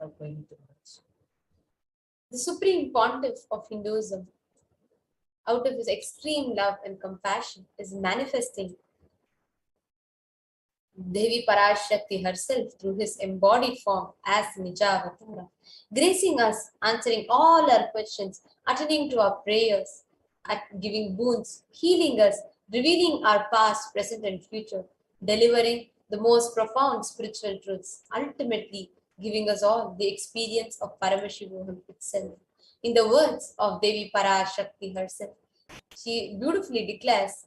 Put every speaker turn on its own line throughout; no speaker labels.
are going to merge.
The supreme pontiff of Hinduism, out of his extreme love and compassion, is manifesting Devi Parashakti herself through his embodied form as Nijavatara, gracing us, answering all our questions, attending to our prayers, giving boons, healing us, revealing our past, present, and future, delivering the most profound spiritual truths, ultimately giving us all the experience of Paramashivoham itself. In the words of Devi Parashakti herself, she beautifully declares,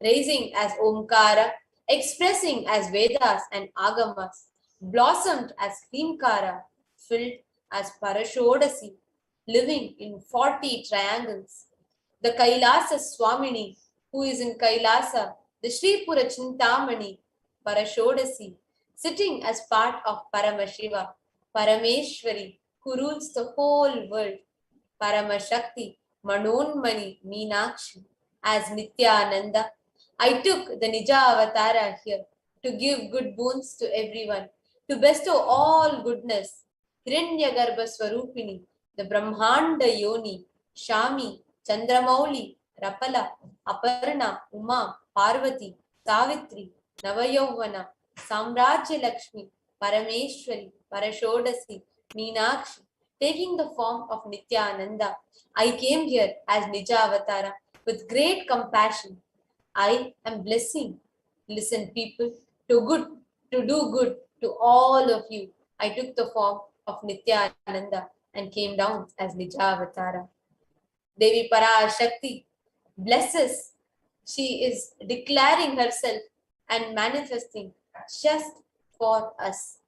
raising as Omkara, expressing as Vedas and Agamas, blossomed as Klimkara, filled as Parashodasi, living in 40 triangles. The Kailasa Swamini, who is in Kailasa, the Sripura Chintamani, Parashodasi, sitting as part of Paramashiva, Parameshwari, who rules the whole world, Paramashakti, Manonmani, Meenakshi, as Nithyananda. I took the Nija Avatara here to give good boons to everyone, to bestow all goodness. Hiranyagarbha Swarupini, the Brahmanda Yoni, Shami, Chandramauli, Rapala, Aparna, Uma, Parvati, Savitri, Navayovana, Samrajya Lakshmi, Parameshwari, Parashodasi, Meenakshi, taking the form of Nithyananda. I came here as Nija Avatara with great compassion. I am blessing. Listen, people, to do good to all of you. I took the form of Nithyananda and came down as Nijavatara. Devi Parashakti blesses. She is declaring herself and manifesting just for us.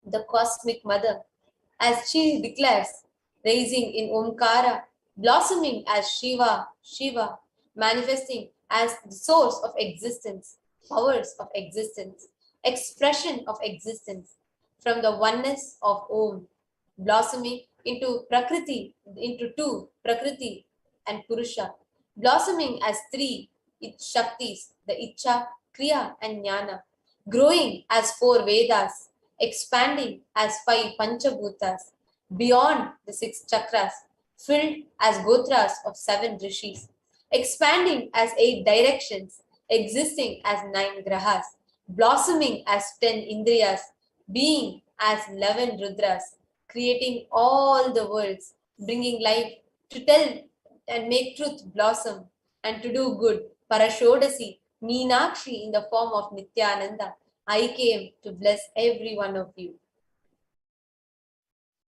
The cosmic mother, as she declares, raising in Omkara, blossoming as Shiva, manifesting as the source of existence, powers of existence, expression of existence, from the oneness of Om, blossoming into Prakriti, into two, Prakriti and Purusha, blossoming as three Shaktis, the Icha, Kriya and Jnana, growing as four Vedas, expanding as five Panchabhutas, beyond the six chakras, filled as Gotras of seven rishis, expanding as eight directions, existing as nine grahas, blossoming as 10 indriyas, being as 11 rudras, creating all the worlds, bringing life to tell and make truth blossom and to do good. Parashodasi, Meenakshi in the form of Nithyananda, I came to bless every one of you.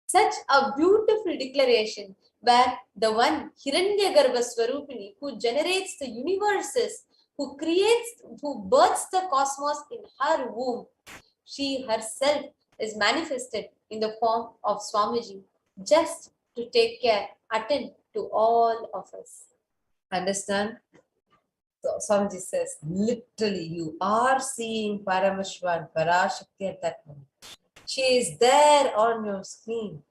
Such a beautiful declaration where the one Hiranyagarbha Swarupini who generates the universes, who creates, who births the cosmos in her womb, she herself is manifested in the form of Swamiji, just to take care, attend to all of us.
Understand? So Swamiji says, literally, you are seeing Paramashiva and Parashakti at that moment. She is there on your screen.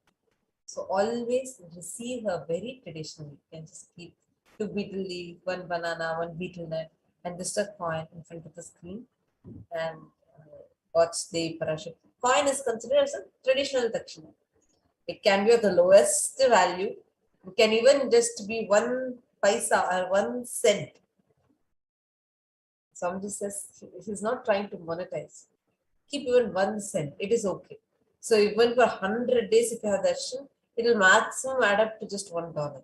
So always receive her very traditionally. You can just keep 2 beetle leaf, 1 banana, 1 beetle nut, and just a coin in front of the screen. And watch the Parashakti. Coin is considered as a traditional dakshina. It can be of the lowest value. It can even just be 1 paisa or 1 cent. Somebody says he's not trying to monetize. Keep even 1 cent. It is okay. So even for 100 days, if you have darshan, it will maximum add up to just $1.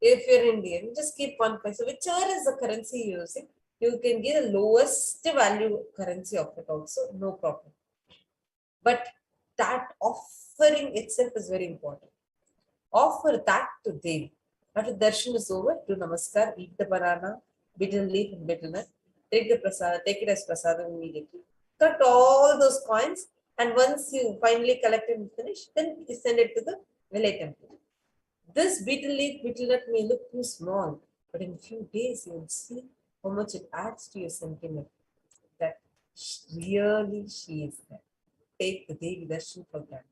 If you're Indian, just keep 1 paisa. Whichever is the currency you're using, you can get the lowest value currency of it also, no problem. But that offering itself is very important. Offer that to Devi. After darshan is over, do namaskar, eat the banana, beetle leaf and beetle nut, take the prasad, take it as prasadam immediately. Cut all those coins, and once you finally collect and finish, then you send it to the village temple. This beetle leaf, beetle nut may look too small, but in a few days you will see how much it adds to your sentiment that really she is there. Take the Devi darshan for granted.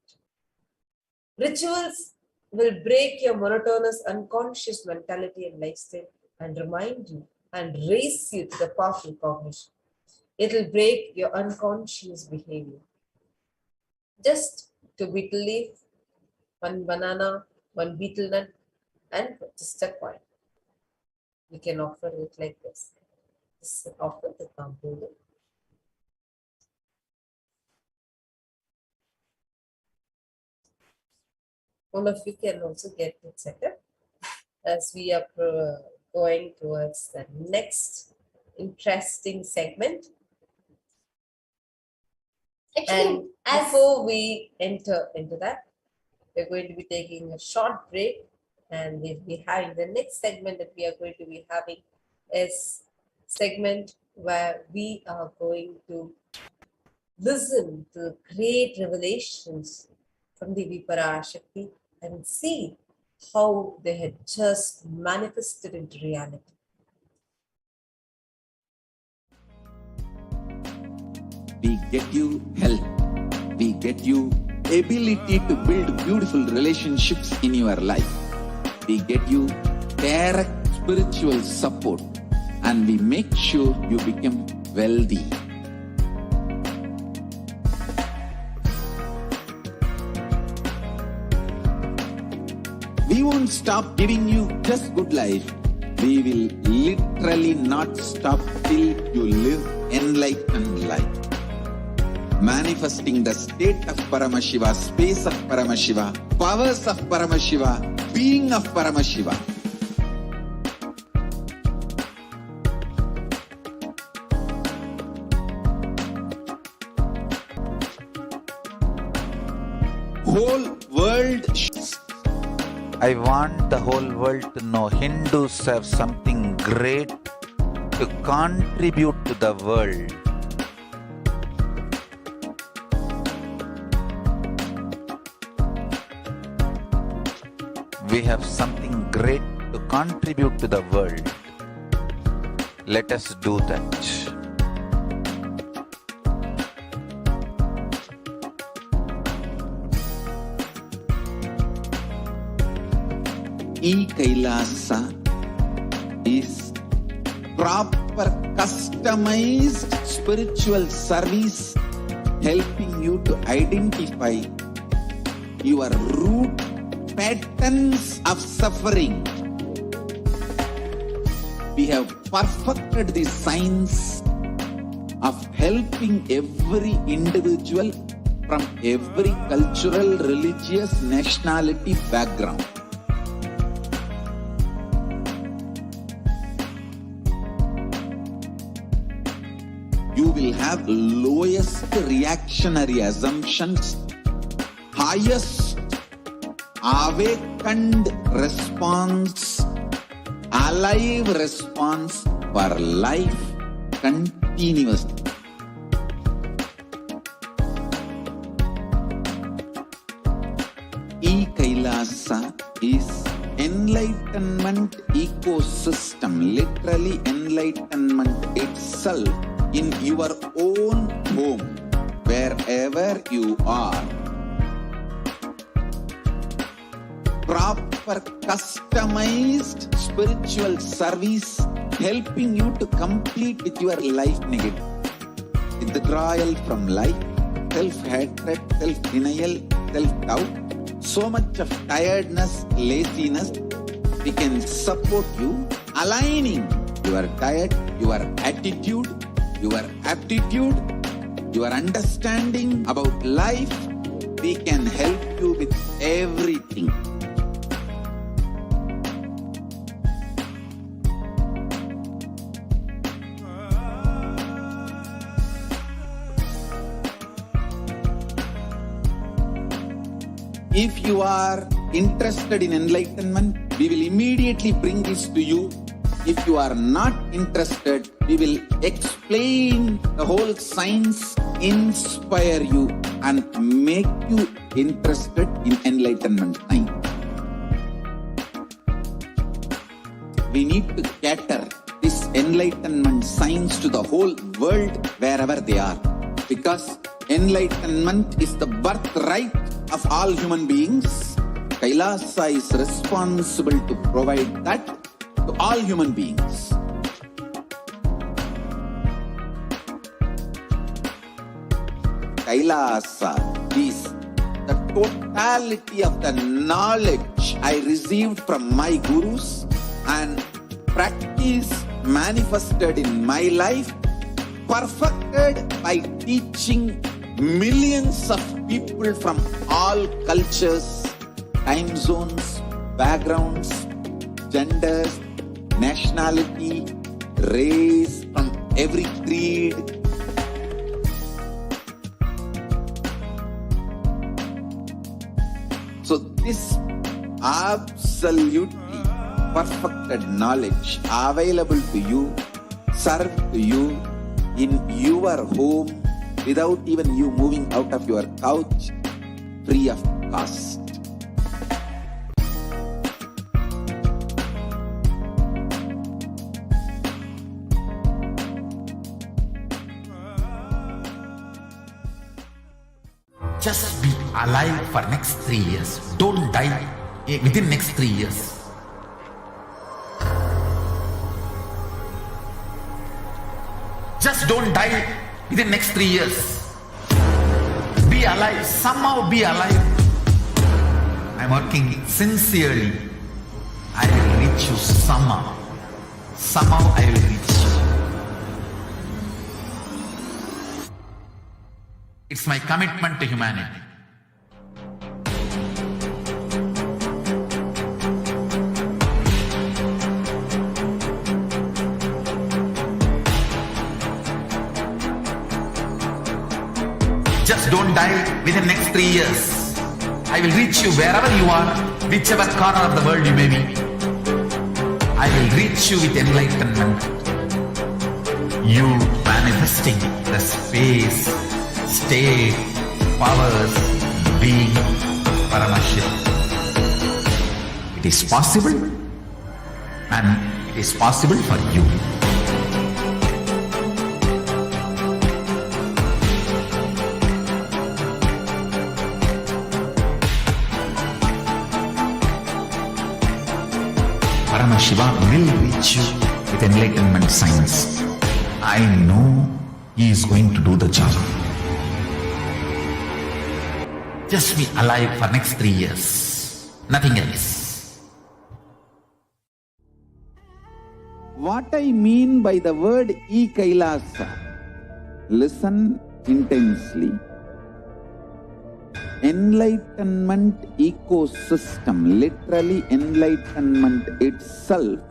Rituals will break your monotonous unconscious mentality and lifestyle and remind you and raise you to the powerful cognition. It will break your unconscious behavior. Just 2 betel leaf, 1 banana, 1 betel nut, and just a coin. We can offer it like this. This is offer the compound. All of you can also get it set up as we are going towards the next interesting segment.
Actually,
And before we enter into that, we're going to be taking a short break, and we'll be having the next segment that we are going to be having is segment where we are going to listen to great revelations from the Parashakti and see how they had just manifested into reality.
We get you health. We get you ability to build beautiful relationships in your life. We get you direct spiritual support, and we make sure you become wealthy. We won't stop giving you just good life. We will literally not stop till you live enlightened life. Manifesting the state of Paramashiva, space of Paramashiva, powers of Paramashiva, being of Paramashiva. Whole world.
I want the whole world to know Hindus have something great to contribute to the world. We have something great to contribute to the world. Let us do that.
E-Kailasa is proper customized spiritual service helping you to identify your root patterns of suffering. We have perfected the science of helping every individual from every cultural, religious, nationality background. You will have lowest reactionary assumptions, highest awakened response, alive response for life continuously. E-Kailasa is enlightenment ecosystem, literally enlightenment itself in your own home, wherever you are. Proper customized spiritual service helping you to complete with your life negative. Withdrawal from life, self-hatred, self-denial, self-doubt, so much of tiredness, laziness. We can support you aligning your diet, your attitude, your aptitude, your understanding about life. We can help you with everything. If you are interested in enlightenment, we will immediately bring this to you. If you are not interested, we will explain the whole science, inspire you, and make you interested in enlightenment time. We need to cater this enlightenment science to the whole world wherever they are, because enlightenment is the birthright of all human beings. Kailasa is responsible to provide that to all human beings. Kailasa is the totality of the knowledge I received from my gurus and practice manifested in my life, perfected by teaching millions of people from all cultures, time zones, backgrounds, genders, nationality, race, from every creed. So this absolutely perfected knowledge available to you, served to you in your home without even you moving out of your couch, free of cost.
Just be alive for next 3 years. Don't die within next 3 years. Just don't die within next 3 years. Be alive. Somehow be alive. I'm working sincerely. I will reach you somehow. Somehow I will reach you. It's my commitment to humanity. Just don't die within next 3 years. I will reach you wherever you are, whichever corner of the world you may be. I will reach you with enlightenment. You manifesting the space, state, powers, being Paramashivoham. It is possible, and it is possible for you. Paramashivoham will reach you with enlightenment science. I know he is going to do the job. Just be alive for next 3 years. Nothing else.
What I mean by the word e-Kailasa, listen intensely. Enlightenment ecosystem, literally enlightenment itself,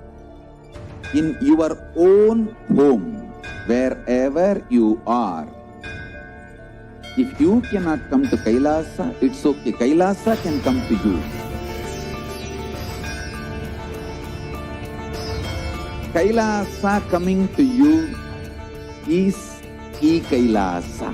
in your own home, wherever you are. If you cannot come to Kailasa, it's okay. Kailasa can come to you. Kailasa coming to you is e-Kailasa.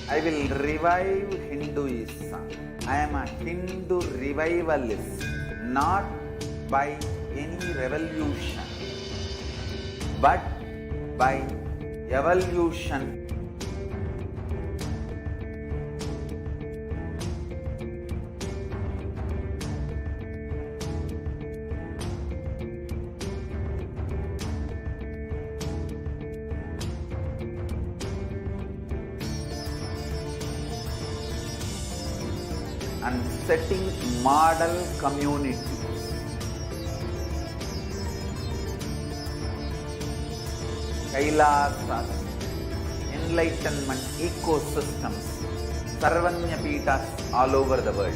I will revive Hinduism. I am a Hindu revivalist, not by any revolution, but by evolution. And setting model community. Kailasas, enlightenment ecosystems, Sarvanya Peethas all over the world.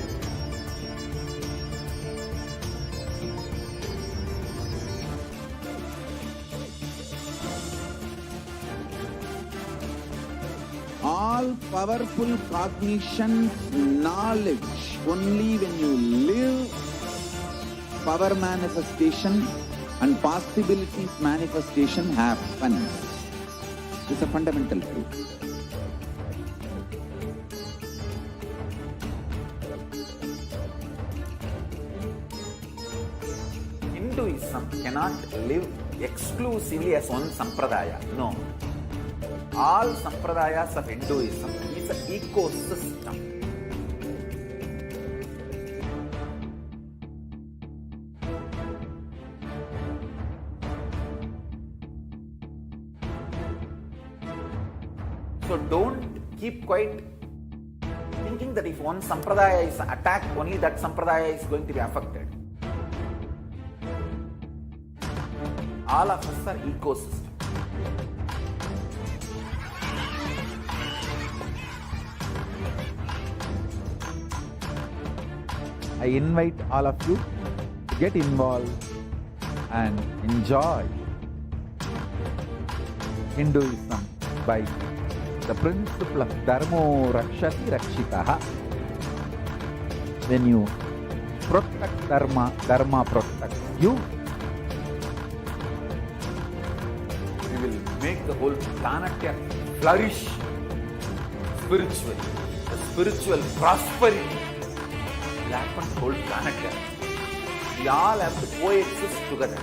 All powerful cognition, knowledge, only when you live, power manifestation and possibilities manifestation happens. It's a fundamental truth.
Hinduism cannot live exclusively as one sampradaya. No. All sampradayas of Hinduism is an ecosystem.
So don't keep quiet thinking that if one sampradaya is attacked, only that sampradaya is going to be affected. All of us are ecosystem.
I invite all of you to get involved and enjoy Hinduism by the principle of Dharmo Rakshati Rakshitaha. When you protect Dharma, Dharma protects you.
We will make the whole planet flourish spiritually. The spiritual prosperity will happen to the whole planet. We all have to coexist together.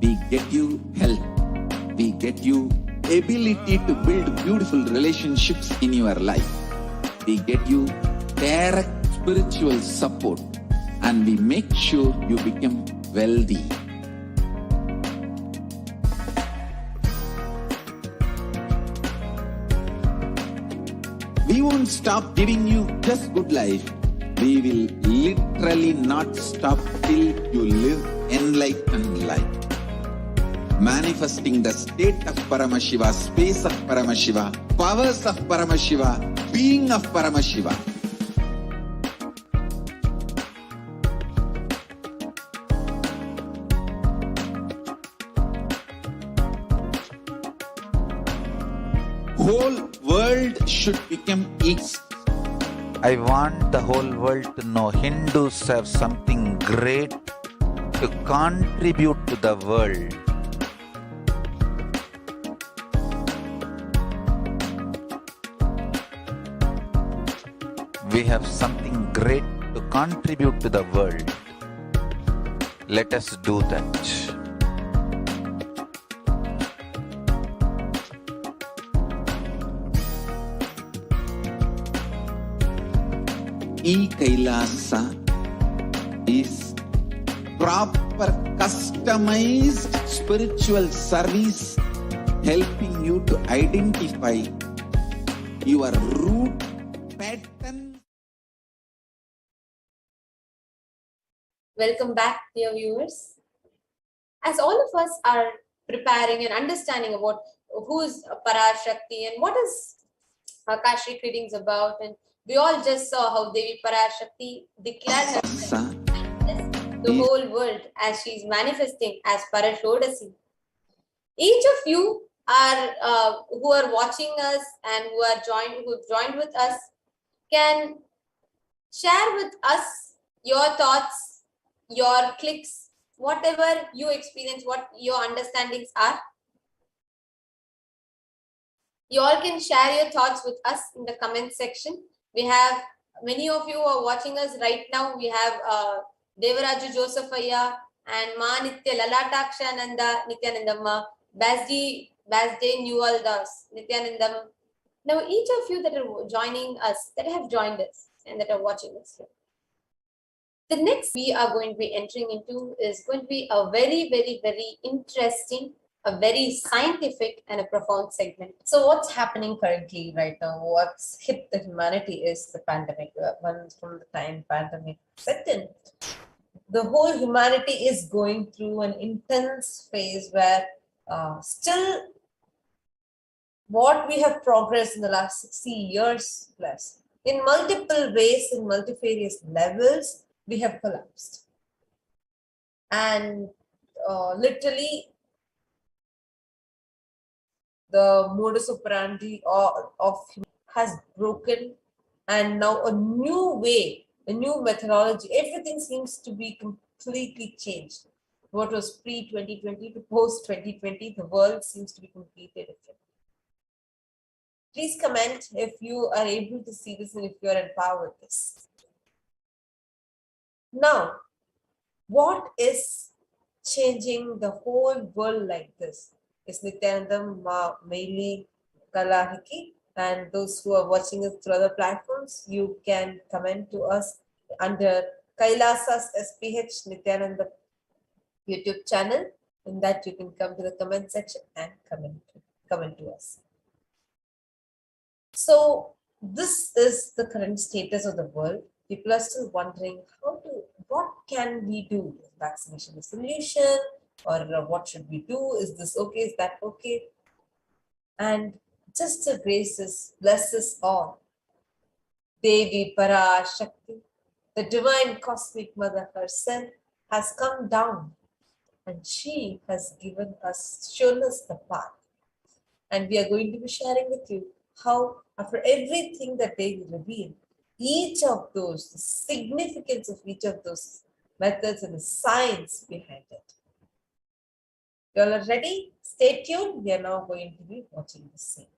We get you health. We get you ability to build beautiful relationships in your life. We get you direct spiritual support, and we make sure you become wealthy. We won't stop giving you just good life. We will literally not stop till you live enlightened life. Manifesting the state of Paramashiva, space of Paramashiva, powers of Paramashiva, being of Paramashiva. Whole world should become east.
I want the whole world to know Hindus have something great to contribute to the world. We have something great to contribute to the world. Let us do that.
E-Kailasa is proper customized spiritual service helping you to identify your root pattern.
Welcome back, dear viewers. As all of us are preparing and understanding about who is Parashakti and what is Akashic readings about, and we all just saw how Devi Parashakti declared herself the whole world as she is manifesting as Parashodasi. Each of you are who are watching us and who have joined with us can share with us your thoughts, your clicks, whatever you experience, what your understandings are. You all can share your thoughts with us in the comment section. We have many of you who are watching us right now. We have Devaraju Josephaya and Ma Nitya Lalatakshananda Nithyanandamma, Basde Newell Das Nithyanandam. Now, each of you that are joining us, that have joined us and that are watching us here. The next we are going to be entering into is going to be a very, very, very interesting, a very scientific and a profound segment.
So what's happening currently right now? What's hit the humanity is the pandemic. Once from the time pandemic set in, the whole humanity is going through an intense phase where still what we have progressed in the last 60 years plus, in multiple ways, in multifarious levels, we have collapsed. And literally, the modus operandi of has broken, and now a new way, a new methodology, everything seems to be completely changed. What was pre-2020 to post-2020, the world seems to be completely different. Please comment if you are able to see this and if you are empowered with this. Now, what is changing the whole world like this? Is Nithyanandam, Maili, Kalahiki, and those who are watching us through other platforms, you can comment to us under Kailasa's HDH Nithyananda YouTube channel. In that you can come to the comment section and comment to us. So this is the current status of the world. People are still wondering what can we do? Is vaccination the solution? Or what should we do? Is this okay? Is that okay? And just the graces blesses all. Devi Parashakti, the divine cosmic mother herself, has come down and she has shown us the path. And we are going to be sharing with you how, after everything that they reveal, each of those, the significance of each of those methods and the science behind it. You all are ready? Stay tuned. We are now going to be watching the scene.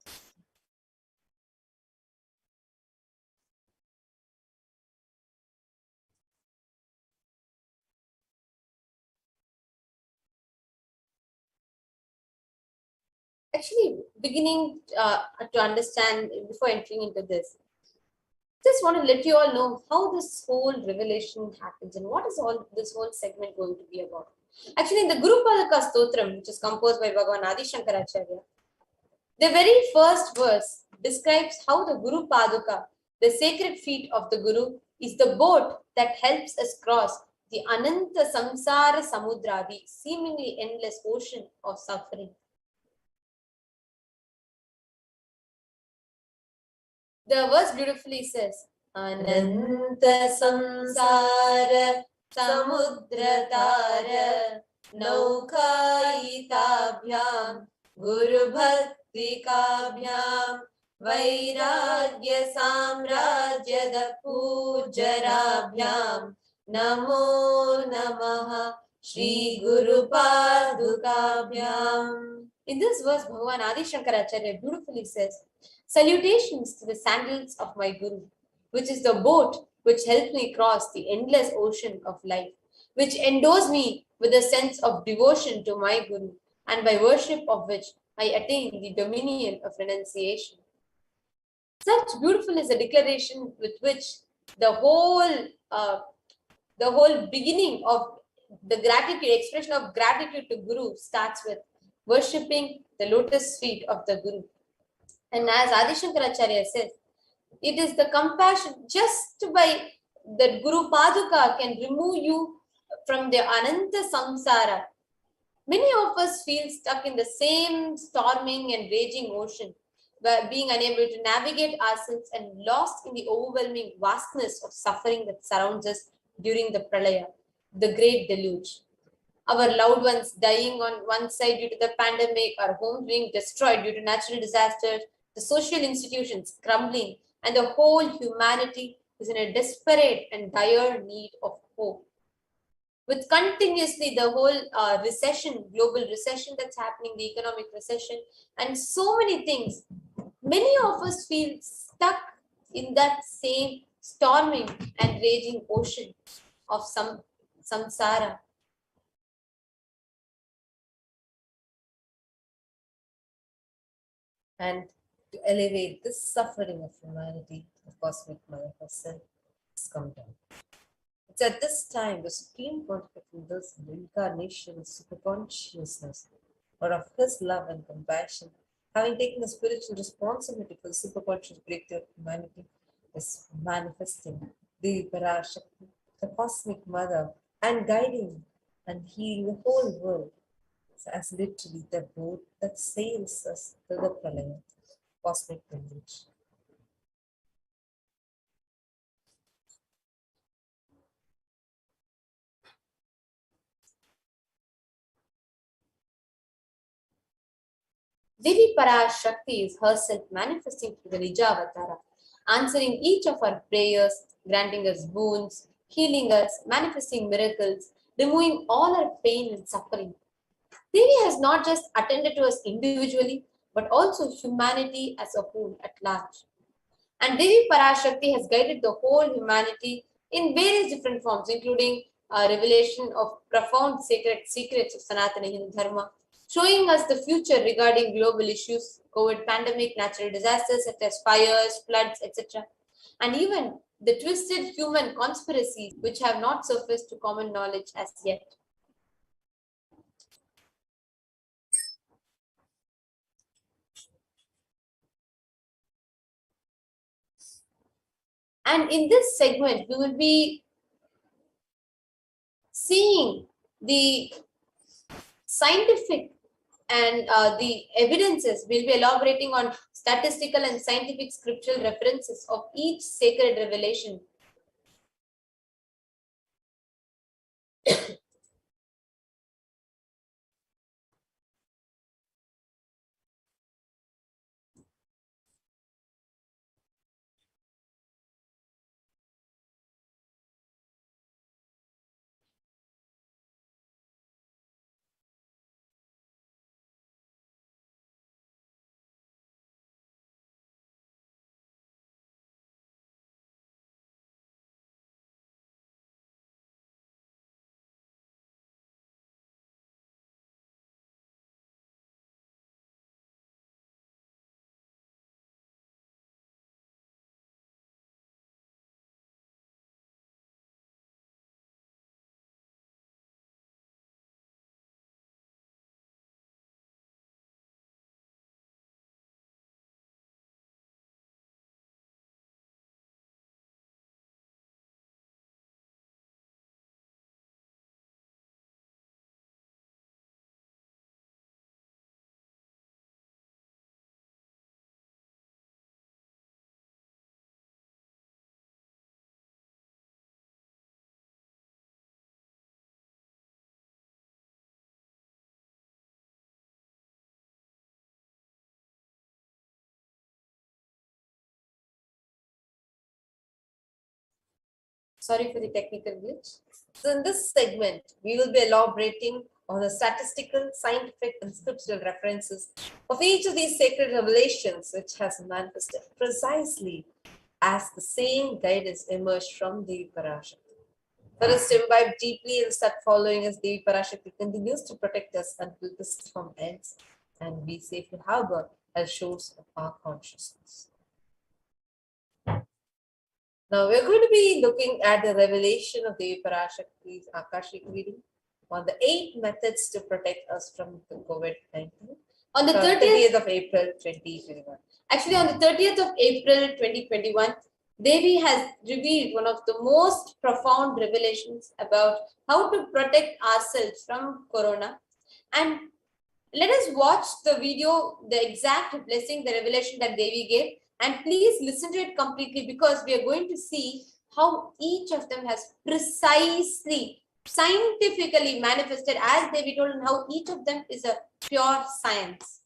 Actually, beginning to understand before entering into this, just want to let you all know how this whole revelation happens and what is all this whole segment going to be about. Actually, in the Guru Padaka Stotram, which is composed by Bhagavan Adi Shankaracharya, the very first verse describes how the Guru Paduka, the sacred feet of the Guru, is the boat that helps us cross the Ananta Samsara Samudra, the seemingly endless ocean of suffering. The verse beautifully says, Ananta Samsara Samudra Tara Naukaitabhyam Guru Bhakti Kabhyam Vairagya Samrajyada Pujarabhyam Namo Namaha Shri Guru Padukabhyam. In this verse, Bhagavan Adi Shankaracharya beautifully says, salutations to the sandals of my Guru, which is the boat which helps me cross the endless ocean of life, which endows me with a sense of devotion to my Guru, and by worship of which I attain the dominion of renunciation. Such beautiful is the declaration with which the whole beginning of the gratitude, expression of gratitude to Guru starts with worshipping the lotus feet of the Guru. And as Adi Shankaracharya says, it is the compassion just by that Guru Paduka can remove you from the Ananta Samsara. Many of us feel stuck in the same storming and raging ocean, by being unable to navigate ourselves and lost in the overwhelming vastness of suffering that surrounds us during the Pralaya, the great deluge. Our loved ones dying on one side due to the pandemic, our homes being destroyed due to natural disasters, the social institutions crumbling, and the whole humanity is in a desperate and dire need of hope. With continuously the whole recession, global recession that's happening, the economic recession, and so many things, many of us feel stuck in that same storming and raging ocean of samsara.
And to elevate this suffering of humanity, the cosmic mother herself has come down. It's at this time the Supreme Pontificate reveals the incarnation of superconsciousness, or of his love and compassion, having taken the spiritual responsibility for the superconscious breakthrough of humanity, is manifesting the Parashakti, the cosmic mother, and guiding and healing the whole world as literally the boat that sails us to the Pralaya, cosmic village.
Devi Parashakti is herself manifesting through the Nija Avatara, answering each of our prayers, granting us boons, healing us, manifesting miracles, removing all our pain and suffering. Devi has not just attended to us individually, but also humanity as a whole at large. And Devi Parashakti has guided the whole humanity in various different forms, including revelation of profound sacred secrets of Sanatana Hindu Dharma, showing us the future regarding global issues, COVID pandemic, natural disasters such as fires, floods, etc. And even the twisted human conspiracies which have not surfaced to common knowledge as yet. And in this segment, we will be seeing the scientific and the evidences. We'll be elaborating on statistical and scientific scriptural references of each sacred revelation. Sorry for the technical glitch.
So in this segment, we will be elaborating on the statistical, scientific, and scriptural references of each of these sacred revelations which has manifested precisely as the same guidance emerged from Devi Parashakti. For us to imbibe deeply and start following as Devi Parashakti continues to protect us until this storm ends and we safely harbor as shores of our consciousness. Now we're going to be looking at the revelation of Devi Parashakti's Akashic reading on the 8 methods to protect us from the COVID-19
On the
30th of April 2021.
Actually, on the 30th of April 2021, Devi has revealed one of the most profound revelations about how to protect ourselves from corona. And let us watch the video, the exact blessing, the revelation that Devi gave. And please listen to it completely, because we are going to see how each of them has precisely, scientifically manifested as Devi told, and how each of them is a pure science.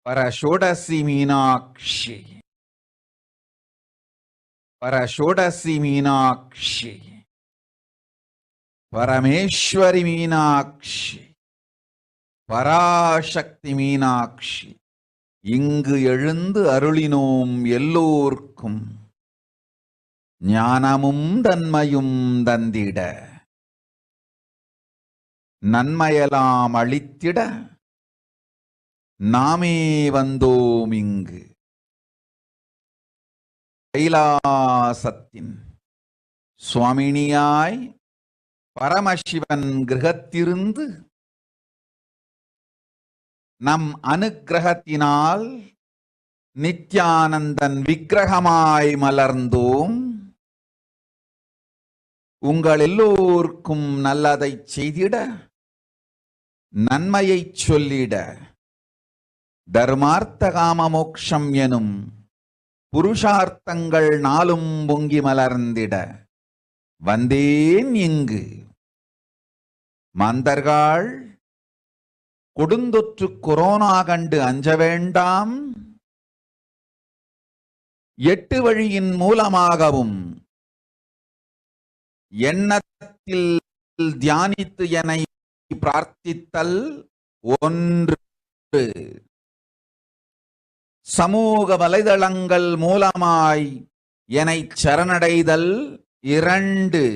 Parashodasi Meenakshi. Parashodasi Meenakshi. Parameshwari Meenakshi. Parashakti Meenakshi. இங்கு எழுந்து அருளினோம் எல்லோர்க்கும் ஞானமும் தன்மையும் தந்திட நன்மையெல்லாம் அளித்திட நாமே வந்தோம் இங்கு கைலாசத்தின் சுவாமினியாய் பரமசிவன் கிரகத்திருந்து நம் அனுக்கிரகத்தினால்
நித்யானந்தன் விக்கிரகமாய் மலர்ந்தோம். உங்கள் எல்லோருக்கும் நல்லதைச் செய்திட, நன்மையைச் சொல்லிட, தர்மார்த்த காம மோக்ஷம் எனும் புருஷார்த்தங்கள் நாளும் பொங்கி மலர்ந்திட வந்தேன் இங்கு. மாந்தர்கள் கொடுந்தொற்று கொரோனா கண்டு அஞ்ச வேண்டாம். 8 வழியின் மூலமாகவும் எண்ணத்தில் தியானித்து என்னை பிரார்த்தித்தல் 1, சமூக வலைதளங்கள் மூலமாய் என்னை சரணடைதல் 2,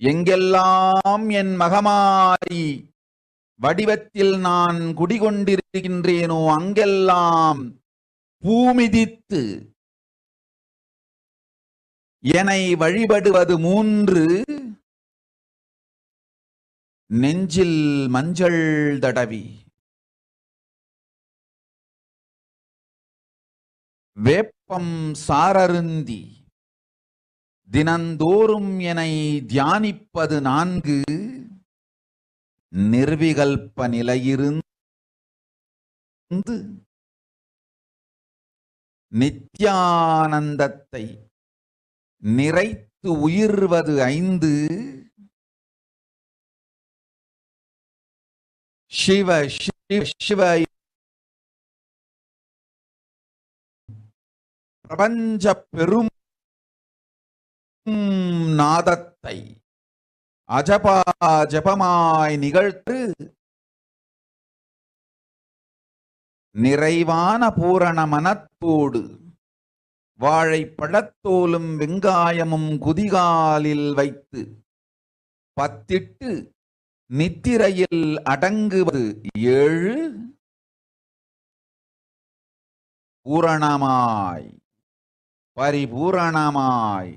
எங்கெல்லாம் என் மகமாயி வடிவத்தில் நான் குடிகொண்டிருக்கின்றேனோ அங்கெல்லாம் பூமிதித்து என்னை வழிபடுவது 3, நெஞ்சில் மஞ்சள் தடவி வேப்பம் சாரருந்தி தினந்தோறும் என்னை தியானிப்பது 4, நிர்விகல்ப நிலையிருந்து நித்யானந்தத்தை நிறைத்து உயிர்வது 5, சிவ சிவ சிவ பிரபஞ்ச பெரும் நாதத்தை அஜபா ஜபமாய் நிகழ்த்து நிறைவான பூரண மனத்தோடு வாழைப்பழத்தோலும் வெங்காயமும் குதிகாலில் வைத்து பத்திட்டு நித்திரையில் அடங்குவது 7, பூரணமாய் பரிபூரணமாய்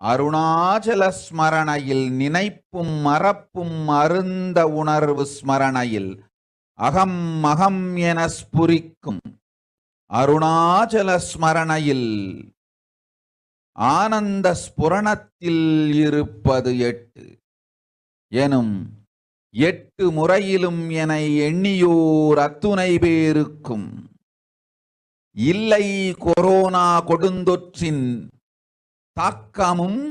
அருணாச்சல ஸ்மரணையில் நினைப்பும் மறப்பும் அருந்த உணர்வு ஸ்மரணையில் அகம் அகம் என ஸ்புரிக்கும் அருணாச்சல ஸ்மரணையில் ஆனந்த ஸ்புரணத்தில் இருப்பது 8 எனும் 8 முறையிலும் என எண்ணியோர் அத்துணை பேருக்கும் இல்லை கொரோனா கொடுந்தொற்றின் தாக்கமும்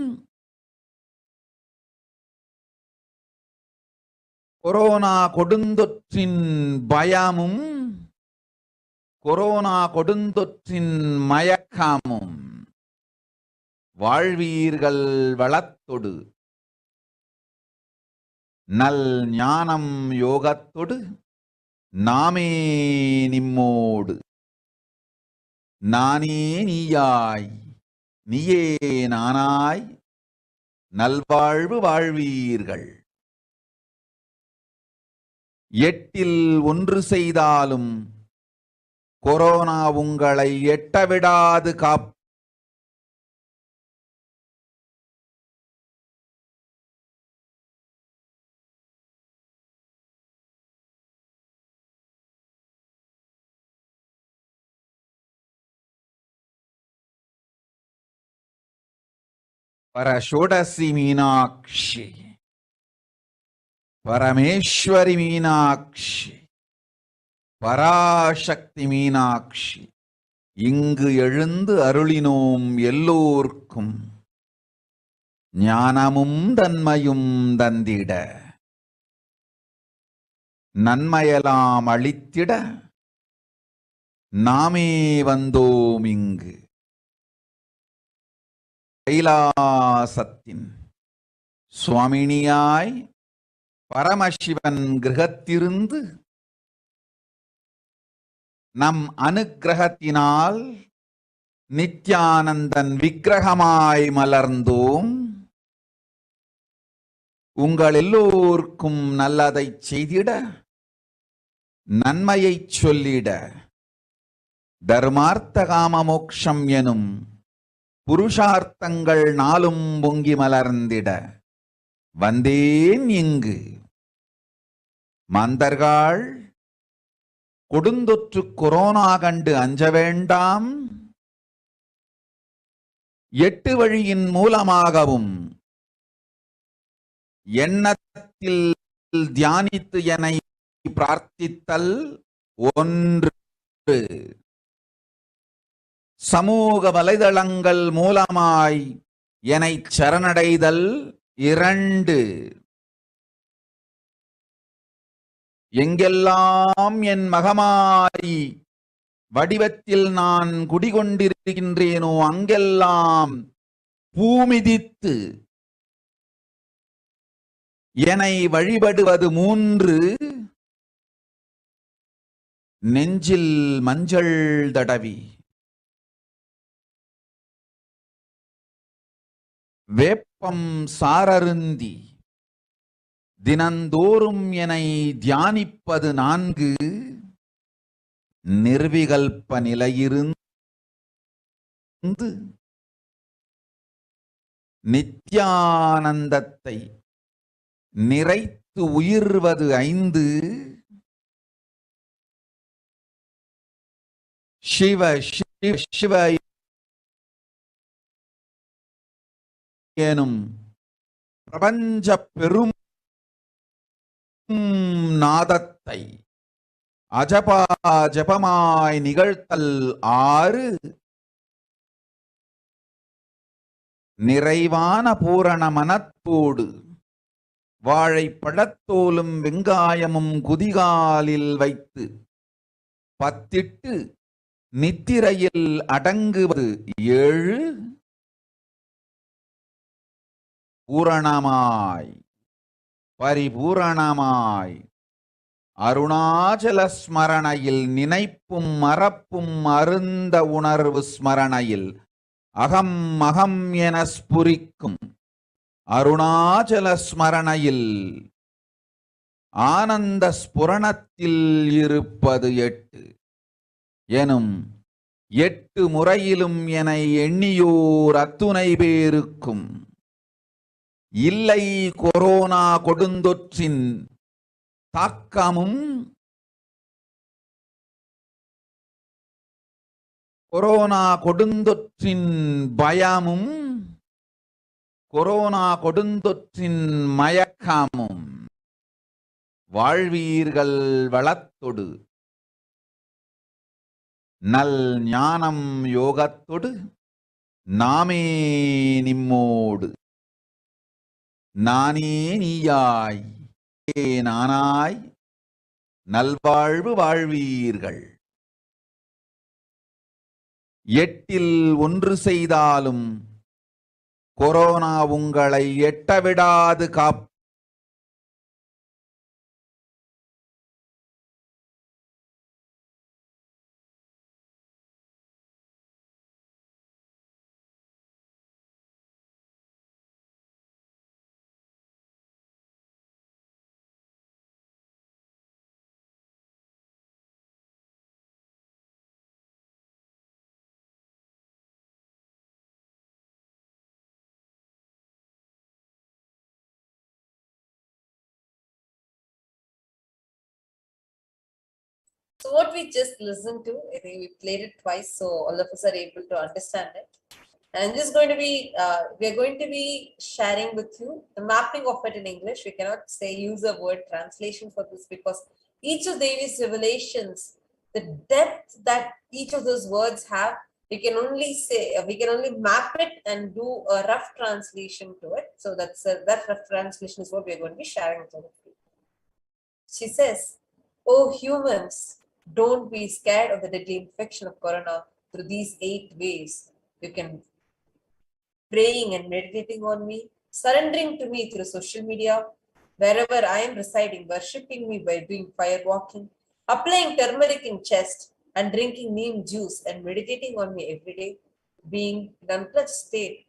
கொரோனா கொடுந்தொற்றின் பயமும் கொரோனா கொடுந்தொற்றின் மயக்கமும் வாழ்வீர்கள் வளத்தொடு நல் ஞானம் யோகத்தொடு நாமே நிம்மோடு நானே நீயாய் நீயே நானாய் நல்வாழ்வு வாழ்வீர்கள். 8இல் 1 செய்தாலும் கொரோனா உங்களை எட்டவிடாது காப்பு. परषोडसी मीनाक्षी परमेश्वरी मीनाक्षी पराशक्ति मीनाक्षी இங்கு எழுந்து அருளினோம் எல்லோர்க்கும் ஞானமும் தன்மையும் தந்திட நன்மையெல்லாம் அளித்திட நாமே வந்தோம் இங்கு. கைலாசத்தின் சுவாமினியாய் பரமசிவன் கிரகத்திருந்து நம் அனுக்கிரகத்தினால் நித்யானந்தன் விக்கிரகமாய் மலர்ந்தோம். உங்கள் எல்லோருக்கும் நல்லதைச் செய்திட, நன்மையைச் சொல்லிட, தர்மார்த்த காம மோக்ஷம் எனும் புருஷார்த்தங்கள் நாளும் பொங்கி மலர்ந்திட வந்தேன் இங்கு. மாந்தர்கள் கொடுந்தொற்று கொரோனா கண்டு அஞ்ச வேண்டாம். 8 வழியின் மூலமாகவும் எண்ணத்தில் தியானித்து என்னை பிரார்த்தித்தல் 1. சமூக வலைதளங்கள் மூலமாய் என்னை சரணடைதல் 2. எங்கெல்லாம் என் மகமாய் வடிவத்தில் நான் குடிகொண்டிருக்கின்றேனோ அங்கெல்லாம் பூமிதித்து என்னை வழிபடுவது 3. நெஞ்சில் மஞ்சள் தடவி வேப்பம் சாரருந்தி தினந்தோறும் என்னை தியானிப்பது 4. நிர்விகல்ப நிலையிருந்து நித்யானந்தத்தை நிறைத்து உயிர்வது 5. சிவ சிவ சிவ எனும் பிரபஞ்ச பெரும் நாதத்தை அஜபா ஜபமாய் நிகழ்த்தல் 6. நிறைவான பூரண மனத்தோடு வாழைப்பழத்தோலும் வெங்காயமும் குதிகாலில் வைத்து பத்திட்டு நித்திரையில் அடங்குவது 7. பூரணமாய் பரிபூரணமாய் அருணாச்சல ஸ்மரணையில் நினைப்பும் மறப்பும் அருந்த உணர்வு ஸ்மரணையில் அகம் அகம் என ஸ்புரிக்கும் அருணாச்சல ஸ்மரணையில் ஆனந்த ஸ்புரணத்தில் இருப்பது 8 எனும் 8 முறையிலும் என எண்ணியோர் அத்துணை பேருக்கும் இல்லை கொரோனா கொடுந்தொற்றின் தாக்கமும் கொரோனா கொடுந்தொற்றின் பயமும் கொரோனா கொடுந்தொற்றின் மயக்கமும் வாழ்வீர்கள் வளத்தொடு நல் ஞானம் யோகத்தொடு நாமே நிம்மோடு நானே நீயாய் நானாய் நல்வாழ்வு வாழ்வீர்கள். 8இல் 1 செய்தாலும் கொரோனா உங்களை எட்டவிடாது காப்பு.
So what we just listened to, I think we played it twice, so all of us are able to understand it. And this is going to be, we are going to be sharing with you the mapping of it in English. We cannot say use a word translation for this because each of Devi's revelations, the depth that each of those words have, we can only say, we can only map it and do a rough translation to it. So that's that rough translation is what we are going to be sharing with you. She says, "Oh humans, don't be scared of the deadly infection of corona through these 8 ways. You can praying and meditating on me, surrendering to me through social media, wherever I am residing, worshipping me by doing fire walking, applying turmeric in chest and drinking neem juice and meditating on me every day, being in untouched state,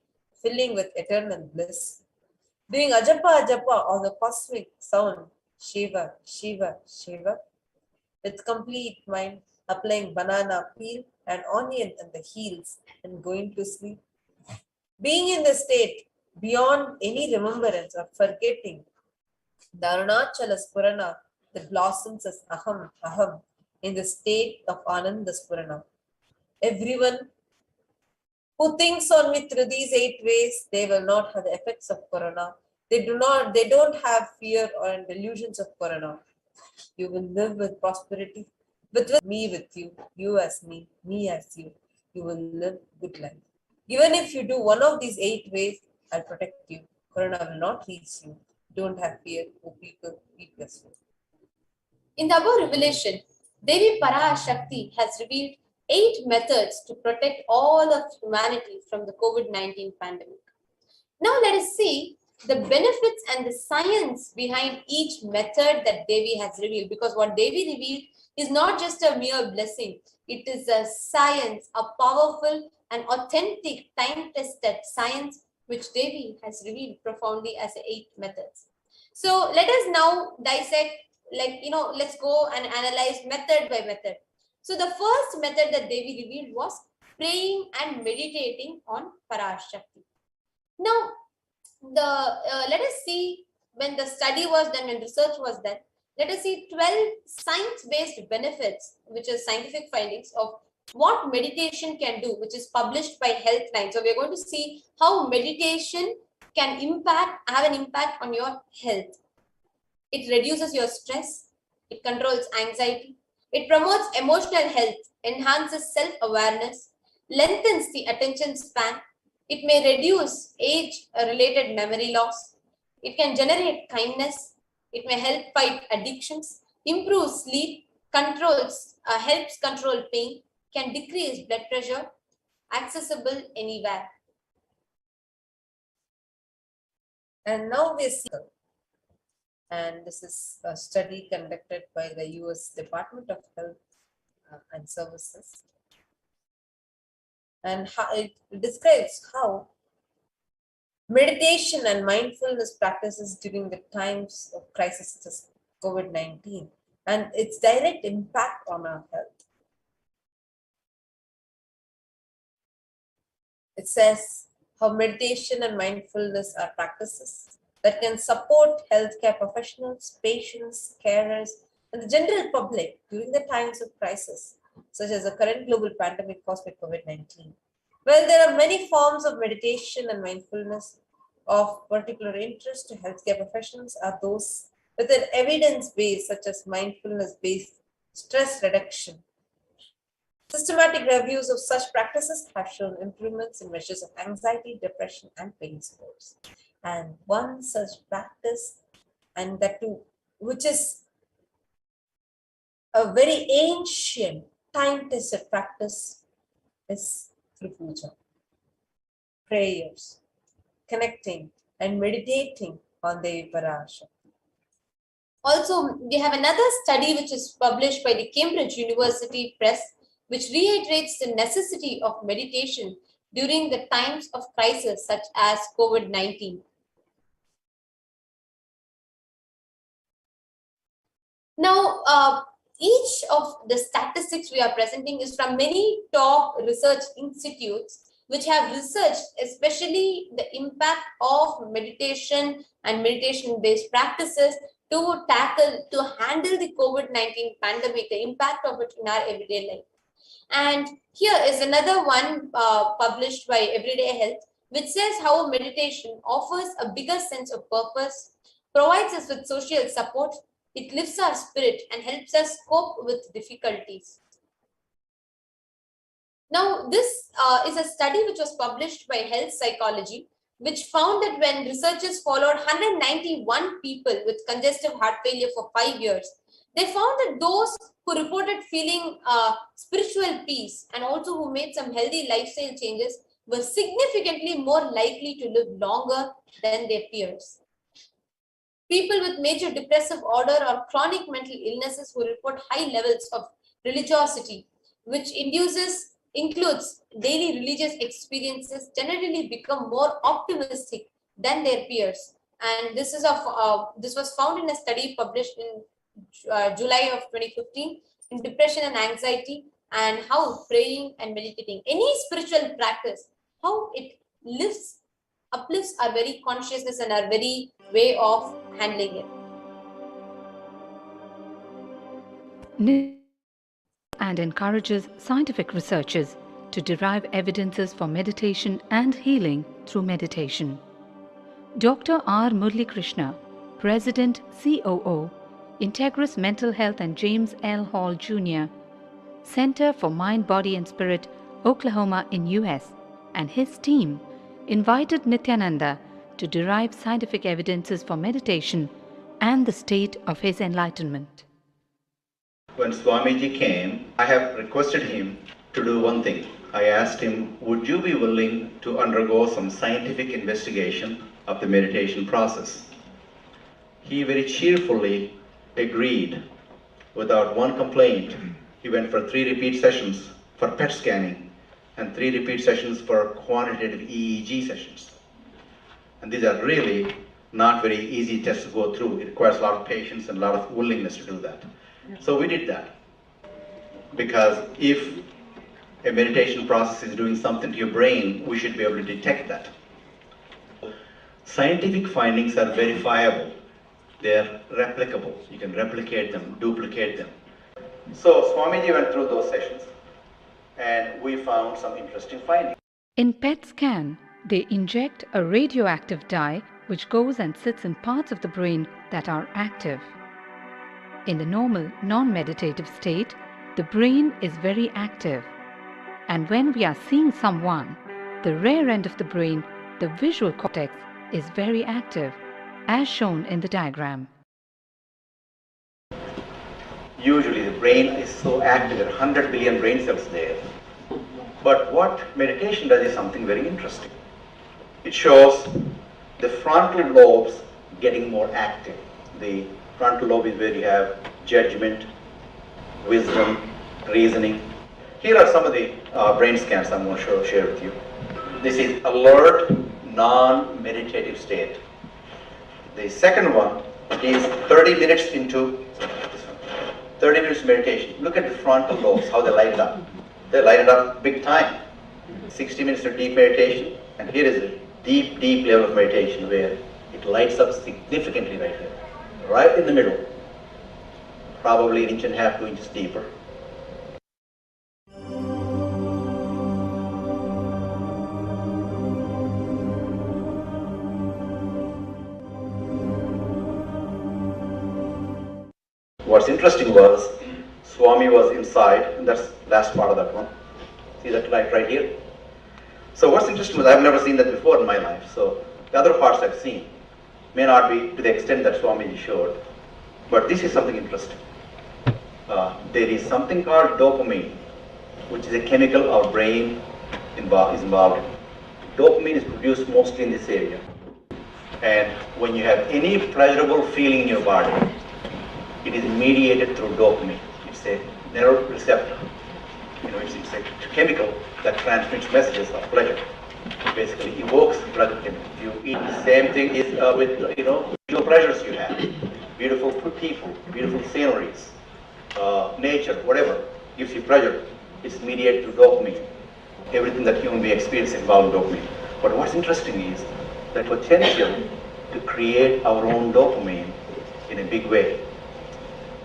filling with eternal bliss, doing ajapa ajapa or the cosmic sound, Shiva, Shiva, Shiva, with complete mind, applying banana peel and onion in the heels and going to sleep, being in the state beyond any remembrance or forgetting the Arunachala Spurana that blossoms as Aham, Aham, in the state of Ananda Spurana. Everyone who thinks on me through these 8 ways, they will not have the effects of Corona. They don't have fear or delusions of Corona. You will live with prosperity, with me with you, you as me as you. You will live good life. Even if you do one of these 8 ways, I'll protect you. Corona will not reach you. Don't have fear, O people, be blissful.
In the above revelation, Devi Parashakti has revealed 8 methods to protect all of humanity from the COVID-19 pandemic. Now let us see the benefits and the science behind each method that Devi has revealed, because what Devi revealed is not just a mere blessing, it is a science, a powerful and authentic time-tested science which Devi has revealed profoundly as 8 methods. So let us now dissect, let's go and analyze method by method. So the first method that Devi revealed was praying and meditating on Parashakti. Now, let us see, when the study was done and research was done, let us see 12 science-based benefits, which are scientific findings of what meditation can do, which is published by Healthline. So we are going to see how meditation can have an impact on your health. It reduces your stress, it controls anxiety, it promotes emotional health, enhances self-awareness, lengthens the attention span, it may reduce age-related memory loss, it can generate kindness, it may help fight addictions, improve sleep, helps control pain, can decrease blood pressure, accessible anywhere.
And now we see, and this is a study conducted by the US Department of Health and Services. And how it describes how meditation and mindfulness practices during the times of crisis such as COVID-19 and its direct impact on our health. It says how meditation and mindfulness are practices that can support healthcare professionals, patients, carers, and the general public during the times of crisis, such as the current global pandemic caused by COVID-19. Well, there are many forms of meditation and mindfulness. Of particular interest to healthcare professionals are those with an evidence base, such as mindfulness-based stress reduction. Systematic reviews of such practices have shown improvements in measures of anxiety, depression, and pain scores. And one such practice, and that too, which is a very ancient, time-tested practice, is through puja, prayers, connecting and meditating on the Parashakti.
Also, we have another study which is published by the Cambridge University Press, which reiterates the necessity of meditation during the times of crisis such as COVID-19. Now, each of the statistics we are presenting is from many top research institutes which have researched especially the impact of meditation and meditation-based practices to handle the COVID-19 pandemic, the impact of it in our everyday life. And here is another one published by Everyday Health, which says how meditation offers a bigger sense of purpose, provides us with social support, it lifts our spirit and helps us cope with difficulties. Now, this is a study which was published by Health Psychology, which found that when researchers followed 191 people with congestive heart failure for 5 years, they found that those who reported feeling spiritual peace and also who made some healthy lifestyle changes were significantly more likely to live longer than their peers. People with major depressive order or chronic mental illnesses who report high levels of religiosity, which includes daily religious experiences, generally become more optimistic than their peers. And this was found in a study published in July of 2015 in depression and anxiety, and how praying and meditating, any spiritual practice, how it uplifts our very consciousness and our very way of handling it.
and encourages scientific researchers to derive evidences for meditation and healing through meditation. Dr. R. Murli Krishna, President COO, Integris Mental Health and James L. Hall Jr., Center for Mind, Body and Spirit, Oklahoma in US, and his team invited Nithyananda to derive scientific evidences for meditation and the state of his enlightenment.
When Swamiji came, I have requested him to do one thing. I asked him, would you be willing to undergo some scientific investigation of the meditation process? He very cheerfully agreed without one complaint. He went for 3 repeat sessions for PET scanning and 3 repeat sessions for quantitative EEG sessions. And these are really not very easy tests to go through. It requires a lot of patience and a lot of willingness to do that. So we did that. Because if a meditation process is doing something to your brain, we should be able to detect that. Scientific findings are verifiable. They're replicable. You can replicate them, duplicate them. So Swamiji went through those sessions and we found some interesting findings.
In PET scan, they inject a radioactive dye which goes and sits in parts of the brain that are active. In the normal, non-meditative state, the brain is very active. And when we are seeing someone, the rear end of the brain, the visual cortex, is very active, as shown in the diagram.
Usually the brain is so active, there are 100 billion brain cells there. But what meditation does is something very interesting. It shows the frontal lobes getting more active. The frontal lobe is where you have judgment, wisdom, reasoning. Here are some of the brain scans I'm going to share with you. This is alert, non-meditative state. The second one is 30 minutes into 30 minutes meditation. Look at the frontal lobes, how they light up. They light it up big time. 60 minutes of deep meditation, and here is a deep, deep level of meditation where it lights up significantly right here. Right in the middle. Probably 1.5 inches, 2 inches deeper. What's interesting was, Swami was inside, and that's the last part of that one. See that light right here? So what's interesting was, I've never seen that before in my life. So the other parts I've seen may not be to the extent that Swamiji showed, but this is something interesting. There is something called dopamine, which is a chemical our brain is involved in. Dopamine is produced mostly in this area. And when you have any pleasurable feeling in your body, it is mediated through dopamine. It's a neuroreceptor. It's a chemical that transmits messages of pleasure. It basically evokes pleasure chemical. You eat the same thing is with visual pleasures you have. Beautiful people, beautiful sceneries, nature, whatever gives you pleasure. It's mediated through dopamine. Everything that human being experiences involves dopamine. But what's interesting is the potential to create our own dopamine in a big way.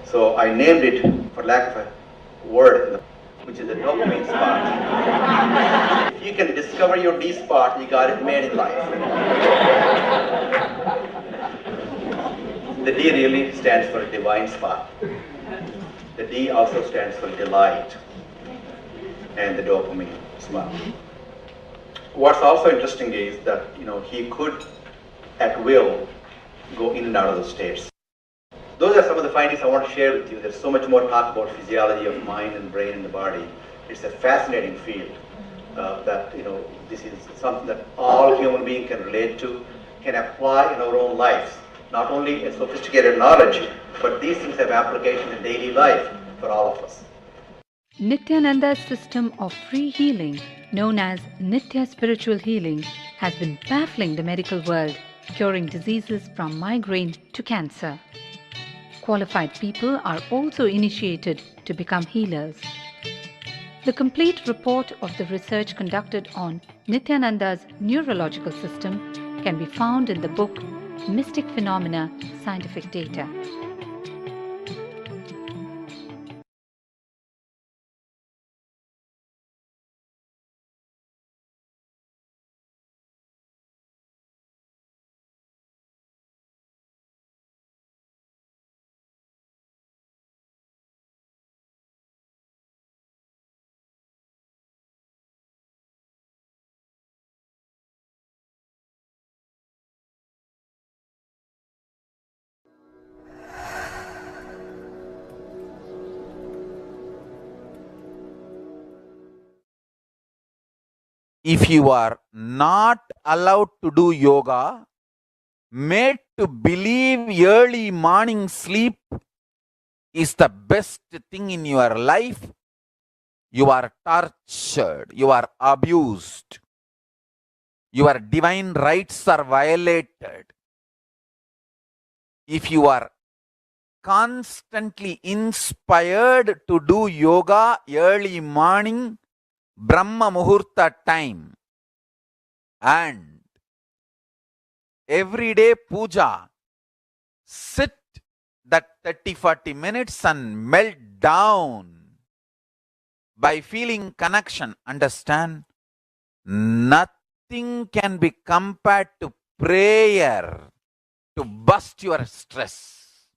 So I named it, for lack of a word, which is the dopamine spot. If you can discover your D spot, you got it made in life. The D really stands for a divine spot. The D also stands for delight, and the dopamine spot. What's also interesting is that he could, at will, go in and out of those states. Those are some of the findings I want to share with you. There's so much more talk about physiology of mind and brain and the body. It's a fascinating field that this is something that all human beings can relate to, can apply in our own lives. Not only a sophisticated knowledge, but these things have application in daily life for all of us.
Nithyananda's system of free healing, known as Nithya Spiritual Healing, has been baffling the medical world, curing diseases from migraine to cancer. Qualified people are also initiated to become healers. The complete report of the research conducted on Nithyananda's neurological system can be found in the book Mystic Phenomena, Scientific Data.
If you are not allowed to do yoga, made to believe early morning sleep is the best thing in your life, you are tortured, you are abused, your divine rights are violated. If you are constantly inspired to do yoga early morning, Brahma Muhurta time, and everyday puja, sit that 30-40 minutes and melt down by feeling connection. Understand? Nothing can be compared to prayer to bust your stress.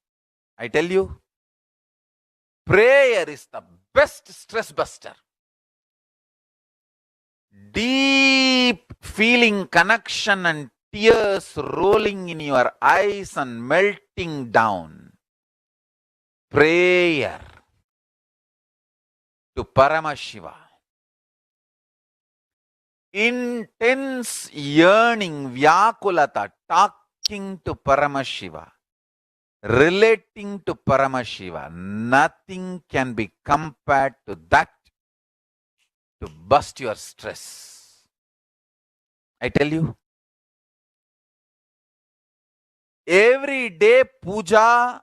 I tell you, prayer is the best stress buster. Deep feeling connection and tears rolling in your eyes and melting down. Prayer to Paramashiva. Intense yearning, Vyakulata, talking to Paramashiva, relating to Paramashiva. Nothing can be compared to that to bust your stress. I tell you, everyday puja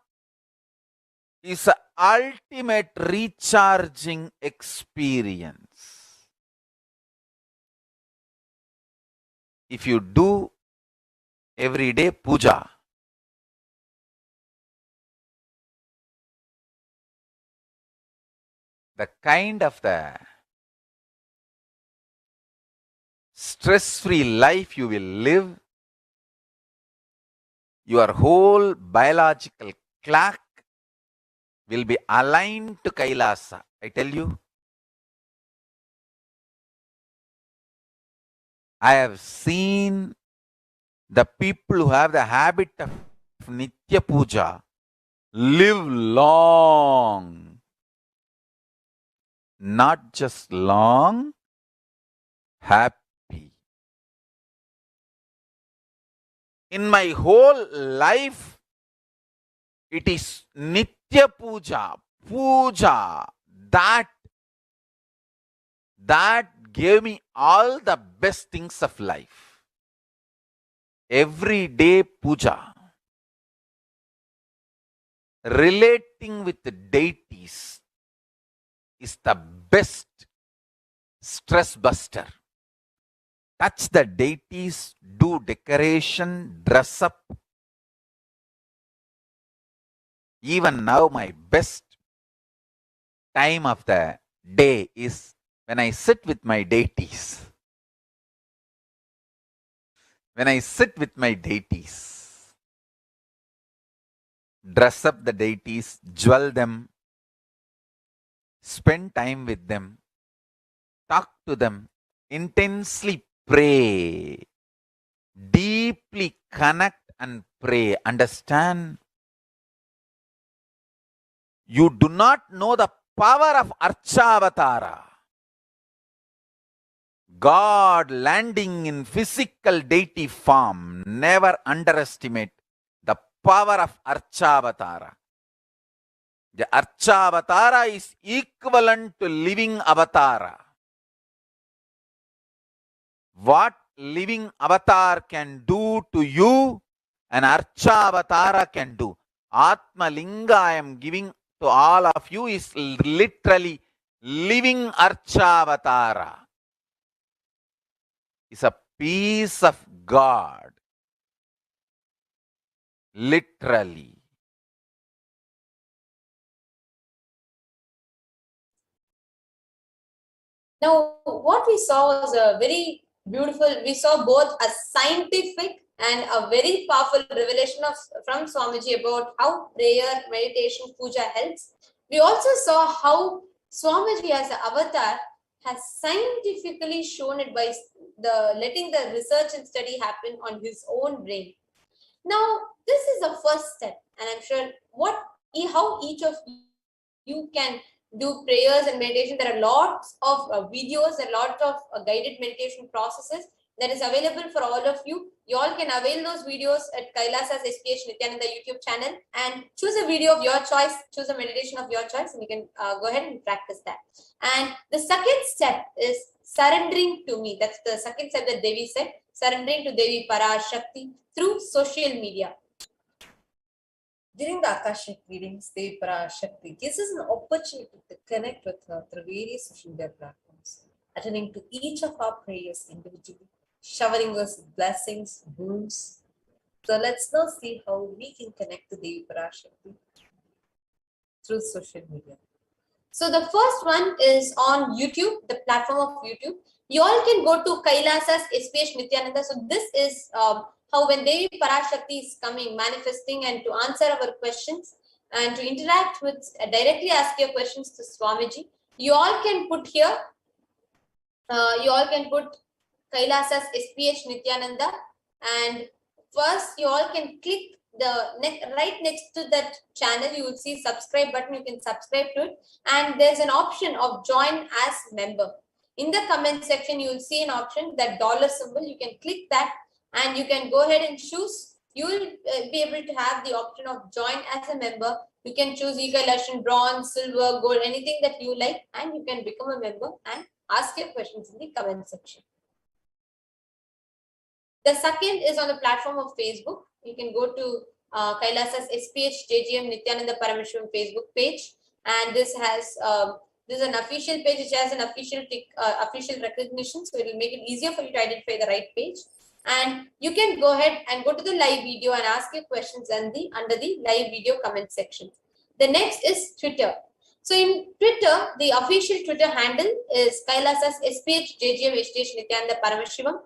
is an ultimate recharging experience. If you do everyday puja, the kind of the stress-free life you will live, your whole biological clock will be aligned to Kailasa. I tell you, I have seen the people who have the habit of Nitya Puja live long. Not just long, happy. In my whole life, it is Nitya Puja, Puja, that gave me all the best things of life. Everyday puja, relating with the deities is the best stress buster. Touch the deities, do decoration, dress up. Even now, my best time of the day is when I sit with my deities. When I sit with my deities, dress up the deities, jewel them, spend time with them, talk to them, intensely pray, deeply connect and pray. Understand? You do not know the power of Archavatara. God landing in physical deity form. Never underestimate the power of Archavatara. The Archavatara is equivalent to living avatara. What living avatar can do to you, an Archavatara can do. Atma Linga I am giving to all of you is literally living Archavatara. Is a piece of God. Literally.
Now, what we saw was a very beautiful, we saw both a scientific and a very powerful revelation from Swamiji about how prayer, meditation, puja helps. We also saw how Swamiji as an avatar has scientifically shown it by letting the research and study happen on his own brain. Now, this is the first step, and I'm sure how each of you can do prayers and meditation. There are lots of videos and lots of guided meditation processes that is available for all of you. You all can avail those videos at Kailasa's HDH Nithyananda YouTube channel and choose a video of your choice, choose a meditation of your choice, and you can go ahead and practice that. And the second step is surrendering to me. That's the second step that Devi said, surrendering to Devi Parashakti through social media.
During the Akashic readings, Devi Parashakti gives us an opportunity to connect with her through various social media platforms, attending to each of our prayers individually, showering us with blessings, boons. So let's now see how we can connect to Devi Parashakti through social media.
So the first one is on YouTube, the platform of YouTube. You all can go to Kailasa's HDH Nithyananda. So this is how when Devi Parashakti is coming, manifesting, and to answer our questions and to interact with, directly ask your questions to Swamiji. You all can put here, you all can put Kailasa's HDH Nithyananda, and first you all can click the right next to that channel. You will see subscribe button. You can subscribe to it, and there's an option of join as member. In the comment section, you will see an option, that dollar symbol. You can click that and you can go ahead and choose. You will be able to have the option of join as a member. You can choose e-Kailashan, bronze, silver, gold, anything that you like, and you can become a member and ask your questions in the comment section. The second is on the platform of Facebook. You can go to Kailasa's HDH Nithyananda Paramashivam Facebook page, and this has this is an official page which has an official recognition, so it will make it easier for you to identify the right page. And you can go ahead and go to the live video and ask your questions under the live video comment section. The next is Twitter. So in Twitter, the official Twitter handle is Kailasa's HDH Nithyananda Paramashivam,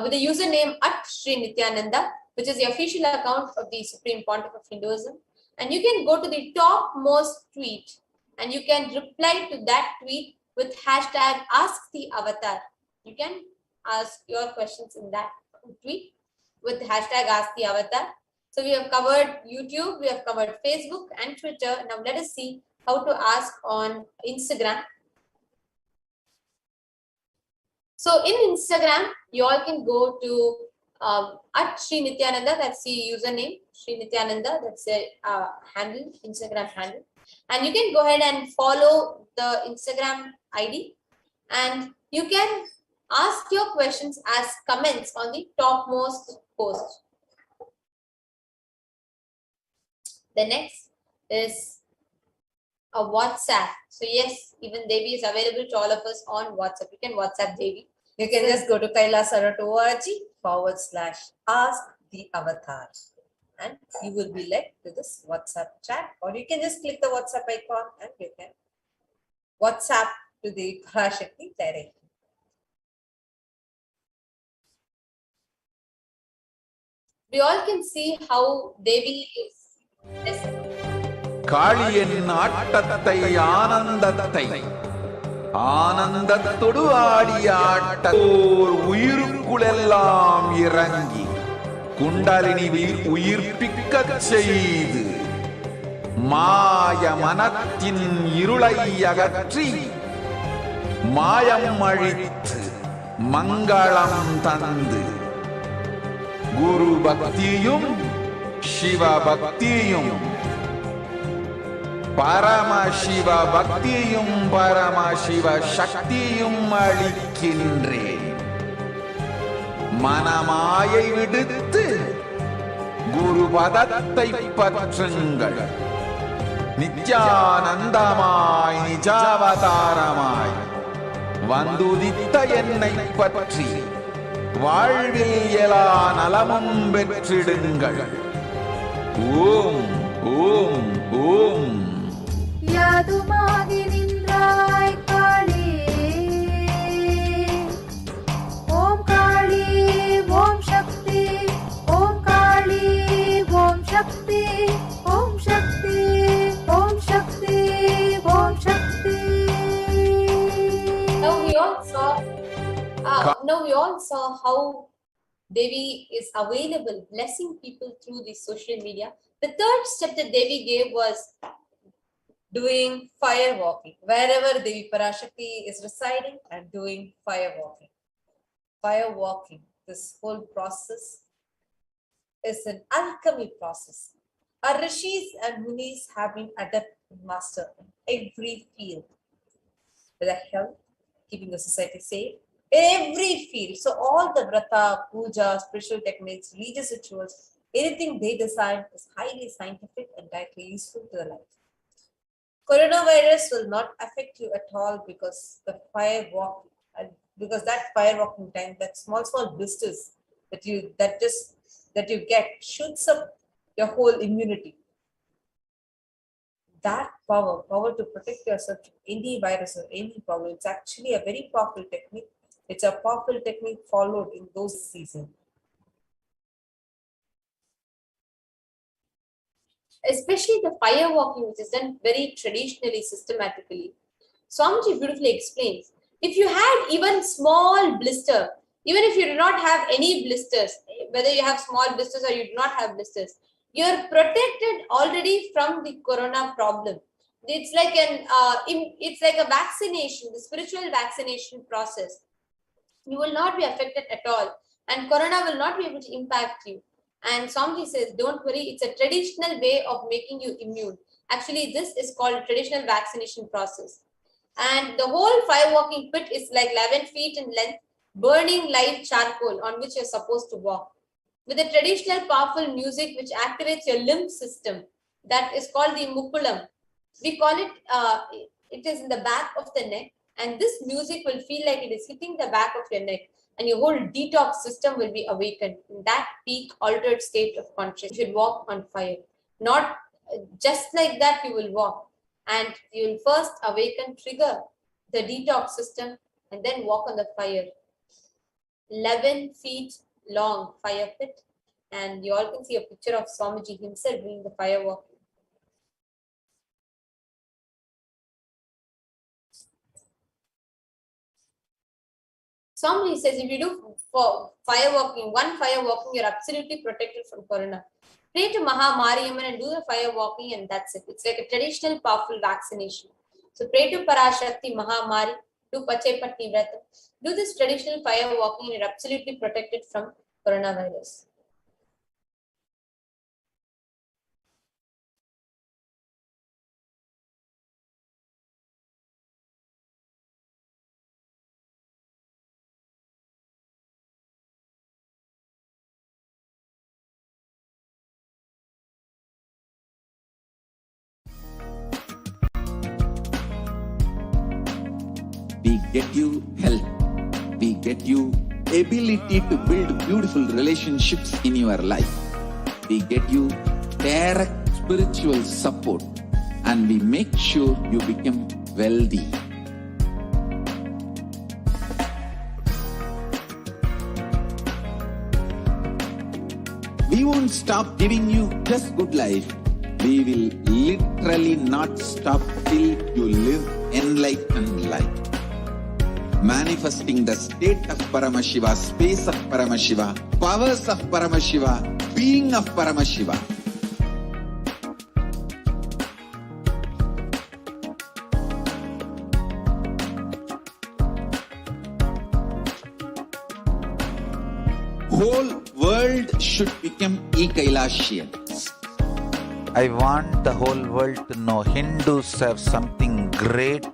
with the username @Sri_Nithyananda, which is the official account of the Supreme Pontiff of Hinduism. And you can go to the topmost tweet and you can reply to that tweet with hashtag #AskTheAvatar. You can ask your questions in that tweet with hashtag #AskTheAvatar. So we have covered YouTube, we have covered Facebook and Twitter. Now let us see how to ask on Instagram. So in Instagram, you all can go to @Sri_Nithyananda, that's the username, Sri_Nithyananda, that's the handle, Instagram handle. And you can go ahead and follow the Instagram ID, and you can ask your questions as comments on the topmost post. The next is a WhatsApp. So yes, even Devi is available to all of us on WhatsApp. You can WhatsApp Devi.
You can just go to kailasa.org/ask-the-avatar, and you will be led to this WhatsApp chat, or you can just click the WhatsApp icon and you can WhatsApp to the Parashakti directly.
We all can see how Devi is.
காளியின் ஆட்டத்தை ஆனந்தத்தை ஆனந்தத்தொடு ஆடிய ஆட்டோர் உயிருக்குளெல்லாம் இறங்கி குண்டலினி உயிர்ப்பிக்கச் செய்து மாய மனத்தின் இருளை அகற்றி மாயம் அழித்து மங்களம் தந்து குரு பக்தியும் சிவ பக்தியும் பரமசிவ பக்தியும் பரமசிவ சக்தியும் அளிக்கின்றேன். மனமாயை விடுத்து குரு பதத்தை பற்றுங்கள். நித்யானந்தமாய் நிஜாவதாரமாய் வந்துதித்த என்னை பற்றி வாழ்வில் எல்லா நலமும் பெற்றிடுங்கள். ஓம் ஓம் ஓம்.
யாதுமாகி நின்றாய் காளி, ஓம் காளி ஓம் சக்தி, ஓம் காளி ஓம் சக்தி, ஓம் சக்தி ஓம் சக்தி ஓம் சக்தி.
Now we all saw how Devi is available, blessing people through the social media. The third step that Devi gave was
doing fire walking. Wherever Devi Parashakti is residing, I'm doing fire walking. Fire walking, this whole process is an alchemy process. Our rishis and munis have been adept and master in every field. Whether health, keeping the society safe, every field. So all the vrata, puja, spiritual techniques, religious rituals, anything they design is highly scientific and directly useful to the life. Coronavirus will not affect you at all because the fire walk, because that fire walking time, that small blisters that you get shoots up your whole immunity. That power to protect yourself from any virus or any problem, it's actually a very powerful technique. It's a powerful technique followed in those seasons.
Especially the fire walking, which is done very traditionally, systematically. Swamiji beautifully explains, if you had even small blister, even if you do not have any blisters, whether you have small blisters or you do not have blisters, you're protected already from the corona problem. It's like a vaccination, the spiritual vaccination process. You will not be affected at all, and corona will not be able to impact you. And Swamiji says, don't worry, it's a traditional way of making you immune. Actually, this is called a traditional vaccination process. And the whole fire walking pit is like 11 feet in length, burning live charcoal on which you're supposed to walk. With a traditional powerful music which activates your lymph system, that is called the mukulam. We call it, it is in the back of the neck, and this music will feel like it is hitting the back of your neck, and your whole detox system will be awakened. In that peak altered state of consciousness, you should walk on fire. Not just like that you will walk, and you will first awaken, trigger the detox system, and then walk on the fire. 11 feet long fire pit, and you all can see a picture of Swamiji himself doing the fire walk. Swamiji says, if you do for fire walking, one fire walking, you're absolutely protected from corona. Pray to Maha Mariamman and do the fire walking, and that's it. It's like a traditional powerful vaccination. So pray to Parashakti, Maha Mari, do Pache Patni Vrata. Do this traditional fire walking, and you're absolutely protected from coronavirus.
We get you health. We get you ability to build beautiful relationships in your life. We get you direct spiritual support, and we make sure you become wealthy. We won't stop giving you just good life. We will literally not stop till you live enlightened life. Manifesting the state of Paramashiva, space of Paramashiva, powers of Paramashiva, being of Paramashiva. Whole world should become Ekailashians.
I want the whole world to know Hindus have something great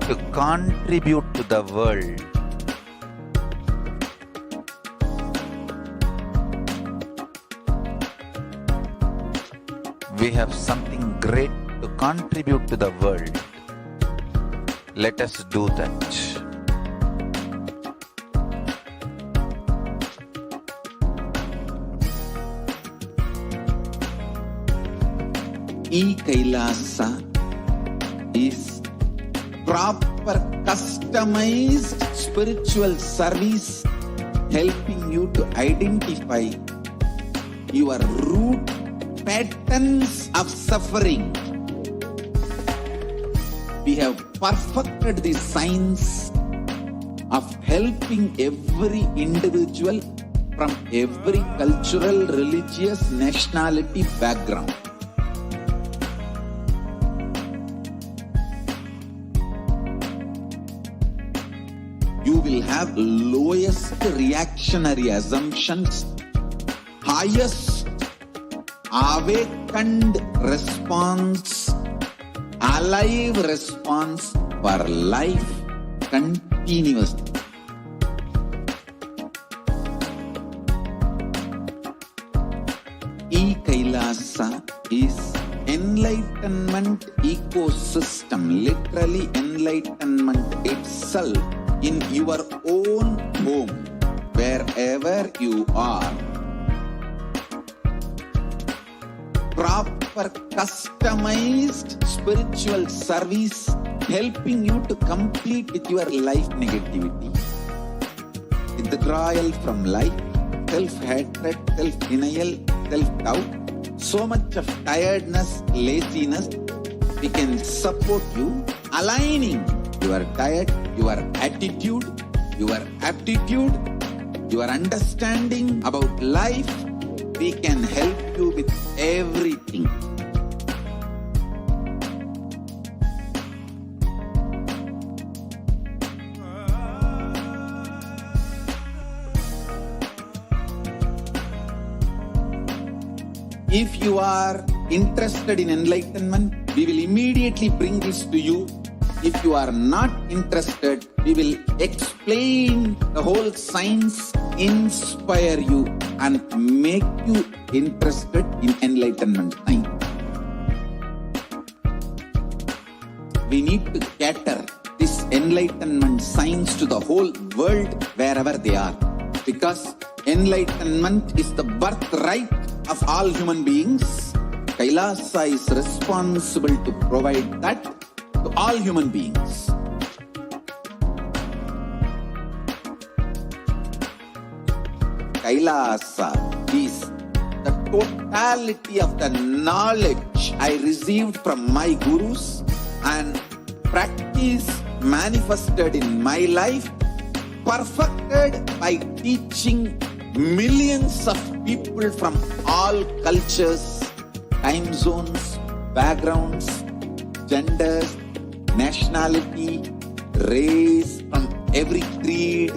to contribute to the world. We have something great to contribute to the world. Let us do that.
E-Kailasa is proper customized spiritual service helping you to identify your root patterns of suffering. We have perfected the science of helping every individual from every cultural, religious, nationality background. you will have lowest reactionary assumptions, highest awakened response, alive response for life continuously. E-Kailasa is enlightenment ecosystem, literally enlightenment itself in your own home, wherever you are. Proper customized spiritual service helping you to complete with your life negativity. Withdrawal from life, self-hatred, self-denial, self-doubt, so much of tiredness, laziness, we can support you, aligning your diet, your attitude, your aptitude, your understanding about life. We can help you with everything. If you are interested in enlightenment, we will immediately bring this to you. If you are not interested, we will explain the whole science, inspire you and make you interested in enlightenment science. We need to cater this enlightenment science to the whole world wherever they are, because enlightenment is the birthright of all human beings. Kailasa is responsible to provide that to all human beings. Kailasa is the totality of the knowledge I received from my gurus and practice manifested in my life, perfected by teaching millions of people from all cultures, time zones, backgrounds, genders, nationality, race, from every creed.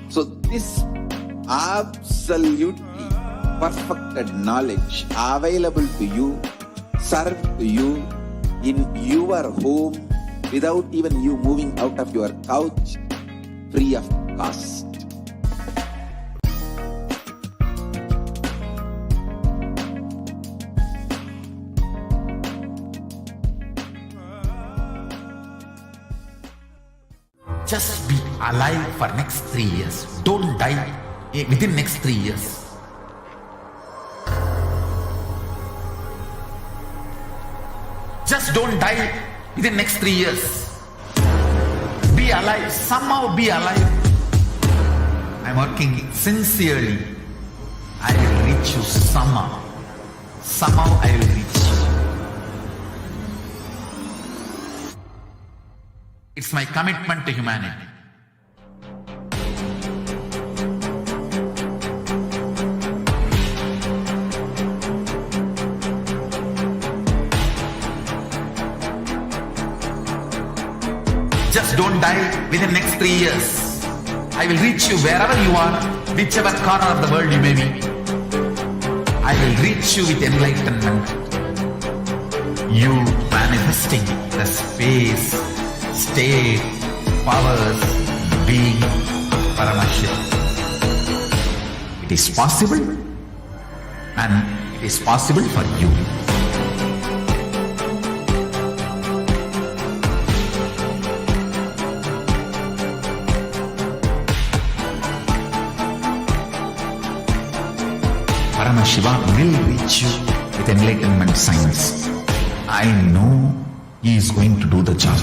So this absolutely perfected knowledge available to you, served to you in your home, without even you moving out of your couch, free of cost.
Just be alive for next 3 years. Don't die within next 3 years. Just don't die within next 3 years. Be alive. Somehow be alive. I'm working sincerely. I will reach you somehow. Somehow I will reach you. It's my commitment to humanity. Just don't die within next 3 years. I will reach you wherever you are, whichever corner of the world you may be. I will reach you with enlightenment. You manifesting the space, state, powers, being Paramashivoham. It is possible, and it is possible for you. Paramashivoham will reach you with enlightenment science. I know he is going to do the job.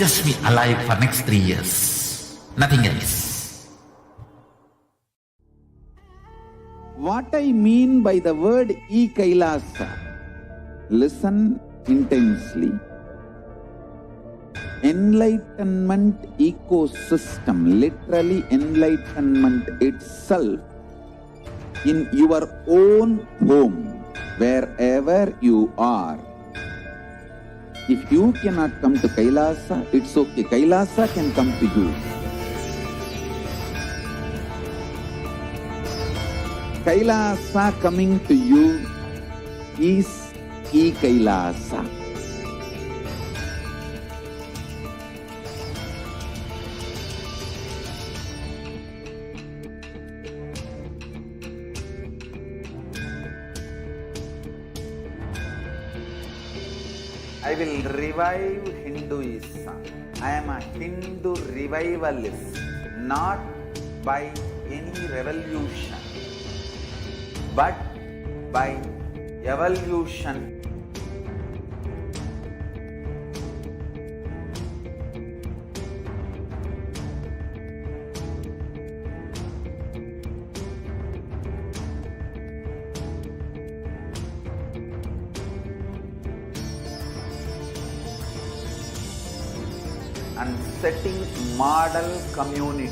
Just be alive for next 3 years. Nothing else.
What I mean by the word E-Kailasa, listen intensely. Enlightenment ecosystem, literally enlightenment itself in your own home, wherever you are. If you cannot come to Kailasa, it's okay. Kailasa can come to you. Kailasa coming to you is E-Kailasa.
I will revive Hinduism. I am a Hindu revivalist, not by any revolution, but by evolution. And setting model community.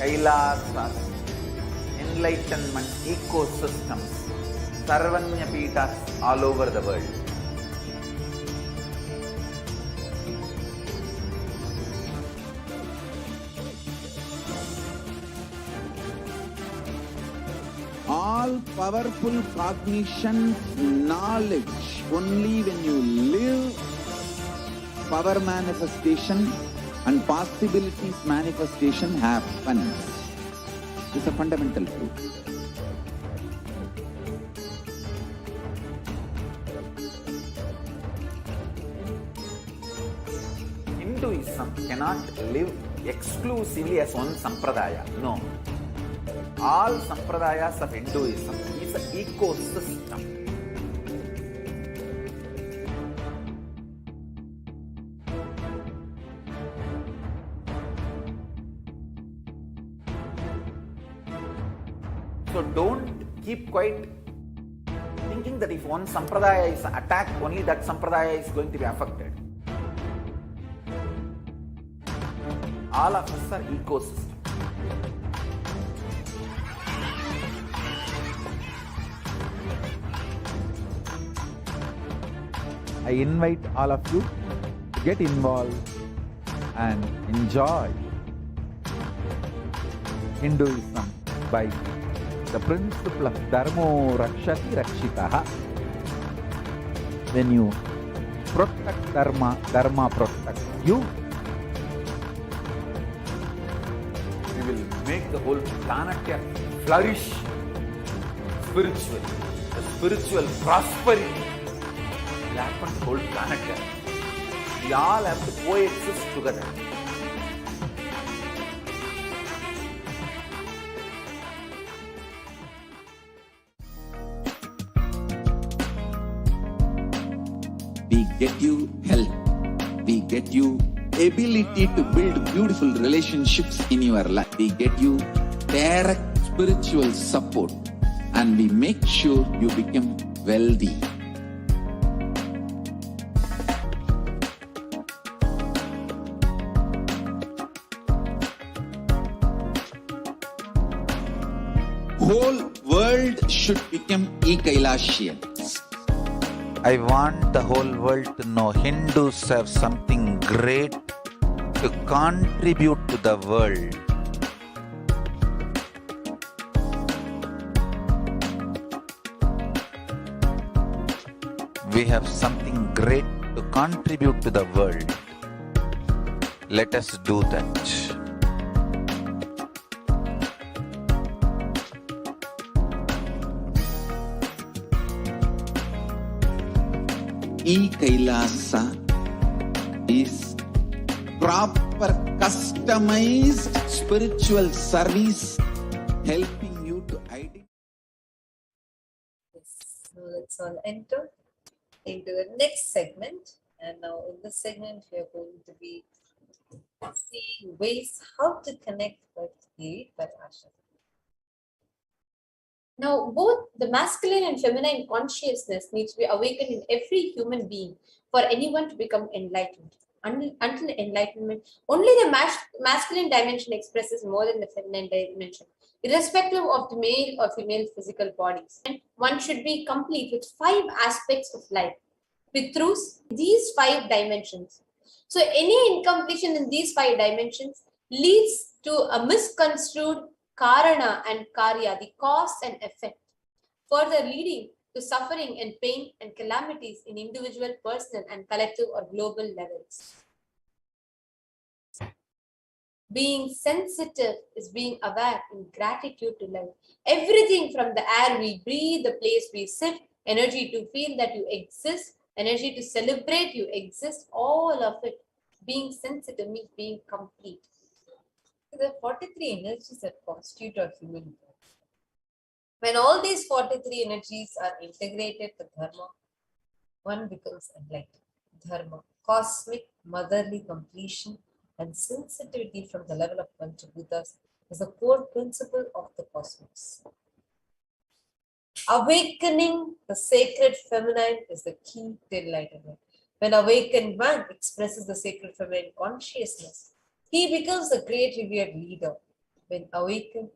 Kailasas, enlightenment ecosystems, Sarvanya Peethas all over the world.
All powerful cognition, knowledge, only when you live, power manifestation and possibilities manifestation happens. It's a fundamental truth.
Hinduism cannot live exclusively as one sampradaya. No. All sampradayas of Hinduism is an ecosystem. So don't keep quiet thinking that if one sampradaya is attacked, only that sampradaya is going to be affected. All of us are ecosystems. I invite all of you to get involved and enjoy Hinduism by the principle of Dharmo Rakshati Rakshitaha. When you protect Dharma, Dharma protects you. You will make the whole planet flourish spiritually. The spiritual prosperity will happen to the whole planet. We all have to coexist together.
We get you health. We get you ability to build beautiful relationships in your life. We get you direct spiritual support. And we make sure you become wealthy. Whole world should become E-Kailasians.
I want the whole world to know Hindus have something great to contribute to the world. We have something great to contribute to the world. Let us do that.
E-Kailasa is proper customized spiritual service helping you to identify.
Yes. Now let's all enter into the next segment. And now in this segment, we are going to be seeing ways how to connect with the Parashakti.
Now, both the masculine and feminine consciousness needs to be awakened in every human being for anyone to become enlightened. Until enlightenment, only the masculine dimension expresses more than the feminine dimension. irrespective of the male or female physical bodies. And one should be complete with 5 aspects of life, with truths, these 5 dimensions. So any incompletion in these 5 dimensions leads to a misconstrued karana and karya, the cause and effect, further leading to suffering and pain and calamities in individual, personal and collective or global levels. Being sensitive is being aware in gratitude to life. Everything from the air we breathe, the place we sit, energy to feel that you exist, energy to celebrate you exist, all of it. Being sensitive means being complete.
There are 43 energies that constitute our human body. When all these 43 energies are integrated to dharma, one becomes enlightened. Dharma, cosmic motherly completion and sensitivity from the level of Panchabhutas is the core principle of the cosmos. Awakening the sacred feminine is the key to enlightenment. When awakened man expresses the sacred feminine consciousness, he becomes a great revered leader. When awakened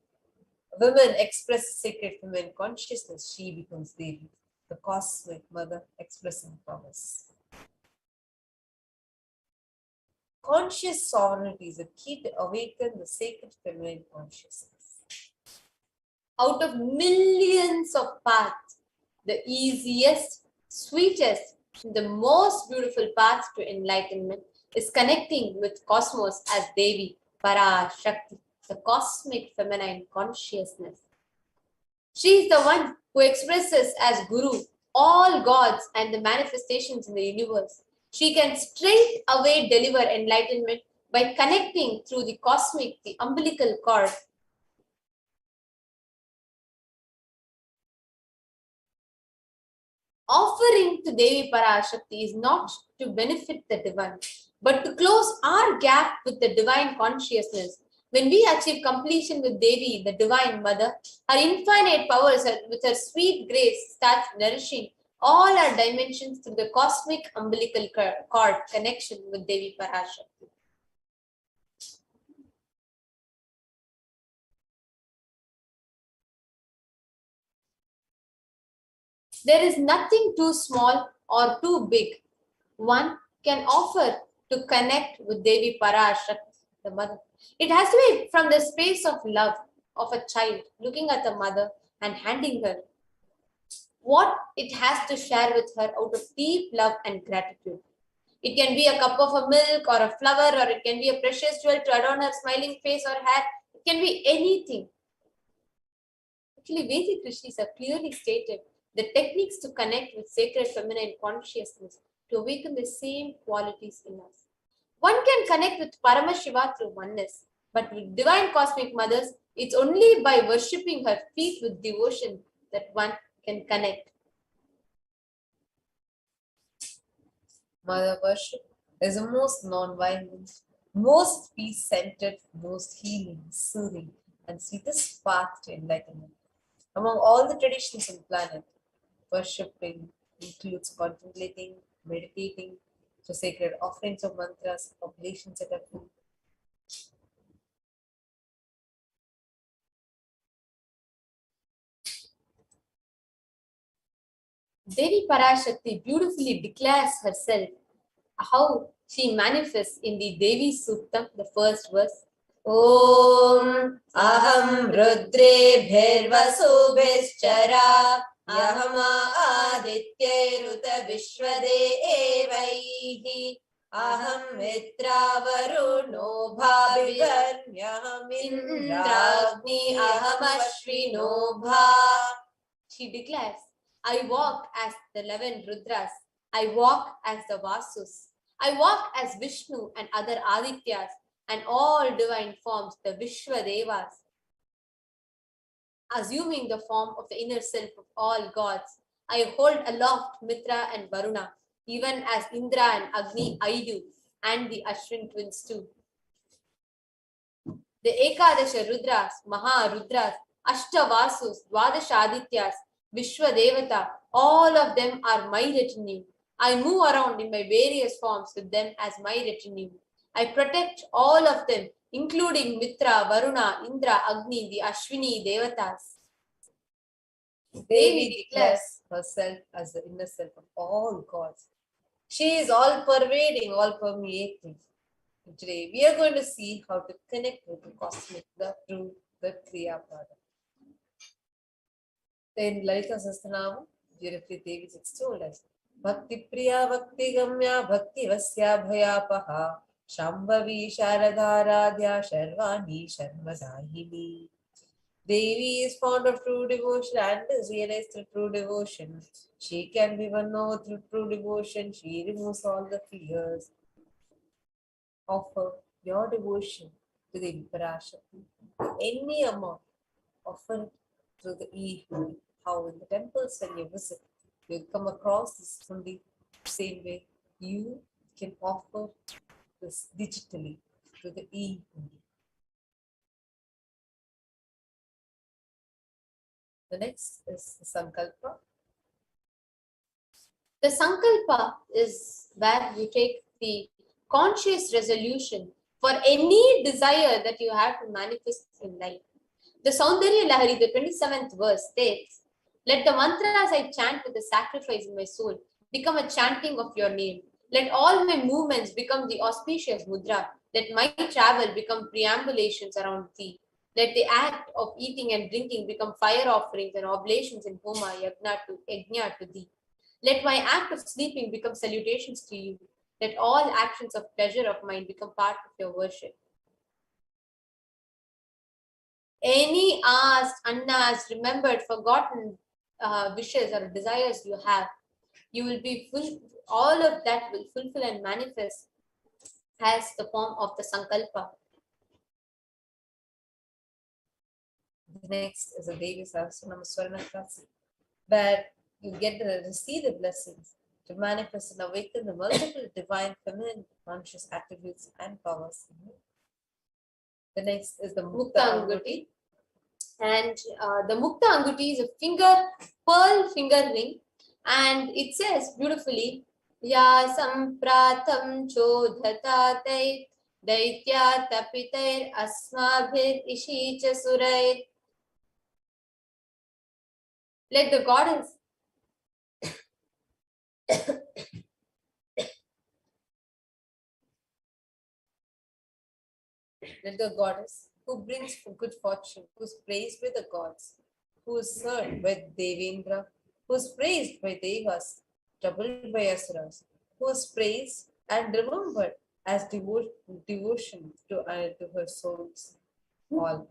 women express sacred feminine consciousness, she becomes Devi, the cosmic mother expressing promise. Conscious sovereignty is the key to awaken the sacred feminine consciousness.
Out of millions of paths, the easiest, sweetest, the most beautiful path to enlightenment is connecting with cosmos as Devi, Parashakti, the cosmic feminine consciousness. She is the one who expresses as Guru all gods and the manifestations in the universe. She can straight away deliver enlightenment by connecting through the cosmic, the umbilical cord. Offering to Devi Parashakti is not to benefit the divine, but to close our gap with the divine consciousness. When we achieve completion with Devi, the Divine Mother, her infinite powers with her sweet grace starts nourishing all our dimensions through the cosmic umbilical cord connection with Devi Parashakti. There is nothing too small or too big one can offer to connect with Devi Parashakti, the mother. It has to be from the space of love of a child looking at the mother and handing her what it has to share with her out of deep love and gratitude. It can be a cup of a milk or a flower, or it can be a precious jewel to adorn her smiling face or hair. It can be anything. Actually, Vedic rishis have clearly stated the techniques to connect with sacred feminine consciousness to awaken the same qualities in us. One can connect with Paramashiva through oneness, but with divine cosmic mothers, it's only by worshipping her feet with devotion that one can connect.
Mother worship is the most non-violent, most peace-centered, most healing, soothing, and sweetest path to enlightenment. Among all the traditions on the planet, worshipping includes contemplating, meditating, so sacred offerings of mantras, oblations at a food.
Devi Parashakti beautifully declares herself how she manifests in the Devi Suktam, the first verse.
Om aham rudre bhervasubhischara yahama adityeruta vishwadevaihi aham mitra varuno bhavigarnyaham indragni aham ashvino bha.
She declares, I walk as the 11 Rudras, I walk as the Vasus, I walk as Vishnu and other Adityas and all divine forms, the Vishwadevas, assuming the form of the inner self of all gods. I hold aloft Mitra and Varuna, even as Indra and Agni I do, and the Ashwin twins too. The Ekadasha Rudras, Maha Rudras, Ashtavasus, Dwadasha Adityas, Vishwadevata, all of them are my retinue. I move around in my various forms with them as my retinue. I protect all of them, including Mitra, Varuna, Indra, Agni, the Ashwini Devatas.
Devi declares herself as the inner self of all gods. She is all pervading, all permeating. Today, we are going to see how to connect with the cosmic, the truth, the Kriya Pada. In Lalita Sahasranama, beautifully Devi extolled us. Bhakti Priya Bhakti Gamya Bhakti Vasya Bhayapaha Shambhavi Sharadharadhya Sharvani Sharmadahini. Devi is fond of true devotion and is realized through true devotion. She can be won over through true devotion. She removes all the fears. Offer your devotion to the Parashakti. Any amount, offer it through the e-hundi. How in the temples when you visit, you come across this hundi same way. You can offer this digitally through the e-hundi. The next is the Sankalpa.
The Sankalpa is where you take the conscious resolution for any desire that you have to manifest in life. The Saundarya Lahari, the 27th verse states, "Let the mantras I chant with the sacrifice in my soul become a chanting of your name. Let all my movements become the auspicious mudra. Let my travel become preambulations around thee. Let the act of eating and drinking become fire offerings and oblations in Homa Yajna to thee. Let my act of sleeping become salutations to you. Let all actions of pleasure of mine become part of your worship." Any asked, unasked, remembered, forgotten wishes or desires you have, you will be all of that will fulfill and manifest as the form of the Sankalpa.
The next is a Devi Sahasranama Swarnakrasi, where you get to receive the blessings to manifest and awaken the multiple divine feminine conscious attributes and powers. The next is the Mukta Anguti.
And the Mukta Anguti is a pearl finger ring, and it says beautifully, "Ya sampratham chodhatatait daitya tapitair asmabhir ishicha surair." Let the goddess
Let the goddess who brings good fortune, who is praised by the gods, who is served by Devendra, who is praised by Devas, troubled by Asuras, who is praised and remembered as devotion to her souls, all.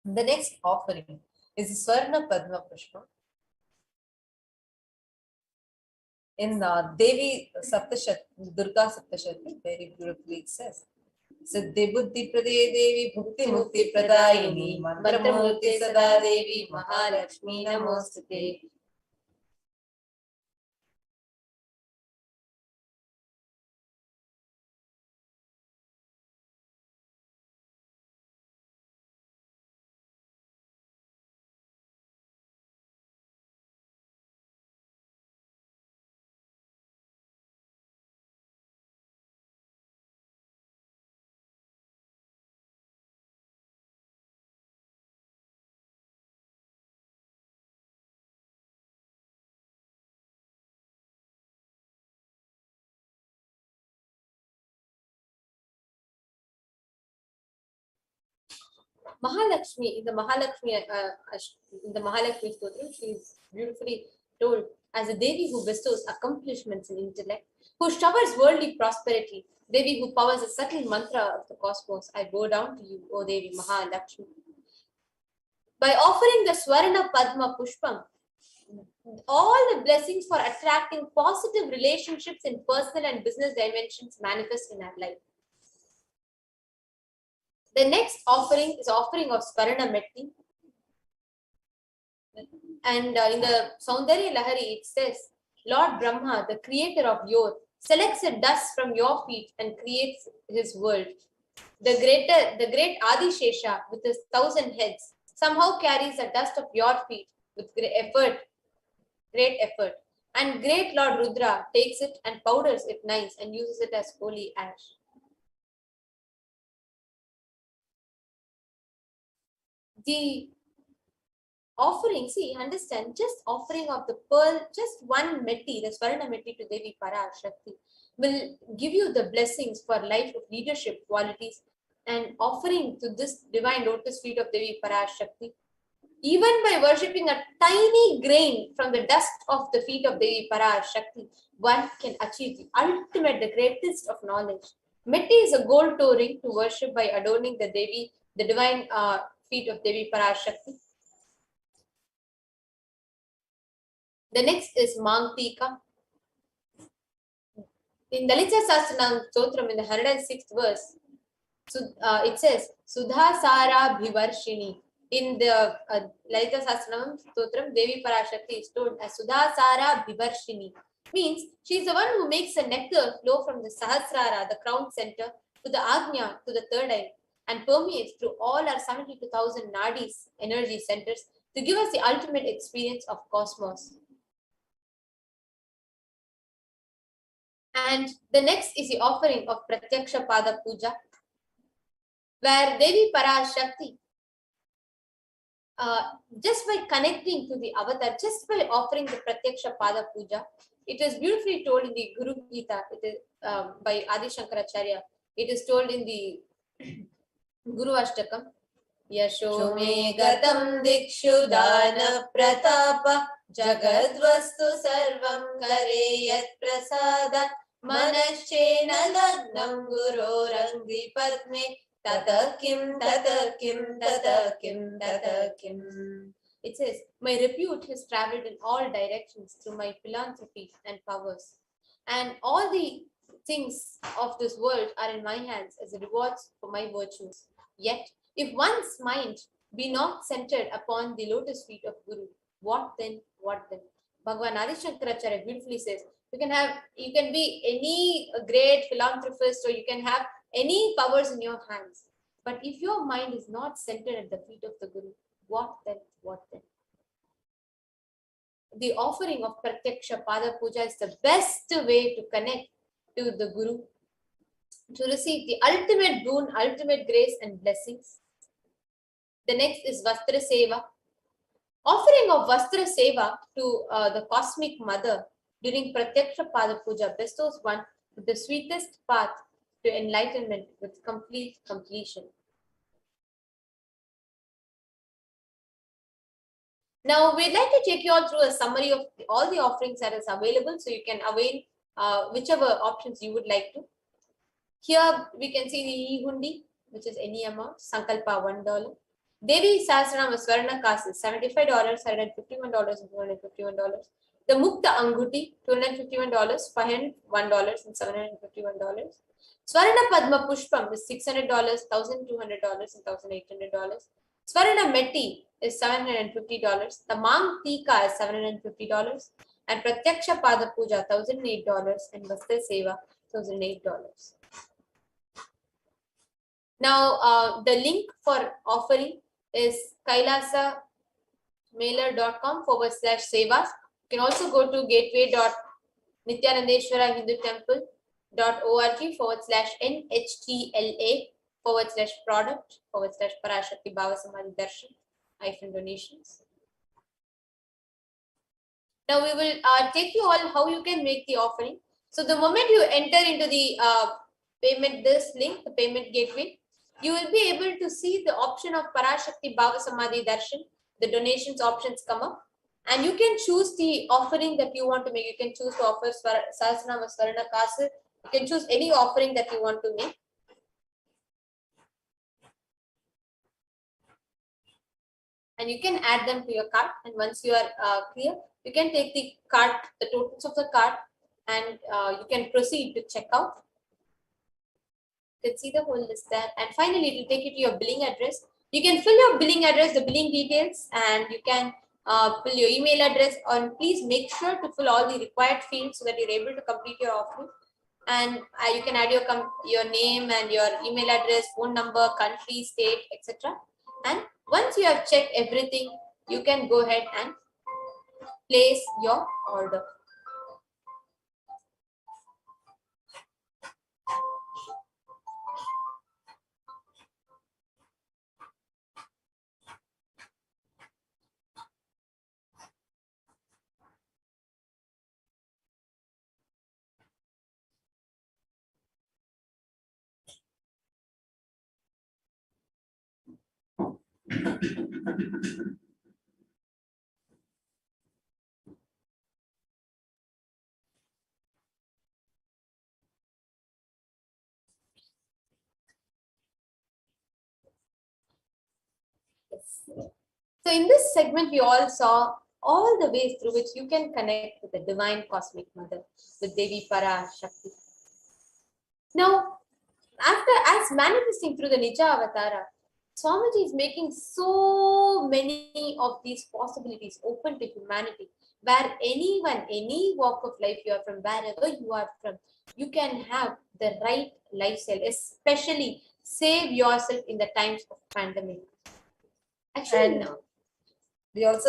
The next offering is the Swarna Padma Pushpa. In Devi Saptashati, Durga Saptashati, very beautifully it says, Siddhi Buddhi Pradaye Devi Bhukti Mukti Pradayini Mantramurti Sada Devi Mahalakshmi Namostute.
Mahalakshmi, in the Mahalakshmi Stotram, she is beautifully told as a Devi who bestows accomplishments in intellect, who showers worldly prosperity, Devi who powers the subtle mantra of the cosmos. I bow down to you, O Devi Mahalakshmi. By offering the Swarna Padma Pushpam, all the blessings for attracting positive relationships in personal and business dimensions manifest in our life. The next offering is offering of Swarna Metti. And in the Saundarya Lahari, it says, Lord Brahma, the creator of Yor, selects a dust from your feet and creates his world. The great Adishesha, with his 1,000 heads, somehow carries the dust of your feet with great effort. And great Lord Rudra takes it and powders it nice and uses it as holy ash. The offering, see, understand, just offering of the pearl, just one metti, the Swarna metti to Devi Parashakti, will give you the blessings for life of leadership qualities. And offering to this divine lotus feet of Devi Parashakti, even by worshipping a tiny grain from the dust of the feet of Devi Parashakti, one can achieve the ultimate, the greatest of knowledge. Metti is a gold toe ring to worship by adorning the Devi, the divine feet of Devi Parashakti. The next is Mangtika. In Dalita Sahasranam Stotram, in the 106th verse, it says, Sudha Sara Bhivarshini. In the Lalita Sahasranam Stotram, Devi Parashakti is told as Sudha Sara Bhivarshini. Means she is the one who makes the nectar flow from the Sahasrara, the crown center, to the Agnya, to the third eye, and permeates through all our 72,000 nadis, energy centers, to give us the ultimate experience of cosmos. And the next is the offering of Pratyaksha Pada Puja, where Devi Parashakti, just by connecting to the avatar, just by offering the Pratyaksha Pada Puja, it is beautifully told in the Guru Gita, it is by Adi Shankaracharya. It is told in the Guru Ashtakam, Yasho me gatam dikshu dana pratapa jagadvastu sarvam kare yat prasada manashchena lagnam guru rangi padme tata kim tata kim tata kim tata kim. It says, my repute has traveled in all directions through my philanthropy and powers, and all the things of this world are in my hands as rewards for my virtues. Yet, if one's mind be not centered upon the lotus feet of Guru, what then? What then? Bhagavan Adi Shankaracharya beautifully says, you can be any great philanthropist, or you can have any powers in your hands. But if your mind is not centered at the feet of the Guru, what then? What then? The offering of Pratyaksha Pada Puja is the best way to connect to the Guru, to receive the ultimate boon, ultimate grace and blessings. The next is Vastra Seva. Offering of Vastra Seva to the Cosmic Mother during Pratyaksha Pada Puja bestows one with the sweetest path to enlightenment with complete completion. Now, we'd like to take you all through a summary of all the offerings that is available, so you can avail whichever options you would like to. Here, we can see the E-Hundi, which is any amount, Sankalpa $1. Devi Sahasranama Swarna Kasu, $75, $151, and $251. The Mukta Anguti, $251, $501, and $751. Swarna Padma Pushpam is $600, $1,200, and $1,800. Swarna Meti is $750. The Mang Tika is $750. And Pratyaksha Pada Puja, $1,008. And Vastra Seva, $1,008. Now, the link for offering is kailasamailer.com/sevas. You can also go to gateway.nithyanandeshwara-hindu-temple.org/NHTLA/product/Parashakti Bhava Samadhi Darshan -donations. Now we will take you all how you can make the offering. So the moment you enter into the this link, the payment gateway, you will be able to see the option of Parashakti Bhava Samadhi Darshan. The donations options come up, and you can choose the offering that you want to make. You can choose to offer Sahasranama Swarna Kasu. You can choose any offering that you want to make. And you can add them to your cart. And once you are clear, you can take the cart, the totals of the cart, and you can proceed to checkout. You can see the whole list there. And finally, it will take you to your billing address. You can fill your billing address, the billing details, and you can fill your email address. And please make sure to fill all the required fields so that you're able to complete your offering. And you can add your name and your email address, phone number, country, state, etc. And once you have checked everything, you can go ahead and place your order. So in this segment, we all saw all the ways through which you can connect with the divine cosmic mother, with Devi Parashakti. Now, as manifesting through the Nija Avatara, Swamiji is making so many of these possibilities open to humanity, where anyone, any walk of life you are from, wherever you are from, you can have the right lifestyle, especially save yourself in the times of pandemic. Actually,
And we also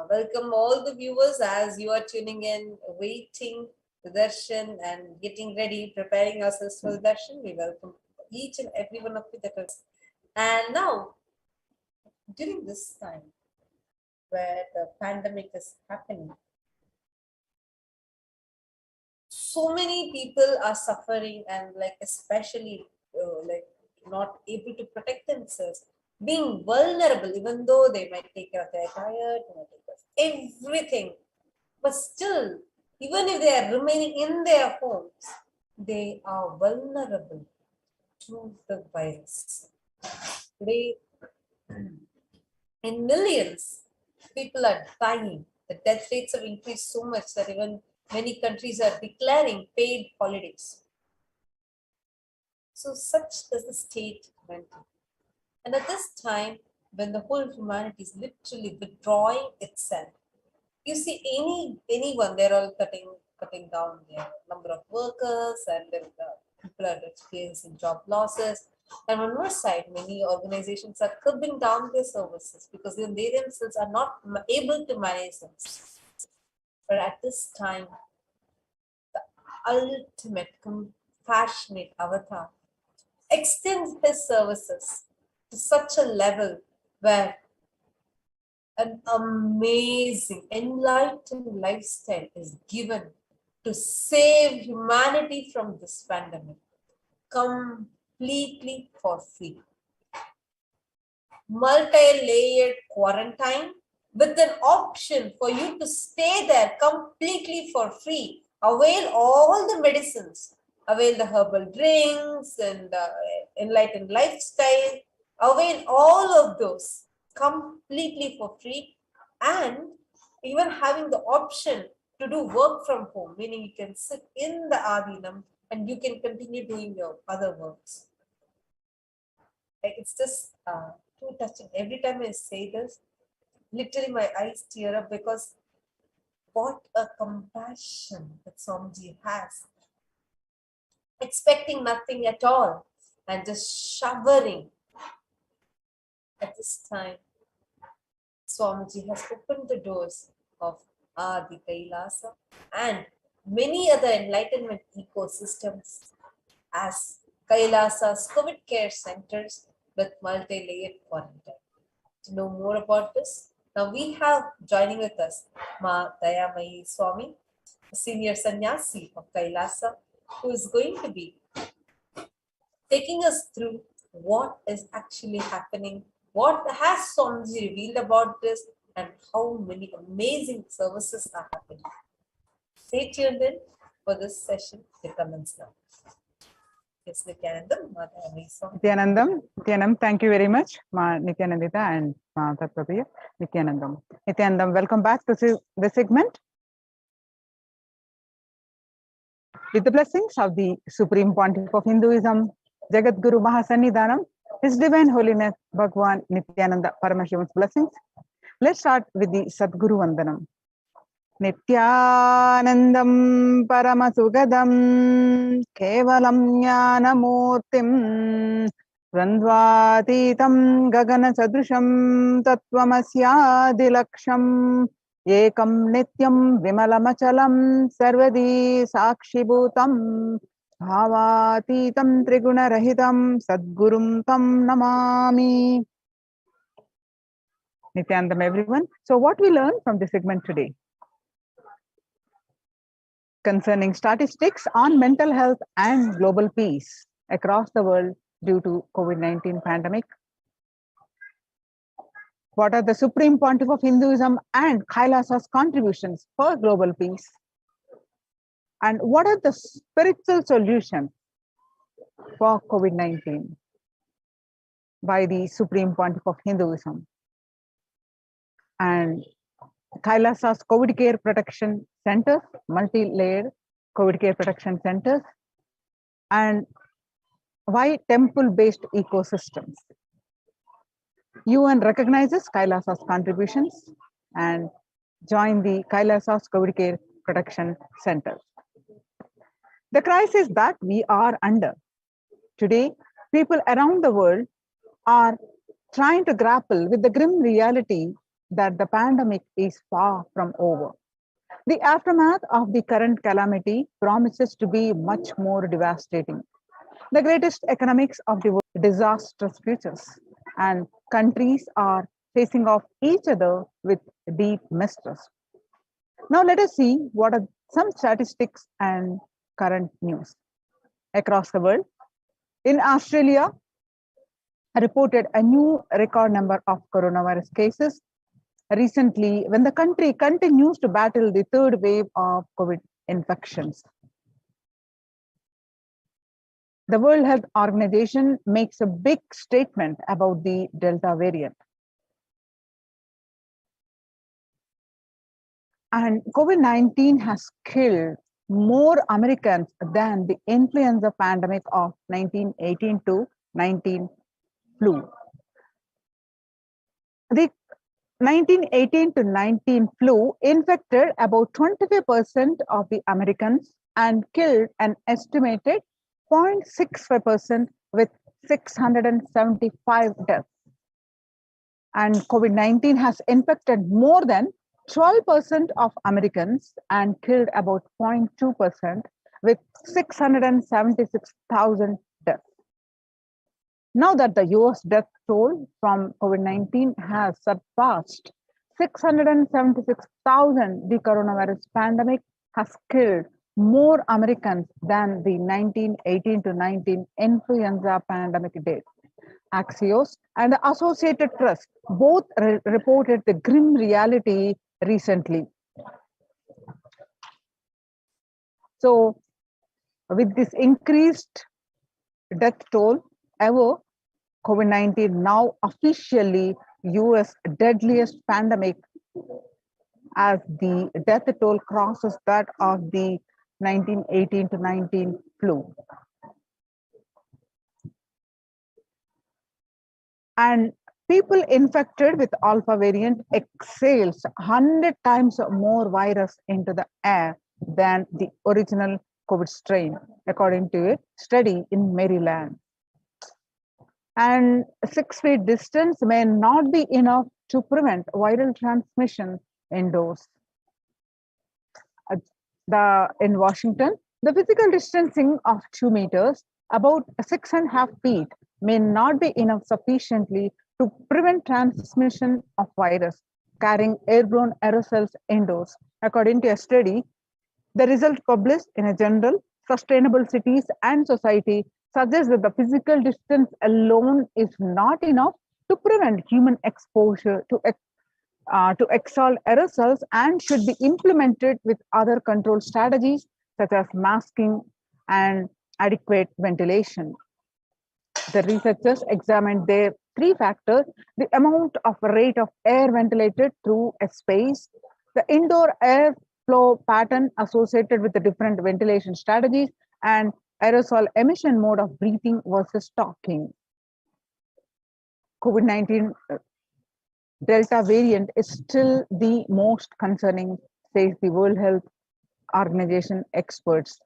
welcome all the viewers as you are tuning in, waiting the darshan and getting ready, preparing ourselves for the darshan. We welcome each and every one of you that is. And now, during this time where the pandemic is happening, so many people are suffering and especially not able to protect themselves, being vulnerable, even though they might take care of their diet, they might take care of everything, but still, even if they are remaining in their homes, they are vulnerable to the virus. Today, in millions, people are dying. The death rates have increased so much that even many countries are declaring paid holidays. So such is the state mental. And at this time, when the whole humanity is literally withdrawing itself, you see anyone, they're all cutting down their number of workers, and then people are experiencing job losses. And on one side, many organizations are curbing down their services because they themselves are not able to manage them. But at this time, the ultimate compassionate avatar extends his services to such a level where an amazing, enlightened lifestyle is given to save humanity from this pandemic completely for free. Multi-layered quarantine with an option for you to stay there completely for free. Avail all the medicines, avail the herbal drinks and the enlightened lifestyle, avail all of those completely for free, and even having the option to do work from home, meaning you can sit in the Adinam and you can continue doing your other works. Like, it's just too touching. Every time I say this, literally my eyes tear up, because what a compassion that Swamiji has, expecting nothing at all and just showering. At this time, Swamiji has opened the doors of Adi Kailasa and many other enlightenment ecosystems as Kailasa's COVID care centers with multi-layered quarantine. To know more about this, now we have joining with us Ma Dayamayi Swami, a senior sannyasi of Kailasa, who is going to be taking us through what is actually happening, what has Swamiji revealed about this, and how many amazing services are happening. Stay tuned in for this session to commence now. Yes, Nithyanandam, Ma Dayamayi Swami.
Nithyanandam, thank you very much, Ma Nithyanandita and Ma Tattvapriya. Nithyanandam, welcome back to this segment. With the blessings of the Supreme Pontiff of Hinduism, Jagat Guru Mahasannidhanam, His Divine Holiness Bhagwan Nithyananda Paramashivan's blessings, let's start with the Sadguru Vandanam. Nithyanandam Paramasugadam Kevalam Jnanamurtim Dvandvatitam Gagana Sadrusham Tattvamasya Ekam Nityam Vimalamachalam Sarvadi Sakshibhutam Bhavatitam Triguna Rahitam Sadgurum Tam Namami. Nithyanandam, everyone. So what we learn from this segment today concerning statistics on mental health and global peace across the world due to COVID-19 pandemic. What are the Supreme Pontiff of Hinduism and Kailasa's contributions for global peace? And what are the spiritual solutions for COVID-19 by the Supreme Pontiff of Hinduism and Kailasa's COVID care protection centers, multi-layered COVID care protection centers, and why temple-based ecosystems? UN recognizes Kailasa's contributions and join the Kailasa's COVID care protection centers. The crisis that we are under today, people around the world are trying to grapple with the grim reality that the pandemic is far from over. The aftermath of the current calamity promises to be much more devastating. The greatest economics of the world, disastrous futures, and countries are facing off each other with deep mistrust. Now let us see what are some statistics and current news across the world. In Australia, reported a new record number of coronavirus cases recently when the country continues to battle the third wave of COVID infections. The World Health Organization makes a big statement about the Delta variant. And COVID-19 has killed more Americans than the influenza pandemic of 1918 to 19 flu. The 1918 to 19 flu infected about 25% of the Americans and killed an estimated 0.65% with 675 deaths. And COVID-19 has infected more than 12% of Americans and killed about 0.2% with 676,000 deaths. Now that the US death toll from COVID-19 has surpassed 676,000, the coronavirus pandemic has killed more Americans than the 1918 to 19 influenza pandemic did. Axios and the Associated Press both reported the grim reality recently. So, with this increased death toll, COVID-19 now officially US deadliest pandemic as the death toll crosses that of the 1918 to 19 flu. And people infected with alpha variant exhales 100 times more virus into the air than the original COVID strain, according to a study in Maryland. And 6 feet distance may not be enough to prevent viral transmission indoors. In Washington, the physical distancing of 2 meters, about 6.5 feet, may not be enough sufficiently to prevent transmission of virus carrying airborne aerosols indoors. According to a study, the result published in a journal, Sustainable Cities and Society, suggests that the physical distance alone is not enough to prevent human exposure to exhaled aerosols and should be implemented with other control strategies such as masking and adequate ventilation. The researchers examined their 3 factors: the amount of rate of air ventilated through a space, the indoor air flow pattern associated with the different ventilation strategies, and aerosol emission mode of breathing versus talking. COVID-19 Delta variant is still the most concerning, says the World Health Organization experts.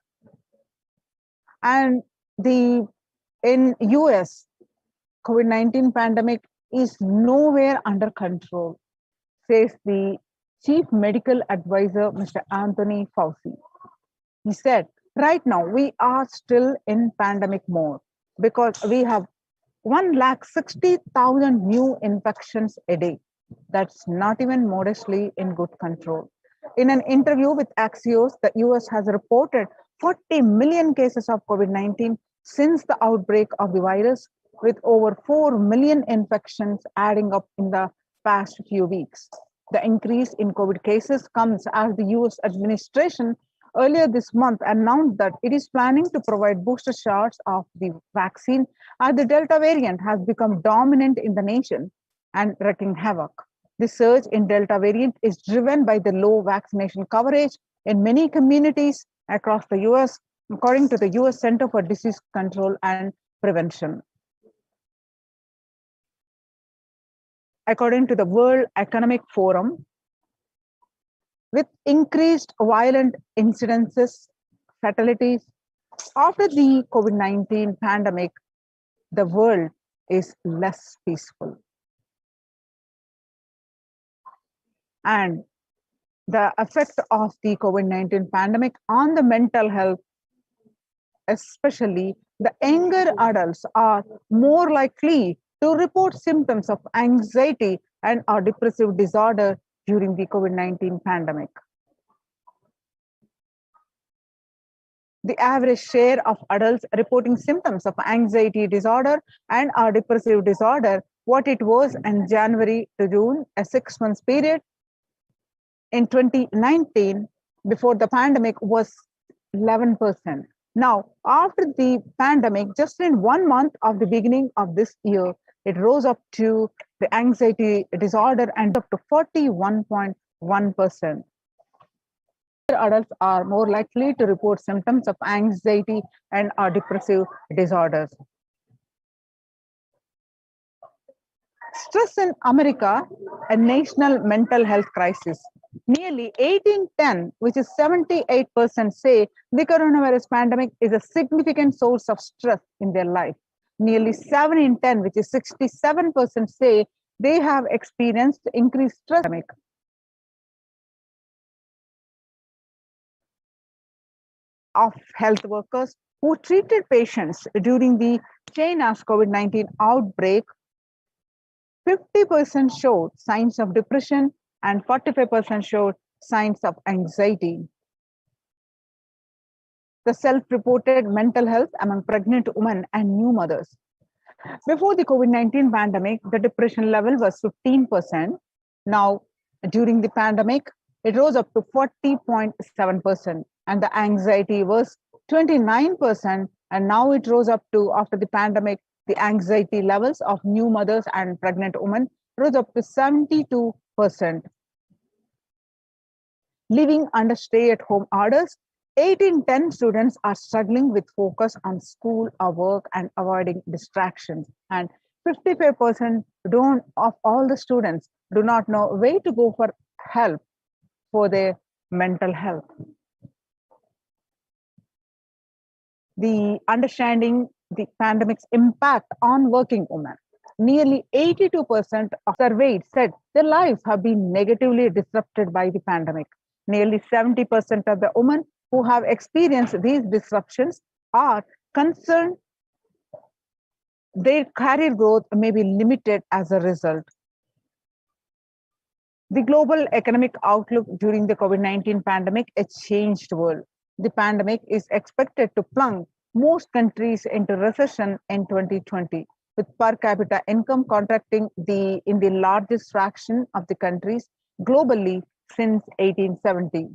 And in US, COVID-19 pandemic is nowhere under control, says the Chief Medical Advisor, Mr. Anthony Fauci. He said, right now we are still in pandemic mode because we have 160,000 new infections a day. That's not even modestly in good control. In an interview with Axios, the US has reported 40 million cases of COVID-19 since the outbreak of the virus, with over 4 million infections adding up in the past few weeks. The increase in COVID cases comes as the US administration earlier this month announced that it is planning to provide booster shots of the vaccine as the Delta variant has become dominant in the nation and wreaking havoc. The surge in Delta variant is driven by the low vaccination coverage in many communities across the US, according to the US Center for Disease Control and Prevention. According to the World Economic Forum, with increased violent incidences, fatalities, after the COVID-19 pandemic, the world is less peaceful. And the effect of the COVID-19 pandemic on the mental health, especially the younger adults, are more likely to report symptoms of anxiety and or depressive disorder during the COVID-19 pandemic. The average share of adults reporting symptoms of anxiety disorder and or depressive disorder, what it was in January to June, a 6-month period, in 2019, before the pandemic, was 11%. Now, after the pandemic, just in 1 month of the beginning of this year, it rose up to the anxiety disorder and up to 41.1%. Adults are more likely to report symptoms of anxiety and or depressive disorders. Stress in America, a national mental health crisis. Nearly 8 in 10, which is 78%, say the coronavirus pandemic is a significant source of stress in their life. Nearly 7 in 10, which is 67%, say they have experienced increased stress. Of health workers who treated patients during the China's COVID-19 outbreak, 50% showed signs of depression and 45% showed signs of anxiety. The self-reported mental health among pregnant women and new mothers. Before the COVID-19 pandemic, the depression level was 15%. Now, during the pandemic, it rose up to 40.7%, and the anxiety was 29%, and now it rose up to, after the pandemic, the anxiety levels of new mothers and pregnant women rose up to 72%. Living under stay-at-home orders, 8 in 10 students are struggling with focus on school or work and avoiding distractions. And 55% of all the students do not know where to go for help for their mental health. The understanding the pandemic's impact on working women. Nearly 82% of surveyed said their lives have been negatively disrupted by the pandemic. Nearly 70% of the women who have experienced these disruptions are concerned their career growth may be limited as a result. The global economic outlook during the COVID-19 pandemic, a changed world. The pandemic is expected to plunge most countries into recession in 2020, with per capita income contracting in the largest fraction of the countries globally since 1870.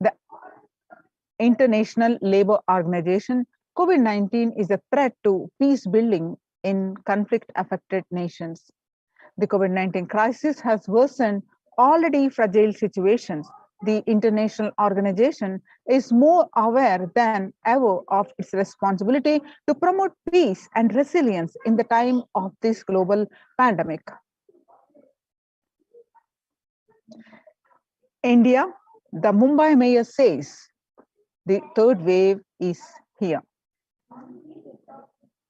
The International Labour Organization, COVID-19 is a threat to peace building in conflict-affected nations. The COVID-19 crisis has worsened already fragile situations. The international organization is more aware than ever of its responsibility to promote peace and resilience in the time of this global pandemic. India, the Mumbai mayor says the third wave is here.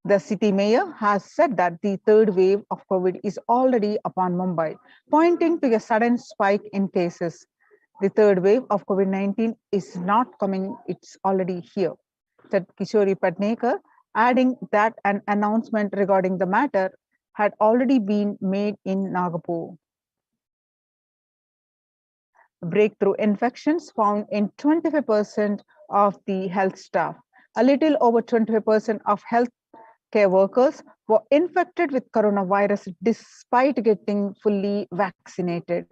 The city mayor has said that the third wave of COVID is already upon Mumbai, pointing to a sudden spike in cases. The third wave of COVID-19 is not coming, it's already here, said Kishori Patnekar, adding that an announcement regarding the matter had already been made in Nagpur. Breakthrough infections found in 25% of the health staff. A little over 25% of health care workers were infected with coronavirus despite getting fully vaccinated.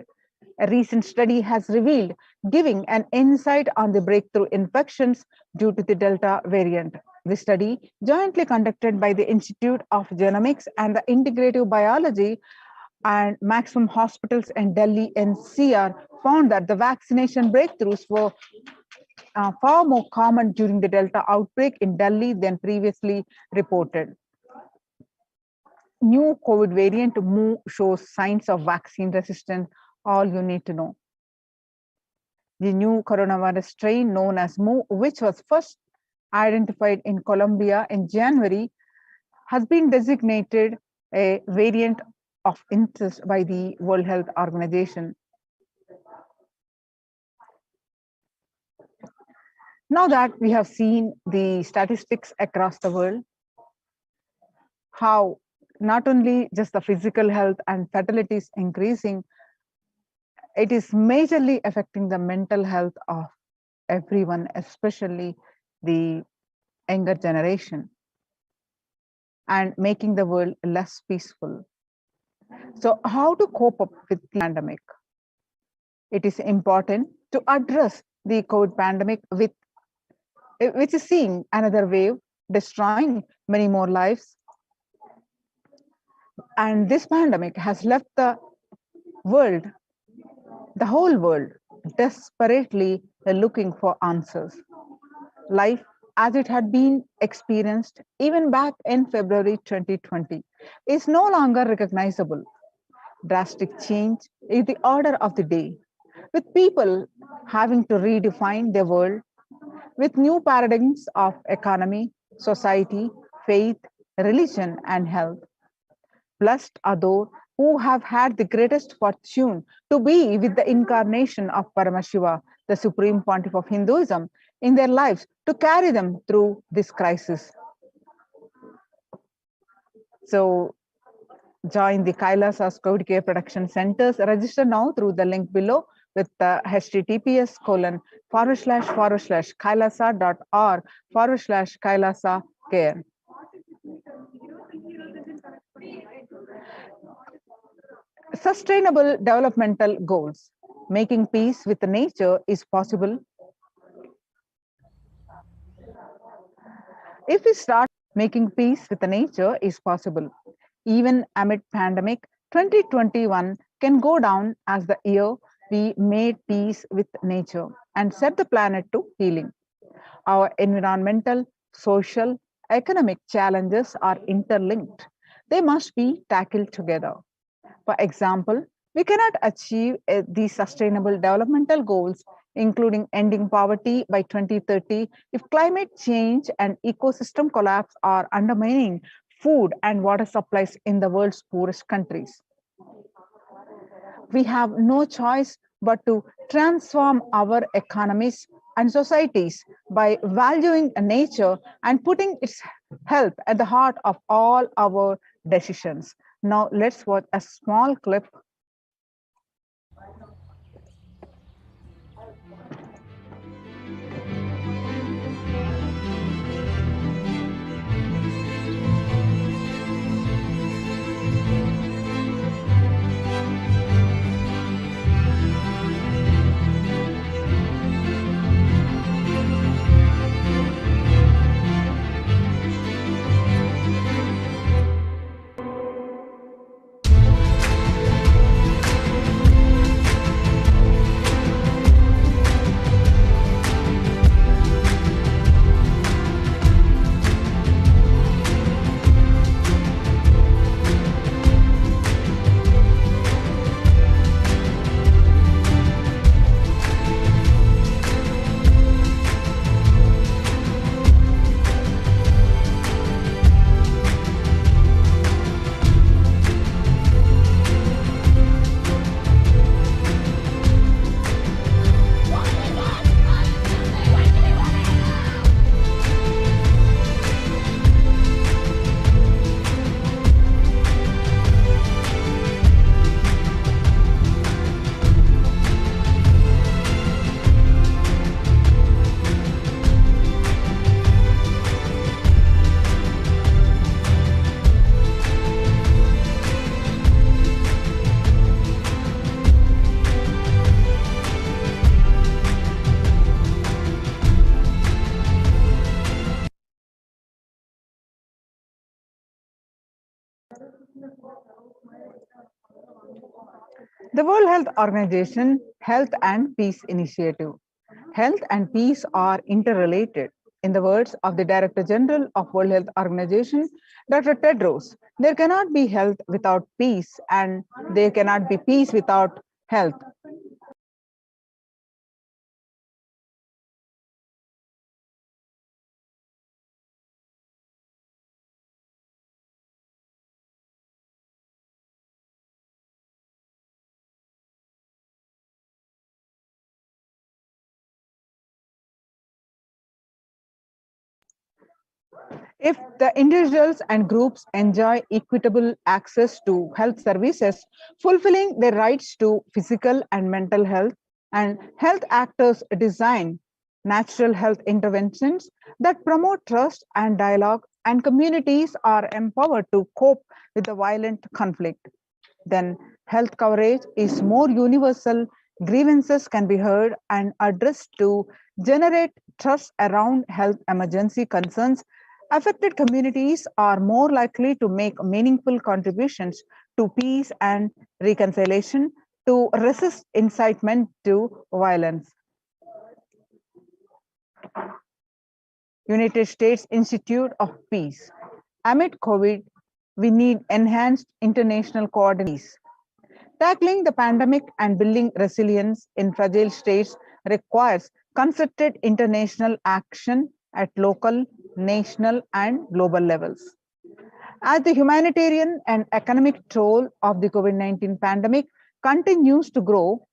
A recent study has revealed, giving an insight on the breakthrough infections due to the Delta variant. The study, jointly conducted by the Institute of Genomics and the Integrative Biology and Maximum Hospitals in Delhi NCR, found that the vaccination breakthroughs were far more common during the Delta outbreak in Delhi than previously reported. New COVID variant Mu shows signs of vaccine resistance, all you need to know. The new coronavirus strain known as Mu, which was first identified in Colombia in January, has been designated a variant of interest by the World Health Organization. Now that we have seen the statistics across the world, how not only just the physical health and fertility is increasing, it is majorly affecting the mental health of everyone, especially the younger generation, and making the world less peaceful. So how to cope up with the pandemic? It is important to address the COVID pandemic which is seeing another wave, destroying many more lives. And this pandemic has left the world, the whole world, desperately looking for answers. Life as it had been experienced even back in February 2020 is no longer recognizable. Drastic change is the order of the day, with people having to redefine their world with new paradigms of economy, society, faith, religion, and health. Blessed are those who have had the greatest fortune to be with the incarnation of Paramashiva, the supreme pontiff of Hinduism, in their lives to carry them through this crisis. So join the Kailasa's COVID Care Production Centers. Register now through the link below with https://kailasa.org/Kailasa care. Sustainable developmental goals. Making peace with nature is possible if we start Making peace with nature is possible. Even amid pandemic, 2021 can go down as the year we made peace with nature and set the planet to healing. Our environmental, social, economic challenges are interlinked. They must be tackled together. For example, we cannot achieve the sustainable developmental goals, including ending poverty by 2030, if climate change and ecosystem collapse are undermining food and water supplies in the world's poorest countries. We have no choice but to transform our economies and societies by valuing nature and putting its health at the heart of all our decisions. Now, let's watch a small clip. The World Health Organization Health and Peace Initiative. Health and peace are interrelated. In the words of the Director General of World Health Organization, Dr. Tedros, there cannot be health without peace and there cannot be peace without health. If the individuals and groups enjoy equitable access to health services, fulfilling their rights to physical and mental health, and health actors design natural health interventions that promote trust and dialogue, and communities are empowered to cope with the violent conflict, then health coverage is more universal, grievances can be heard and addressed to generate trust around health emergency concerns. Affected communities are more likely to make meaningful contributions to peace and reconciliation, to resist incitement to violence. United States Institute of Peace. Amid COVID, we need enhanced international coordination. Tackling the pandemic and building resilience in fragile states requires concerted international action at local, national, and global levels. As the humanitarian and economic toll of the COVID-19 pandemic continues to grow,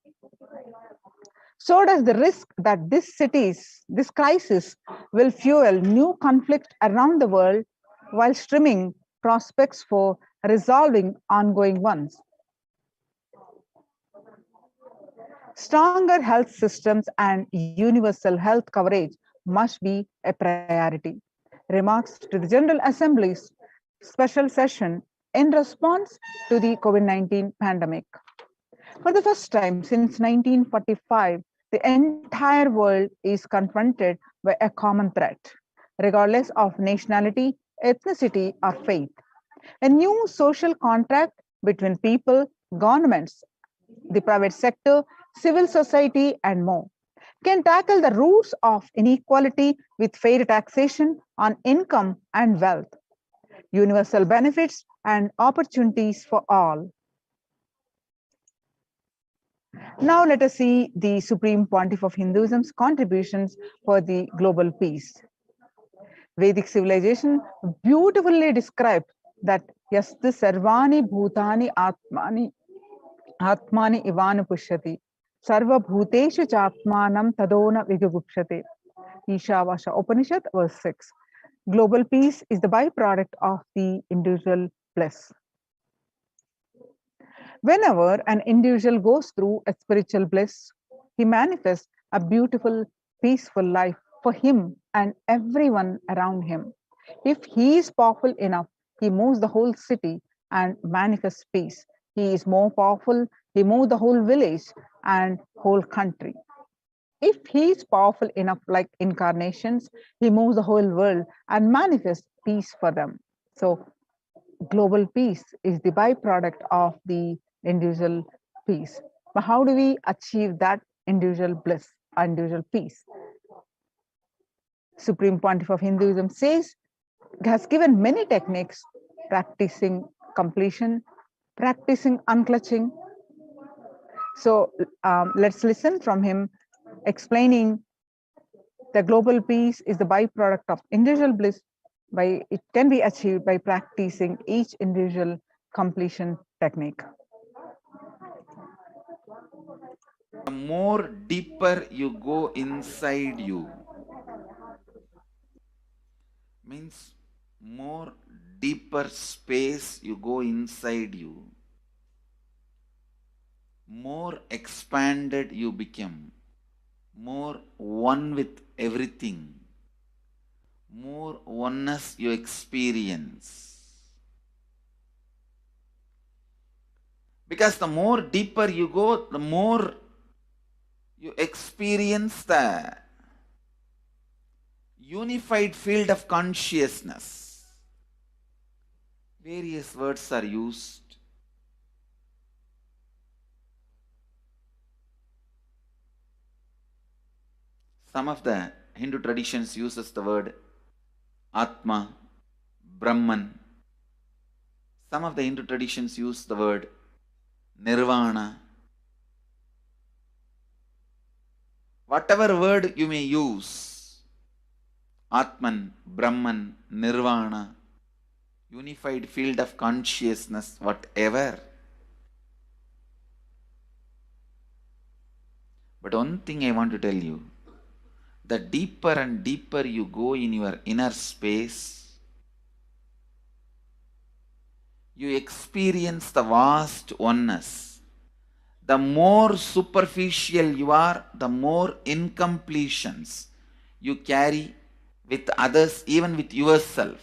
so does the risk that this crisis will fuel new conflict around the world while trimming prospects for resolving ongoing ones. Stronger health systems and universal health coverage must be a priority. Remarks to the General Assembly's special session in response to the COVID-19 pandemic. For the first time since 1945, the entire world is confronted by a common threat. Regardless of nationality, ethnicity, or faith. A new social contract between people, governments, the private sector, civil society, and more can tackle the roots of inequality with fair taxation on income and wealth, universal benefits, and opportunities for all. Now let us see the Supreme Pontiff of Hinduism's contributions for the global peace. Vedic civilization beautifully described that yasti sarvani bhutani atmani ivanu pushyati sarva bhuteshu chatmanam tadona vigugupshate. Ishavasha Upanishad verse 6. Global peace is the byproduct of the individual bliss. Whenever an individual goes through a spiritual bliss, he manifests a beautiful, peaceful life for him and everyone around him. If he is powerful enough, he moves the whole city and manifests peace. He is more powerful, he moves the whole village and whole country. If he is powerful enough, like incarnations, he moves the whole world and manifests peace for them. So global peace is the byproduct of the individual peace. But how do we achieve that individual bliss, individual peace? Supreme Pontiff of Hinduism says, has given many techniques: practicing completion, practicing unclutching. So let's listen from him explaining the global peace is the byproduct of individual bliss. It can be achieved by practicing each individual completion technique.
The more deeper you go inside you, means more deeper space you go inside you, more expanded you become, more one with everything, more oneness you experience. Because the more deeper you go, the more you experience the unified field of consciousness. Various words are used. Some of the Hindu traditions uses the word Atma, Brahman. Some of the Hindu traditions use the word Nirvana. Whatever word you may use, Atman, Brahman, Nirvana, unified field of consciousness, whatever. But one thing I want to tell you, the deeper and deeper you go in your inner space, you experience the vast oneness. The more superficial you are, the more incompletions you carry with others, even with yourself.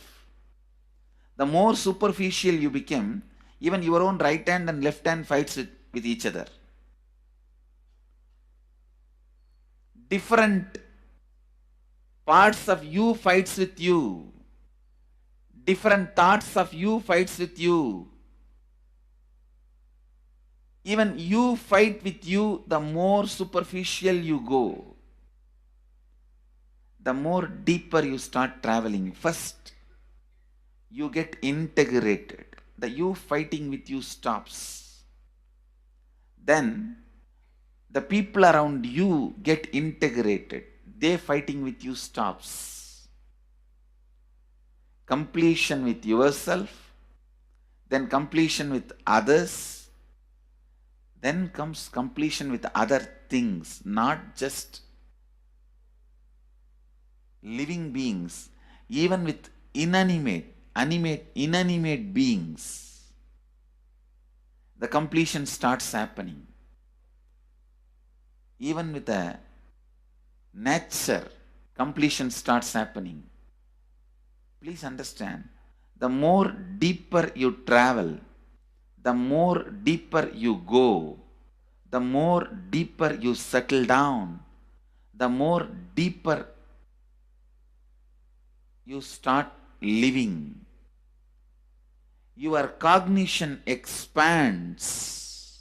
The more superficial you become, even your own right hand and left hand fights with each other. Different parts of you fights with you. Different thoughts of you fights with you. Even you fight with you, the more superficial you go, the more deeper you start traveling. First, you get integrated. The you fighting with you stops. Then, the people around you get integrated. They fighting with you stops. Completion with yourself, then completion with others, then comes completion with other things, not just living beings, even with inanimate beings. The completion starts happening. Even with the nature, completion starts happening. Please understand, the more deeper you travel, the more deeper you go, the more deeper you settle down, the more deeper you start living, your cognition expands,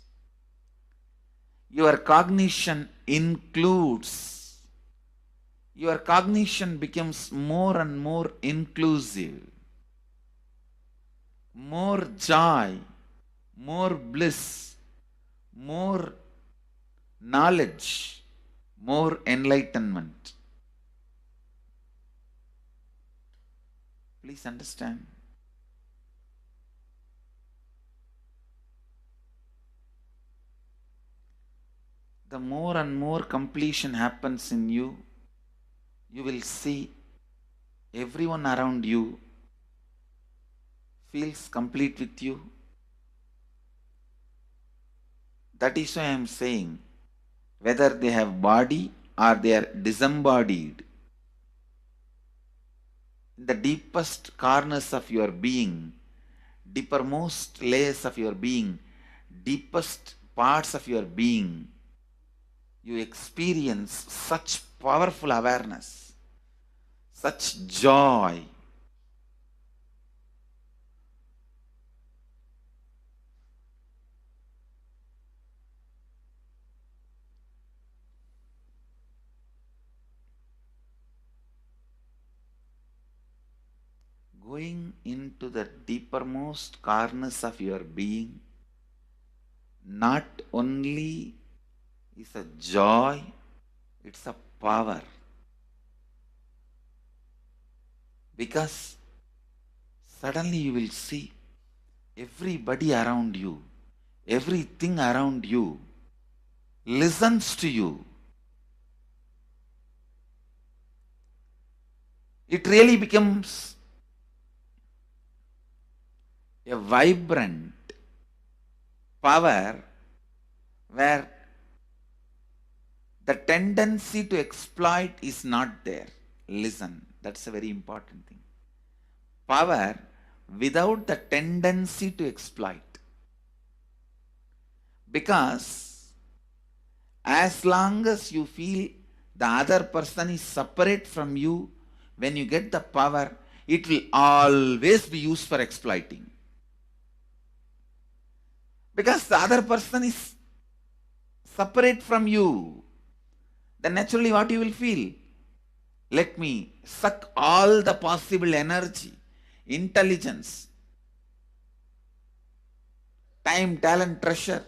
your cognition includes, your cognition becomes more and more inclusive, more joy, more bliss, more knowledge, more enlightenment. Please understand. The more and more completion happens in you, you will see everyone around you feels complete with you. That is why I am saying, whether they have body or they are disembodied, in the deepest corners of your being, deepermost layers of your being, deepest parts of your being, you experience such powerful awareness, such joy. Going into the deepermost corners of your being not only is a joy, it's a power. Because suddenly you will see everybody around you, everything around you listens to you. It really becomes a vibrant power where the tendency to exploit is not there. Listen, that's a very important thing. Power without the tendency to exploit. Because as long as you feel the other person is separate from you, when you get the power, it will always be used for exploiting. Because the other person is separate from you, then naturally what you will feel? Let me suck all the possible energy, intelligence, time, talent, treasure.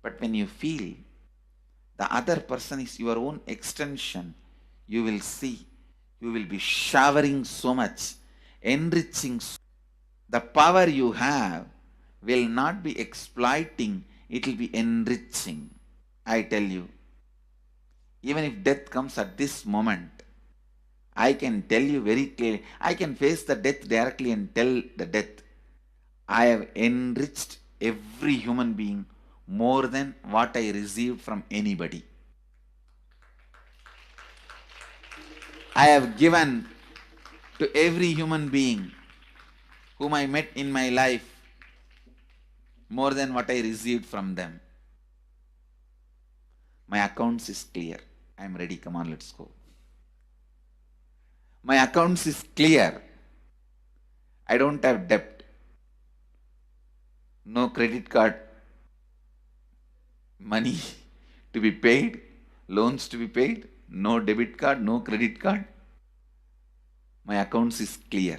But when you feel the other person is your own extension, you will see, you will be showering so much, enriching. The power you have will not be exploiting, it will be enriching. I tell you, even if death comes at this moment, I can tell you very clearly, I can face the death directly and tell the death, I have enriched every human being more than what I received from anybody. I have given to every human being whom I met in my life more than what I received from them. My accounts is clear. I am ready. Come on, let's go. My accounts is clear. I don't have debt. No credit card money to be paid, loans to be paid, no debit card, no credit card. My accounts is clear.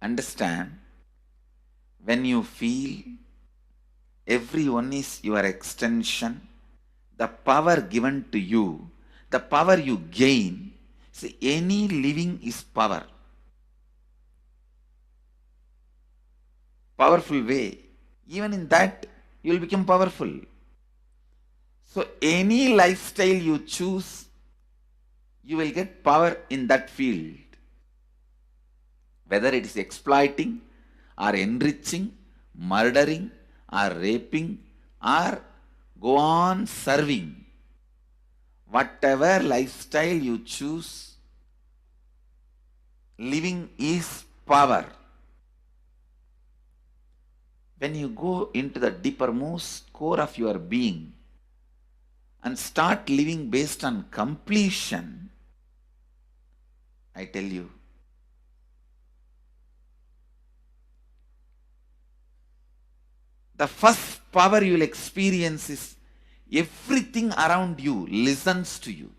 Understand, when you feel everyone is your extension, the power given to you, the power you gain, see, any living is power. Powerful way. Even in that, you will become powerful. So any lifestyle you choose, you will get power in that field. Whether it is exploiting or enriching, murdering or raping or go on serving. Whatever lifestyle you choose, living is power. When you go into the deepermost core of your being and start living based on completion, I tell you. The first power you will experience is everything around you listens to you.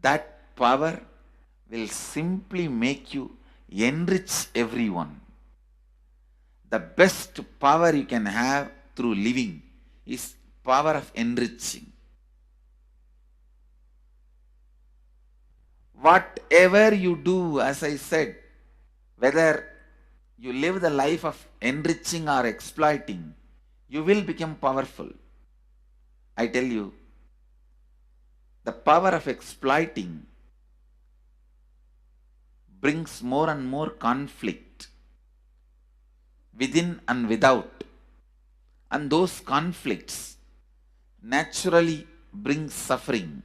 That power will simply make you enrich everyone. The best power you can have through living is power of enriching. Whatever you do, as I said, whether you live the life of enriching or exploiting, you will become powerful. I tell you, the power of exploiting brings more and more conflict within and without. And those conflicts naturally bring suffering.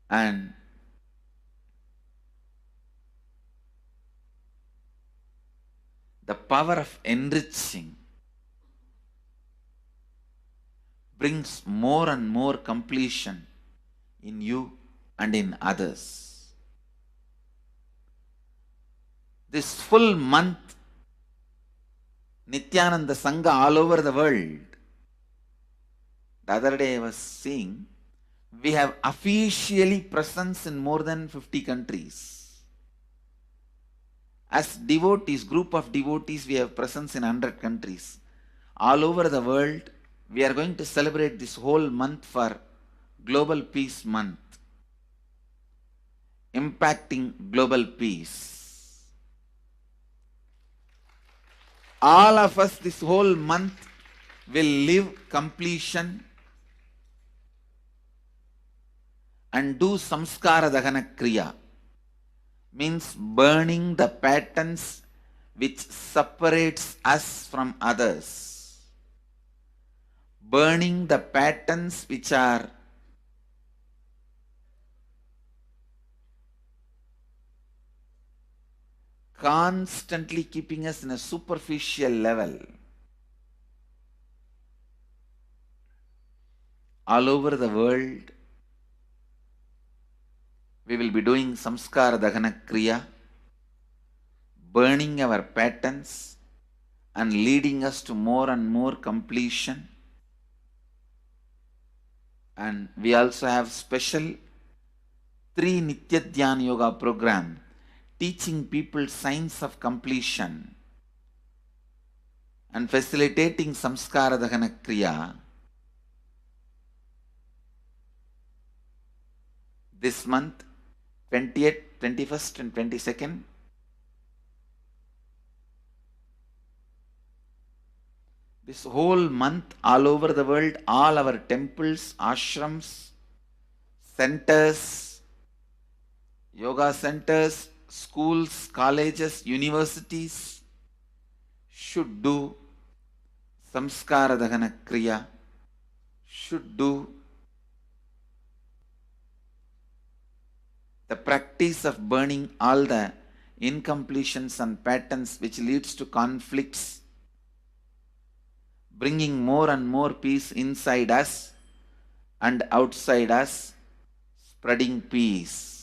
And the power of enriching brings more and more completion in you and in others. This full month, Nithyananda Sangha all over the world. The other day I was seeing, we have officially presence in more than 50 countries. As devotees, group of devotees, we have presence in 100 countries. All over the world, we are going to celebrate this whole month for Global Peace Month, impacting global peace. All of us this whole month will live completion and do samskara dahana kriya, means burning the patterns which separates us from others, burning the patterns which are constantly keeping us in a superficial level. All over the world, we will be doing samskara dahana kriya, burning our patterns and leading us to more and more completion. And we also have special 3 Nitya Dhyana Yoga program teaching people science of completion and facilitating samskara dahana kriya. This month, 20th, 21st and 22nd, this whole month, all over the world, all our temples, ashrams, centers, yoga centers, schools, colleges, universities should do samskara dahana kriya, should do the practice of burning all the incompletions and patterns which leads to conflicts, bringing more and more peace inside us and outside us, spreading peace.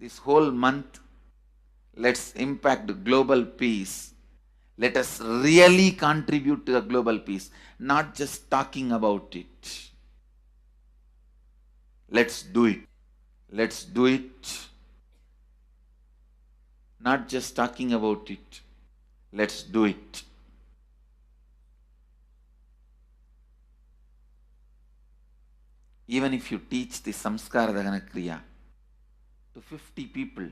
This whole month, let's impact global peace. Let us really contribute to the global peace, not just talking about it. Let's do it. Let's do it. Not just talking about it. Let's do it. Even if you teach the samskara dahana kriya to 50 people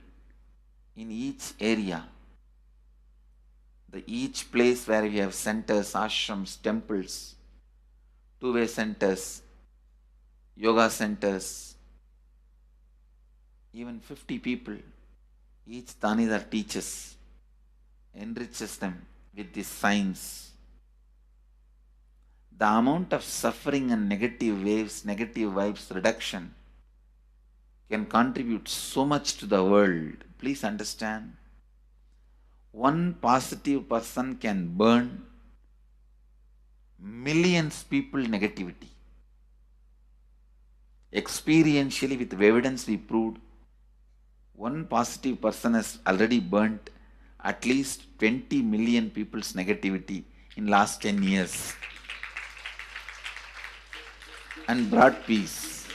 in each area, each place where we have centers, ashrams, temples, two-way centers, yoga centers, even 50 people, each Tanidar teaches, enriches them with this science. The amount of suffering and negative waves, negative vibes reduction can contribute so much to the world. Please understand. One positive person can burn millions people negativity. Experientially, with evidence, we proved one positive person has already burnt at least 20 million people's negativity in last 10 years and brought peace.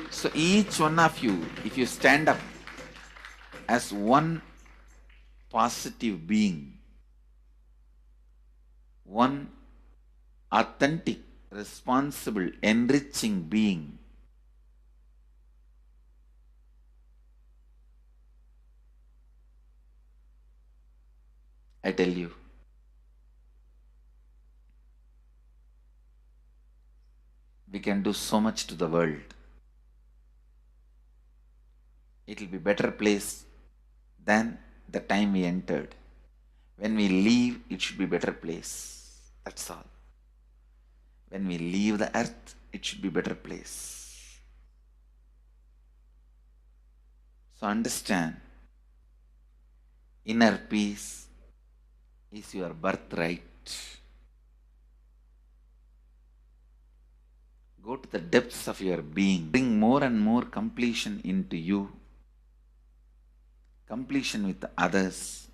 So each one of you, if you stand up as one positive being, one authentic, responsible, enriching being, I tell you, we can do so much to the world. It will be better place than the time we entered. When we leave, it should be better place. That's all. When we leave the earth, it should be better place. So understand, inner peace is your birthright. Go to the depths of your being. Bring more and more completion into you. Completion with others.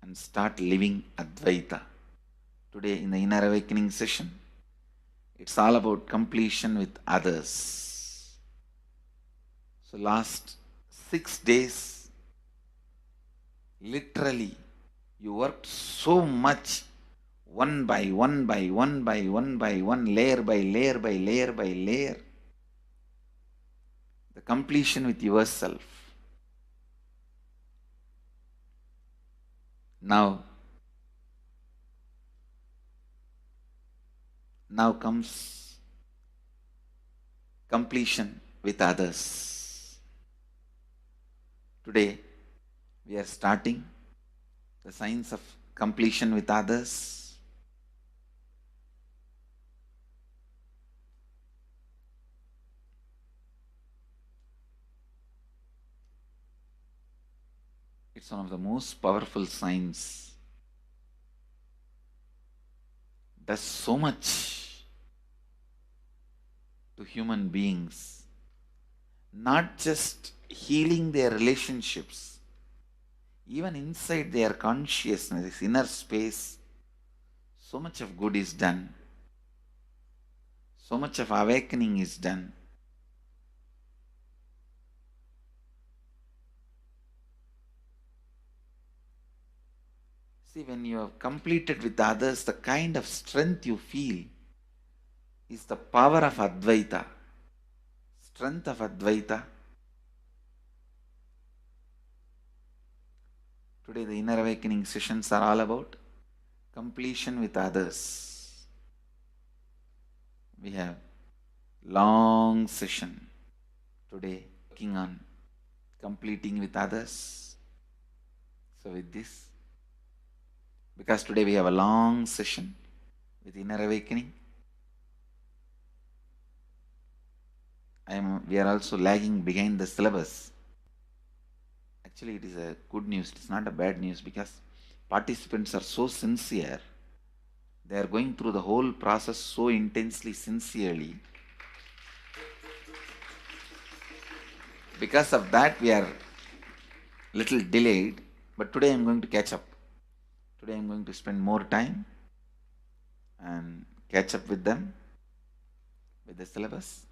And start living Advaita. Today in the Inner Awakening session, it's all about completion with others. So last 6 days, literally, you worked so much, one by one by one by one by one, layer by layer by layer by layer. The completion with yourself. Now comes completion with others. Today, we are starting the science of completion with others. It's one of the most powerful signs. Does so much to human beings, not just healing their relationships, even inside their consciousness, this inner space, so much of good is done. So much of awakening is done. See, when you have completed with others, the kind of strength you feel is the power of Advaita. Strength of Advaita. Today the Inner Awakening sessions are all about completion with others. We have long session today working on completing with others. So with this, because today we have a long session with Inner Awakening, we are also lagging behind the syllabus. Actually, it is a good news. It's not a bad news because participants are so sincere. They are going through the whole process so intensely, sincerely. Because of that, we are little delayed. But today I am going to catch up. Today I am going to spend more time and catch up with them, with the syllabus.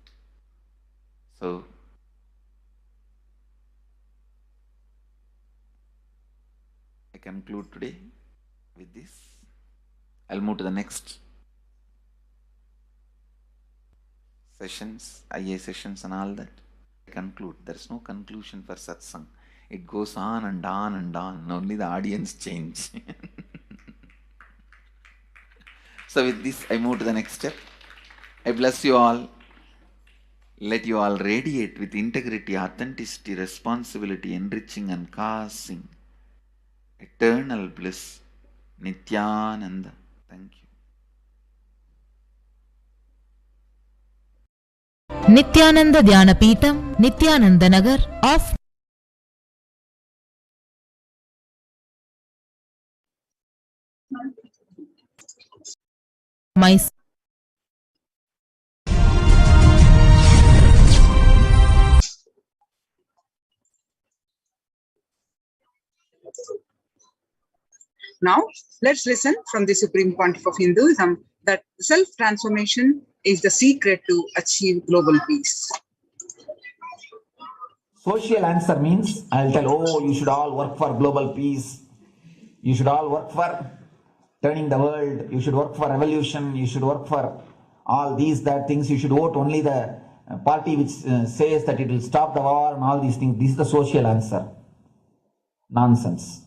So, I conclude today with this. I'll move to the next sessions, IA sessions and all that. I conclude. There is no conclusion for satsang. It goes on and on and on. Only the audience change. So with this, I move to the next step. I bless you all. Let you all radiate with integrity, authenticity, responsibility, enriching and causing eternal bliss. Nithyananda. Thank you.
Nithyananda Dhyanapeetham, Nithyananda Nagar off my
Now, let's listen from the Supreme Pontiff of Hinduism that self-transformation is the secret to achieve global peace.
Social answer means I'll tell, oh, you should all work for global peace. You should all work for turning the world. You should work for revolution. You should work for all these, that things. You should vote only the party which says that it will stop the war and all these things. This is the social answer. Nonsense.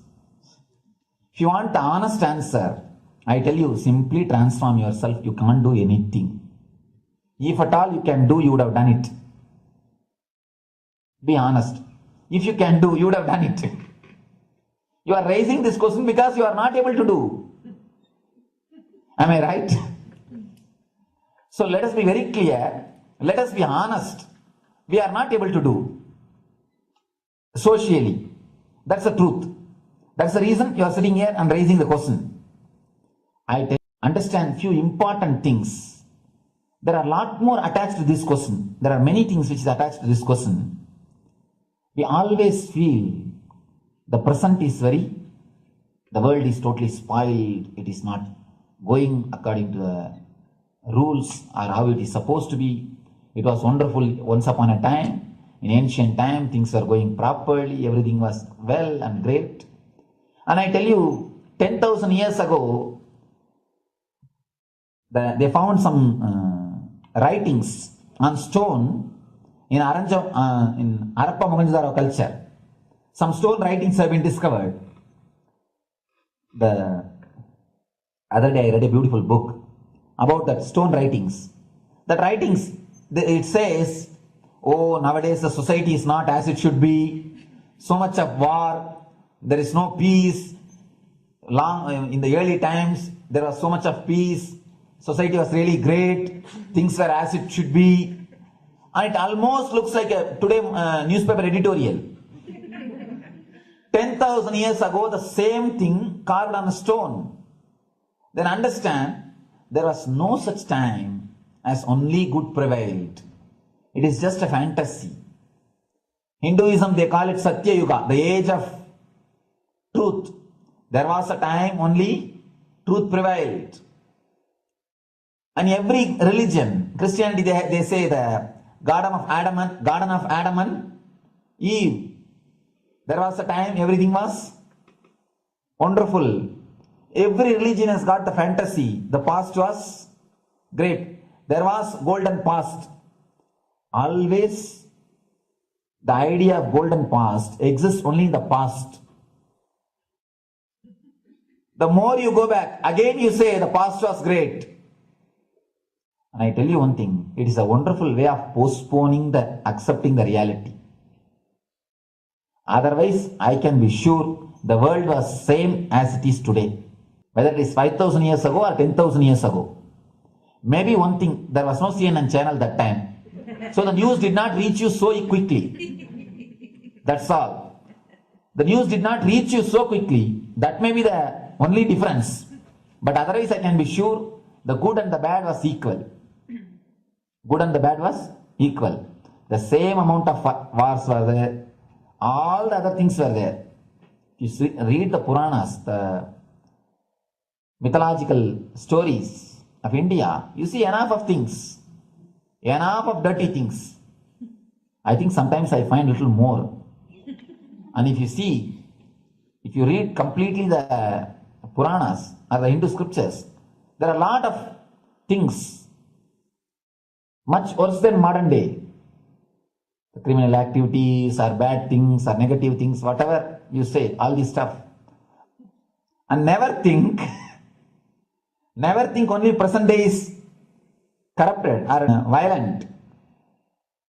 If you want the honest answer, I tell you, simply transform yourself. You can't do anything. If at all you can do, you would have done it. Be honest. If you can do, you would have done it. You are raising this question because you are not able to do. Am I right? So let us be very clear. Let us be honest. We are not able to do socially. That's the truth. That's the reason you are sitting here and raising the question. I understand few important things. There are a lot more attached to this question. There are many things which is attached to this question. We always feel the present is the world is totally spoiled. It is not going according to the rules or how it is supposed to be. It was wonderful once upon a time. In ancient time, things were going properly. Everything was well and great. And I tell you, 10,000 years ago, they found some writings on stone in Harappa Mohenjo-daro culture. Some stone writings have been discovered. The other day I read a beautiful book about that stone writings. That writings, it says, oh, nowadays the society is not as it should be. So much of war. There is no peace. In the early times, there was so much of peace. Society was really great. Things were as it should be. And it almost looks like a today newspaper editorial. 10,000 years ago, the same thing carved on a stone. Then understand, there was no such time as only good prevailed. It is just a fantasy. Hinduism, they call it Satya Yuga, the age of truth. There was a time only truth prevailed. And every religion, Christianity, they say the Garden of Adam and Eve. There was a time everything was wonderful. Every religion has got the fantasy. The past was great. There was golden past. Always the idea of golden past exists only in the past. The more you go back, again you say the past was great. And I tell you one thing, it is a wonderful way of postponing accepting the reality. Otherwise, I can be sure the world was same as it is today. Whether it is 5,000 years ago or 10,000 years ago. Maybe one thing, there was no CNN channel that time. So the news did not reach you so quickly. That's all. The news did not reach you so quickly. That may be the only difference. But otherwise, I can be sure the good and the bad was equal. Good and the bad was equal. The same amount of wars were there. All the other things were there. If you read the Puranas, the mythological stories of India, you see enough of things. Enough of dirty things. I think sometimes I find a little more. And if you read completely the Puranas or the Hindu scriptures, there are a lot of things much worse than modern day. The criminal activities or bad things or negative things, whatever you say, all this stuff. And never think only present day is corrupted or violent.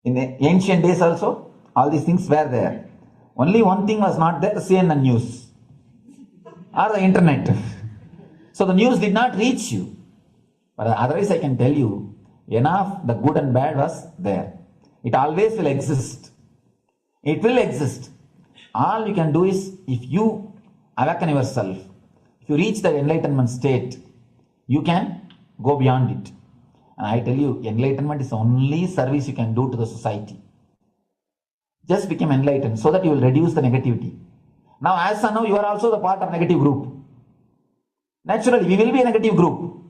In the ancient days also, all these things were there. Only one thing was not there, CNN news or the internet. So the news did not reach you. But otherwise I can tell you, enough the good and bad was there. It always will exist. It will exist. All you can do is, if you awaken yourself, if you reach the enlightenment state, you can go beyond it. And I tell you, enlightenment is the only service you can do to the society. Just become enlightened so that you will reduce the negativity. Now, as of now, you are also the part of negative group.
Naturally, we will be a negative group.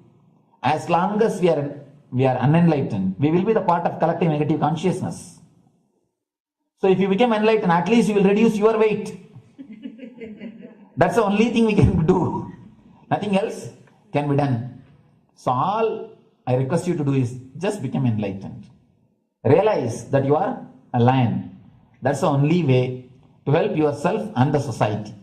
As long as we are unenlightened, we will be the part of collective negative consciousness. So if you become enlightened, at least you will reduce your weight. That's the only thing we can do. Nothing else can be done. So all I request you to do is just become enlightened. Realize that you are a lion. That's the only way to help yourself and the society.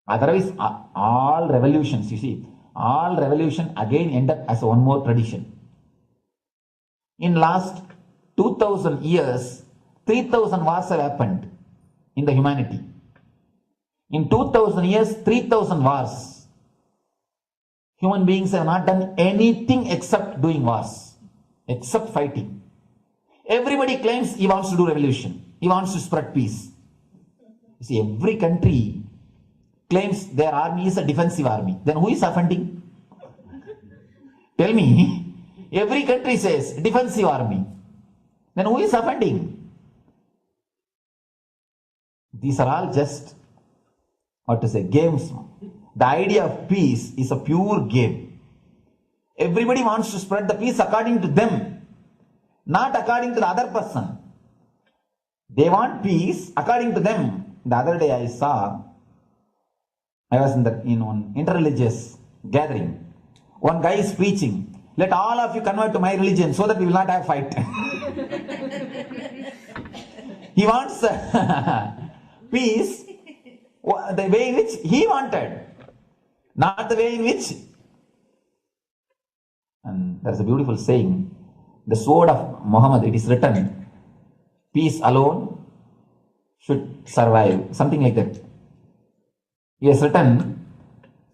Otherwise, all revolutions, you see, all revolution again end up as one more tradition. In last 2000 years, 3000 wars have happened in the humanity. In 2000 years, 3000 wars. Human beings have not done anything except doing wars, except fighting. Everybody claims he wants to do revolution. He wants to spread peace. You see, every country claims their army is a defensive army. Then who is offending? Tell me. Every country says defensive army. Then who is offending? These are all just, games. The idea of peace is a pure game. Everybody wants to spread the peace according to them, not according to the other person. They want peace according to them. The other day I was in one interreligious gathering. One guy is preaching, let all of you convert to my religion so that we will not have fight. He wants peace the way in which he wanted, not the way in which. And there's a beautiful saying, the sword of Muhammad, it is written, peace alone should survive, something like that. He has written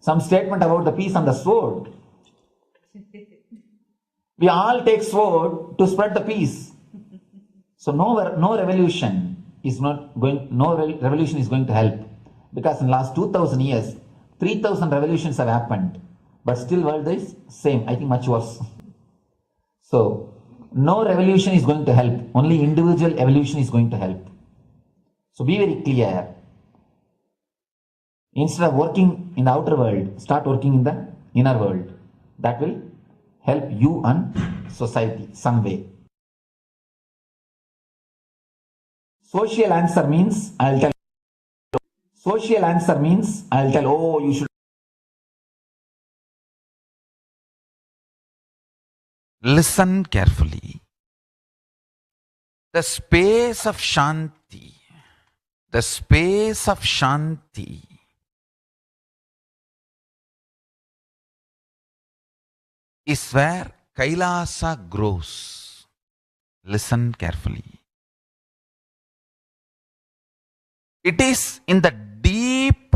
some statement about the peace on the sword. We all take sword to spread the peace. So no revolution is going to help, because in the last 2000 years, 3000 revolutions have happened, but still world is same, I think much worse. So no revolution is going to help, only individual evolution is going to help. So be very clear. Instead of working in the outer world, start working in the inner world. That will help you and society some way. Social answer means I'll tell. Oh, you should.
Listen carefully. The space of Shanti is where Kailasa grows. Listen carefully. It is in the deep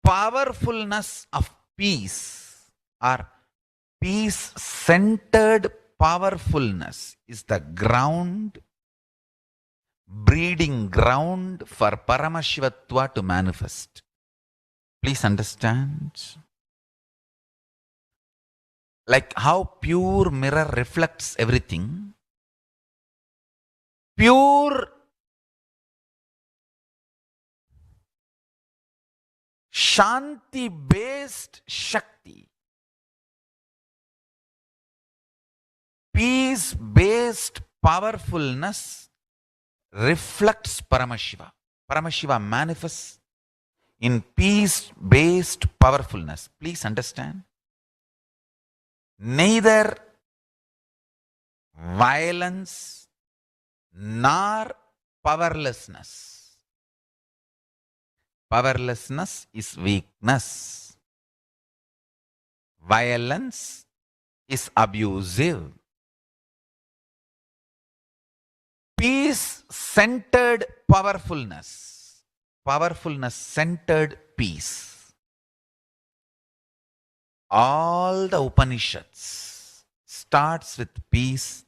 powerfulness of peace, or peace-centered powerfulness is the ground, breeding ground for Paramashivatva to manifest. Please understand. Like how pure mirror reflects everything, pure Shanti-based Shakti, peace-based powerfulness reflects Paramashiva. Paramashiva manifests in peace-based powerfulness. Please understand. Neither violence nor powerlessness. Powerlessness is weakness. Violence is abusive. Peace-centered powerfulness. Powerfulness-centered peace. All the Upanishads starts with peace,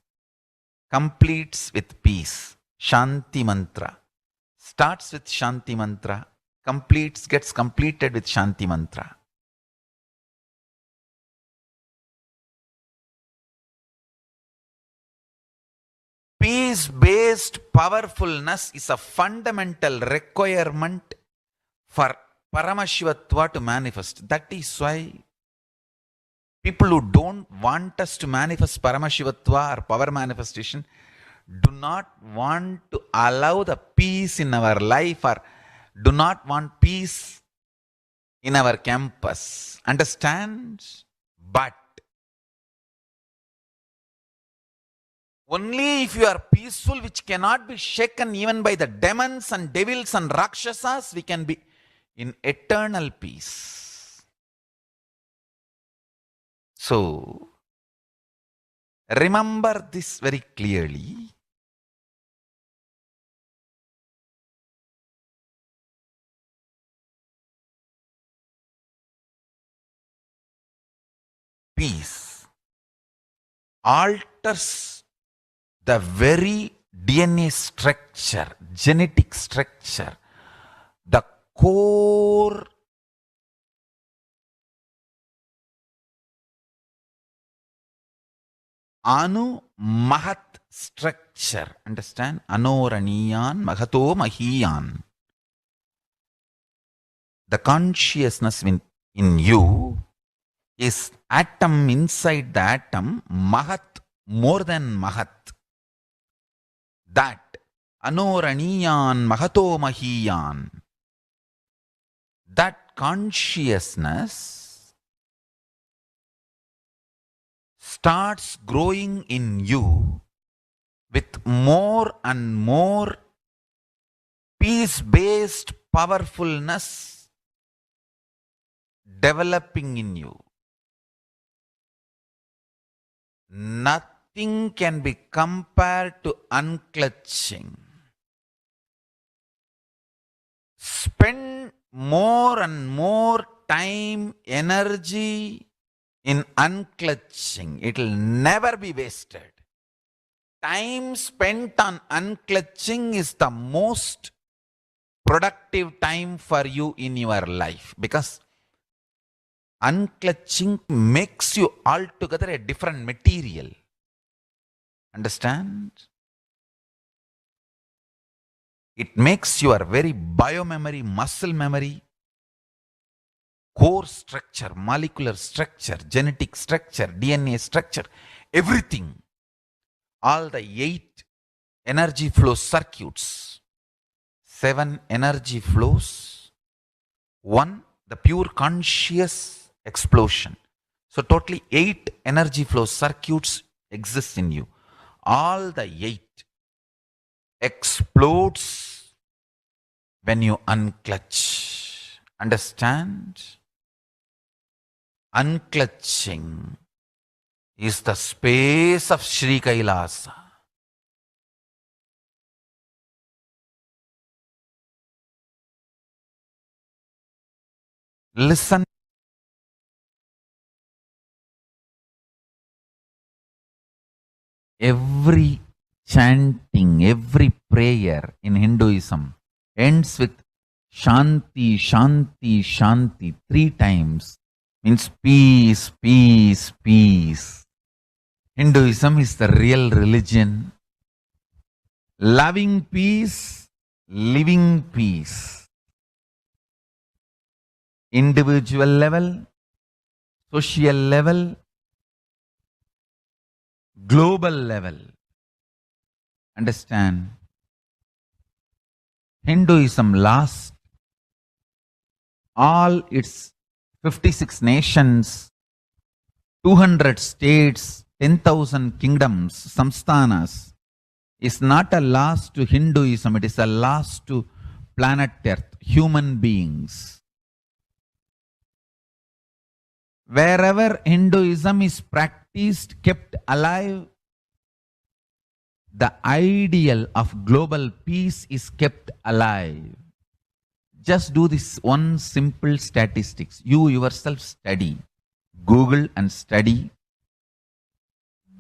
completes with peace. Shanti mantra starts with Shanti mantra, gets completed with Shanti mantra. Peace-based powerfulness is a fundamental requirement for Paramashivatva to manifest. That is why people who don't want us to manifest Paramashivatva or power manifestation do not want to allow the peace in our life or do not want peace in our campus. Understand? But only if you are peaceful, which cannot be shaken even by the demons and devils and rakshasas, we can be in eternal peace. So, remember this very clearly. Peace alters the very DNA structure, genetic structure, the core Anu Mahat structure. Understand? Anoraniyan Mahato Mahiyan. The consciousness in you is atom inside the atom, Mahat, more than Mahat. That Anoraniyan Mahato Mahiyan. That consciousness starts growing in you with more and more peace-based powerfulness developing in you. Nothing can be compared to unclutching. Spend more and more time, energy in unclutching. It will never be wasted. Time spent on unclutching is the most productive time for you in your life, because unclutching makes you altogether a different material. Understand? It makes your very biomemory, muscle memory, core structure, molecular structure, genetic structure, DNA structure, everything. All the 8 energy flow circuits, 7 energy flows, 1 the pure conscious explosion. So totally 8 energy flow circuits exist in you. All the 8 explodes when you unclutch. Understand? Unclutching is the space of Sri Kailasa. Listen. Every chanting, every prayer in Hinduism ends with Shanti, Shanti, Shanti 3 times. Means peace, peace, peace. Hinduism is the real religion. Loving peace, living peace. Individual level, social level, global level. Understand? Hinduism lasts all its 56 nations, 200 states, 10,000 kingdoms, samsthanas, is not a loss to Hinduism, it is a loss to planet Earth, human beings. Wherever Hinduism is practiced, kept alive, the ideal of global peace is kept alive. Just do this one simple statistics. You yourself study. Google and study.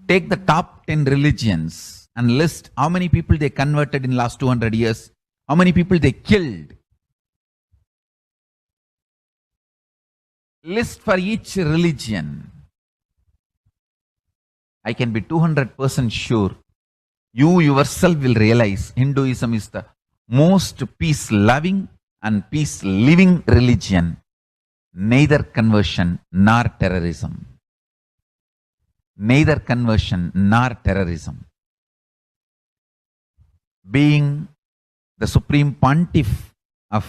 Take the top 10 religions and list how many people they converted in last 200 years, how many people they killed. List for each religion. I can be 200% sure. You yourself will realize Hinduism is the most peace-loving and peace living religion, neither conversion nor terrorism. Neither conversion nor terrorism. Being the supreme pontiff of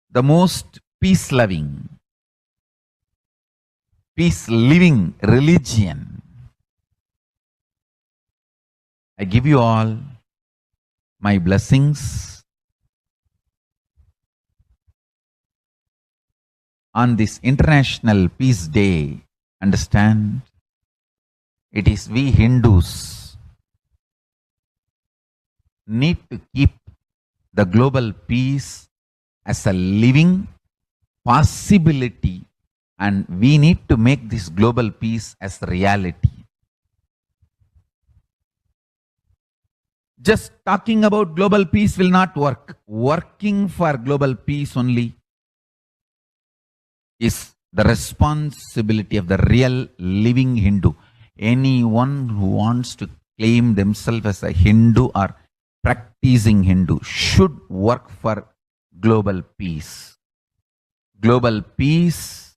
the most peace-loving, peace-living religion, I give you all my blessings on this International Peace Day. Understand, it is we Hindus need to keep the global peace as a living possibility, and we need to make this global peace as reality. Just talking about global peace will not work. Working for global peace only is the responsibility of the real living Hindu. Anyone who wants to claim themselves as a Hindu or practicing Hindu should work for global peace. Global peace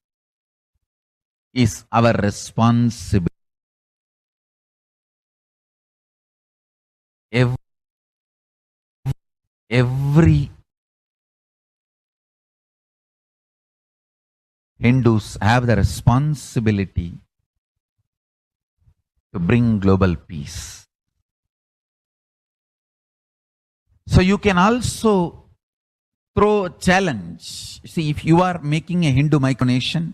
is our responsibility. Every Hindus have the responsibility to bring global peace. So you can also throw a challenge. See, if you are making a Hindu micronation,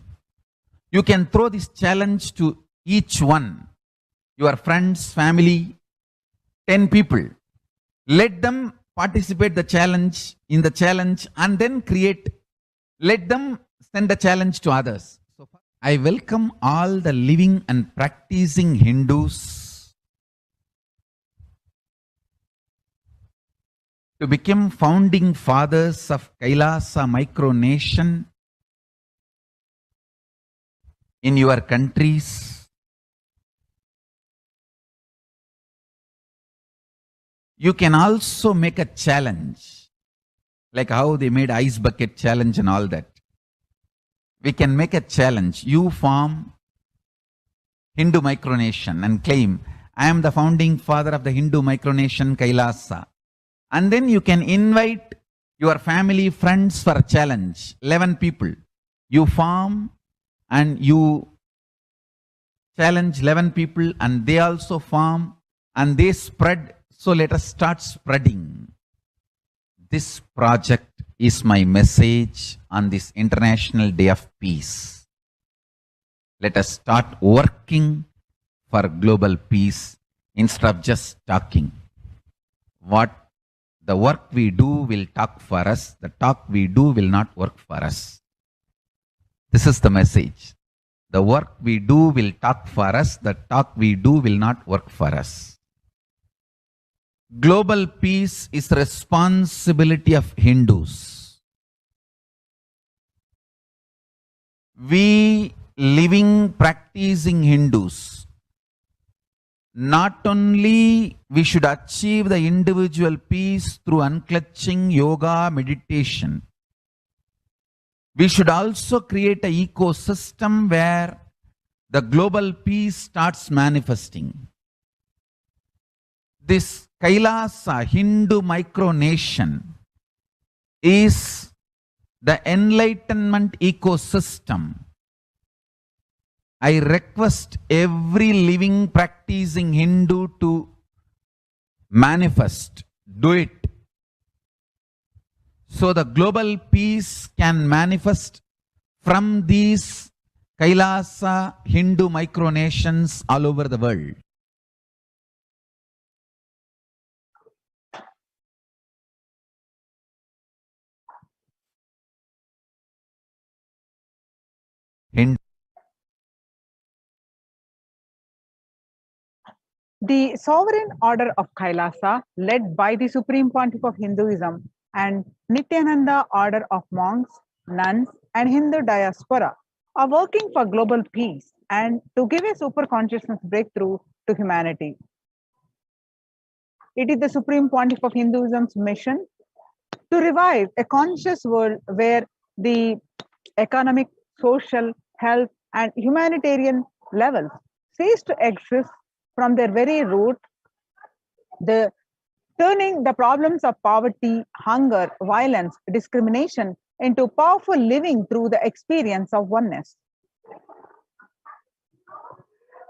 you can throw this challenge to each one, your friends, family, 10 people. Let them participate in the challenge and then let them send the challenge to others. So I welcome all the living and practicing Hindus to become founding fathers of Kailasa micronation in your countries. You can also make a challenge, like how they made ice bucket challenge and all that. We can make a challenge. You form Hindu micronation and claim, I am the founding father of the Hindu micronation Kailasa. And then you can invite your family, friends for a challenge, 11 people. You form and you challenge 11 people and they also form and they spread. So let us start spreading. This project is my message on this International Day of Peace. Let us start working for global peace instead of just talking. The work we do will talk for us. The talk we do will not work for us. This is the message. The work we do will talk for us. The talk we do will not work for us. Global peace is the responsibility of Hindus. We living, practicing Hindus, not only we should achieve the individual peace through unclutching yoga, meditation, we should also create an ecosystem where the global peace starts manifesting. This Kailasa Hindu micronation is the enlightenment ecosystem. I request every living practicing Hindu to manifest, do it. So the global peace can manifest from these Kailasa Hindu micronations all over the world.
The sovereign order of Kailasa, led by the Supreme Pontiff of Hinduism and Nithyananda order of monks, nuns, and Hindu diaspora, are working for global peace and to give a super consciousness breakthrough to humanity. It is the Supreme Pontiff of Hinduism's mission to revive a conscious world where the economic, social, health, and humanitarian levels cease to exist from their very root, the turning the problems of poverty, hunger, violence, discrimination into powerful living through the experience of oneness.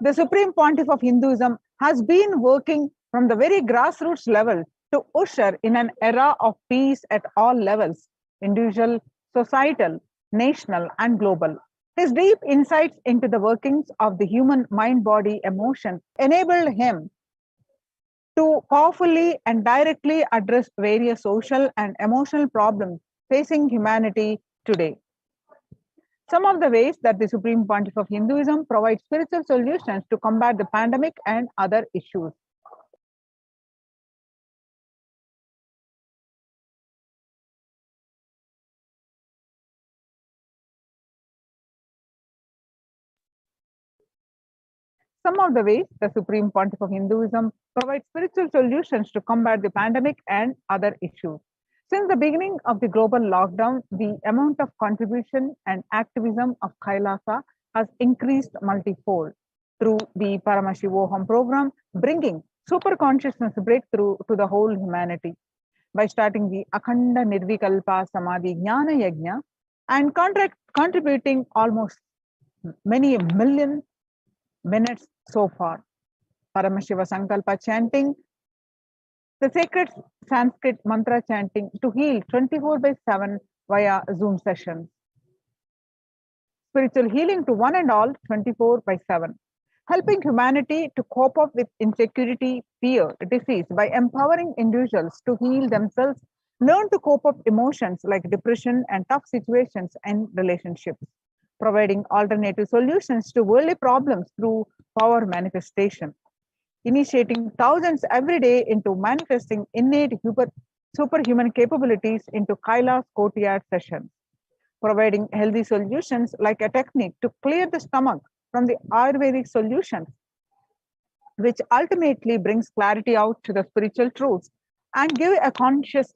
The Supreme Pontiff of Hinduism has been working from the very grassroots level to usher in an era of peace at all levels, individual, societal, national, and global. His deep insights into the workings of the human mind, body, emotion enabled him to powerfully and directly address various social and emotional problems facing humanity today. Some of the ways that the Supreme Pontiff of Hinduism provides spiritual solutions to combat the pandemic and other issues. Some of the ways the Supreme Pontiff of Hinduism provides spiritual solutions to combat the pandemic and other issues. Since the beginning of the global lockdown, the amount of contribution and activism of Kailasa has increased multifold through the Paramashivoham program, bringing super consciousness breakthrough to the whole humanity. By starting the Akhanda Nirvikalpa Samadhi Jnana Yajna and contributing almost many million minutes so far. Paramashiva Sankalpa chanting, the sacred Sanskrit mantra chanting to heal 24/7 via Zoom sessions. Spiritual healing to one and all 24/7. Helping humanity to cope up with insecurity, fear, disease by empowering individuals to heal themselves, learn to cope up emotions like depression and tough situations and relationships. Providing alternative solutions to worldly problems through power manifestation, initiating thousands every day into manifesting innate superhuman capabilities into Kailash courtyard sessions, providing healthy solutions like a technique to clear the stomach from the Ayurvedic solutions, which ultimately brings clarity out to the spiritual truths and give a conscious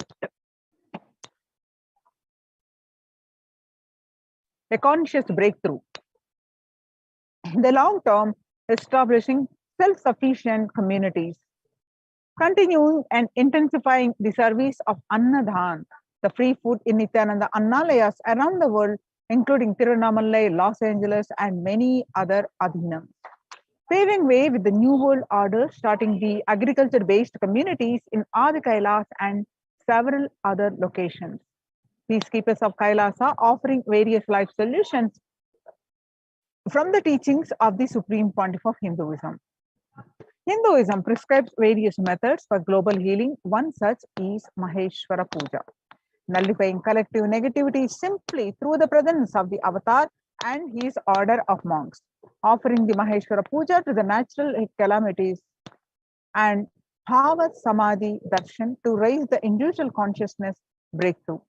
breakthrough. In the long term, establishing self-sufficient communities, continuing and intensifying the service of Annadhan, the free food in Nithyananda Annalayas around the world, including Tirunamalai, Los Angeles, and many other adhinams. Paving way with the New World Order, starting the agriculture-based communities in Adi Kailas and several other locations. Peacekeepers of Kailasa offering various life solutions from the teachings of the Supreme Pontiff of Hinduism. Hinduism prescribes various methods for global healing. One such is Maheshwara Puja, nullifying collective negativity simply through the presence of the avatar and his order of monks, offering the Maheshwara Puja to the natural calamities and Bhava Samadhi Darshan to raise the individual consciousness breakthrough.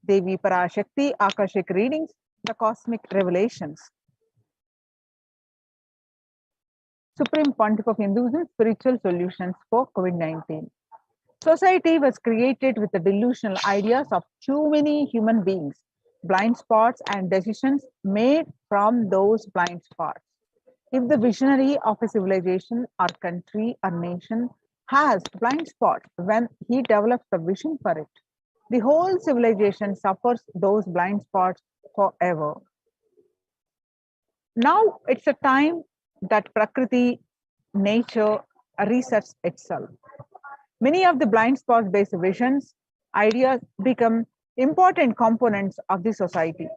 Devi Parashakti, Akashic readings, the cosmic revelations. Supreme Pontiff of Hinduism, spiritual solutions for COVID-19. Society was created with the delusional ideas of too many human beings, blind spots and decisions made from those blind spots. If the visionary of a civilization or country or nation has blind spots when he develops the vision for it, the whole civilization suffers those blind spots forever. Now it's a time that Prakriti, nature, resets itself. Many of the blind spot based visions, ideas become important components of the society.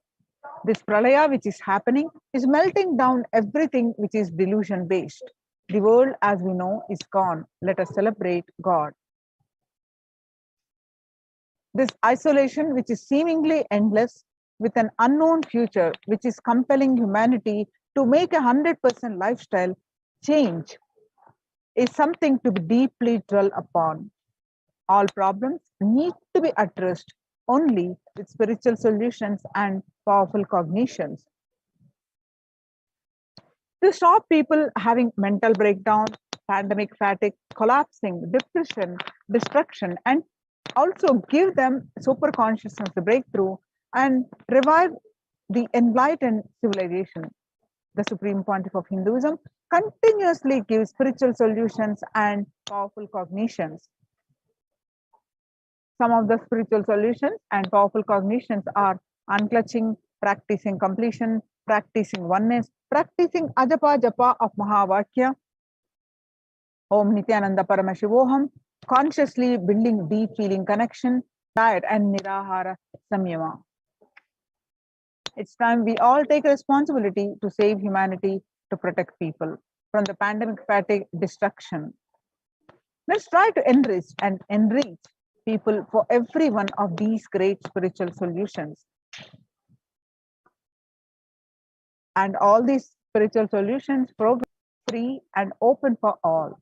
This pralaya which is happening is melting down everything which is delusion based. The world as we know is gone. Let us celebrate God. This isolation which is seemingly endless with an unknown future which is compelling humanity to make 100% lifestyle change is something to be deeply dwell upon. All problems need to be addressed only with spiritual solutions and powerful cognitions. To stop people having mental breakdown, pandemic fatigue, collapsing, depression, destruction, and also give them super consciousness breakthrough and revive the enlightened civilization. The Supreme Pontiff of Hinduism continuously gives spiritual solutions and powerful cognitions. Some of the spiritual solutions and powerful cognitions are unclutching, practicing completion, practicing oneness, practicing Ajapa Japa of Mahavakya, Om Nithyananda Paramashivoham, consciously building deep feeling connection, diet and Nirahara Samyama. It's time we all take responsibility to save humanity, to protect people from the pandemic fatigue destruction. Let's try to enrich people for every one of these great spiritual solutions. And all these spiritual solutions program free and open for all.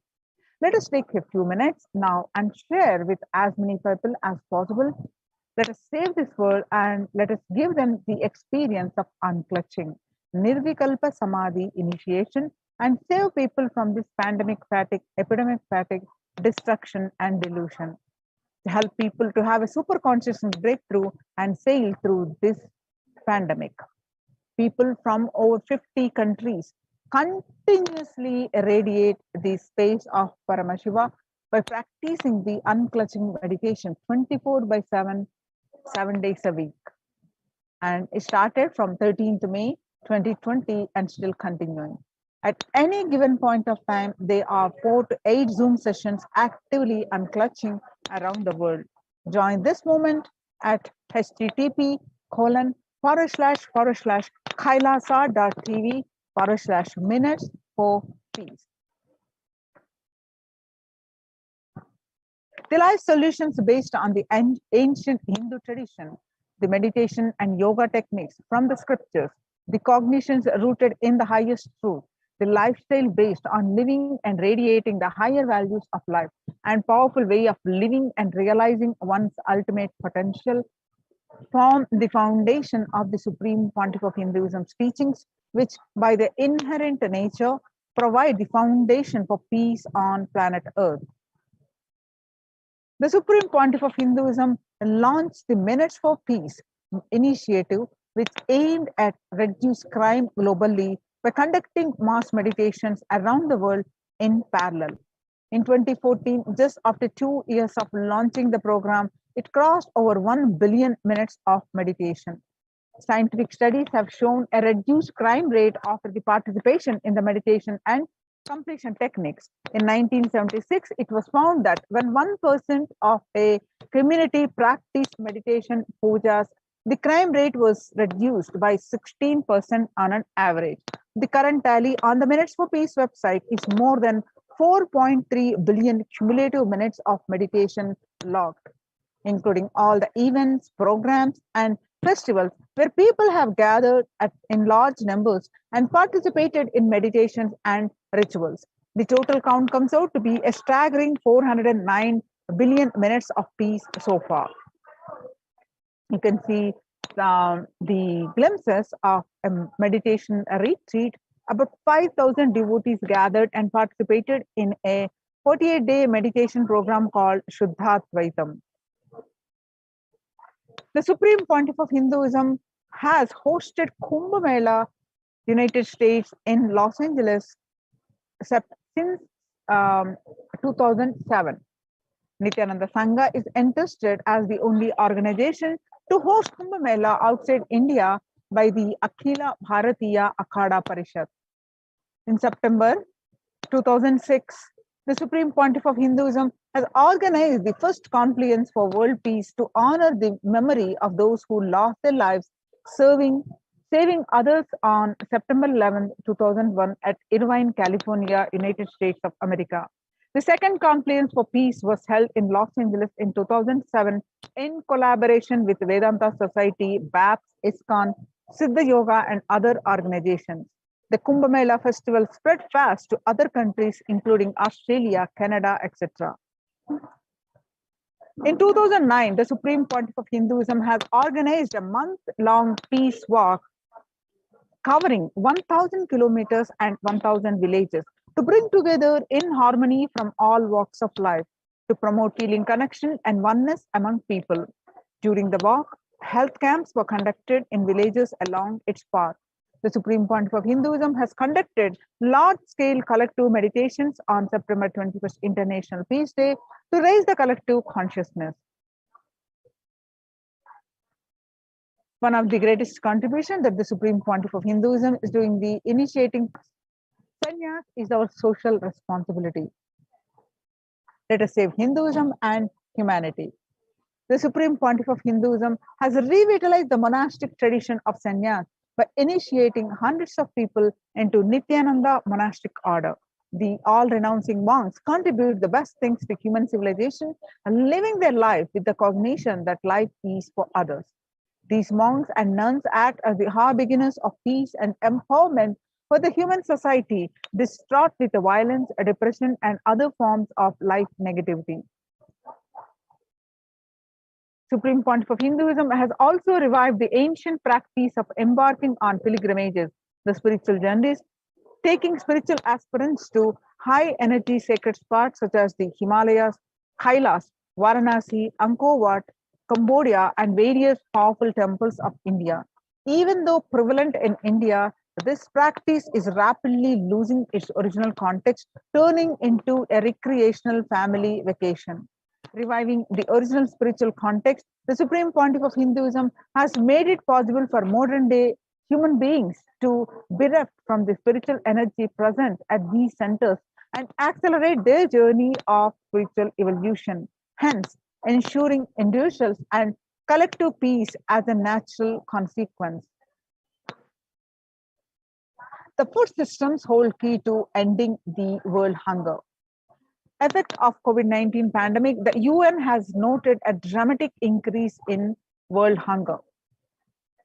Let us take a few minutes now and share with as many people as possible. Let us save this world and let us give them the experience of unclutching, Nirvikalpa Samadhi initiation, and save people from this pandemic fatigue, epidemic fatigue, destruction and delusion. To help people to have a super consciousness breakthrough and sail through this pandemic. People from over 50 countries continuously irradiate the space of Paramashiva by practicing the unclutching meditation 24/7, 7 days a week. And it started from 13th May 2020 and still continuing. At any given point of time, there are 4 to 8 Zoom sessions actively unclutching around the world. Join this movement at http://kailasa.tv/minutes for peace. The life solutions based on the ancient Hindu tradition, the meditation and yoga techniques from the scriptures, the cognitions rooted in the highest truth, the lifestyle based on living and radiating the higher values of life, and powerful way of living and realizing one's ultimate potential form the foundation of the Supreme Pontiff of Hinduism's teachings, which by their inherent nature provide the foundation for peace on planet Earth. The Supreme Pontiff of Hinduism launched the Minutes for Peace initiative, which aimed at reduce crime globally by conducting mass meditations around the world in parallel. In 2014, just after 2 years of launching the program, it crossed over 1 billion minutes of meditation. Scientific studies have shown a reduced crime rate after the participation in the meditation and completion techniques. In 1976, it was found that when 1% of a community practiced meditation pujas, the crime rate was reduced by 16% on an average. The current tally on the Minutes for Peace website is more than 4.3 billion cumulative minutes of meditation logged, including all the events, programs, and festivals where people have gathered in large numbers and participated in meditations and rituals. The total count comes out to be a staggering 409 billion minutes of peace so far. You can see the glimpses of a meditation retreat. About 5,000 devotees gathered and participated in a 48-day meditation program called Shuddhatvaitam. The Supreme Pontiff of Hinduism has hosted Kumbh Mela, United States in Los Angeles since 2007. Nithyananda Sangha is entrusted as the only organization to host Kumbh Mela outside India by the Akhila Bharatiya Akhada Parishad. In September 2006, the Supreme Pontiff of Hinduism has organized the first confluence for world peace to honor the memory of those who lost their lives saving others on September 11, 2001 at Irvine, California, United States of America. The second confluence for peace was held in Los Angeles in 2007 in collaboration with Vedanta Society, BAPS, ISKCON, Siddha Yoga, and other organizations. The Kumbh Mela festival spread fast to other countries, including Australia, Canada, etc. In 2009, the Supreme Pontiff of Hinduism has organized a month-long peace walk covering 1,000 kilometers and 1,000 villages to bring together in harmony from all walks of life. to promote healing connection and oneness among people. During the walk, health camps were conducted in villages along its path. The Supreme Pontiff of Hinduism has conducted large-scale collective meditations on September 21st International Peace Day to raise the collective consciousness. One of the greatest contributions that the Supreme Pontiff of Hinduism is doing the initiating. Sannyas is our social responsibility. Let us save Hinduism and humanity. The Supreme Pontiff of Hinduism has revitalized the monastic tradition of sannyas by initiating hundreds of people into Nithyananda monastic order. The all-renouncing monks contribute the best things to human civilization and living their life with the cognition that life is for others. These monks and nuns act as the harbingers of peace and empowerment for the human society distraught with the violence, depression, and other forms of life negativity. Supreme Pontiff of Hinduism has also revived the ancient practice of embarking on pilgrimages, the spiritual journeys, taking spiritual aspirants to high energy sacred spots such as the Himalayas, Kailas, Varanasi, Angkor Wat, Cambodia, and various powerful temples of India. Even though prevalent in India, this practice is rapidly losing its original context, turning into a recreational family vacation. Reviving the original spiritual context, the Supreme Pontiff of Hinduism has made it possible for modern day human beings to bereft from the spiritual energy present at these centers and accelerate their journey of spiritual evolution, hence ensuring individuals and collective peace as a natural consequence. The food systems hold key to ending the world hunger. Effect of COVID-19 pandemic, the UN has noted a dramatic increase in world hunger.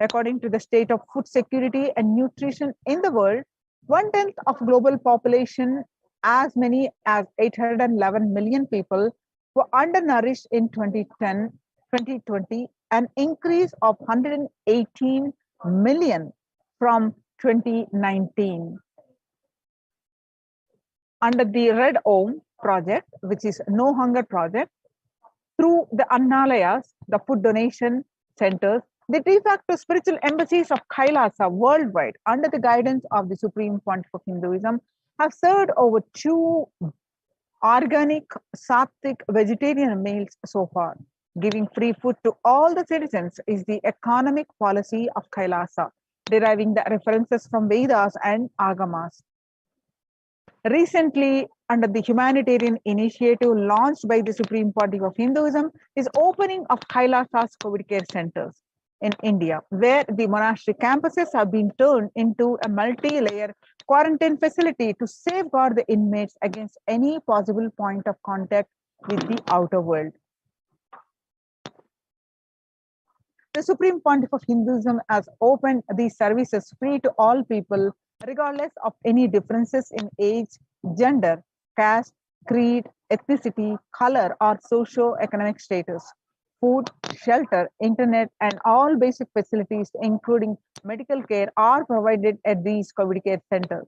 According to the state of food security and nutrition in the world, 1/10 of global population, as many as 811 million people, were undernourished in 2020, an increase of 118 million from 2019. Under the Red Om project, which is No Hunger project, through the Annalayas, the food donation centers, the de facto spiritual embassies of Kailasa worldwide, under the guidance of the Supreme Pontiff of Hinduism, have served over 2 organic, sattvic, vegetarian meals so far. Giving free food to all the citizens is the economic policy of Kailasa, deriving the references from Vedas and Agamas. Recently, under the humanitarian initiative launched by the Supreme Pontiff of Hinduism, is opening of Kailasa's COVID care centers in India, where the monastery campuses have been turned into a multi-layer quarantine facility to safeguard the inmates against any possible point of contact with the outer world. The Supreme Pontiff of Hinduism has opened these services free to all people, regardless of any differences in age, gender, caste, creed, ethnicity, color, or socio-economic status. Food, shelter, internet, and all basic facilities, including medical care, are provided at these COVID care centers,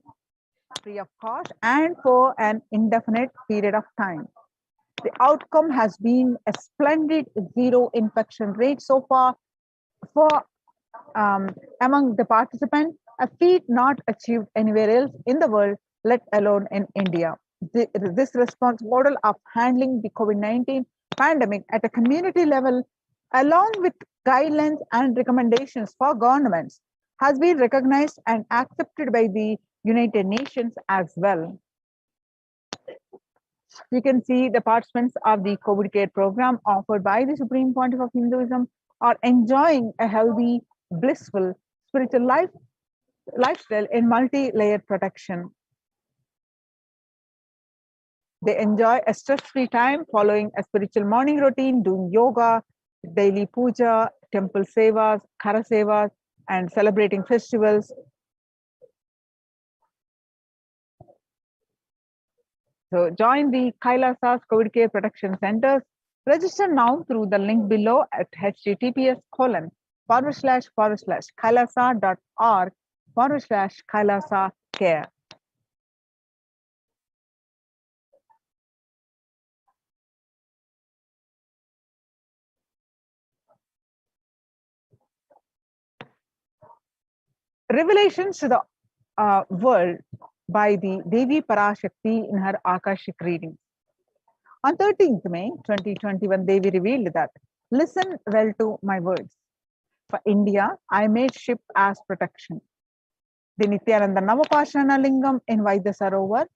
free of cost and for an indefinite period of time. The outcome has been a splendid zero infection rate so far for among the participants, a feat not achieved anywhere else in the world, let alone in India. This response model of handling the COVID-19 pandemic at a community level, along with guidelines and recommendations for governments, has been recognized and accepted by the United Nations as well. You can see the participants of the COVID care program offered by the Supreme Pontiff of Hinduism are enjoying a healthy, blissful, spiritual lifestyle in multi-layered protection. They enjoy a stress-free time following a spiritual morning routine, doing yoga, daily puja, temple sevas, kara sevas, and celebrating festivals. So join the Kailasa's COVID Care Protection Centers. Register now through the link below at https://kailasa.org/Kailasa care. revelations to the world by the Devi Parashakti in her Akashic reading. On 13th May 2021, Devi revealed that, listen well to my words. For India, I made ship as protection. The Nithyananda Navapashana Lingam in Vaidya Sarovar,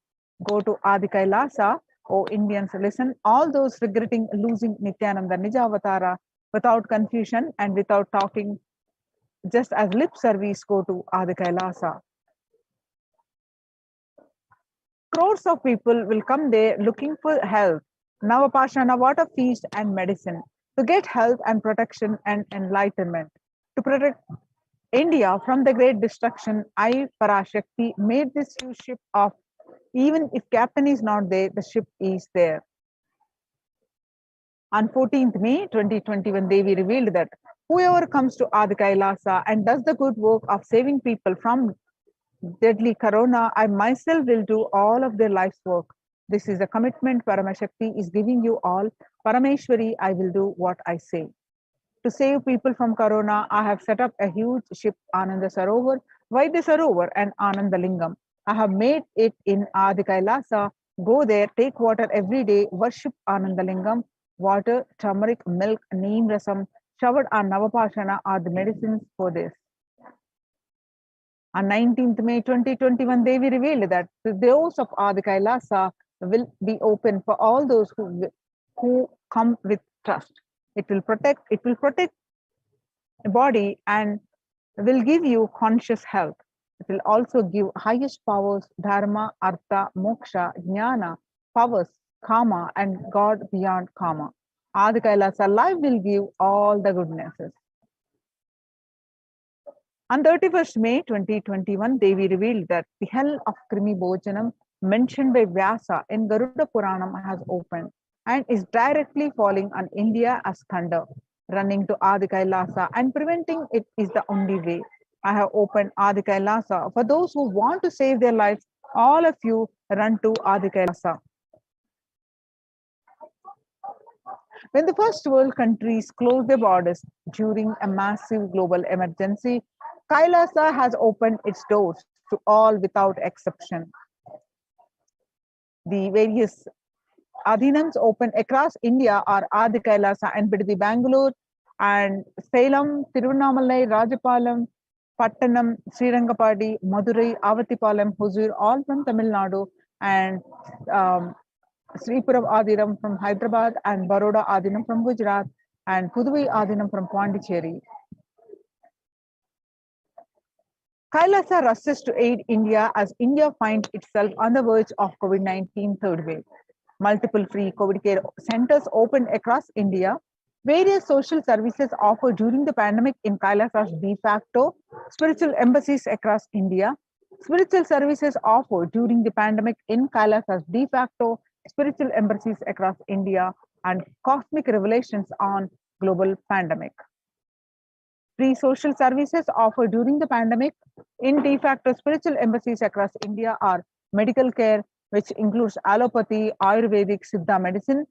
go to Adi Kailasa, O Indians, listen, all those regretting losing Nithyananda Nijavatara without confusion and without talking, just as lip service, go to Adi Kailasa. Crores of people will come there looking for health, Navapashana water feast and medicine, to get health and protection and enlightenment. To protect India from the great destruction, I, Parashakti, made this huge ship of, even if captain is not there, the ship is there. On 14th May 2021, Devi revealed that whoever comes to Adi Kailasa and does the good work of saving people from deadly corona, I myself will do all of their life's work. This is a commitment Paramashakti is giving you all. Parameshwari, I will do what I say. To save people from corona, I have set up a huge ship, Ananda Sarovar, Vaidya Sarovar, and Ananda Lingam. I have made it in Adi Kailasa. Go there, take water every day, worship Ananda Lingam. Water, turmeric, milk, neem rasam, showered on Navapashana are the medicines for this. On 19th May 2021, Devi revealed that the doors of Adi Kailasa will be open for all those who come with trust. It will protect the body and will give you conscious health. It will also give highest powers, dharma, artha, moksha, jnana, powers, karma, and God beyond karma. Adi Kailasa life will give all the goodnesses. On 31st May 2021, Devi revealed that the hell of Krimi Bhojanam mentioned by Vyasa in Garuda Puranam has opened and is directly falling on India as thunder. Running to Adi Kailasa and preventing it is the only way. I have opened Adi Kailasa for those who want to save their lives. All of you run to Adi Kailasa. When the first world countries closed their borders during a massive global emergency, Kailasa has opened its doors to all without exception. The various Adhinams open across India are Adi Kailasa and Bidadi Bangalore and Salem, Tiruvannamalai, Rajapalam, Pattanam, Srirangapadi, Madurai, Avatipalam, Huzur, all from Tamil Nadu, and Sripuram Adinam from Hyderabad, and Baroda Adinam from Gujarat, and Puduvai Adinam from Pondicherry. Kailasa rushes to aid India as India finds itself on the verge of COVID-19 third wave. Multiple free COVID care centers opened across India. Various social services offered during the pandemic in Kailasa's de facto spiritual embassies across India. Spiritual services offered during the pandemic in Kailasa's de facto spiritual embassies across India, and cosmic revelations on global pandemic. Free social services offered during the pandemic in de facto spiritual embassies across India are medical care, which includes allopathy, Ayurvedic, Siddha medicine,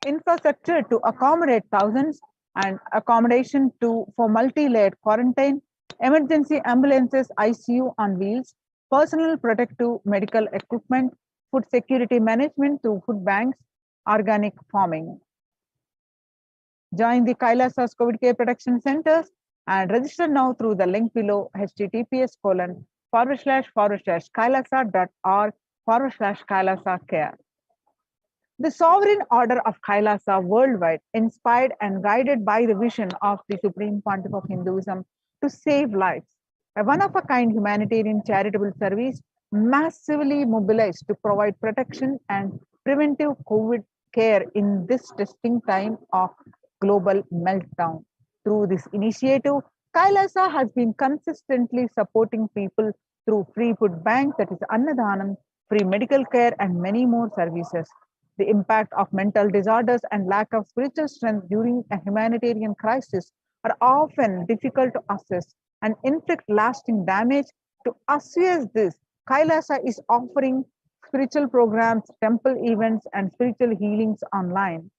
infrastructure to accommodate thousands, and accommodation for multi-layered quarantine, emergency ambulances, ICU on wheels, personal protective medical equipment, food security management through food banks, organic farming. Join the Kailasa's COVID Care Protection Centers and register now through the link below, https://kailasa.org/Kailasa care. The sovereign order of Kailasa worldwide, inspired and guided by the vision of the Supreme Pontiff of Hinduism to save lives, a one-of-a-kind humanitarian charitable service massively mobilized to provide protection and preventive COVID care in this testing time of global meltdown. Through this initiative, Kailasa has been consistently supporting people through free food bank, that is Annadanam, free medical care, and many more services. The impact of mental disorders and lack of spiritual strength during a humanitarian crisis are often difficult to assess and inflict lasting damage. To assess this, Kailasa is offering spiritual programs, temple events, and spiritual healings online.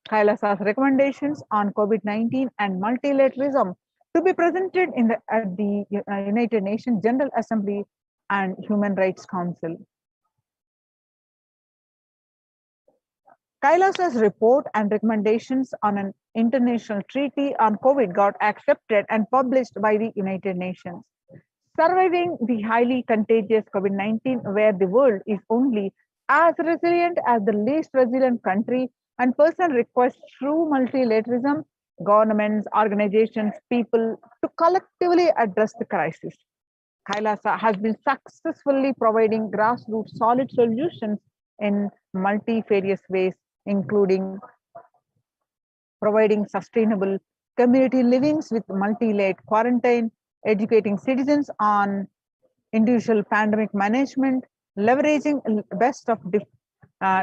Kailasa's recommendations on COVID-19 and multilateralism to be presented at the United Nations General Assembly and Human Rights Council. Kailasa's report and recommendations on an international treaty on COVID got accepted and published by the United Nations. Surviving the highly contagious COVID-19, where the world is only as resilient as the least resilient country, and person requests true multilateralism, governments, organizations, people to collectively address the crisis. Kailasa has been successfully providing grassroots solid solutions in multifarious ways, including providing sustainable community livings with multi-layered quarantine, educating citizens on individual pandemic management, leveraging best of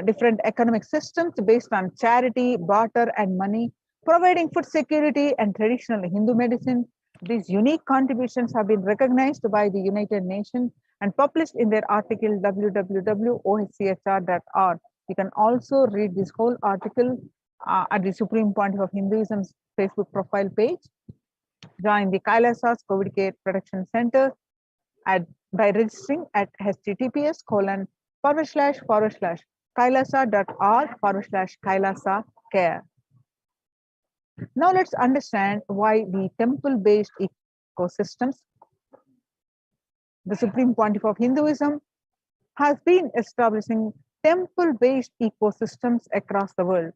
different economic systems based on charity, barter, and money, providing food security and traditional Hindu medicine. These unique contributions have been recognized by the United Nations and published in their article www.ohchr.org. You can also read this whole article at the Supreme Pontiff of Hinduism's Facebook profile page. Join the Kailasa's COVID Care Protection Center by registering at https://kailasa.org/kailasa care. Now let's understand why the temple-based ecosystems. The Supreme Pontiff of Hinduism has been establishing temple-based ecosystems across the world.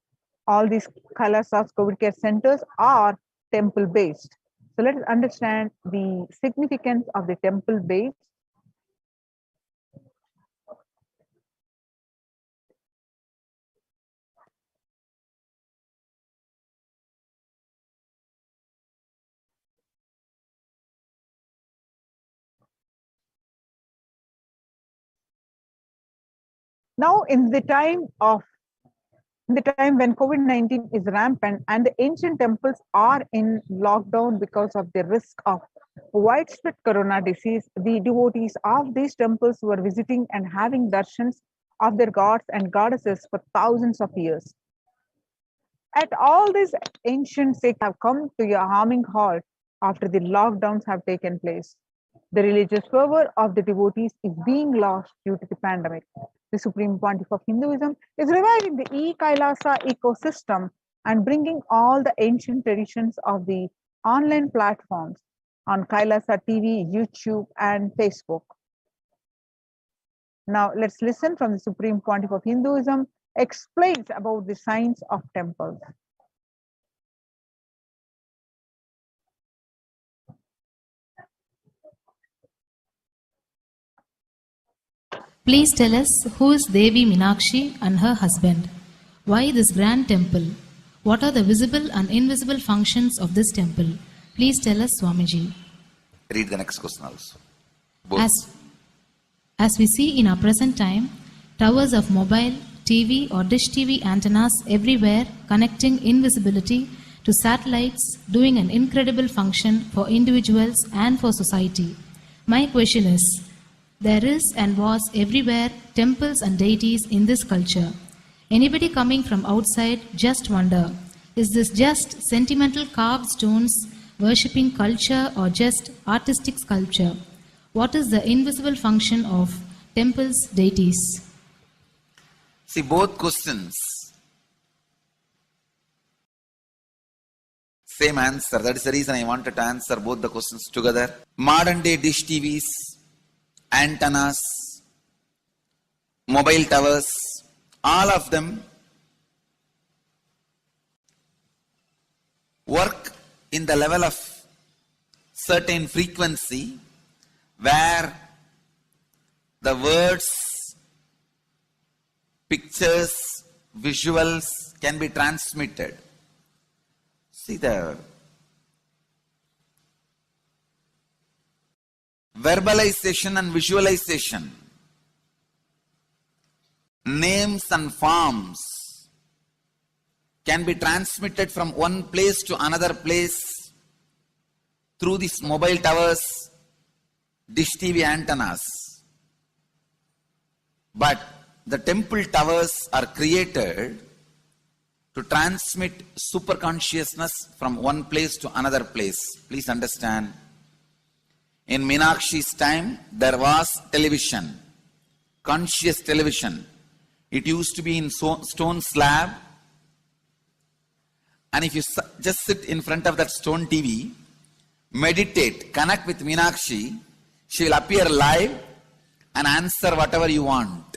All these Kailasa's COVID care centers are temple-based. So let's understand the significance of the temple-based. Now, in the time when COVID-19 is rampant and the ancient temples are in lockdown because of the risk of widespread corona disease, the devotees of these temples were visiting and having darshans of their gods and goddesses for thousands of years. At all these ancient sites have come to a harming halt after the lockdowns have taken place. The religious fervor of the devotees is being lost due to the pandemic. The Supreme Pontiff of Hinduism is reviving the e-Kailasa ecosystem and bringing all the ancient traditions of the online platforms on Kailasa TV, YouTube, and Facebook. Now let's listen from the Supreme Pontiff of Hinduism explains about the science of temples.
Please tell us who is Devi Meenakshi and her husband. Why this grand temple? What are the visible and invisible functions of this temple? Please tell us, Swamiji.
Read the next question also.
As we see in our present time, towers of mobile, TV or dish TV antennas everywhere connecting invisibility to satellites, doing an incredible function for individuals and for society. My question is, there is and was everywhere temples and deities in this culture. Anybody coming from outside just wonder, is this just sentimental carved stones, worshipping culture or just artistic sculpture? What is the invisible function of temples, deities?
See, both questions, same answer. That is the reason I wanted to answer both the questions together. Modern day dish TVs, antennas, mobile towers, all of them work in the level of certain frequency where the words, pictures, visuals can be transmitted. See the verbalization and visualization, names and forms can be transmitted from one place to another place through these mobile towers, dish TV antennas. But the temple towers are created
to transmit super consciousness from one place to another place. Please understand, in Meenakshi's time, there was television, conscious television. It used to be in stone slab, and if you just sit in front of that stone TV, meditate, connect with Meenakshi, she will appear live and answer whatever you want.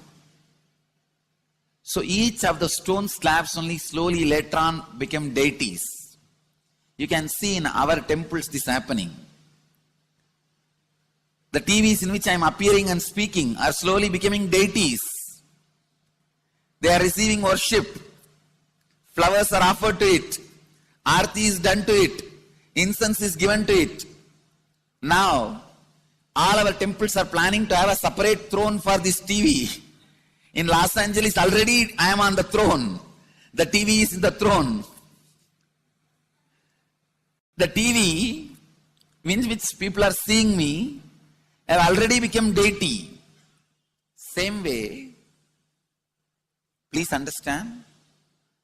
So each of the stone slabs only slowly later on became deities. You can see in our temples this happening. The TVs in which I am appearing and speaking are slowly becoming deities. They are receiving worship. Flowers are offered to it. Aarti is done to it. Incense is given to it. Now, all our temples are planning to have a separate throne for this TV. In Los Angeles, already I am on the throne. The TV is in the throne. The TV, in which people are seeing me, have already become deity. Same way, please understand,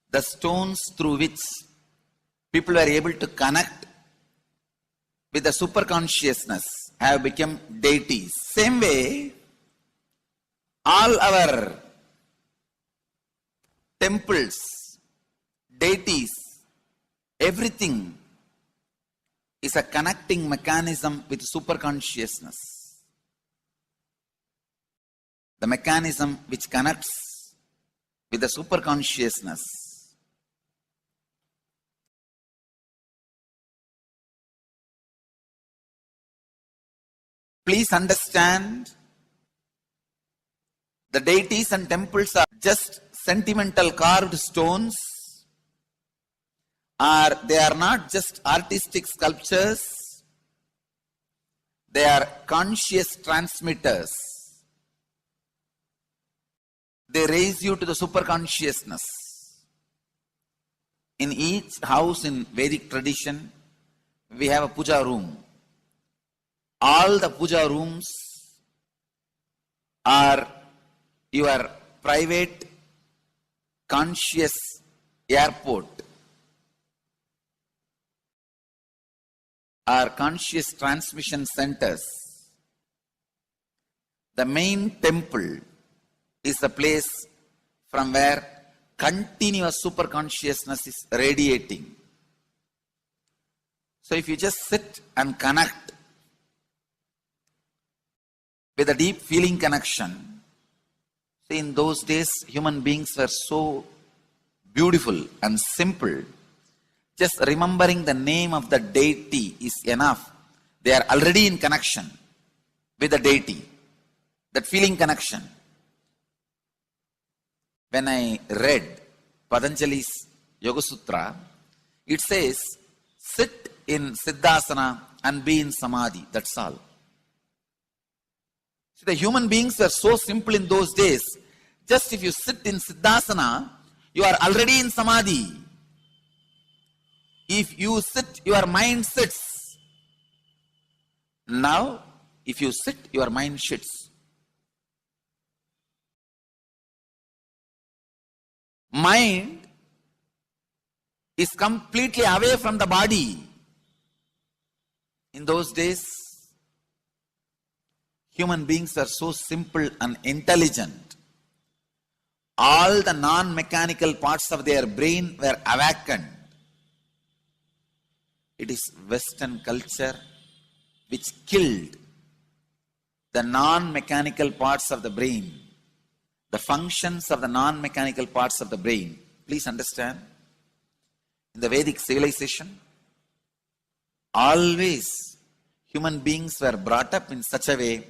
the stones through which people were able to connect with the super consciousness have become deities. Same way, all our temples, deities, everything is a connecting mechanism with super consciousness. The mechanism which connects with the super consciousness please understand, the deities and temples are just sentimental carved stones, or they are not just artistic sculptures, they are conscious transmitters. They raise you to the super consciousness. In each house in Vedic tradition, we have a puja room. All the puja rooms are your private conscious airport, are conscious transmission centers. The main temple is the place from where continuous super consciousness is radiating. So if you just sit and connect with a deep feeling connection, see, in those days human beings were so beautiful and simple. Just remembering the name of the deity is enough. They are already in connection with the deity. That feeling connection. When I read Patanjali's Yoga Sutra, it says, sit in Siddhasana and be in Samadhi. That's all. See, the human beings were so simple in those days. Just if you sit in Siddhasana, you are already in Samadhi. If you sit, your mind sits. Now, if you sit, your mind sits. Mind is completely away from the body. In those days, human beings were so simple and intelligent. All the non-mechanical parts of their brain were awakened. It is Western culture which killed the non-mechanical parts of the brain, the functions of the non-mechanical parts of the brain. Please understand, in the Vedic civilization, always human beings were brought up in such a way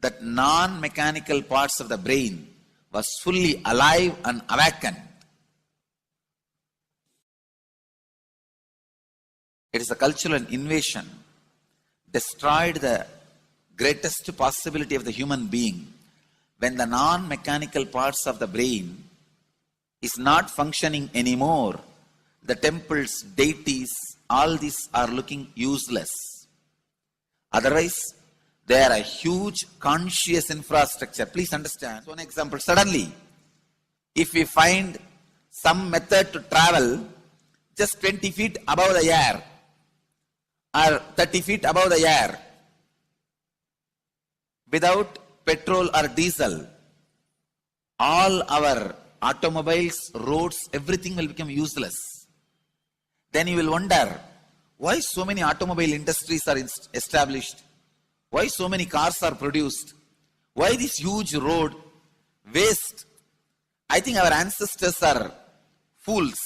that non-mechanical parts of the brain was fully alive and awakened. It is a cultural invasion, destroyed the greatest possibility of the human being when the non-mechanical parts of the brain is not functioning anymore. The temples, deities, all these are looking useless. Otherwise, they are a huge conscious infrastructure. Please understand. One example, suddenly, if we find
some method to travel just 20 feet above the air or 30 feet above the air without petrol or diesel, all our automobiles, roads, everything will become useless. Then you will wonder, why so many automobile industries are established? Why so many cars are produced? Why this huge road waste? I think our ancestors are fools.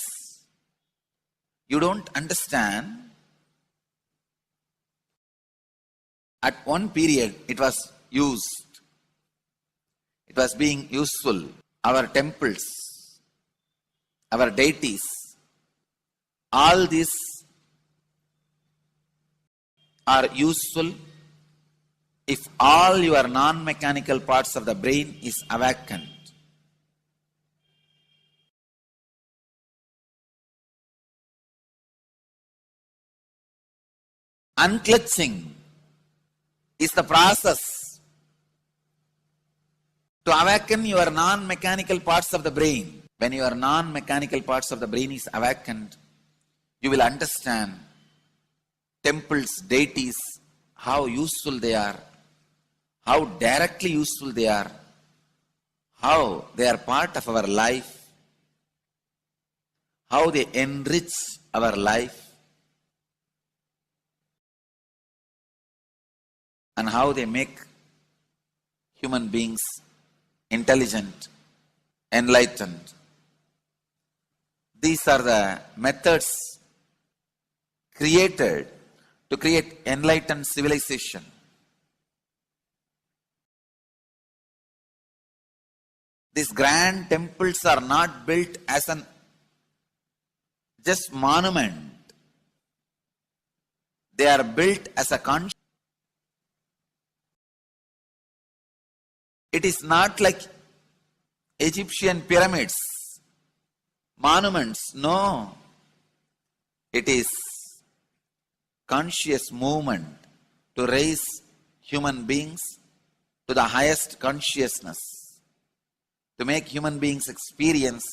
You don't understand. At one period, it was used. It was being useful. Our temples, our deities, all these are useful if all your non-mechanical parts of the brain is awakened. Unclutching is the process to awaken your non-mechanical parts of the brain. When your non-mechanical parts of the brain is awakened, you will understand temples, deities, how useful they are, how directly useful they are, how they are part of our life, how they enrich our life, and how they make human beings intelligent, enlightened. These are the methods created to create enlightened civilization. These grand temples are not built as an just monument. They are built as a conscious. It is not like Egyptian pyramids, monuments. No. It is conscious movement to raise human beings to the highest consciousness, to make human beings experience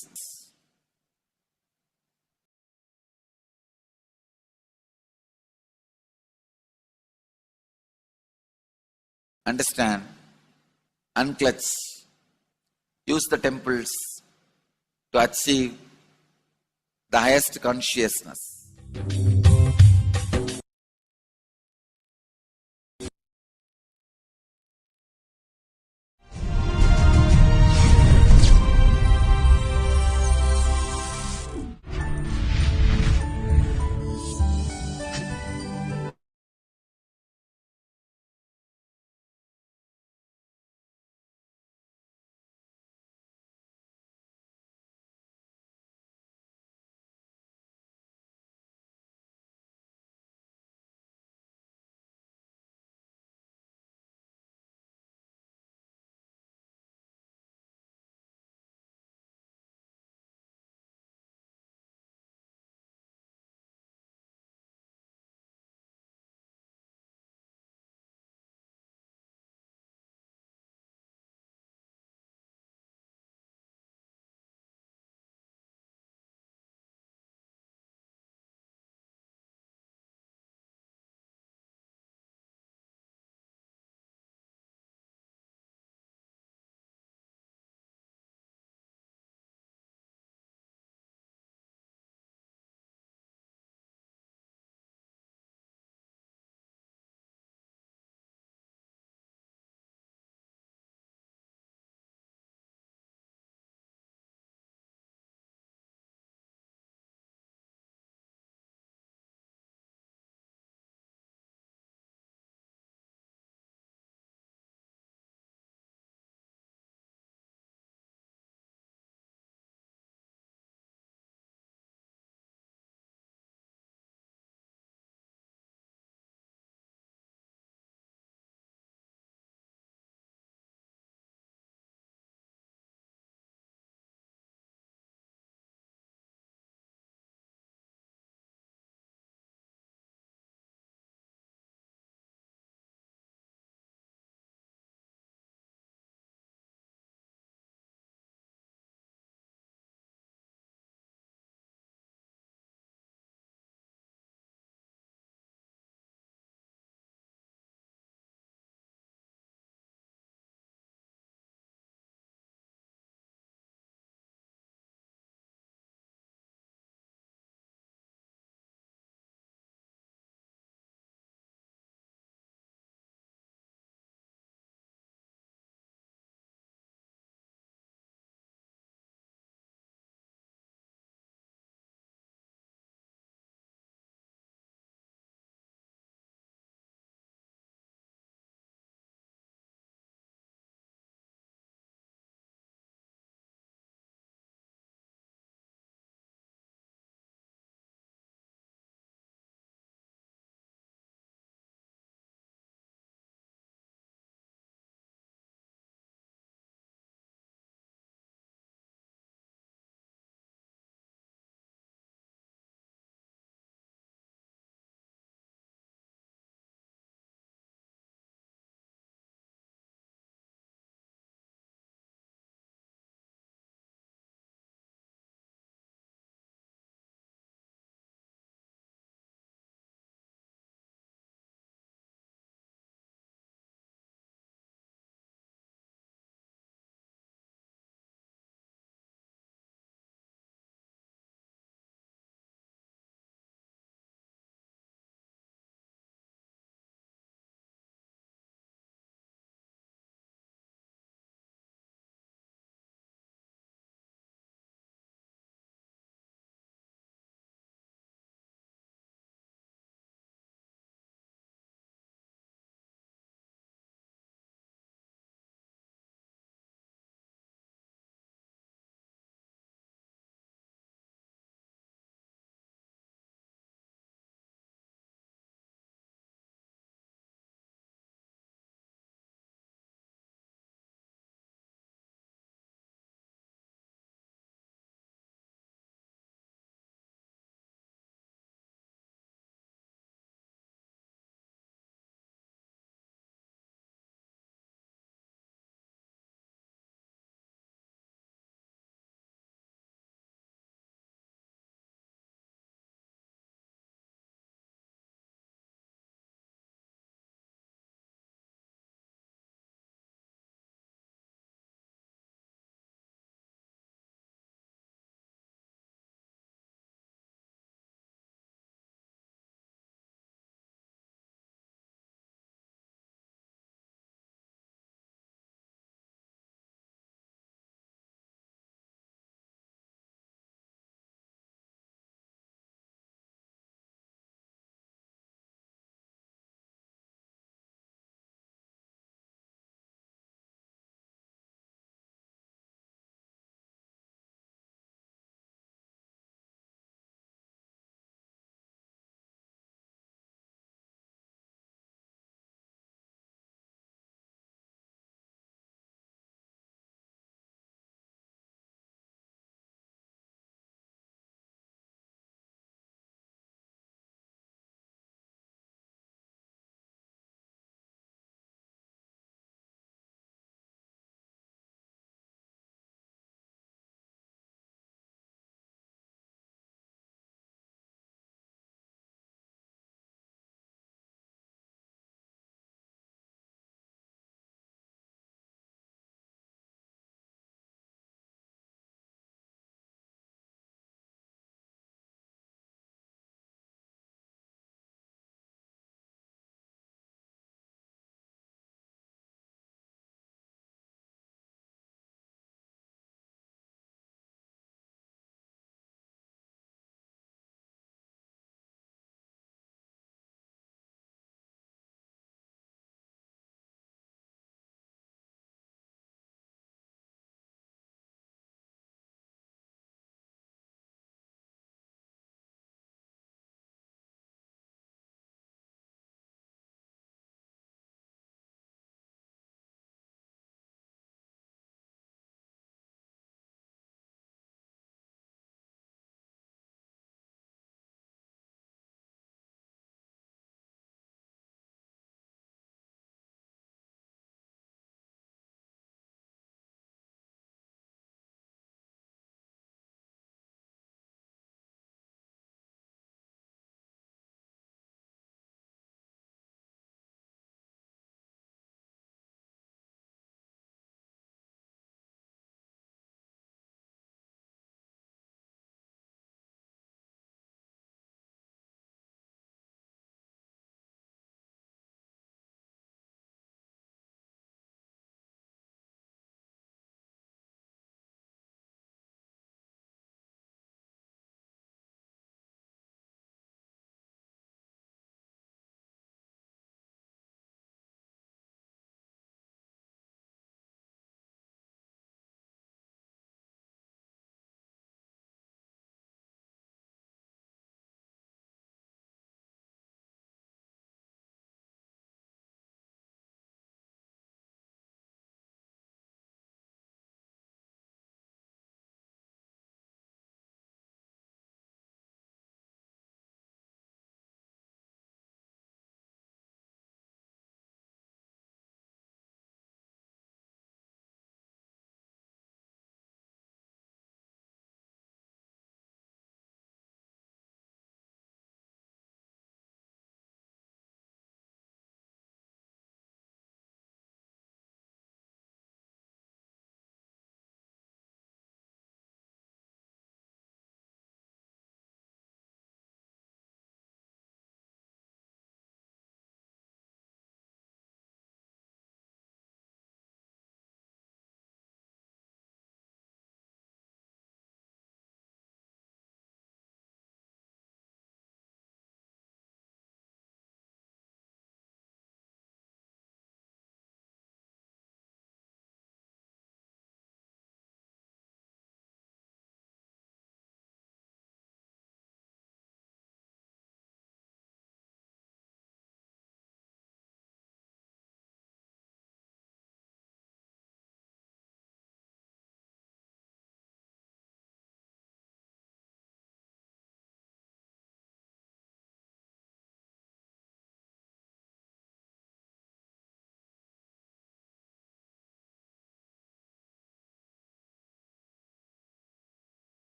understand, unclutch, use the temples to achieve the highest consciousness.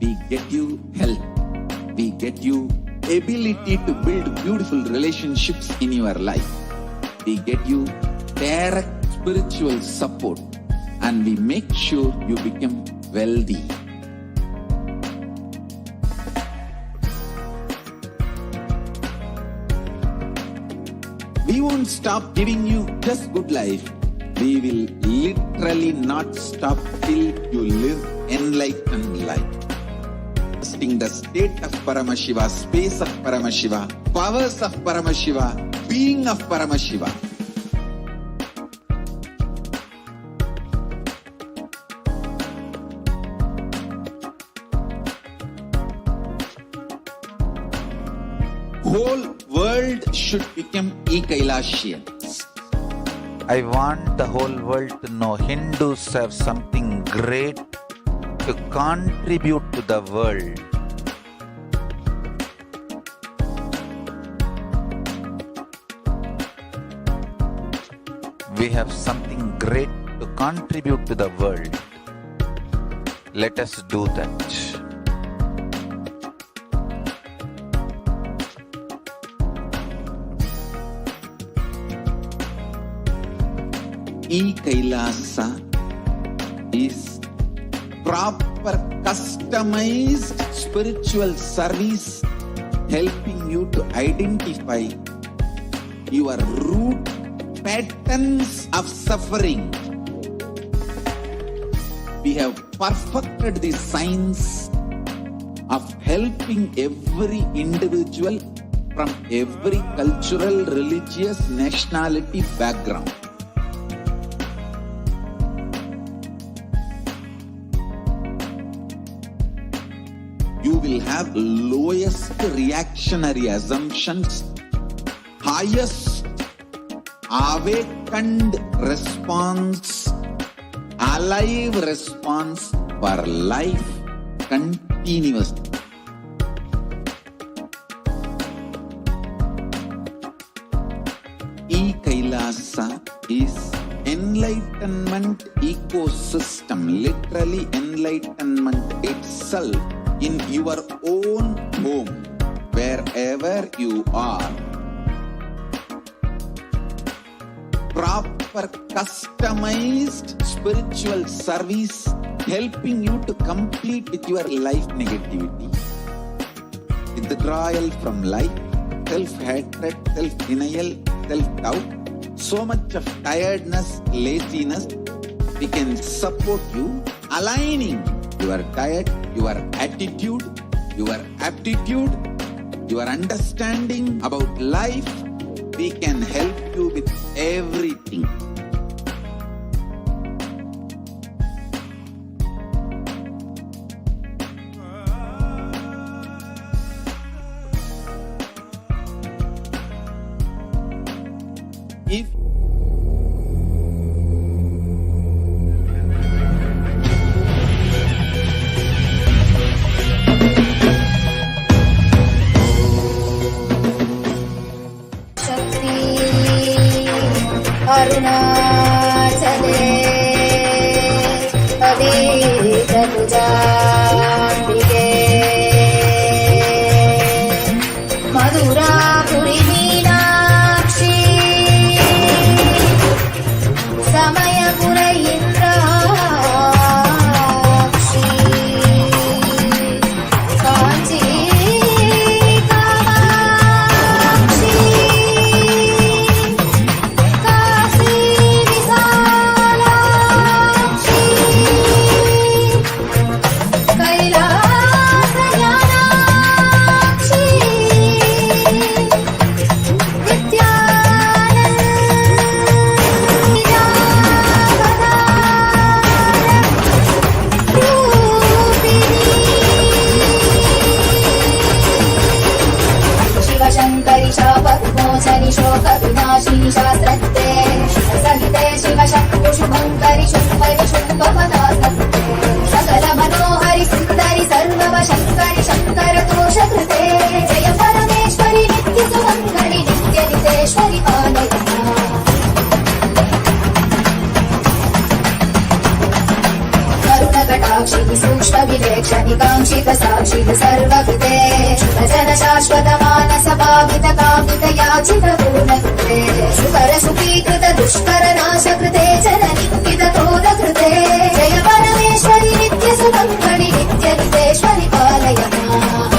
we get you health, we get you ability to build beautiful relationships in your life, we get you direct spiritual support, and we make sure you become wealthy. We won't stop giving you just good life. We will literally not stop till you live enlightened life. Trusting the state of Paramashiva, space of Paramashiva, powers of Paramashiva, being of Paramashiva. Whole world should become Ekailashians.
I want the whole world to know Hindus have something great to contribute to the world. We have something great to contribute to the world. Let us do that.
E-Kailasa is proper customized spiritual service helping you to identify your root patterns of suffering. We have perfected the science of helping every individual from every cultural, religious, nationality background. You will have lowest reactionary assumptions, highest awakened response, alive response for life continuously. E-Kailasa is enlightenment ecosystem, literally enlightenment itself in your own home, wherever you are. Proper customized spiritual service helping you to complete with your life negativity. Withdrawal from life, self-hatred, self-denial, self-doubt, so much of tiredness, laziness, we can support you aligning your diet, your attitude, your aptitude, your understanding about life. We can help you with everything. If
अरुणाचले अदीतभुजाम्बिके मधुरापुरी Meenakshi Samaypur Indrakshi Kanchi शोकविनाशिनी शास्त्रत्ते सहिते Shivshakti शुभङ्करि शुम्भरि शुम्भपदासत्ते सकल मनोहरि सुन्दरि सर्ववशङ्करि शङ्कर दोषकृते जय परमेश्वरि नित्य सुमङ्गलि नित्य नितेश्वरि पालय करुणकटाक्षिणि सूक्ष्म विवेक्षणि काङ्क्षित शाश्वत मानस भावित कामित याचित पूर्णकृते सुकर सुखीकृत दुष्कर नाश कृते जननि हिततोद कृते जय परमेश्वरि नित्य सुमङ्गलि नित्य नितेश्वरि पालय माम्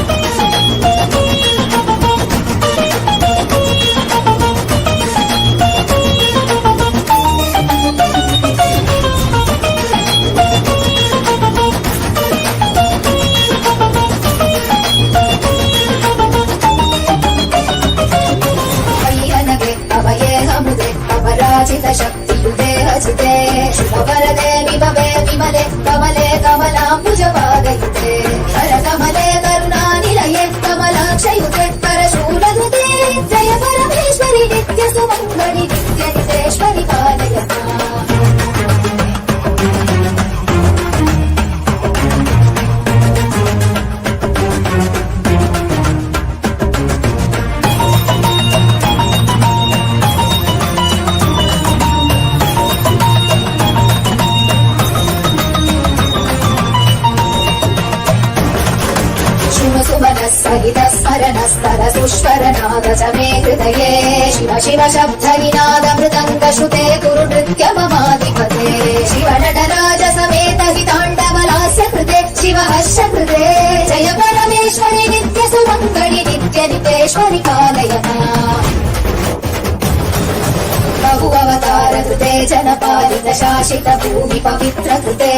अपराजित शक्तियुते हसिते शुभवरदे विभवे विमले कमले कमलाम्बुजपादयुते करकमले करुणानिलये कमलाक्षयुते करशूलधृते जय परमेश्वरि नित्य सुमङ्गलि नित्य नितेश्वरि पालय माम् सहित स्मरणस्तर सुष्वरनाद च मे हृदये शिव शिव शब्दविनाद मृदङ्ग श्रुते कुरु नृत्य ममाधिपते शिव नटराज समेत हिताण्डवलास्य कृते शिव हर्ष कृते जय परमेश्वरि नित्य सुमङ्गलि नित्य नितेश्वरि पालय माम् बहु अवतार कृते जनपालित शासित भूमि पवित्र कृते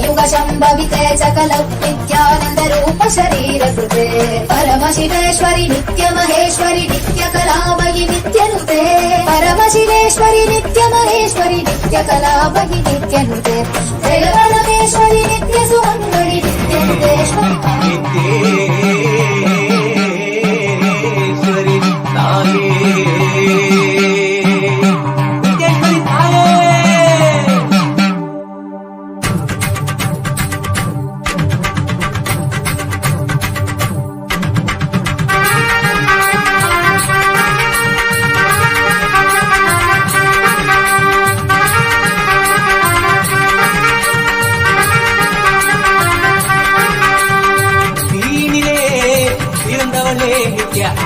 युग शम्भविते सकलौ नित्यानन्द रूप शरीर कृते परमशिवेश्वरि नित्य महेश्वरि नित्य कलामयि नित्यनुते परमशिवेश्वरि नित्य महेश्वरि नित्य कलामयि नित्यनुते जय परमेश्वरि नित्य सुमङ्गलि नित्य नितेश्वरि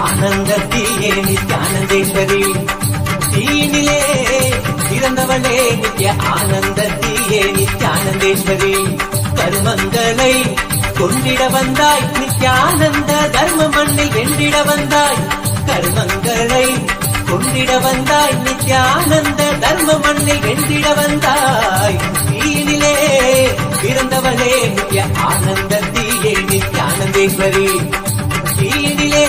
ஆனந்தத்தியே நித்யானந்தேஸ்வரி தீனிலே பிறந்தவளே நித்ய ஆனந்தத்தியே நித்யானந்தேஸ்வரி கர்மங்களை கொண்டிட வந்தாய் நித்யானந்த தர்ம மண்ணில் வென்றிட வந்தாய் கர்மங்களை கொண்டிட வந்தாய் நித்யானந்த தர்ம மண்ணில் வென்றிட வந்தாய் தீனிலே பிறந்தவளே நித்ய ஆனந்தத்தியே நித்யானந்தேஸ்வரி தீனிலே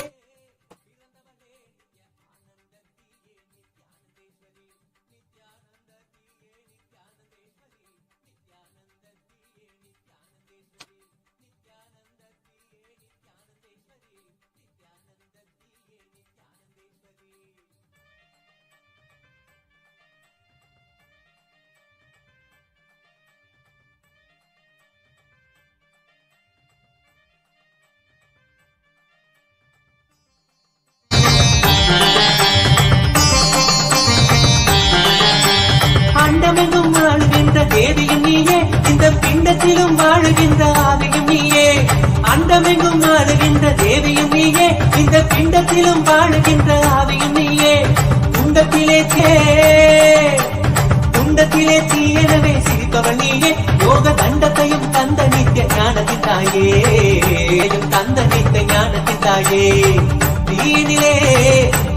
அண்டமெங்கும் வாழுகின்ற தேவியும் நீயே இந்த பிண்டத்திலும் வாழுகின்ற ஆவியும் நீயே அண்டமெங்கும் வாழுகின்ற தேவியும் நீயே இந்த பிண்டத்திலும் வாழுகின்ற ஆவியும் நீயே துண்டத்திலே தீயனவே சிரிப்பவள் நீயே யோக தண்டத்தையும் தந்த நித்திய ஞானத்தின் தாயே தந்த நித்திய ஞானத்தின் தாயே தீனிலே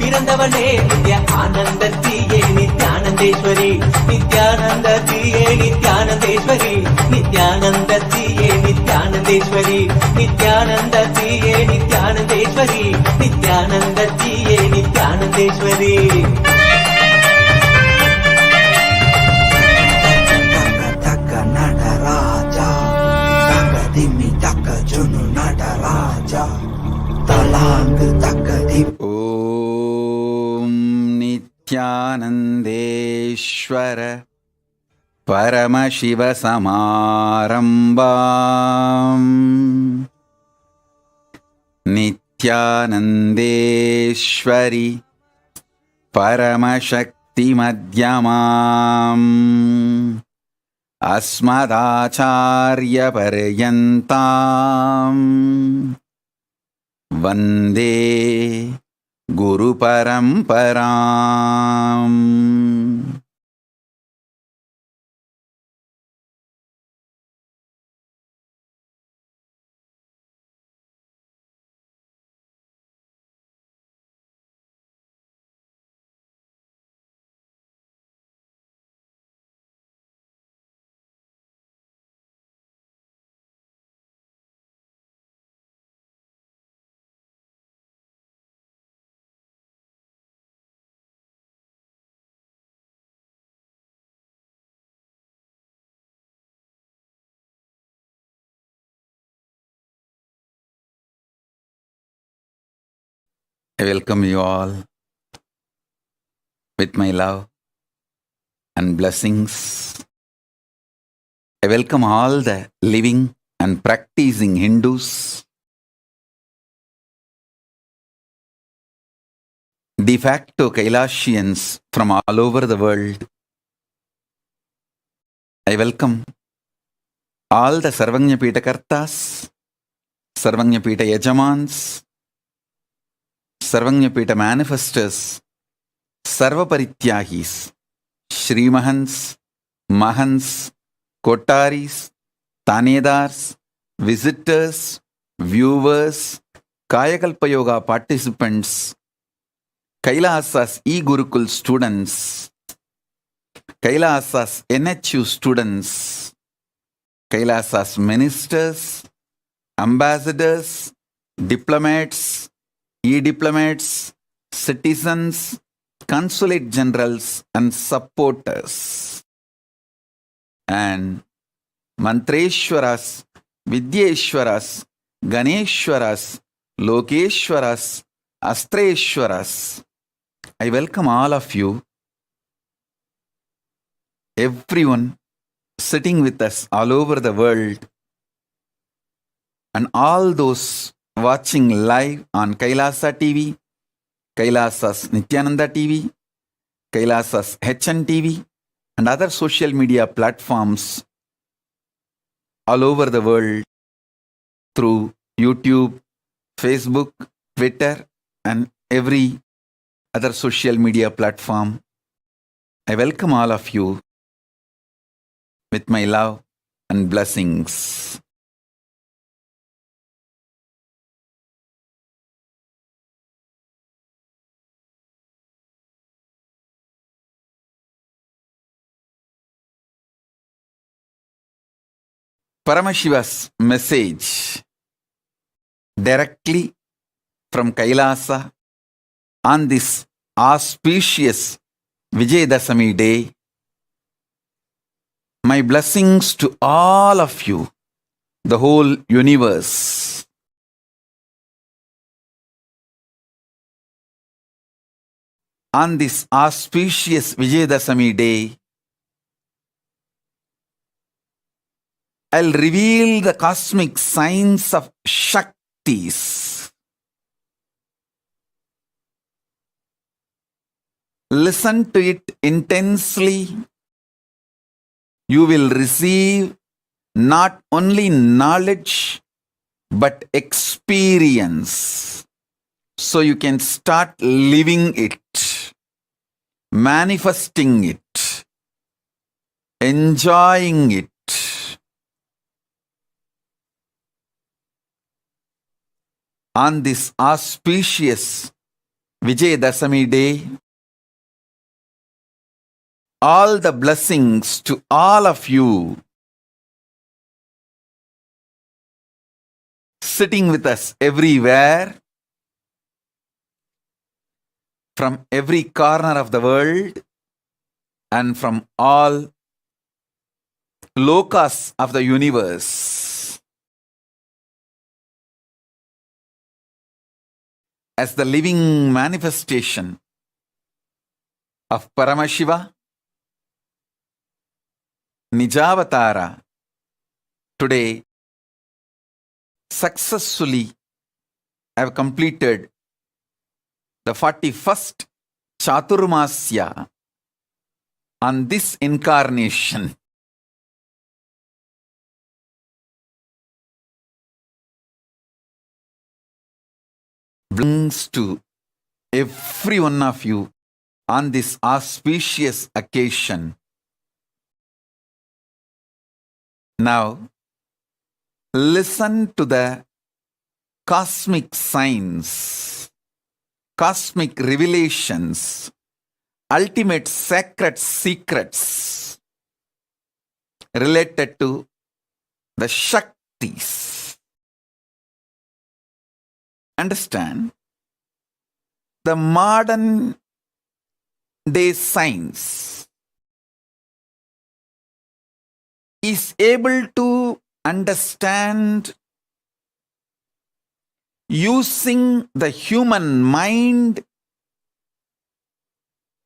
பிறந்தவனே நித்ய ஆனந்தத்தியே நித்யானந்தேஸ்வரி நித்யானந்தத்தியே நித்யானந்தேஸ்வரி நித்யானந்தத்தியே நித்யானந்தேஸ்வரி நித்யானந்தத்தியே நித்யானந்தேஸ்வரி நித்யானந்தத்தியே நித்யானந்தேஸ்வரி
தக்க நடராஜா தக்க திம்மி தக்க ஜுனு நடராஜா தலாங்கு தக்கதி
ஓம் நித்யானந்தேஸ்வர பரமசிவசமாரம்பாம் நித்யானந்தேஸ்வரி பரமசக்தி மத்யமாம் அஸ்மதாச்சார்ய பர்யந்தாம் Vande Guru Paramparam. I welcome you all with my love and blessings. I welcome all the living and practicing Hindus, de facto Kailashians from all over the world. I welcome all the Sarvanya Pita Kartas, Sarvanya Pita Yajamans, Sarvanya Pita Manifestors, Sarva Parityagis, Shrimahans, Mahans, Kotaris, Tanedars, visitors, viewers, Kayakalpa Yoga participants, Kailasas e-Gurukul students, Kailasas NHU students, Kailasas ministers, ambassadors, diplomats, e-diplomats, citizens, consulate generals and supporters, and Mantreshwaras, Vidyeshwaras, Ganeshwaras, Lokeshwaras, Astreshwaras. I welcome all of you, everyone sitting with us all over the world, and all those watching live on Kailasa TV, Kailasas Nithyananda TV, Kailasas HN TV, and other social media platforms all over the world through YouTube, Facebook, Twitter, and every other social media platform. I welcome all of you with my love and blessings. Paramashiva's message directly from Kailasa on this auspicious Vijayadasami day. My blessings to all of you, the whole universe. On this auspicious Vijayadasami day, I'll reveal the cosmic signs of Shaktis. Listen to it intensely. You will receive not only knowledge but experience, so you can start living it, manifesting it, enjoying it. On this auspicious Vijayadasami day, all the blessings to all of you sitting with us everywhere, from every corner of the world and from all lokas of the universe. As the living manifestation of Paramashiva, Nijavatara, today successfully I have completed the 41st Chaturmasya on this incarnation. Blessings to every one of you on this auspicious occasion. Now, listen to the cosmic signs, cosmic revelations, ultimate sacred secrets related to the Shaktis. Understand, the modern day science is able to understand using the human mind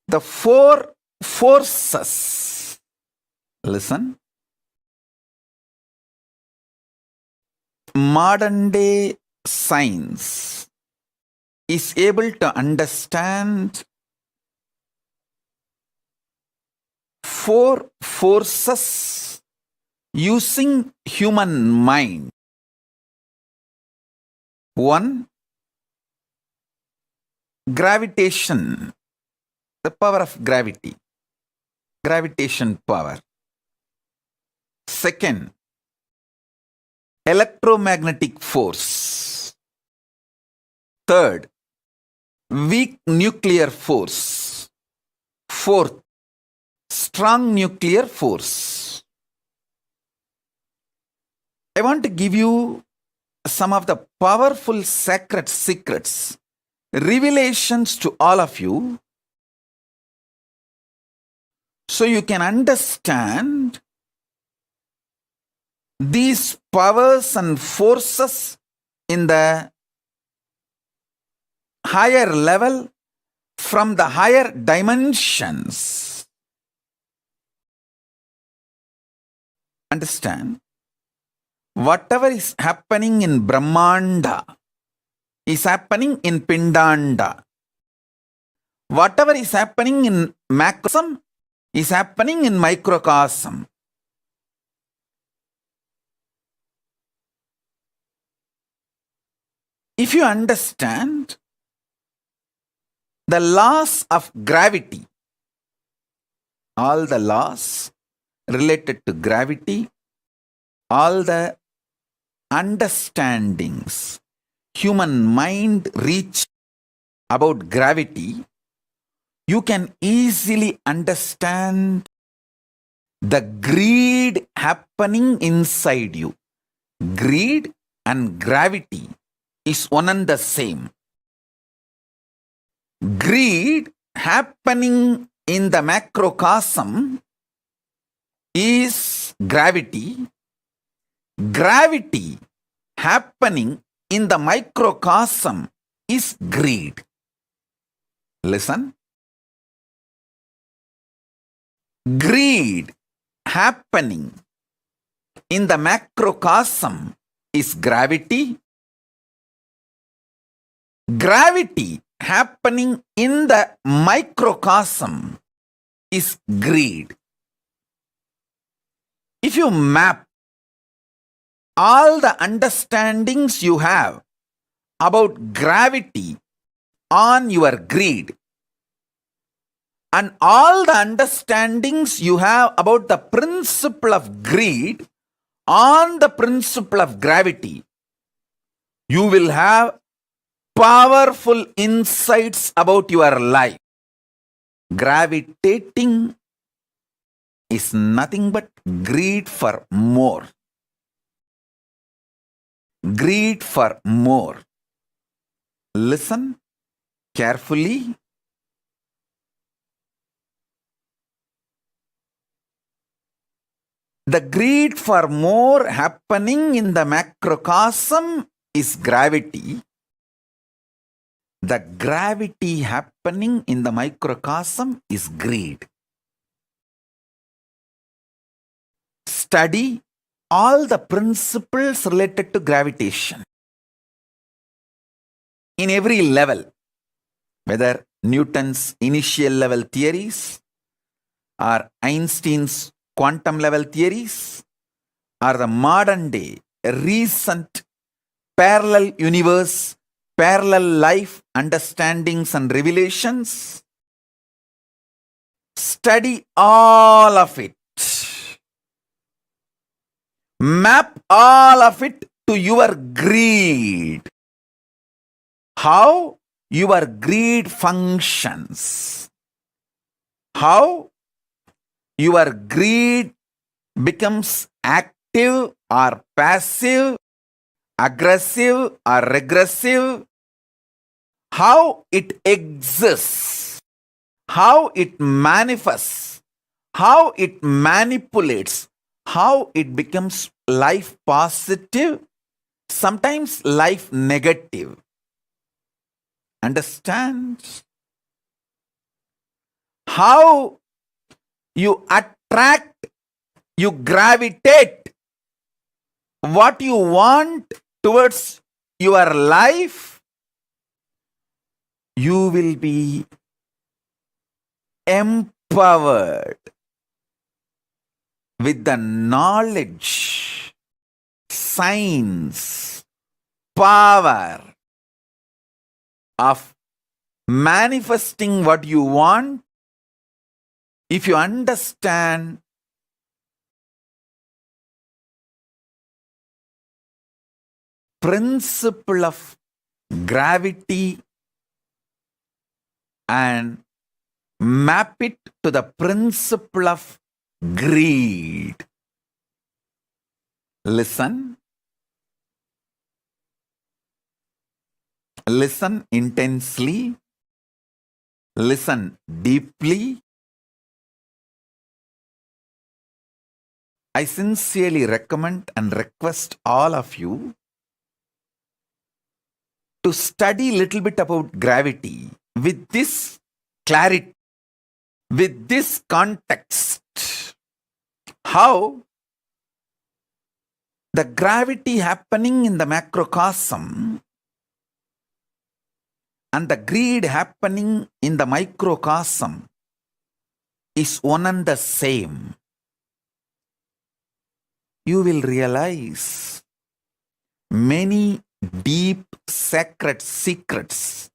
the four forces. Listen. Modern day science is able to understand four forces using human mind. One, gravitation, the power of gravity, gravitation power. Second, electromagnetic force. Third, weak nuclear force. Fourth, strong nuclear force. I want to give you some of the powerful sacred secrets, revelations to all of you, so you can understand these powers and forces in the higher level, from the higher dimensions. Understand? Whatever is happening in Brahmanda is happening in Pindanda. Whatever is happening in macrocosm is happening in microcosm. If you understand the laws of gravity, all the laws related to gravity, all the understandings human mind reach about gravity, you can easily understand the greed happening inside you. Greed and gravity is one and the same. Greed happening in the macrocosm is gravity. Gravity happening in the microcosm is greed. Listen. Greed happening in the macrocosm is gravity. Gravity happening in the microcosm is greed. If you map all the understandings you have about gravity on your greed, and all the understandings you have about the principle of greed on the principle of gravity, you will have powerful insights about your life. Gravitating is nothing but greed for more. Greed for more. Listen carefully. The greed for more happening in the macrocosm is gravity. The gravity happening in the microcosm is greed. Study all the principles related to gravitation in every level, whether Newton's initial level theories or Einstein's quantum level theories or the modern day recent parallel universe, parallel life understandings and revelations. Study all of it. Map all of it to your greed. How your greed functions. How your greed becomes active or passive, aggressive or regressive. How it exists. How it manifests. How it manipulates. How it becomes life positive, sometimes life negative. Understand? How you attract, you gravitate what you want towards your life, you will be empowered with the knowledge, science, power of manifesting what you want. If you understand principle of gravity and map it to the principle of greed. Listen. Listen intensely. Listen deeply. I sincerely recommend and request all of you to study a little bit about gravity with this clarity, with this context. How the gravity happening in the macrocosm and the greed happening in the microcosm is one and the same. You will realize many deep sacred secrets,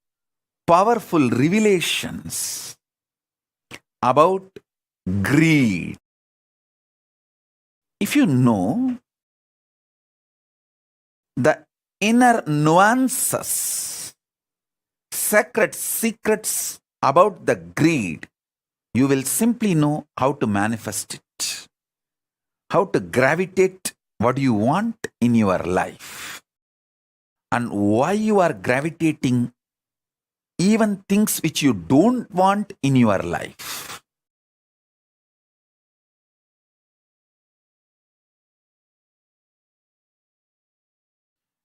powerful revelations about greed. If you know the inner nuances, sacred secrets about the greed, you will simply know how to manifest it, how to gravitate what you want in your life, and why you are gravitating even things which you don't want in your life.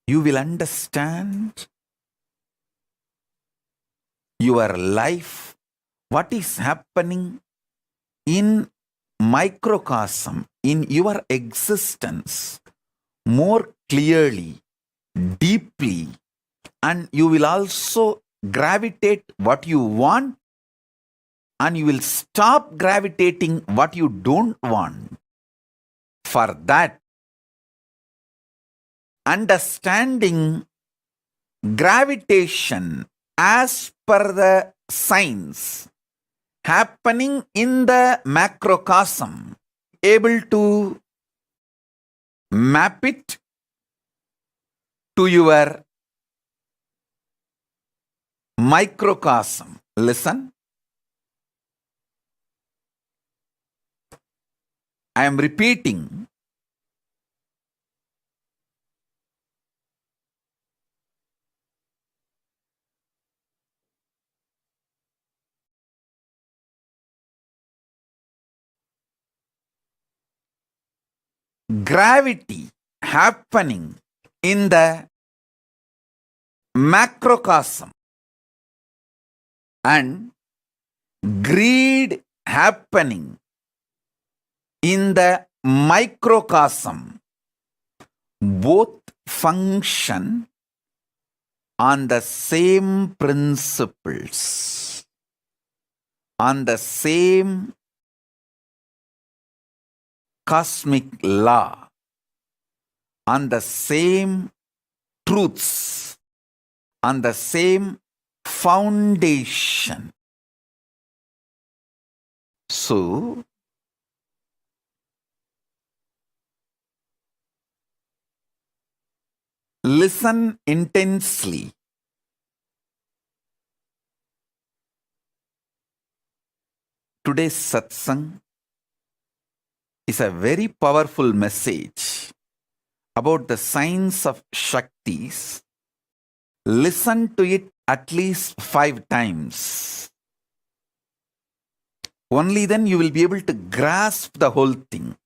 You will understand your life, what is happening in microcosm, in your existence, more clearly, deeply, and you will also gravitate what you want, and you will stop gravitating what you don't want. For that, understanding gravitation as per the science happening in the macrocosm, able to map it to your microcosm. Listen. I am repeating. Gravity happening in the macrocosm and greed happening in the microcosm both function on the same principles, on the same cosmic law, on the same truths, on the same foundation. So, listen intensely. Today's satsang is a very powerful message about the science of Shaktis. Listen to it at least 5 times. Only then you will be able to grasp the whole thing.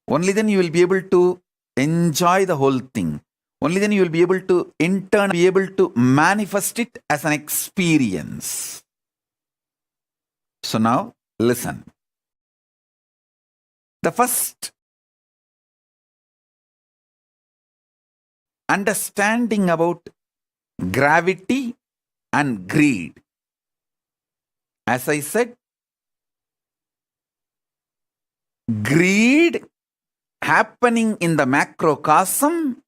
Only then you will be able to enjoy the whole thing. Only then you will be able to be able to manifest it as an experience. So now listen. The first understanding about gravity and greed. As I said, greed happening in the macrocosm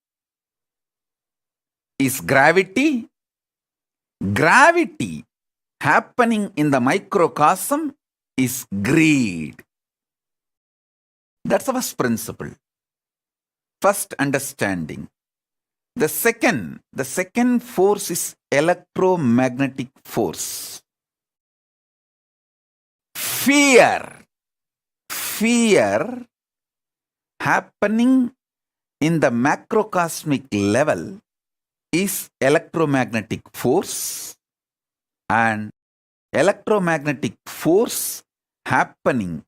is gravity. Gravity happening in the microcosm is greed. That's the first principle. First understanding. The second force is electromagnetic force. Fear happening in the macrocosmic level is electromagnetic force, and electromagnetic force happening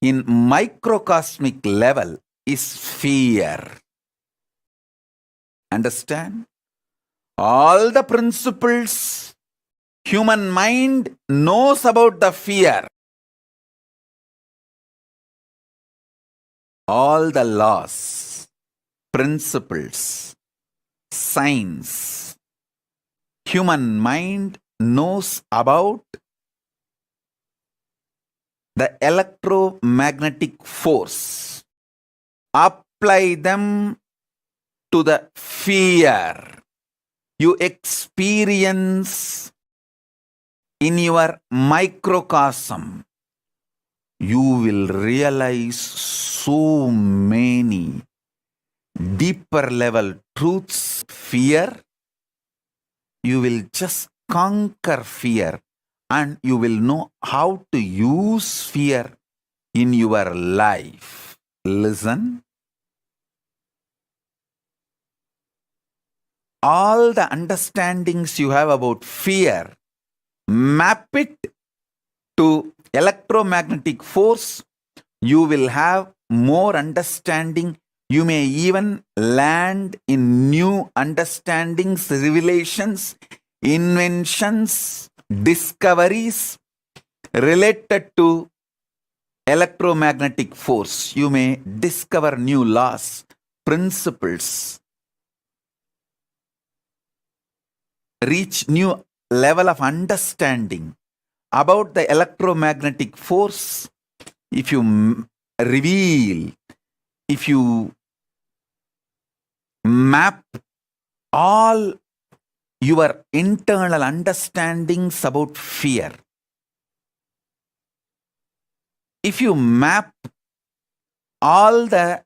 in microcosmic level is fear. Understand? All the principles human mind knows about the fear. All the laws, principles, science, human mind knows about the electromagnetic force. Apply them to the fear you experience in your microcosm. You will realize so many deeper level truths. Fear, you will just conquer fear, and you will know how to use fear in your life. Listen. All the understandings you have about fear, map it to electromagnetic force. You will have more understanding. You may even land in new understandings, revelations, inventions, discoveries related to electromagnetic force. You may discover new laws, principles, reach new level of understanding about the electromagnetic force. If you reveal, if you map all your internal understandings about fear, if you map all the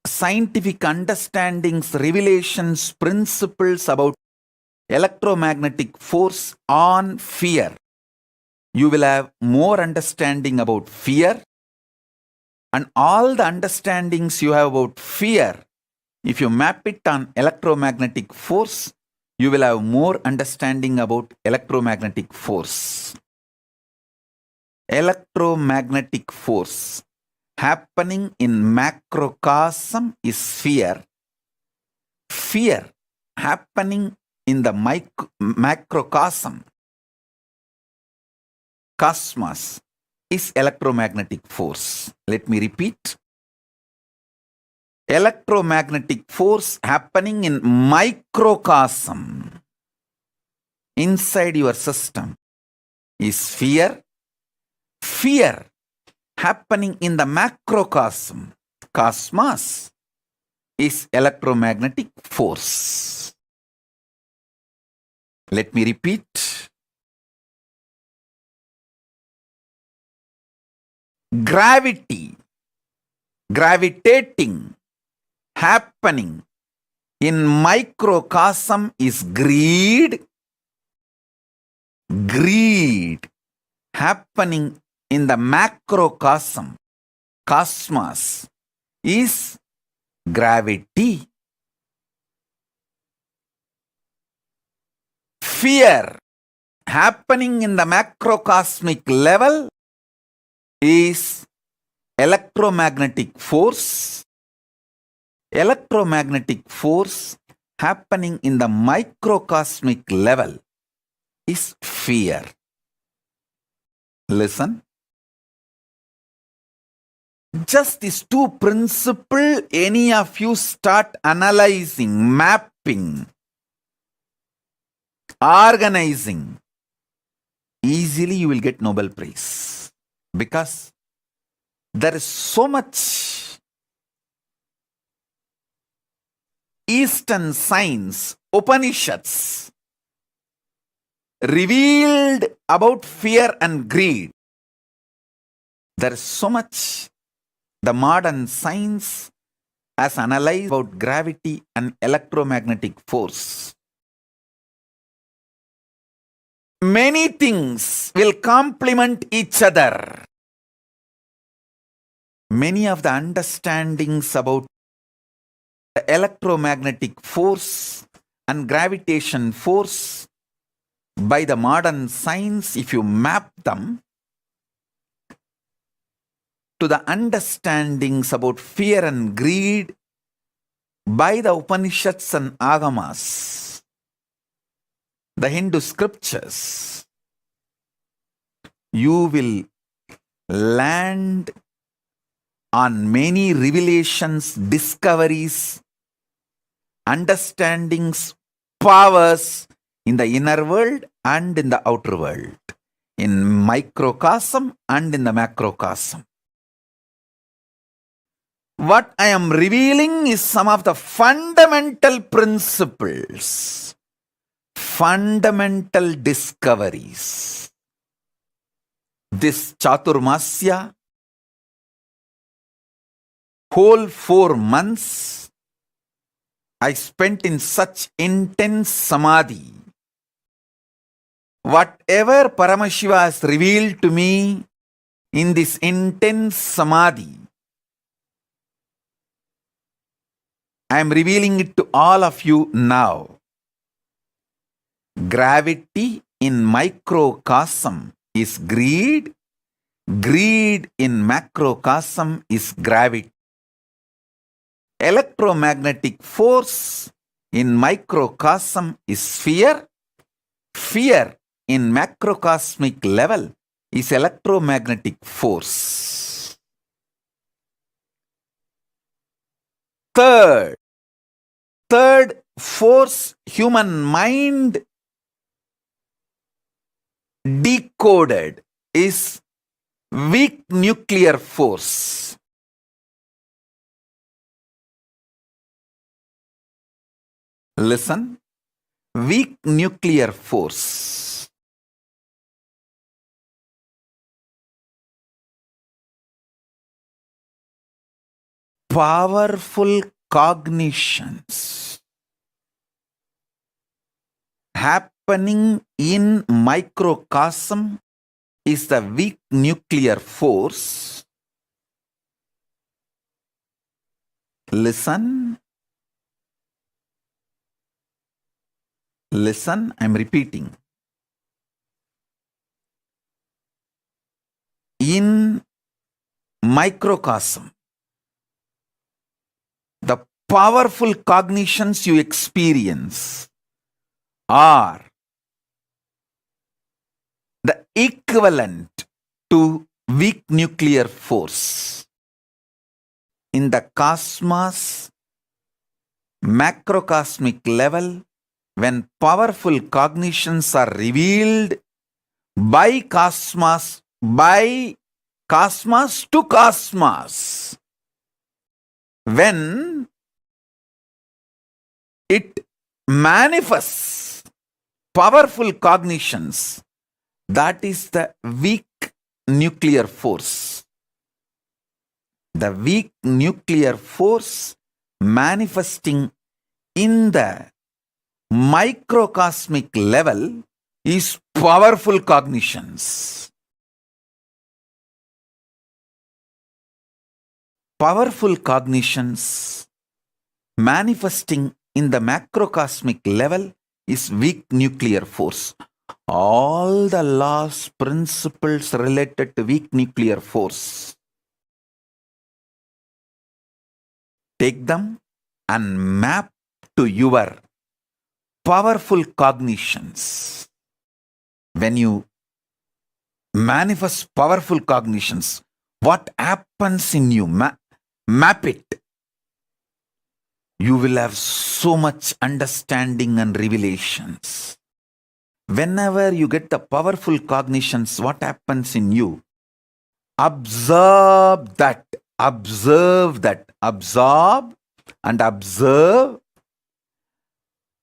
scientific understandings, revelations, principles about electromagnetic force on fear, you will have more understanding about fear. And all the understandings you have about fear, if you map it on electromagnetic force, you will have more understanding about electromagnetic force. Electromagnetic force happening in macrocosm is fear. Fear happening in the macrocosm, cosmos, is electromagnetic force. Let me repeat. Electromagnetic force happening in microcosm, inside your system, is fear. Fear happening in the macrocosm, cosmos, is electromagnetic force. Let me repeat. Gravity, gravitating, happening in microcosm is greed. Greed happening in the macrocosm, cosmos, is gravity. Fear happening in the macrocosmic level is electromagnetic force. Electromagnetic force happening in the microcosmic level is fear. Listen. Just these two principles, any of you start analyzing, mapping, organizing, easily you will get Nobel Prize. Because there is so much Eastern science, Upanishads, revealed about fear and greed. There is so much the modern science has analyzed about gravity and electromagnetic force. Many things will complement each other. Many of the understandings about the electromagnetic force and gravitation force by the modern science, if you map them to the understandings about fear and greed by the Upanishads and Agamas, the Hindu scriptures, you will land on many revelations, discoveries, understandings, powers in the inner world and in the outer world, in microcosm and in the macrocosm. What I am revealing is some of the fundamental principles, fundamental discoveries. This Chaturmasya, whole 4 months, I spent in such intense samadhi. Whatever Paramashiva has revealed to me in this intense samadhi, I am revealing it to all of you now. Gravity in microcosm is greed. Greed in macrocosm is gravity. Electromagnetic force in microcosm is fear. Fear in macrocosmic level is electromagnetic force. Third force human mind decoded is weak nuclear force. Listen, weak nuclear force. Powerful cognitions happening in microcosm is the weak nuclear force. Listen. Listen, I'm repeating. In microcosm, the powerful cognitions you experience are the equivalent to weak nuclear force. In the cosmos, macrocosmic level, when powerful cognitions are revealed by cosmos to cosmos, when it manifests powerful cognitions, that is the weak nuclear force. The weak nuclear force manifesting in the microcosmic level is powerful cognitions. Powerful cognitions manifesting in the macrocosmic level is weak nuclear force. All the laws, principles related to weak nuclear force, take them and map to your powerful cognitions. When you manifest powerful cognitions, what happens in you? Map it. You will have so much understanding and revelations. Whenever you get the powerful cognitions, what happens in you? Observe that. Observe that. Absorb and observe.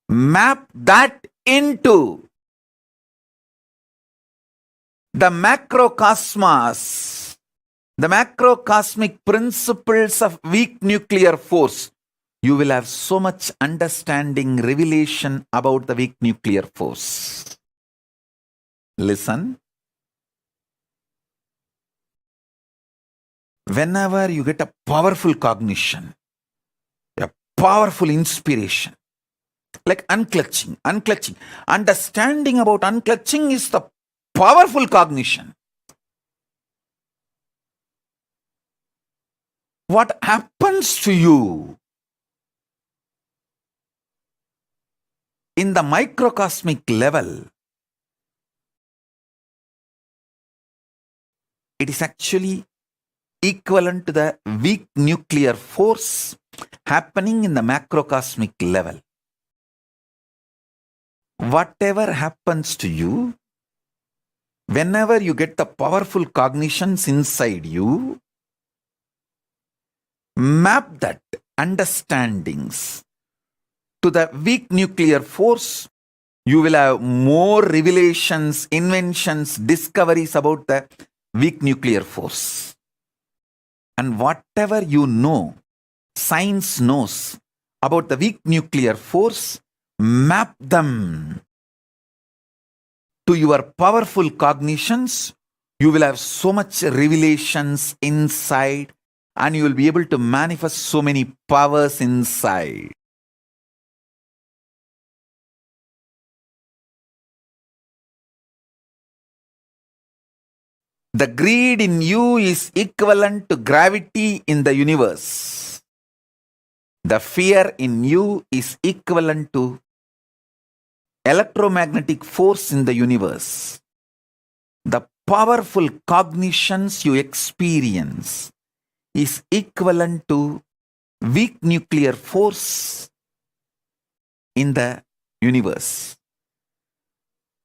Map that into the macrocosmos, the macrocosmic principles of weak nuclear force. You will have so much understanding, revelation about the weak nuclear force. Listen. Whenever you get a powerful cognition, a powerful inspiration, like unclutching, understanding about unclutching is the powerful cognition. What happens to you? In the microcosmic level, it is actually equivalent to the weak nuclear force happening in the macrocosmic level. Whatever happens to you, whenever you get the powerful cognitions inside you, map that understandings to the weak nuclear force. You will have more revelations, inventions, discoveries about the weak nuclear force. And whatever you know, science knows about the weak nuclear force, map them to your powerful cognitions. You will have so much revelations inside, and you will be able to manifest so many powers inside. The greed in you is equivalent to gravity in the universe. The fear in you is equivalent to electromagnetic force in the universe. The powerful cognitions you experience is equivalent to weak nuclear force in the universe.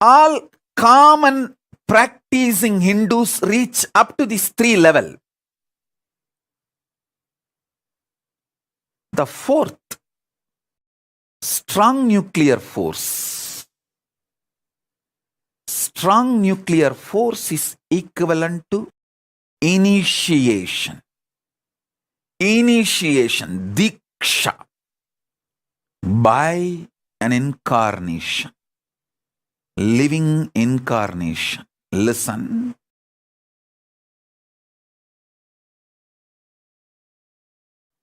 All common practicing Hindus reach up to this 3 level. The 4th, strong nuclear force. Strong nuclear force is equivalent to initiation. Initiation, diksha, by an incarnation, living incarnation. Listen.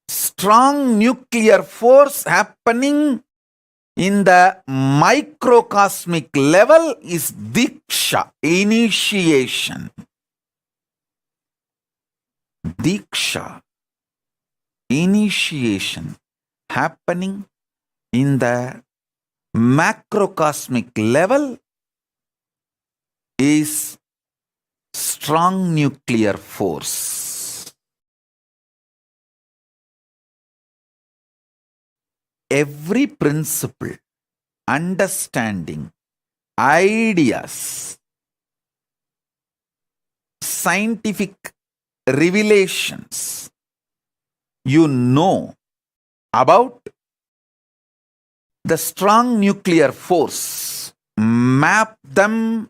Strong nuclear force happening in the microcosmic level is diksha, initiation. Diksha, initiation happening in the macrocosmic level is strong nuclear force. Every principle, understanding, ideas, scientific revelations you know about the strong nuclear force, map them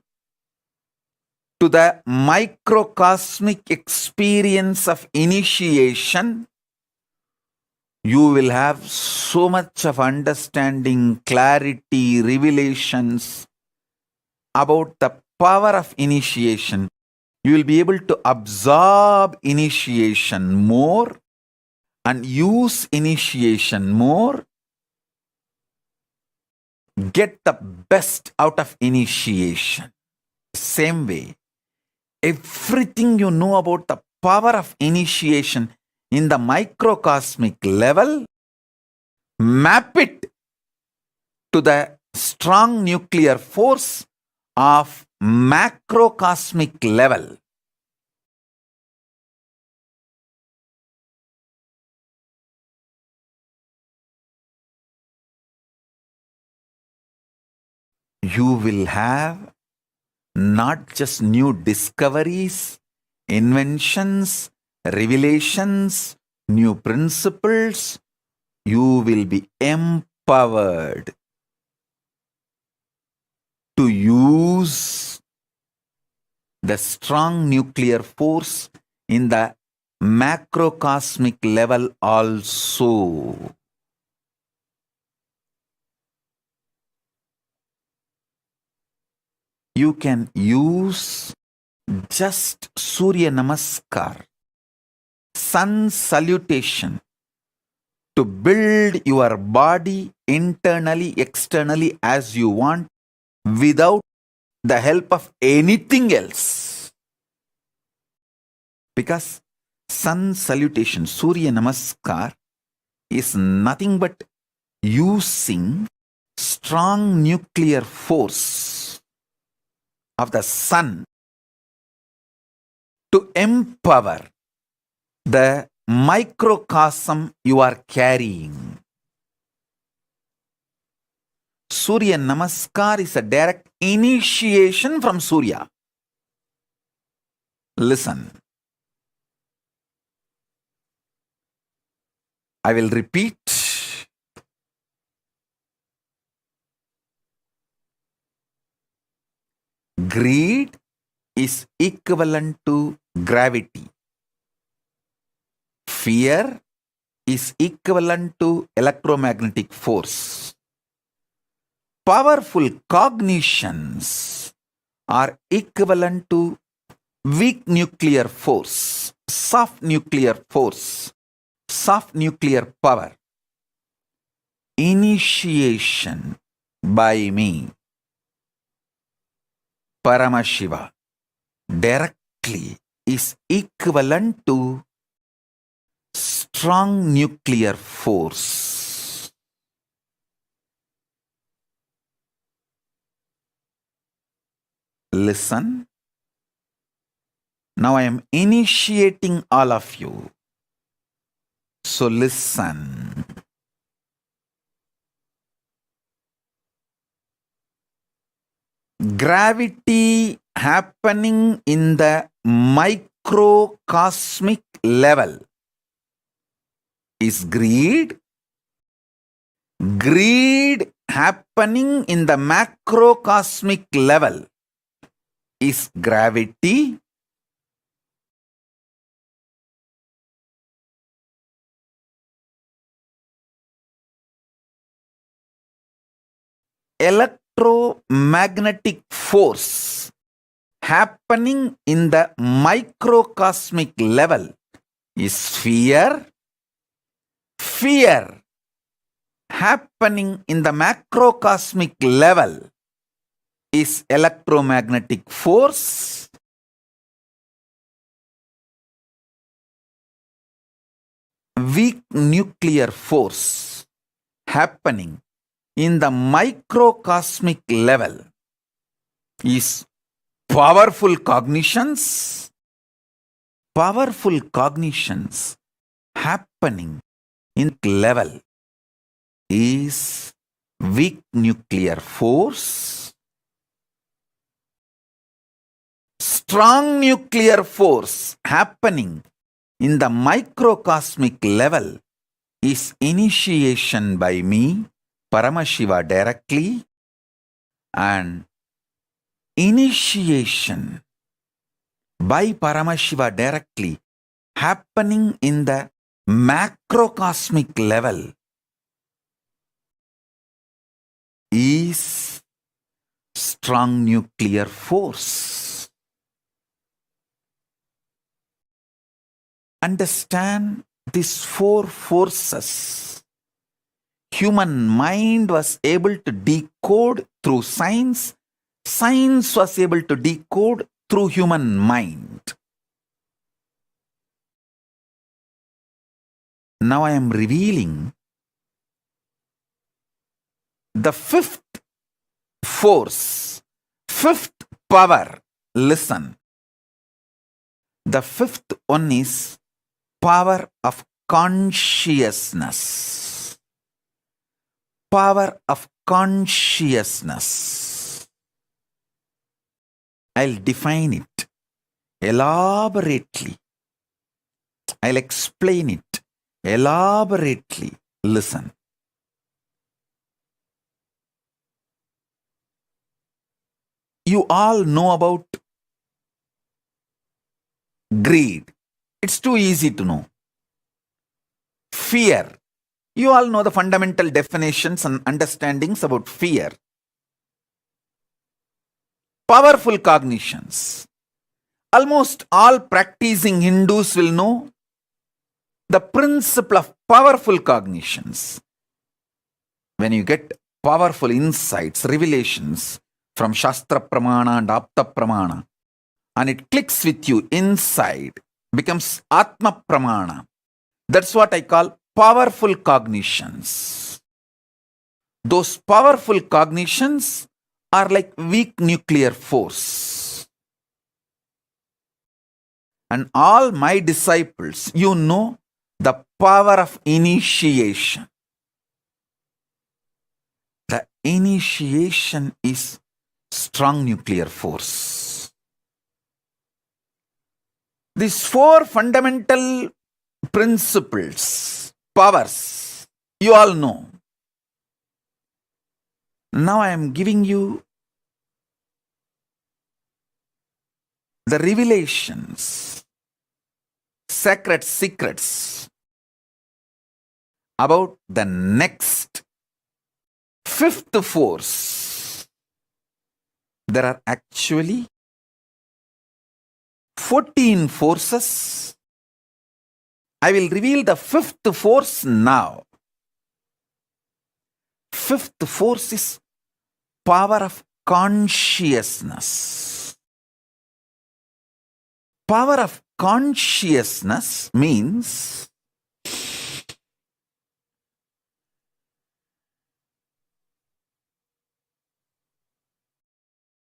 to the microcosmic experience of initiation, you will have so much of understanding, clarity, revelations about the power of initiation. You will be able to absorb initiation more and use initiation more. Get the best out of initiation. Same way, everything you know about the power of initiation in the microcosmic level, map it to the strong nuclear force of macrocosmic level. You will have not just new discoveries, inventions, revelations, new principles. You will be empowered to use the strong nuclear force in the macrocosmic level also. You can use just Surya Namaskar, sun salutation, to build your body internally, externally as you want, without the help of anything else. Because sun salutation, Surya Namaskar, is nothing but using strong nuclear force of the sun to empower the microcosm you are carrying. Surya Namaskar is a direct initiation from Surya. Listen. I will repeat. Greed is equivalent to gravity. Fear is equivalent to electromagnetic force. Powerful cognitions are equivalent to weak nuclear force, soft nuclear force, soft nuclear power. Initiation by me, Paramashiva, directly is equivalent to strong nuclear force. Listen. Now I am initiating all of you. So listen. Gravity happening in the microcosmic level is greed. Greed happening in the macrocosmic level is gravity. Electromagnetic force happening in the microcosmic level is fear. Fear happening in the macrocosmic level is electromagnetic force. Weak nuclear force happening in the microcosmic level is powerful cognitions. Powerful cognitions happening in level is weak nuclear force. Strong nuclear force happening in the microcosmic level is initiation by me, Paramashiva, directly, and initiation by Paramashiva directly happening in the macrocosmic level is strong nuclear force. Understand these four forces. Human mind was able to decode through science. Science was able to decode through human mind. Now I am revealing the fifth force, fifth power. Listen. The fifth one is power of consciousness. Power of consciousness. I'll define it elaborately. I'll explain it elaborately. Listen. You all know about greed. It's too easy to know. Fear. You all know the fundamental definitions and understandings about fear. Powerful cognitions. Almost all practicing Hindus will know the principle of powerful cognitions. When you get powerful insights, revelations from Shastra Pramana and Apta Pramana, and it clicks with you inside, becomes Atma Pramana. That's what I call powerful cognitions. Those powerful cognitions are like weak nuclear force. And all my disciples, you know the power of initiation. The initiation is strong nuclear force. These four fundamental principles, powers, you all know. Now I am giving you the revelations, sacred secrets about the next fifth force. There are actually 14 forces. I will reveal the fifth force now. Fifth force is power of consciousness. Power of consciousness means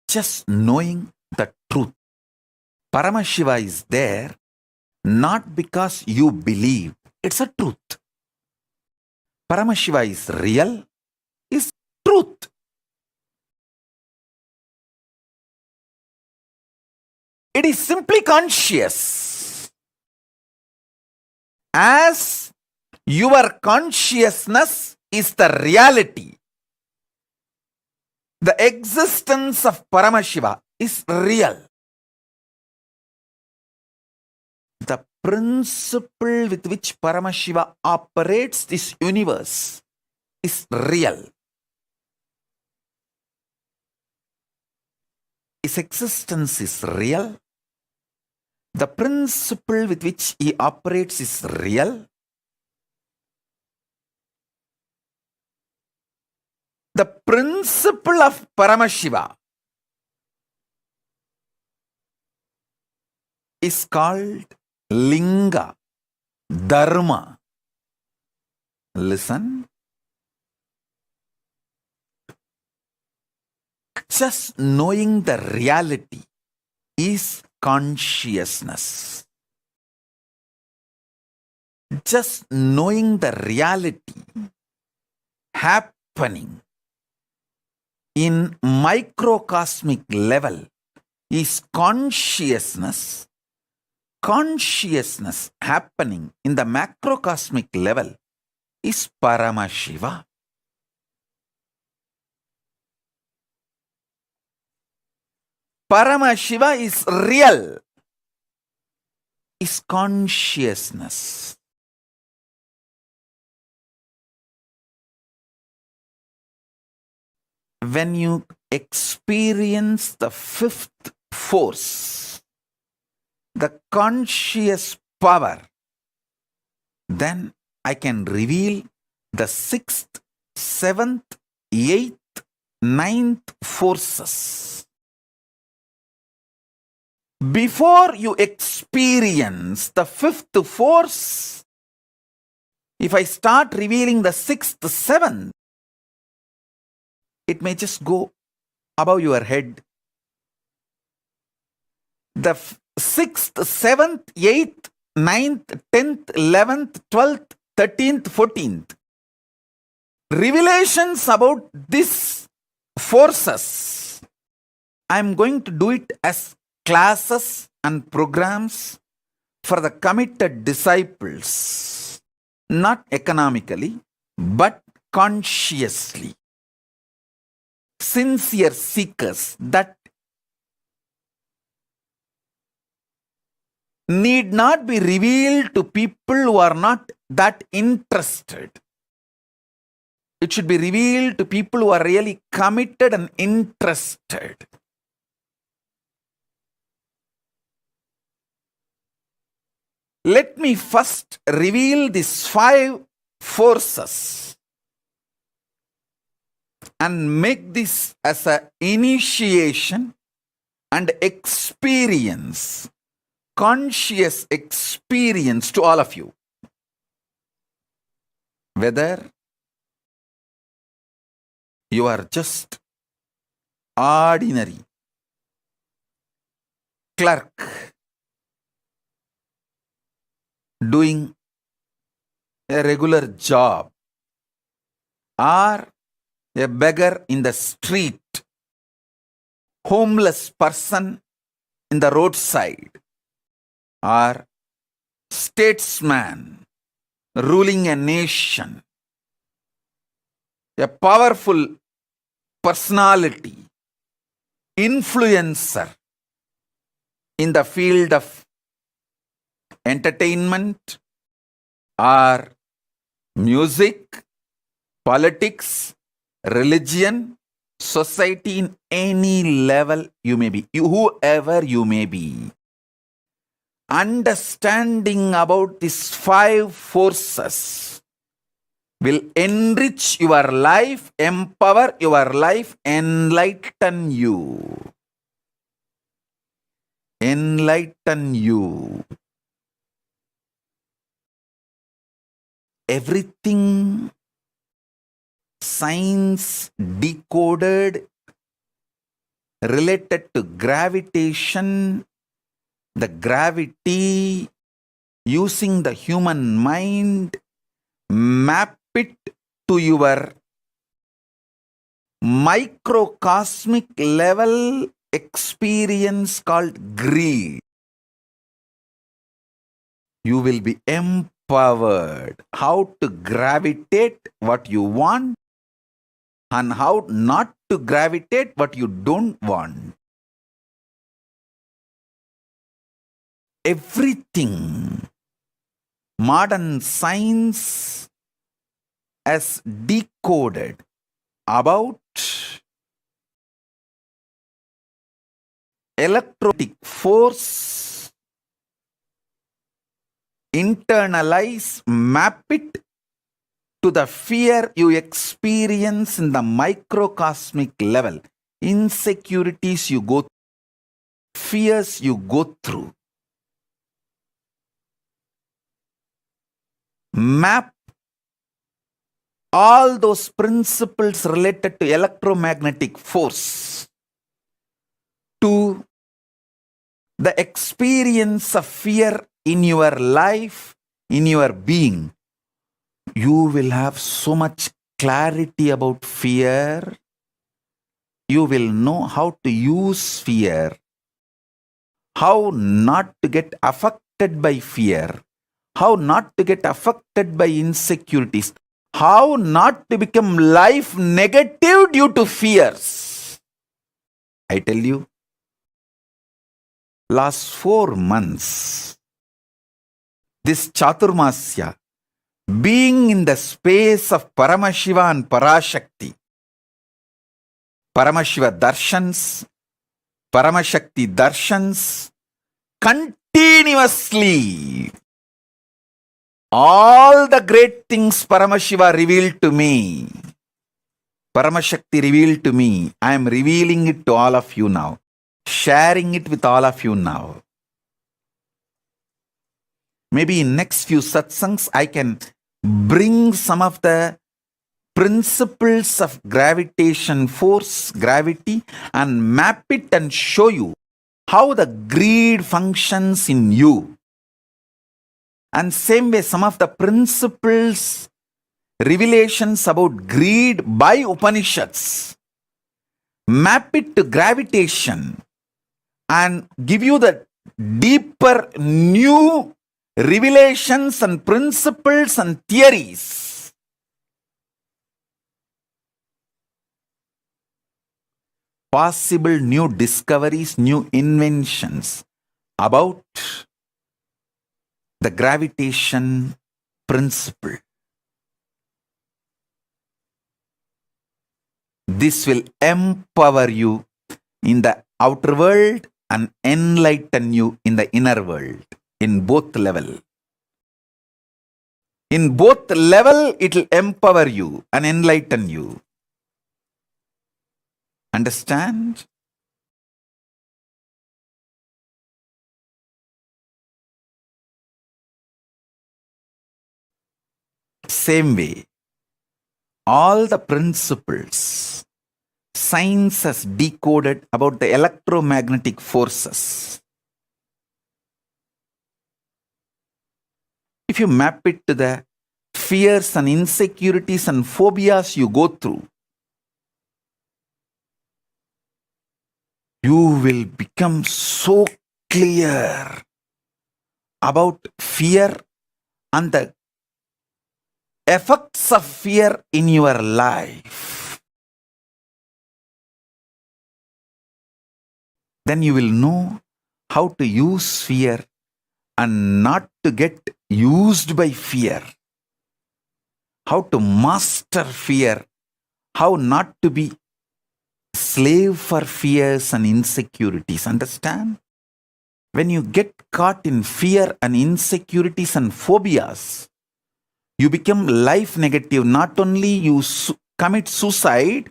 just knowing the truth. Paramashiva is there not because you believe. It's a truth. Paramashiva is real, is truth. It is simply conscious. As your consciousness is the reality, the existence of Paramashiva is real. The principle with which Paramashiva operates this universe is real. His existence is real. The principle with which he operates is real. The principle of Paramashiva is called Linga, Dharma. Listen. Just knowing the reality is consciousness. Just knowing the reality happening in microcosmic level is consciousness. Consciousness happening in the macrocosmic level is Paramashiva. Paramashiva is real, is consciousness. When you experience the fifth force, the conscious power, then I can reveal the sixth, seventh, eighth, ninth forces. Before you experience the fifth force, if I start revealing the sixth, seventh, it may just go above your head. The sixth, seventh, eighth, ninth, 10th, 11th, 12th, 13th, 14th. Revelations about these forces, I am going to do it as classes and programs for the committed disciples, not economically, but consciously. Sincere seekers that need not be revealed to people who are not that interested. It should be revealed to people who are really committed and interested. Let me first reveal these 5 forces and make this as an initiation and experience, conscious experience to all of you. Whether you are just ordinary clerk doing a regular job, or a beggar in the street, homeless person in the roadside, or statesman ruling a nation, a powerful personality, influencer in the field of entertainment or music, politics, religion, society, in any level you may be, whoever you may be. Understanding about these 5 forces will enrich your life, empower your life, enlighten you. Enlighten you. Everything science decoded related to gravitation, the gravity, using the human mind, map it to your microcosmic level experience called greed. You will be empowered how to gravitate what you want and how not to gravitate what you don't want. Everything modern science has decoded about electrotic force, internalize, map it to the fear you experience in the microcosmic level, insecurities you go through, fears you go through. Map all those principles related to electromagnetic force to the experience of fear in your life, in your being. You will have so much clarity about fear. You will know how to use fear, how not to get affected by fear, how not to get affected by insecurities, how not to become life negative due to fears. I tell you, last 4 months, this Chaturmasya, being in the space of Paramashiva and Parashakti, Paramashiva darshans, Paramashakti darshans, continuously, all the great things Paramashiva revealed to me, Paramashakti revealed to me, I am revealing it to all of you now, sharing it with all of you now. Maybe in next few satsangs, I can bring some of the principles of gravitation force, gravity, and map it and show you how the greed functions in you. And same way, some of the principles, revelations about greed by Upanishads, map it to gravitation and give you the deeper new revelations and principles and theories. Possible new discoveries, new inventions about the gravitation principle. This will empower you in the outer world and enlighten you in the inner world, in both level. In both level, it will empower you and enlighten you. Understand? Same way, all the principles science has decoded about the electromagnetic forces. If you map it to the fears and insecurities and phobias you go through, you will become so clear about fear and the effects of fear in your life. Then you will know how to use fear and not to get used by fear. How to master fear. How not to be slave for fears and insecurities. Understand? When you get caught in fear and insecurities and phobias, you become life negative. Not only you commit suicide,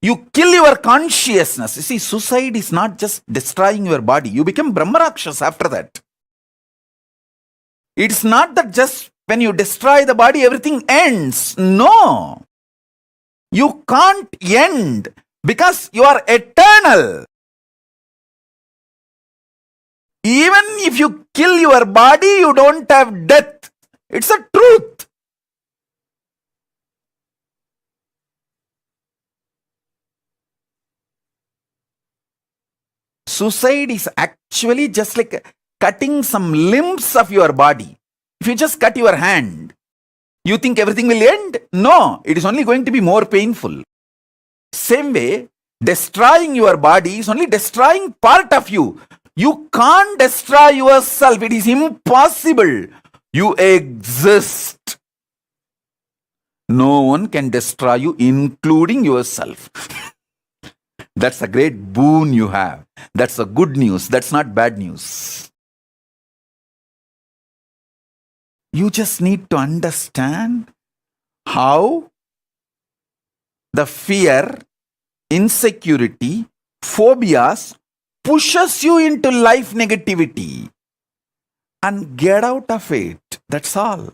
you kill your consciousness. You see, suicide is not just destroying your body. You become Brahmarakshas after that. It's not that just when you destroy the body, everything ends. No. You can't end because you are eternal. Even if you kill your body, you don't have death. It's a truth. Suicide is actually just like cutting some limbs of your body. If you just cut your hand, you think everything will end? No, it is only going to be more painful. Same way, destroying your body is only destroying part of you. You can't destroy yourself. It is impossible. You exist. No one can destroy you, including yourself. That's a great boon you have. That's a good news. That's not bad news. You just need to understand how the fear, insecurity, phobias pushes you into life negativity. And get out of it. That's all.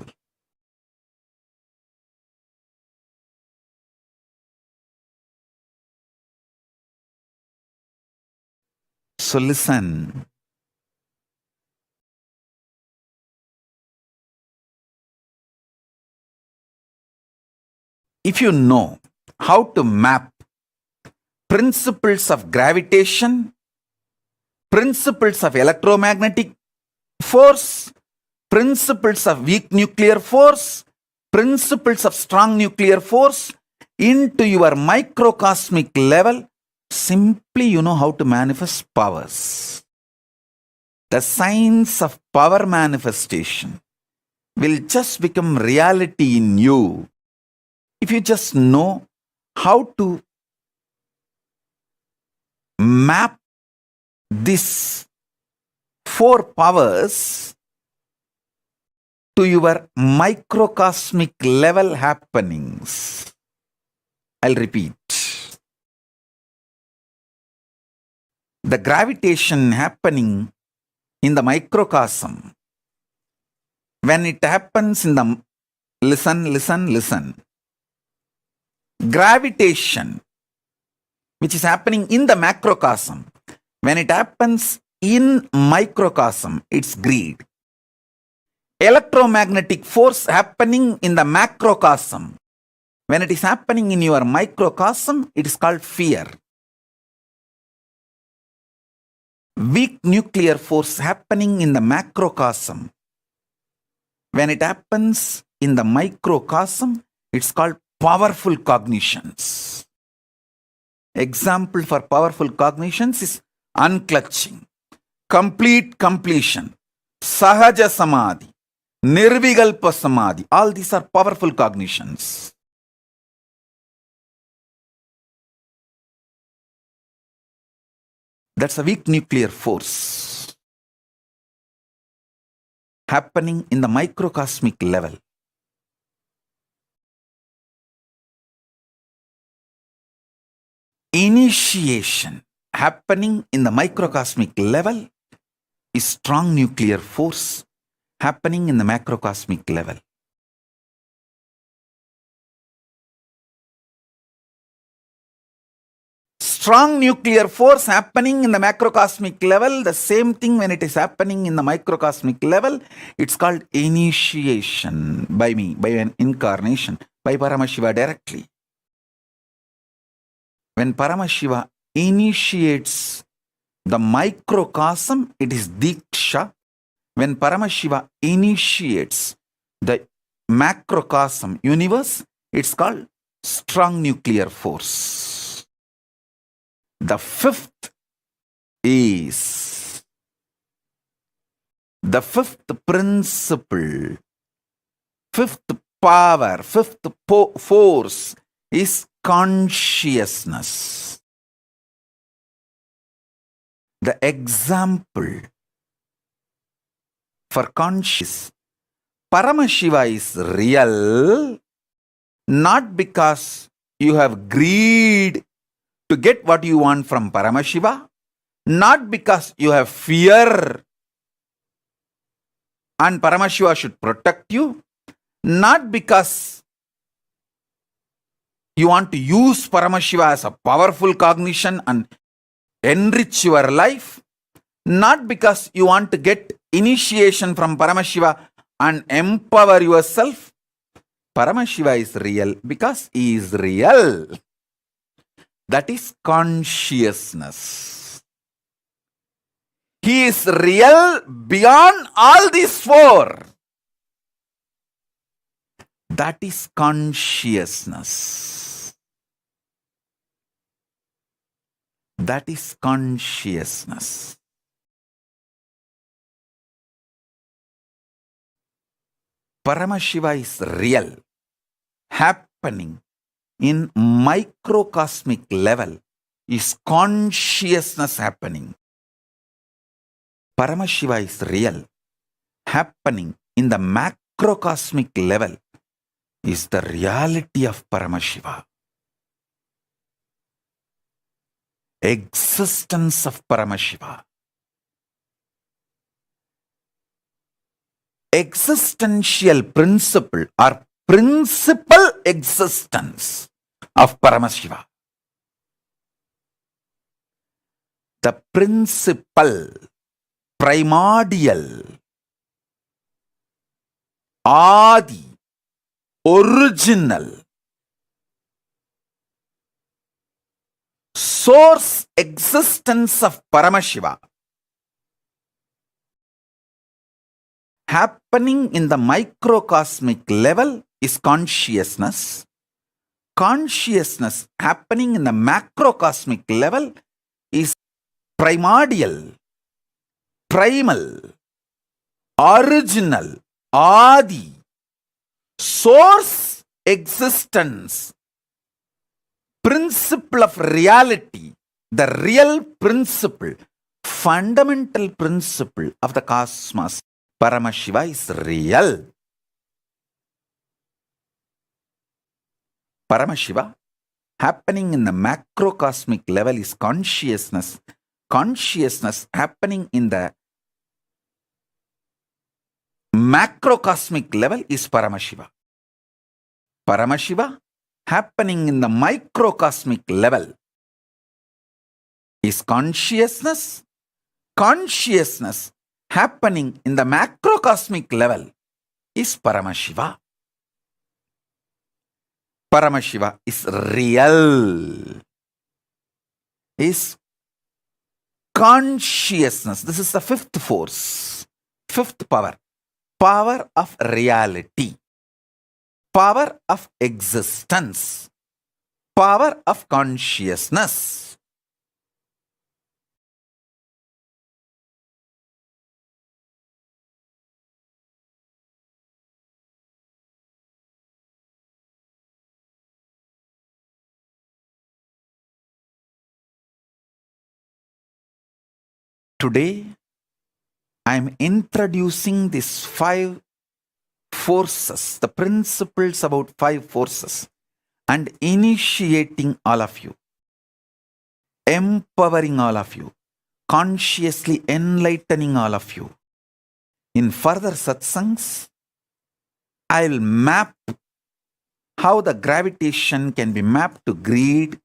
So listen. If you know how to map principles of gravitation, principles of electromagnetic force, principles of weak nuclear force, principles of strong nuclear force into your microcosmic level, simply you know how to manifest powers. the science of power manifestation will just become reality in you if you just know how to map these 4 powers to your microcosmic level happenings. I'll repeat. The gravitation happening in the microcosm, when it happens in the, listen. Gravitation, which is happening in the macrocosm, when it happens in microcosm, it's greed. Electromagnetic force happening in the macrocosm, when it is happening in your microcosm, it is called fear. Weak nuclear force happening in the macrocosm, when it happens in the microcosm, it's called powerful cognitions. Example for powerful cognitions is unclutching, complete completion, sahaja samadhi, nirvigalpa samadhi. All these are powerful cognitions. That's a weak nuclear force happening in the microcosmic level. Initiation happening in the microcosmic level is strong nuclear force happening in the macrocosmic level. Strong nuclear force happening in the macrocosmic level, the same thing when it is happening in the microcosmic level, it's called initiation by me, by an incarnation, by Paramashiva directly. When Paramashiva initiates the microcosm, it is Diksha. When Paramashiva initiates the macrocosm universe, it's called strong nuclear force. The 5th is the 5th principle, 5th power, 5th force is consciousness. The example for conscious, Paramashiva is real, not because you have greed to get what you want from Paramashiva, not because you have fear and Paramashiva should protect you, not because you want to use Paramashiva as a powerful cognition and enrich your life, not because you want to get initiation from Paramashiva and empower yourself. Paramashiva is real because he is real. That is consciousness. He is real beyond all these 4. That is consciousness. That is consciousness. Paramashiva is real, happening in microcosmic level is consciousness happening. Paramashiva is real, happening in the macrocosmic level is the reality of Paramashiva. Existence of Paramashiva. Existential principle or principal existence of Paramashiva. The principal, primordial, Adi, original, source existence of Paramashiva happening in the microcosmic level is consciousness. Consciousness happening in the macrocosmic level is primordial, primal, original, Adi, source existence, principle of reality, the real principle, fundamental principle of the cosmos. Paramashiva is real. Paramashiva happening in the macrocosmic level is consciousness. Consciousness happening in the macrocosmic level is Paramashiva. Paramashiva happening in the microcosmic level is consciousness. Consciousness happening in the macrocosmic level is Paramashiva. Paramashiva is real. Is consciousness. This is the fifth force, fifth power. Power of reality. Power of existence. Power of consciousness. Today, I am introducing these 5 forces, the principles about 5 forces, and initiating all of you, empowering all of you, consciously enlightening all of you. In further satsangs, I will map how the gravitation can be mapped to greed,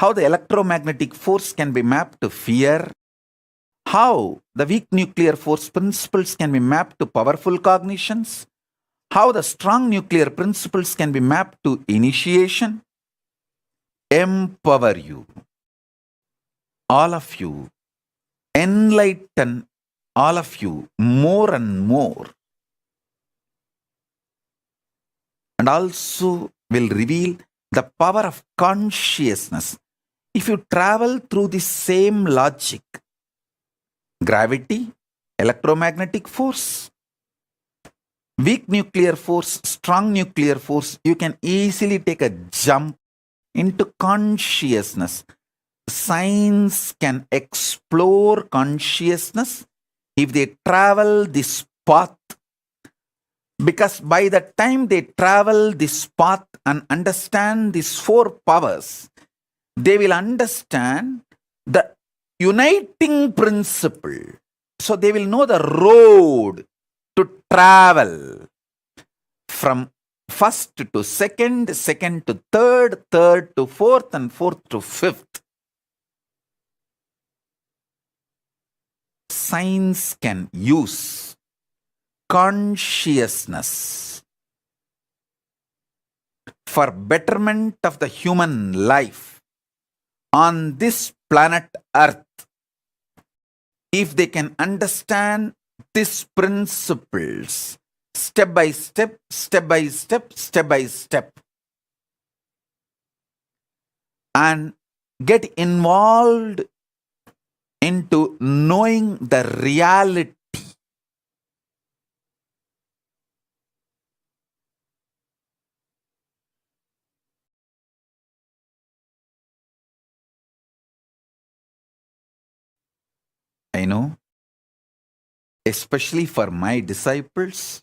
how the electromagnetic force can be mapped to fear, how the weak nuclear force principles can be mapped to powerful cognitions, how the strong nuclear principles can be mapped to initiation, empower you, all of you, enlighten all of you more and more, and also will reveal the power of consciousness. If you travel through the same logic, gravity, electromagnetic force, weak nuclear force, strong nuclear force, you can easily take a jump into consciousness. Science can explore consciousness if they travel this path. Because by the time they travel this path and understand these 4 powers, they will understand the uniting principle. So they will know the road to travel from first to second, second to third, third to fourth, and fourth to fifth. Science can use consciousness for betterment of the human life on this planet Earth. If they can understand these principles step by step, step by step, step by step, and get involved into knowing the reality, I know, especially for my disciples,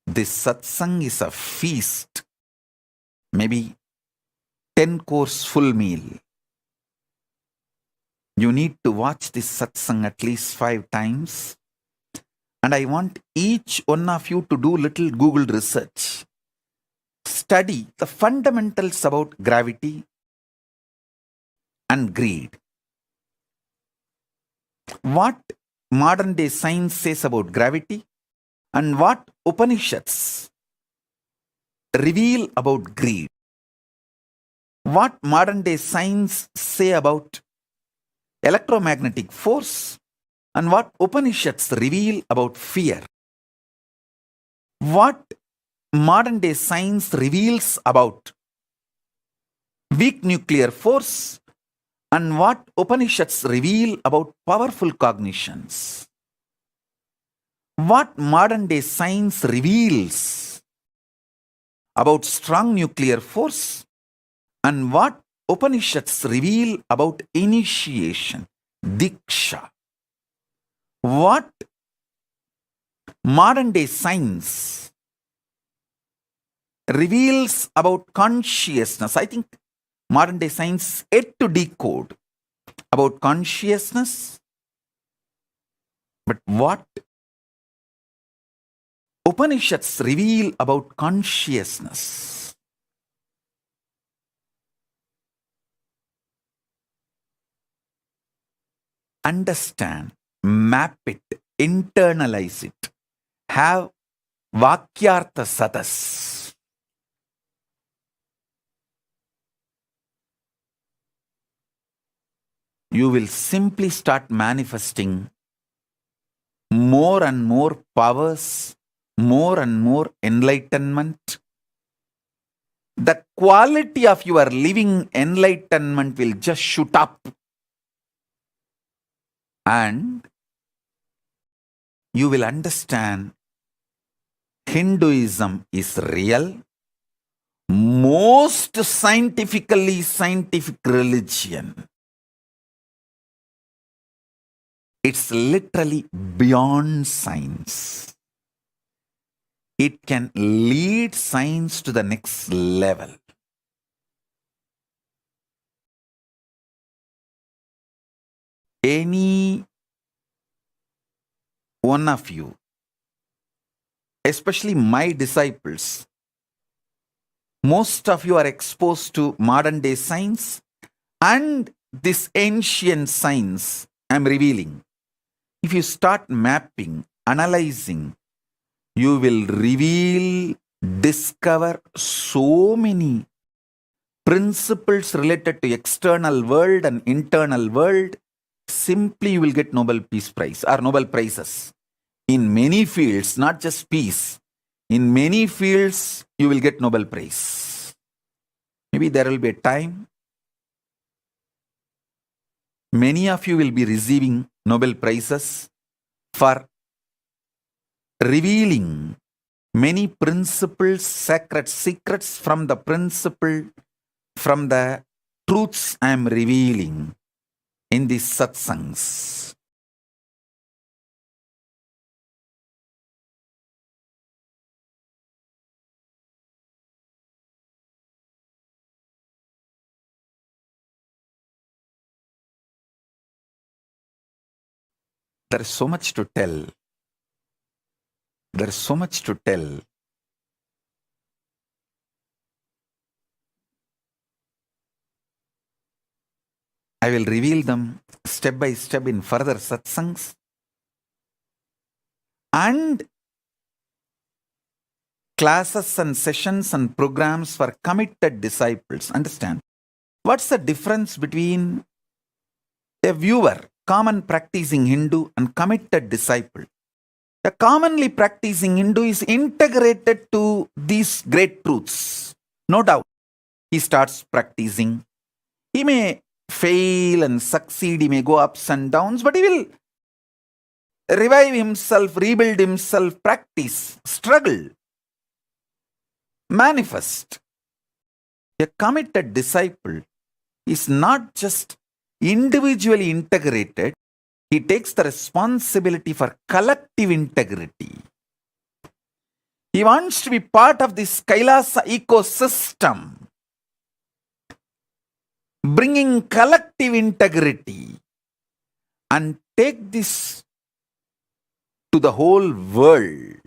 this satsang is a feast, maybe 10-course full meal. You need to watch this satsang at least 5 times. And I want each one of you to do little Google research. Study the fundamentals about gravity and greed. What modern day science says about gravity and what Upanishads reveal about greed. What modern day science say about electromagnetic force and what Upanishads reveal about fear. What modern day science reveals about weak nuclear force and what Upanishads reveal about powerful cognitions, what modern day science reveals about strong nuclear force, and what Upanishads reveal about initiation, diksha, what modern day science reveals about consciousness. I think modern day science yet to decode about consciousness, but what Upanishads reveal about consciousness. Understand, map it, internalize it, have Vakyartha Sadas. You will simply start manifesting more and more powers, more and more enlightenment. The quality of your living enlightenment will just shoot up. And you will understand Hinduism is real, most scientifically scientific religion. It's literally beyond science. It can lead science to the next level. Any one of you, especially my disciples, most of you are exposed to modern day science and this ancient science I'm revealing. If you start mapping, analyzing, you will reveal, discover so many principles related to external world and internal world. Simply you will get Nobel Peace Prize or Nobel Prizes. In many fields, not just peace. In many fields, you will get Nobel Prize. Maybe there will be a time many of you will be receiving Nobel Prizes for revealing many principles, sacred secrets from the principle, from the truths I am revealing in these satsangs. There is so much to tell. There is so much to tell. I will reveal them step by step in further satsangs. And classes and sessions and programs for committed disciples. Understand? What's the difference between a viewer, common practicing Hindu, and committed disciple? A commonly practicing Hindu is integrated to these great truths. No doubt. He starts practicing. He may fail and succeed. He may go ups and downs, but he will revive himself, rebuild himself, practice, struggle, manifest. A committed disciple is not just individually integrated, he takes the responsibility for collective integrity. He wants to be part of this Kailasa ecosystem, bringing collective integrity and take this to the whole world.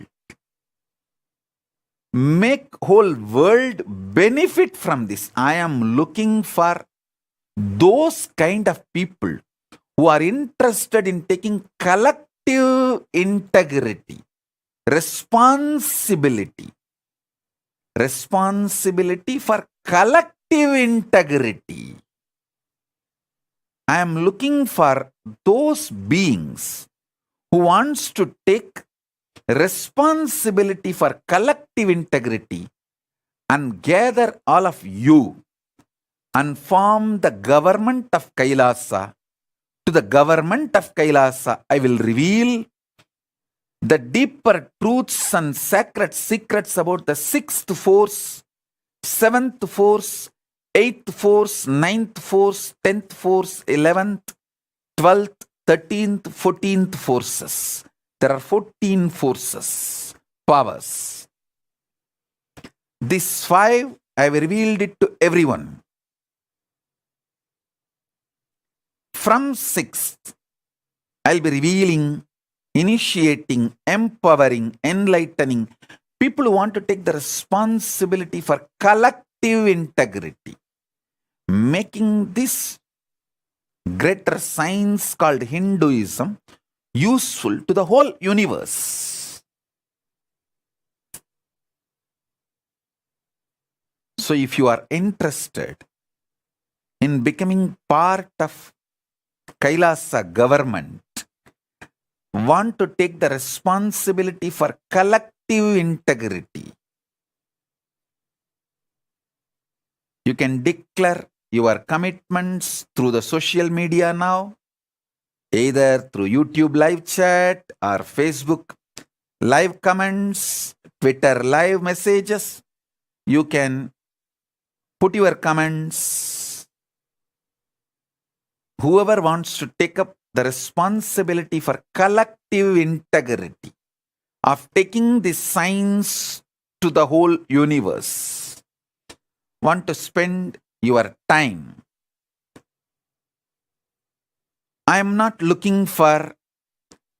Make whole world benefit from this. I am looking for those kind of people who are interested in taking collective integrity, responsibility for collective integrity. I am looking for those beings who wants to take responsibility for collective integrity and gather all of you and form the government of Kailasa. To the government of Kailasa, I will reveal the deeper truths and sacred secrets about the sixth force, seventh force, eighth force, ninth force, 10th force, 11th, 12th, 13th, 14th forces. There are 14 forces, powers. These 5, I have revealed it to everyone. From 6th, I'll be revealing, initiating, empowering, enlightening people who want to take the responsibility for collective integrity, making this greater science called Hinduism useful to the whole universe. So if you are interested in becoming part of Kailasa government, want to take the responsibility for collective integrity, you can declare your commitments through the social media now, either through YouTube live chat or Facebook live comments, Twitter live messages. You can put your comments. Whoever wants to take up the responsibility for collective integrity of taking this science to the whole universe, want to spend your time. I am not looking for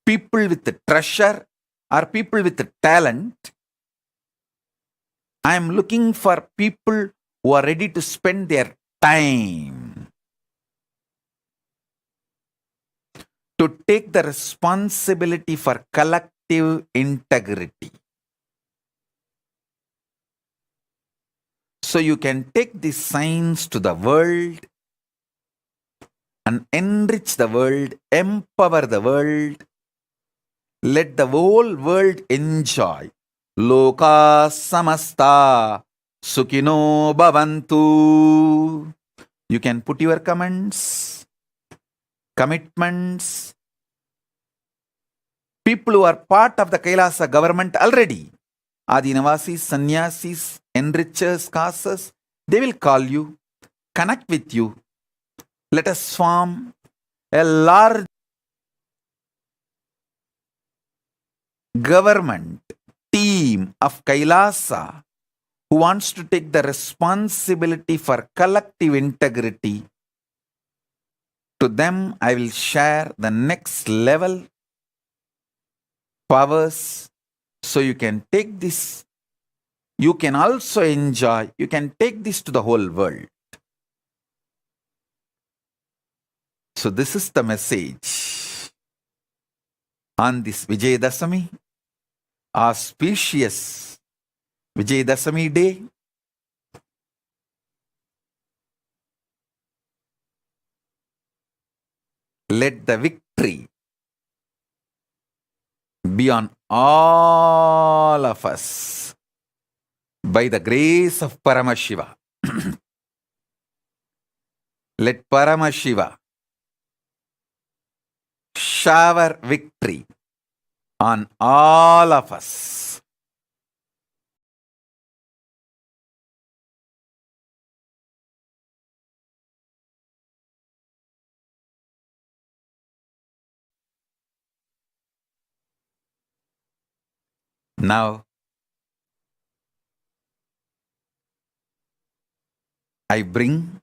people with the treasure or people with the talent. I am looking for people who are ready to spend their time to take the responsibility for collective integrity. So you can take this science to the world and enrich the world, empower the world, let the whole world enjoy. Loka samasta sukhino bhavantu. You can put your comments, commitments. People who are part of the Kailasa government already, Adinavasis, Sannyasis, enrichers, casters, they will call you, connect with you. Let us form a large government team of Kailasa who wants to take the responsibility for collective integrity. To them, I will share the next level powers, so you can take this. You can also enjoy, you can take this to the whole world. So this is the message on this Vijayadasami, auspicious Vijayadasami day. Let the victory be on all of us by the grace of Paramashiva. Let Paramashiva shower victory on all of us. Now, I bring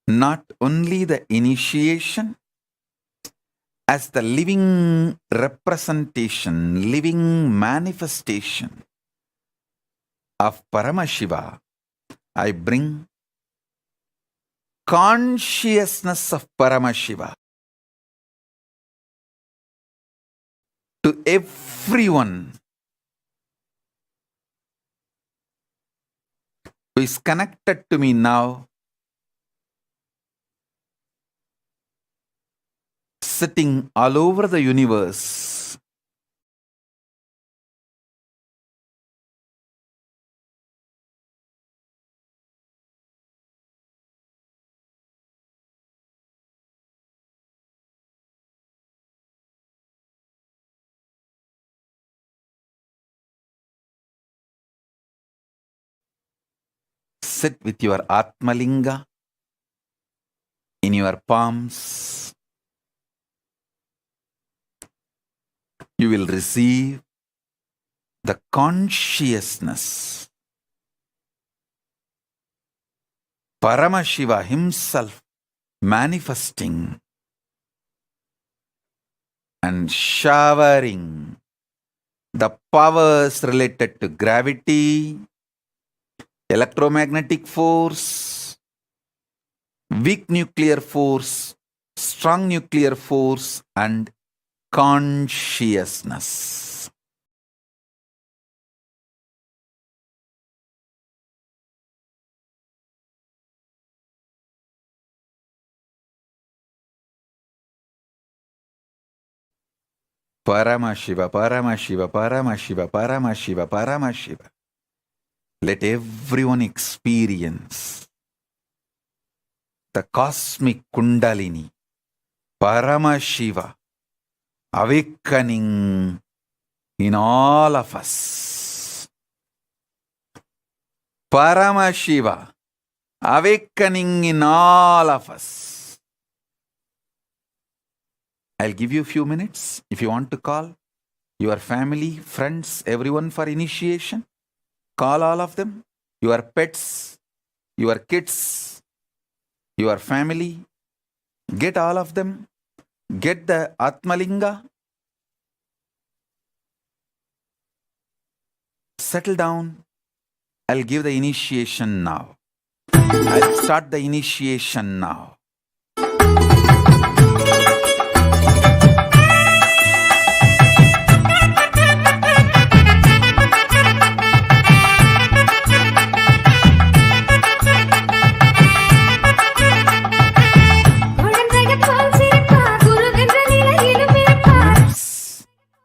not only the initiation as the living representation, living manifestation of Paramashiva, I bring consciousness of Paramashiva to everyone who is connected to me now, sitting all over the universe. sit with your Atmalinga in your palms. You will receive the consciousness. Paramashiva himself manifesting and showering the powers related to gravity, electromagnetic force, weak nuclear force, strong nuclear force, and consciousness. Paramashiva, Paramashiva, Paramashiva, Paramashiva, Paramashiva. Let everyone experience the cosmic Kundalini, Paramashiva, awakening in all of us. Paramashiva, awakening in all of us. I'll give you a few minutes if you want to call your family, friends, everyone for initiation. Call all of them, your pets, your kids, your family. Get all of them. Get the Atmalinga. Settle down. I'll give the initiation now. I'll start the initiation now.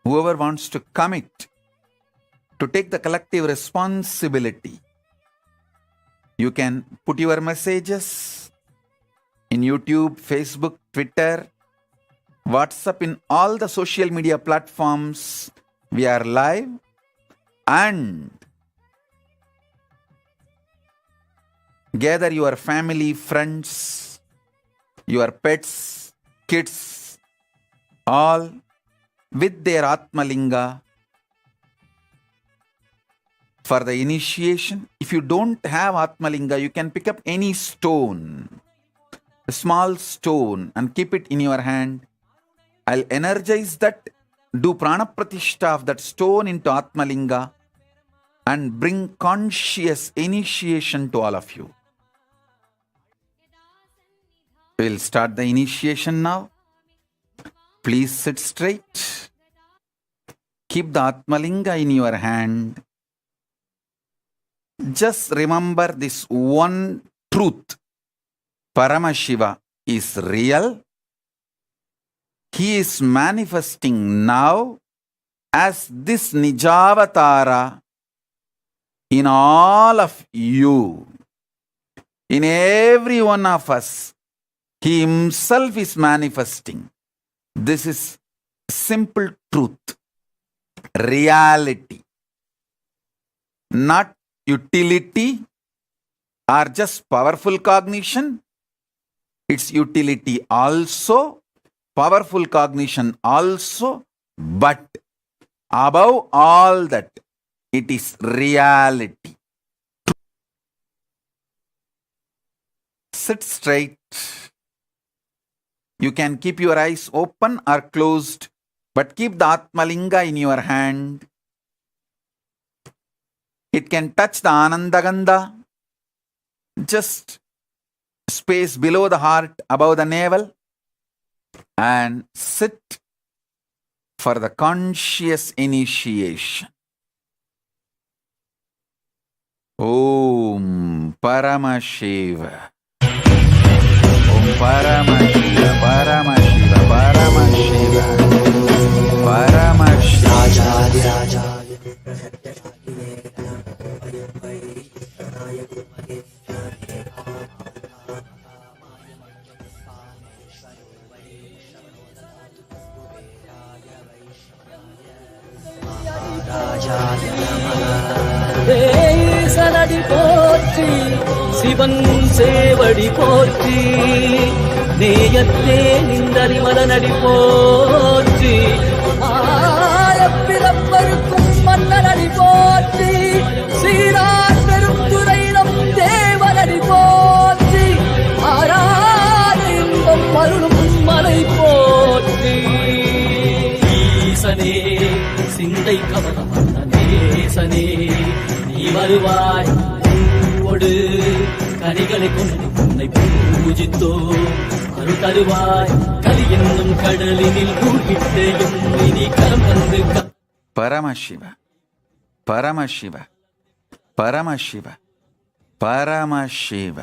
Whoever wants to commit to take the collective responsibility, you can put your messages in YouTube, Facebook, Twitter, WhatsApp, in all the social media platforms. We are live, and gather your family, friends, your pets, kids, all with their Atmalinga for the initiation. If you don't have Atmalinga, you can pick up any stone, a small stone, and keep it in your hand. I'll energize that, do Prana Pratishta of that stone into Atmalinga, and bring conscious initiation to all of you. We'll start the initiation now. Please sit straight. Keep the Atmalinga in your hand. Just remember this one truth. Paramashiva is real. He is manifesting now as this Nijavatara in all of you. In every one of us, He Himself is manifesting. This is simple truth, reality, not utility or just powerful cognition. It's utility also, powerful cognition also, but above all that, it is reality. Sit straight. You can keep your eyes open or closed, but keep the Atmalinga in your hand. It can touch the Anandagandha, just space below the heart, above the navel, and sit for the conscious initiation. Om Paramashiva. Paramashiva, Paramashiva, Paramashiva, Paramashiva.
Sanadi போற்றி, சிவன் சேவடி போற்றி, நேயத்தே நின்றறிமலனடி போற்றி, ஆயப்பிறப்பருக்கும் மன்னனடி போற்றி, சீரார் பெரும் துறையிடம் தேவனடி போற்றி, ஆராத இன்பம் அருளும் மலை போற்றி. ஈசனே சிந்தை கவனம் நேசனே, நீ வருவாய் ஒடு கனிகளை கொண்டு உன்னை பூஜித்தோ அருள் தருவாய். கலி என்னும் கடலினில் கூட்டிட்டேயும் இனி கரம் வந்து
பரமசிவ பரமசிவ பரமசிவ பரமசிவ.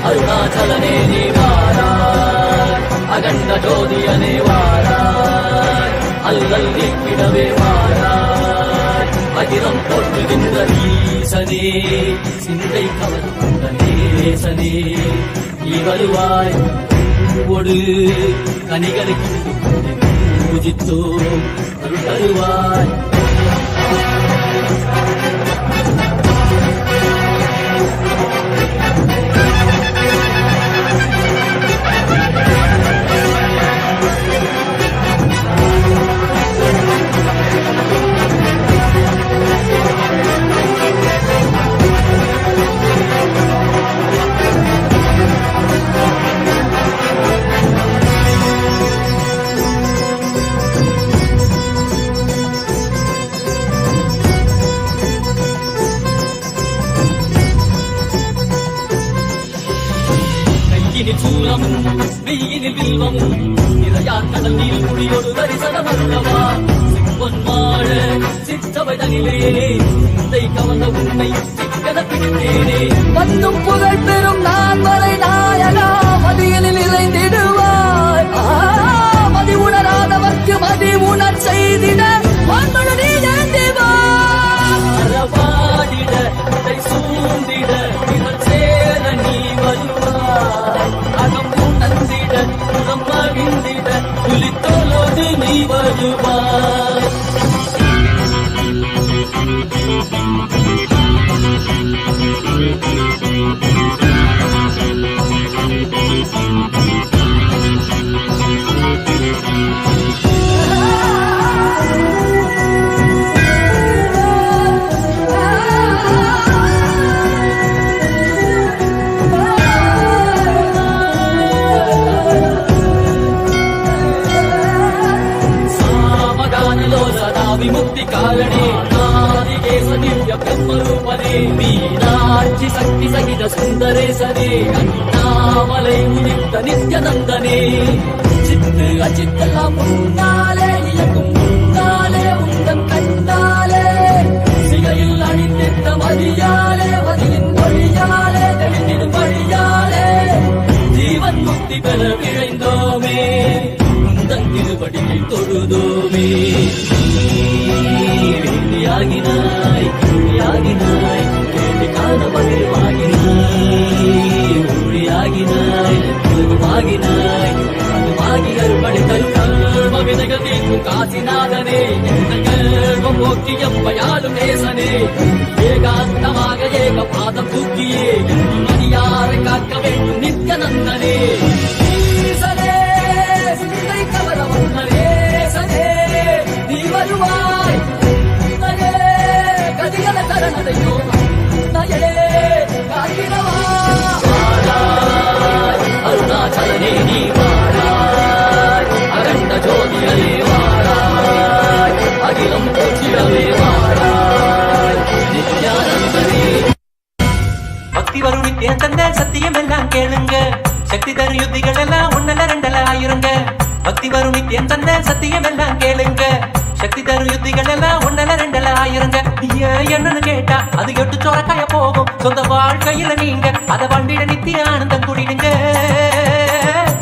அருணாச்சலனே நீ வாராய், அகண்ட ஜோதியனே வாராய், அல்லல் நீக்கிடவே வாராய், அகிலம் போற்றுகின்ற ஈசனே, சிந்தை கவர்ந்த நேசனே, நீ வருவாய் ஒடு கனிகளை கொண்டு பூஜித்தோ அருள் தருவாய். சூலமும் வெயிலில் வில்வமும் நிறையார் கடல் நீர் குடியோடு தரிசனமல்லவா, சிப்பன் மாட சிற்றவைதனிலே சிந்தை கவர்ந்த உன்னை சிக்கன பிடித்தேனே. வந்தும் புகழ் பெறும் நான் வரை நாயகா, மதியனில் இறைந்திடுவாய், மதி உணராதவர்க்கு மதி உணர் செய்திட மண்மனு நீ ஏந்திவாடிட சூழ்ந்திட சேர நீ வருவாய், அகம் உணர்ந்திட புறம் மகிழ்ந்திட புலித்தோலோடு நீ வருவாய். விமுக்தி காரணே நாதிகேச திவ்ய பிரம்மரூபனே, மீனாட்சி சக்தி சகித சுந்தரேசனே, அண்ணாமலை உதித்த நித்யநந்தனே, சித்து அச்சித்தெல்லாம் முன்னாலே இயக்கும் முன்னாலே உந்தன் கண்ணாலே, சிகையில் அணிந்திட்ட மதியாலே மதியின் மொழியாலே தெளிந்திடும் வழியாலே, ஜீவன் முக்தி பெற விழைந்தோமே உந்தன் திருவடியை தொழுதோமே. ஆகினாய் ஆகினாய் கேள்வி காண மகிழ்வாகினாய், ஊழியாகினாய் ஆகினாய் அதுமாகி அருள்படை தரும் கர்ம வினைகள் தீர்க்கும் காசிநாதனே, எங்கள் கர்மம் நோக்கி எப்பயாலும் நேசனே, ஏகாந்தமாக ஏக பாதம் தூக்கியே மணியாரை காக்க வேண்டும் நித்யநந்தனே. ஈசனே சிந்தை கவர நேசனே, நீ வருவாய் கதிகள கரணடையோ நயே காக்கிரவா. அருணாச்சலனே நீ வாராய், அகண்ட ஜோதியனே வாராய், அகிலம் போற்றிடவே வாராய், நித்யானந்தனே. பக்தி வரும் நித்தியம் தந்த சத்தியம் எல்லாம் கேளுங்க, சக்தி தரும் யுத்திகள் எல்லாம் ஒன்னல ரெண்டல ஆயிருங்க. பக்தி வரும் நித்தியம் தந்த சத்தியம் எல்லாம் கேளுங்க, சக்தி தரும் யுத்திகள் எல்லாம் ஒன்னல ரெண்டல ஆயிருங்க. என்னன்னு கேட்டா அது எட்டு சோரக்காய போகும், சொந்த வாழ்க்கையில நீங்க அதை வாழ்ந்திட நித்திய ஆனந்தம் கூடிடுங்க.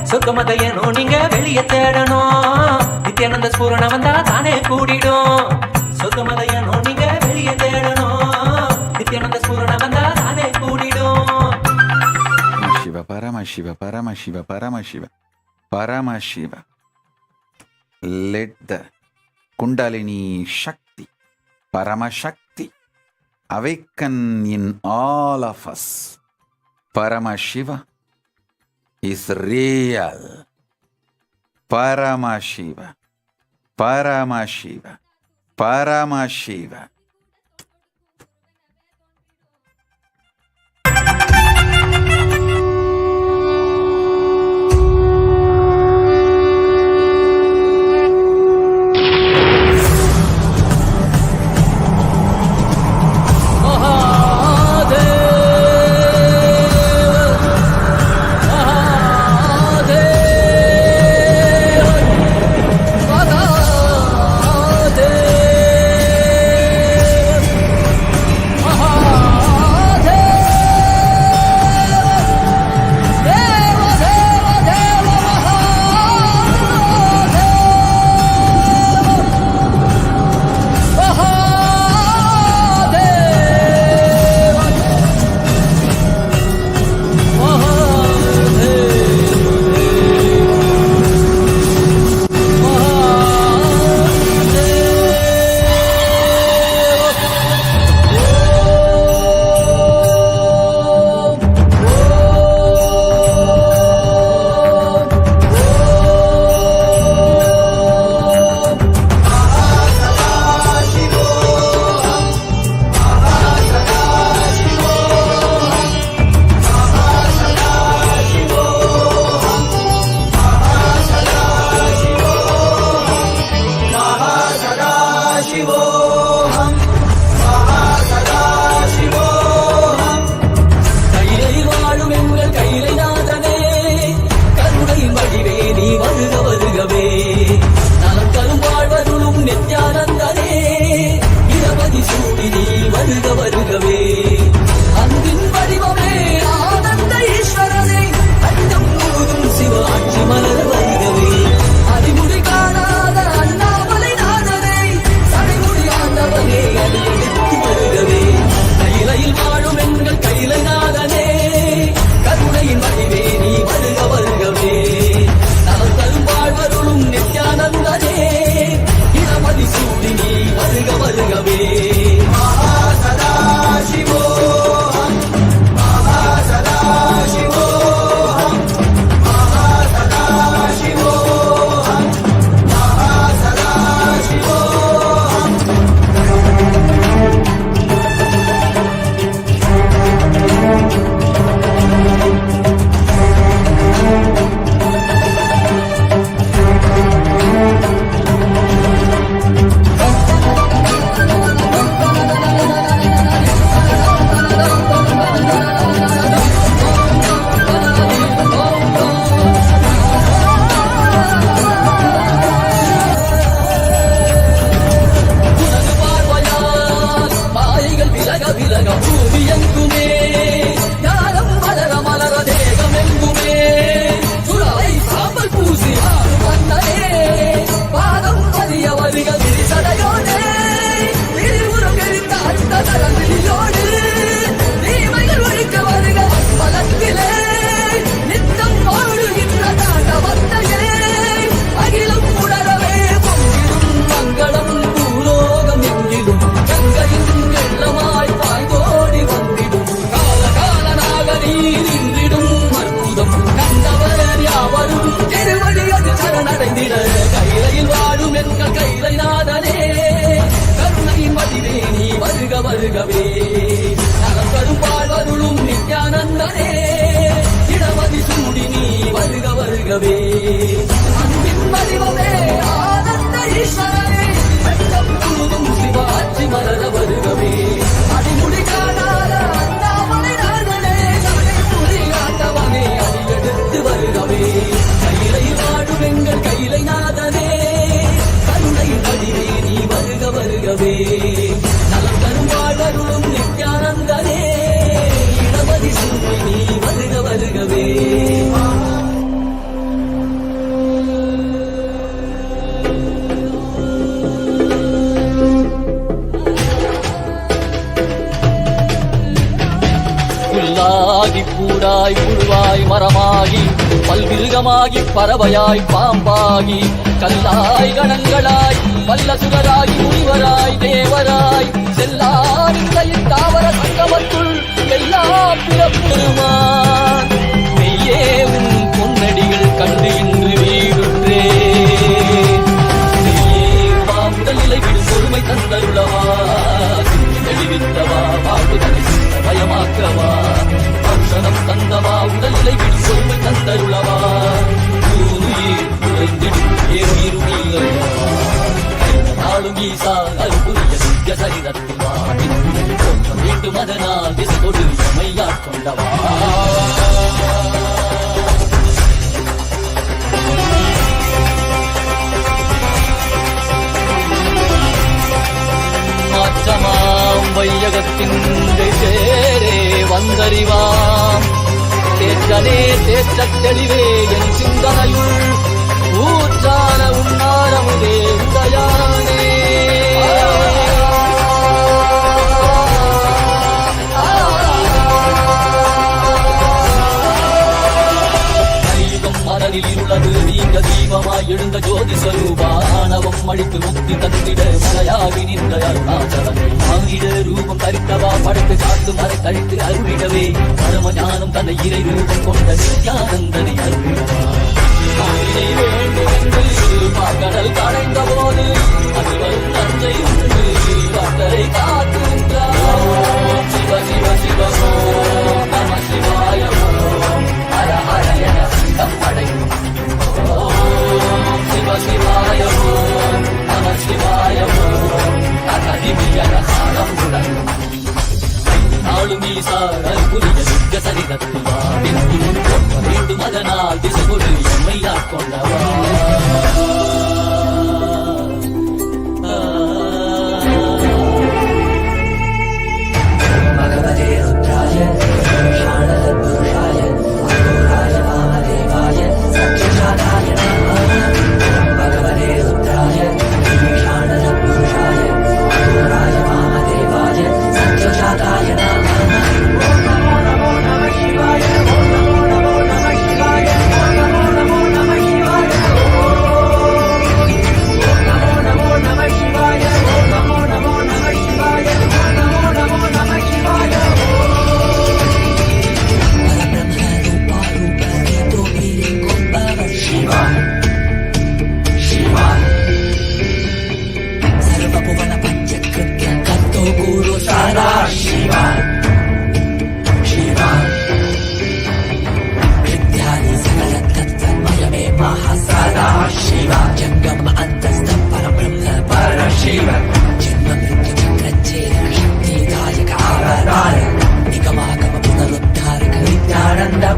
சொர்க்கமதையனோ நீங்க வெளியே தேடணும், நித்யானந்த ஸ்பூரண வந்தா தானே கூடிடும். சொர்க்கமதையனோ நீங்க வெளியே தேடணும், நித்யானந்த ஸ்பூரண வந்தா தானே கூடிடும்.
சிவ Paramasiva Paramasiva Paramasiva Paramasiva. Let the Kundalini Shakti, Paramasakti, awaken in all of us. Paramashiva is real. Paramashiva. Paramashiva. Paramashiva.
வருகவே நலம் தரும் வாழ்வருளும் நித்யானந்தனே இடமதி சூடி நீ வருக வருகவே அன்பின் வடிவமே ஆனந்த ஈஸ்வரனே வெட்கம் முழுதும் சிவாட்சி மலர வருகவே அடிமுடி காணாத அண்ணாமலை நாதனே சடைமுடி ஆண்டவனே அடியெடுத்து வருகவே கையிலை வாழும் எங்கள் கையிலை நாதனே கருணை வடிவே நீ வருக வருகவே நலம் தரும் வாழ்வருளும் நித்யானந்தனே இடமதி சூடி நீ வருக வருகவே புல்லாகி பூடாய் புழுவாய் மரமாகி பல்விருகமாகி பறவையாய் பாம்பாகி கல்லாய் கணங்களாய் வல்லசுரராய் முனிவராய் தேவராய் செல்லாரிந்தையில் தாவர சங்கமத்துள் எல்லா பிறப்பெருமான் மெய்யே உன் பொன்னடிகள் கண்டு இன்று வீடுற்றே உடல்நிலை விடும் பொறுமை தந்தருளவா தெளிவித்தவா வாழ்வுதனை பயமாக்கவா அக்ஷணம் தந்தவா உடல்நிலை விடும் பொறுமை தந்தருளவா உயிர் குறைந்திடும் ஏறுயிரும் நாளும் ஈசா அருபுரிய சித்திய சரிதத்தில் தோற்ற வேண்டும் அதனால் திசை கொடு மையாட்கொண்டவா மாற்றமாம் வையகத்தின் சேரே வந்தறிவாம் தேற்றனே தேற்றத் தெளிவே என் சிந்தனையுள் ஊற்றான உன்னாரமுதே உதயானே மனதில் இருளது நீங்க தீபமாய் எழுந்த ஜோதி ஸ்வரூபா ஆணவம் அழித்து முக்தி தந்திட மலையாகி நின்ற அருணாச்சலம் மானிட ரூபம் தரித்தவா படைத்து காத்து மறை கழித்து அருளிடவே பரம ஞானம் தன்னை இறை ரூபம் கொண்ட நித்யானந்தனை அருளிடவா வேண்டும் என்று கடல் கடைந்த போது அது வரும் நஞ்சை உண்டு பக்தரை காத்துகின்றார் சிவ சிவ சிவமோ நம சிவாயமோ ஹர ஹர என படைக்கும் சிவ சிவாயமோ நம சிவாயமோ அகதிமியன காலம் உடனும் நாளும் ஈசாரல் புரிய நிற்க சரிதத்தில் வேண்டும் அதனால் திசை கொடு எம்மையாக் கொண்டவா
பகவதே ருத்ராய புருஷாய அகோராய வாமதேவாய சத்யஜாதாய பகவதே ருத்ராய புருஷாய அகோராய வாமதேவாய சத்யஜாதாய Nithyananda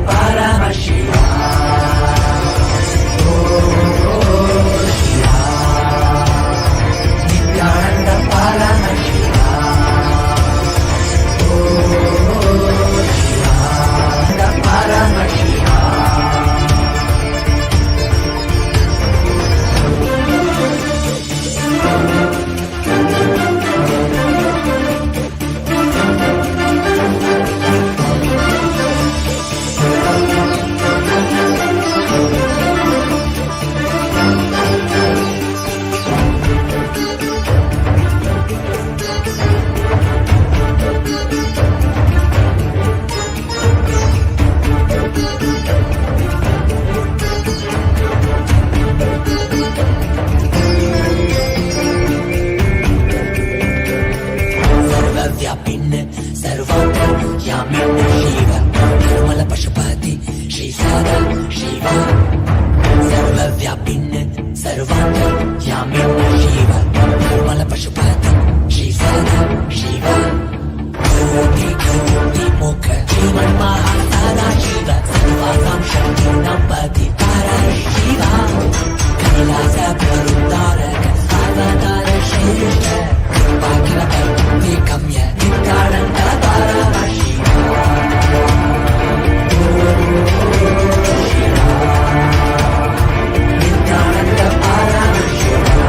Paramashivam Nithyananda Paramashivam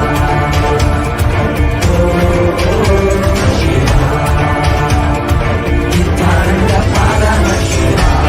Nithyananda Paramashivam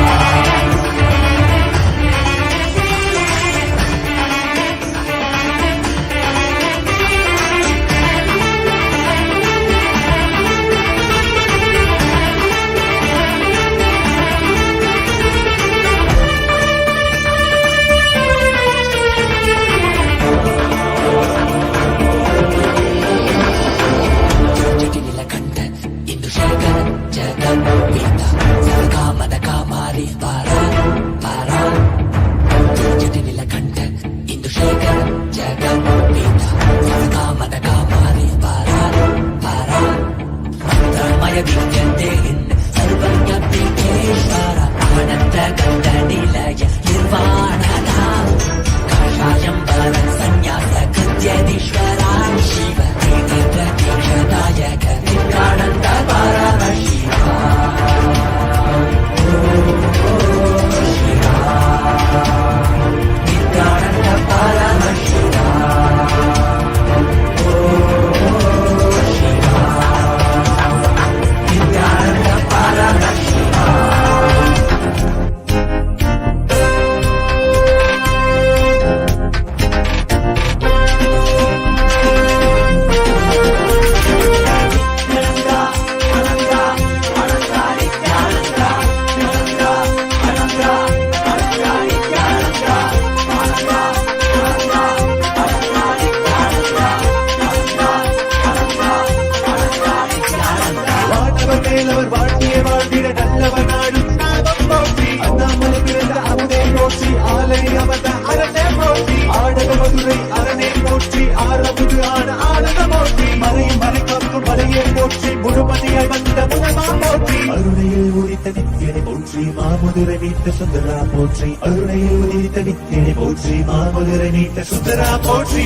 ஆடக Madurai அரணை போற்றி ஆரமுது ஆன ஆனந்த போற்றி மறையும் மறைக்காக்கும் மலையை போற்றி முழுமதியாய் வந்த முதல்மா போற்றி அருணையில் உதித்த நித்தியனை போற்றி மாமதுரை மீட்ட சுந்தரா போற்றி அருணையில் உதித்த நித்தியனை போற்றி மாமதுரை மீட்ட சுந்தரா போற்றி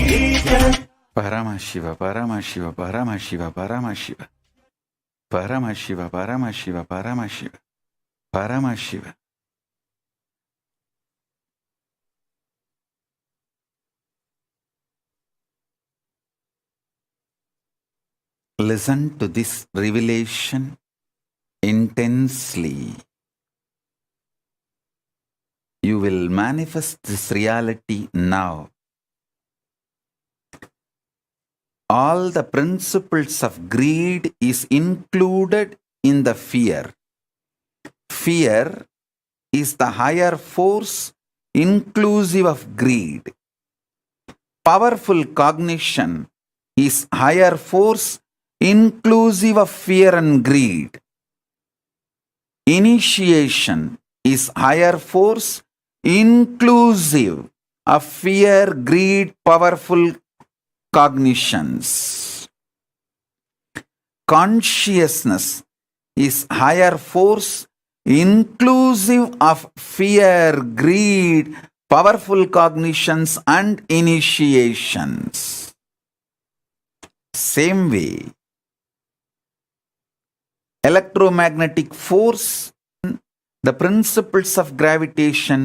Paramasiva Paramasiva Paramasiva Paramasiva Paramasiva Paramasiva Paramasiva Paramasiva. Listen to this revelation intensely. You will manifest this reality now. All the principles of greed is included in the fear. Fear is the higher force inclusive of greed. Powerful cognition is higher force inclusive of fear and greed. Initiation is higher force inclusive of fear, greed, powerful cognitions. Consciousness is higher force inclusive of fear, greed, powerful cognitions and initiations. Same way, electromagnetic force, the principles of gravitation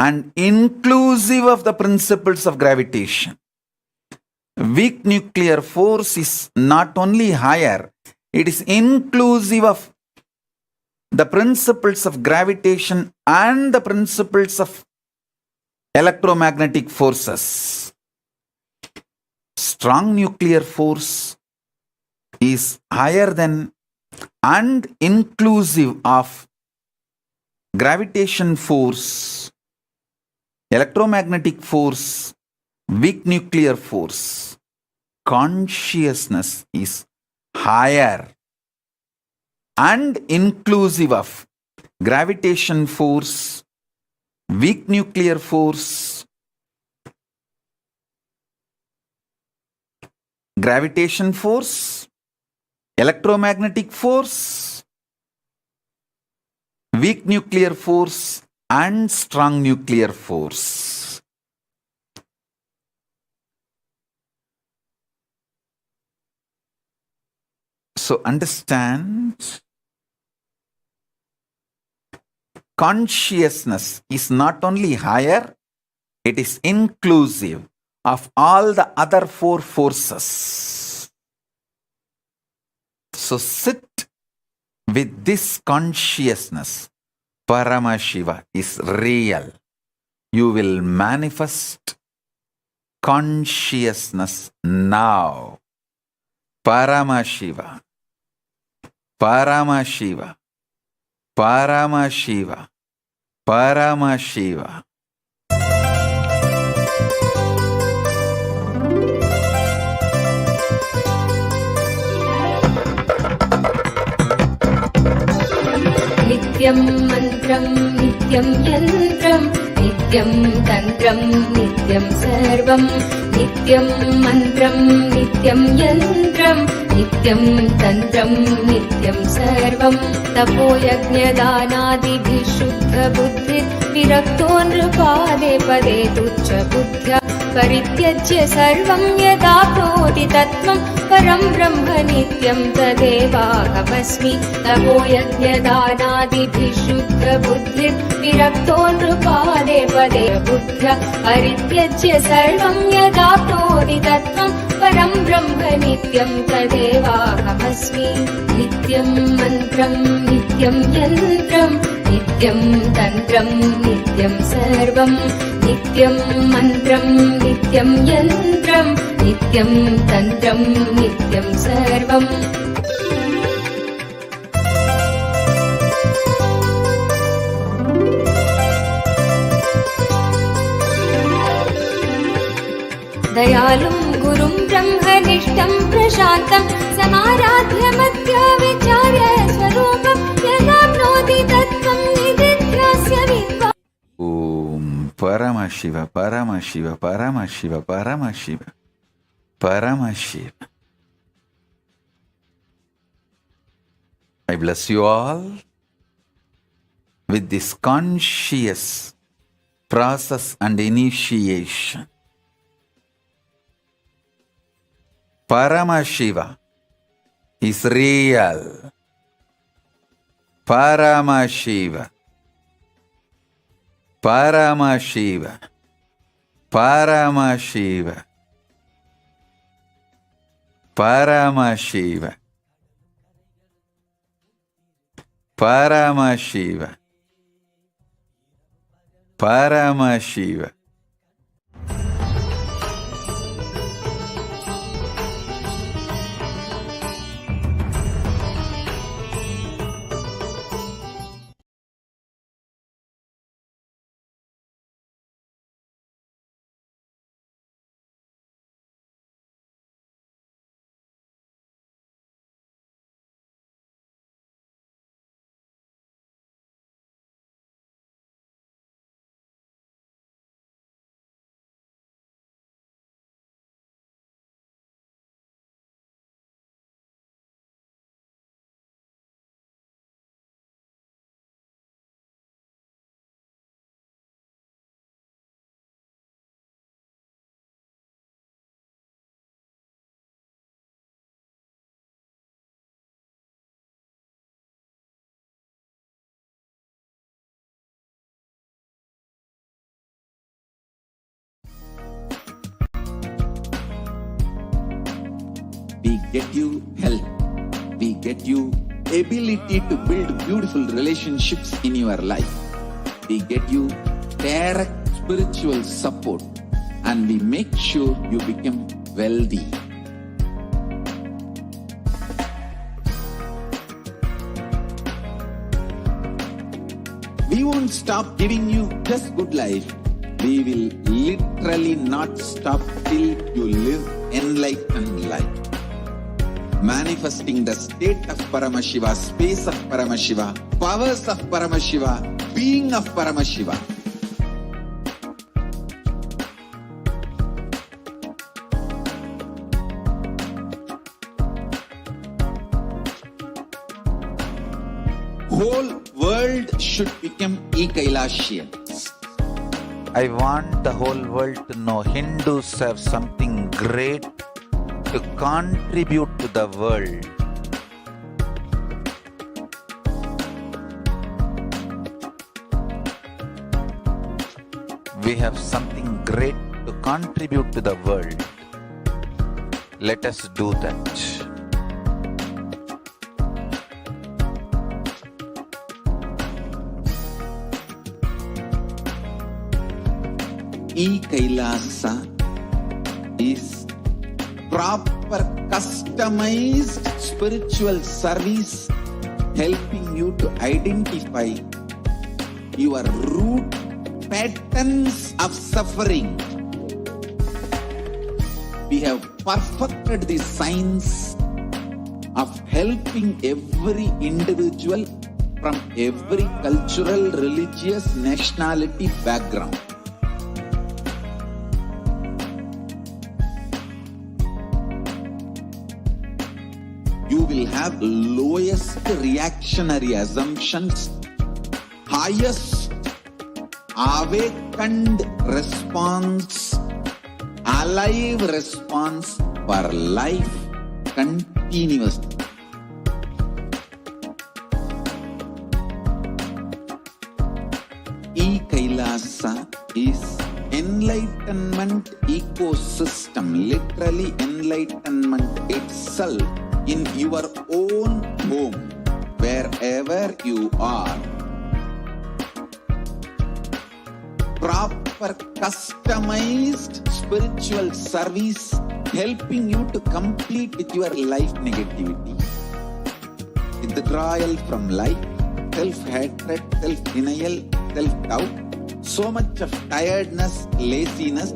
and inclusive of the principles of gravitation. Weak nuclear force is not only higher, it is inclusive of the principles of gravitation and the principles of electromagnetic forces. Strong nuclear force is higher than and inclusive of gravitation force, electromagnetic force, weak nuclear force. Consciousness is higher and inclusive of gravitation force, weak nuclear force, gravitation force, electromagnetic force, weak nuclear force and strong nuclear force. So understand, consciousness is not only higher, it is inclusive of all the other four forces. So sit with this consciousness. Paramashiva is real. You will manifest consciousness now. Paramashiva, Paramashiva, Paramashiva, Paramashiva.
नित्यं मन्त्रं नित्यं यन्त्रं नित्यं तन्त्रं नित्यं सर्वं नित्यं मन्त्रं नित्यं यन्त्रं नित्यं तन्त्रं नित्यं सर्वं तपोयज्ञदानादिभिः शुद्धबुद्धिः विरक्तो नृपादे पदे तुच्छबुद्ध्या परित्यज्य सर्वं यदाप्नोति तत्त्वं परं ब्रह्म नित्यं तदेवाहमस्मि तपोयज्ञदानादिभिः शुद्धबुद्धिः विरक्तो नृपादे पदे बुद्ध्या परित्यज्य सर्वं यदाप्नोति तत्त्वं परं ब्रह्म नित्यं तदेवाहमस्मि नित्यं मन्त्रं नित्यं यन्त्रं नित्यं तन्त्रं नित्यं सर्वं नित्यं मन्त्रं नित्यं यन्त्रं नित्यं तन्त्रं नित्यं सर्वम् दयालुं गुरुं ब्रह्मनिष्ठं प्रशान्तं समाराध्य मध्या विचार्य स्वरूपं यदाप्नोति तत्त्वं निदिध्यास्य विद्वान्।
Om
Paramashiva, Paramashiva, Paramashiva, Paramashiva, Paramashiva. I bless you all with this conscious process and initiation. Paramashiva is real. Paramashiva. Paramashiva. Paramashiva. Paramashiva. Paramashiva. Paramashiva. We get you health. We get you ability to build beautiful relationships in your life. We get you direct spiritual support, and we make sure you become wealthy. We won't stop giving you just good life. We will literally not stop till you live enlightened life. Manifesting the state of Paramashiva, space of Paramashiva, powers of Paramashiva, being of Paramashiva. Whole world should become e-Kailashians.
I want the whole world to know Hindus have something great to contribute to the world. We have something great to contribute to the world. Let us do that.
E-Kailasa is proper customized spiritual service helping you to identify your root patterns of suffering. We have perfected the science of helping every individual from every cultural, religious, nationality background. You will have lowest reactionary assumptions, highest awakened response, alive response for life continuously. E-Kailasa is enlightenment ecosystem, literally enlightenment itself in your own home, wherever you are. Proper customized spiritual service helping you to complete with your life negativity. Withdrawal from life, self-hatred, self-denial, self-doubt, so much of tiredness, laziness,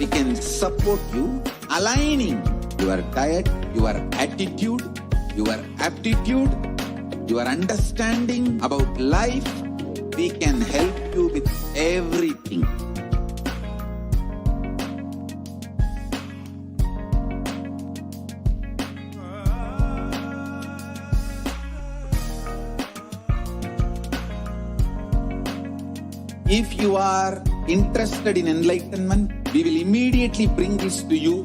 we can support you aligning your diet, your attitude, your aptitude, your understanding about life. We can help you with everything. If you are interested in enlightenment, we will immediately bring this to you.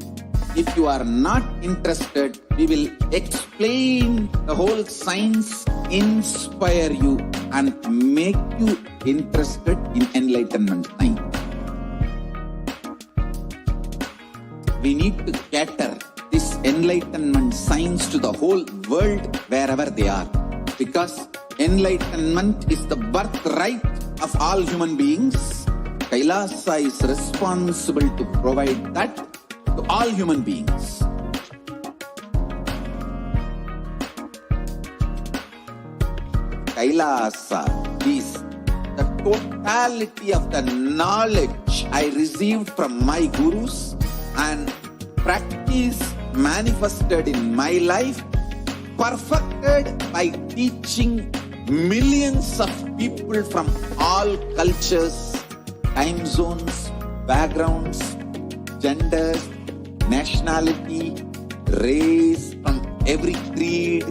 If you are not interested, we will explain the whole science, inspire you and make you interested in enlightenment science. We need to cater this enlightenment science to the whole world wherever they are, because enlightenment is the birthright of all human beings. Kailasa is responsible to provide that to all human beings. Kailasa is the totality of the knowledge I received from my gurus and practice manifested in my life, perfected by teaching millions of people from all cultures, time zones, backgrounds, genders, nationality, race, from every creed.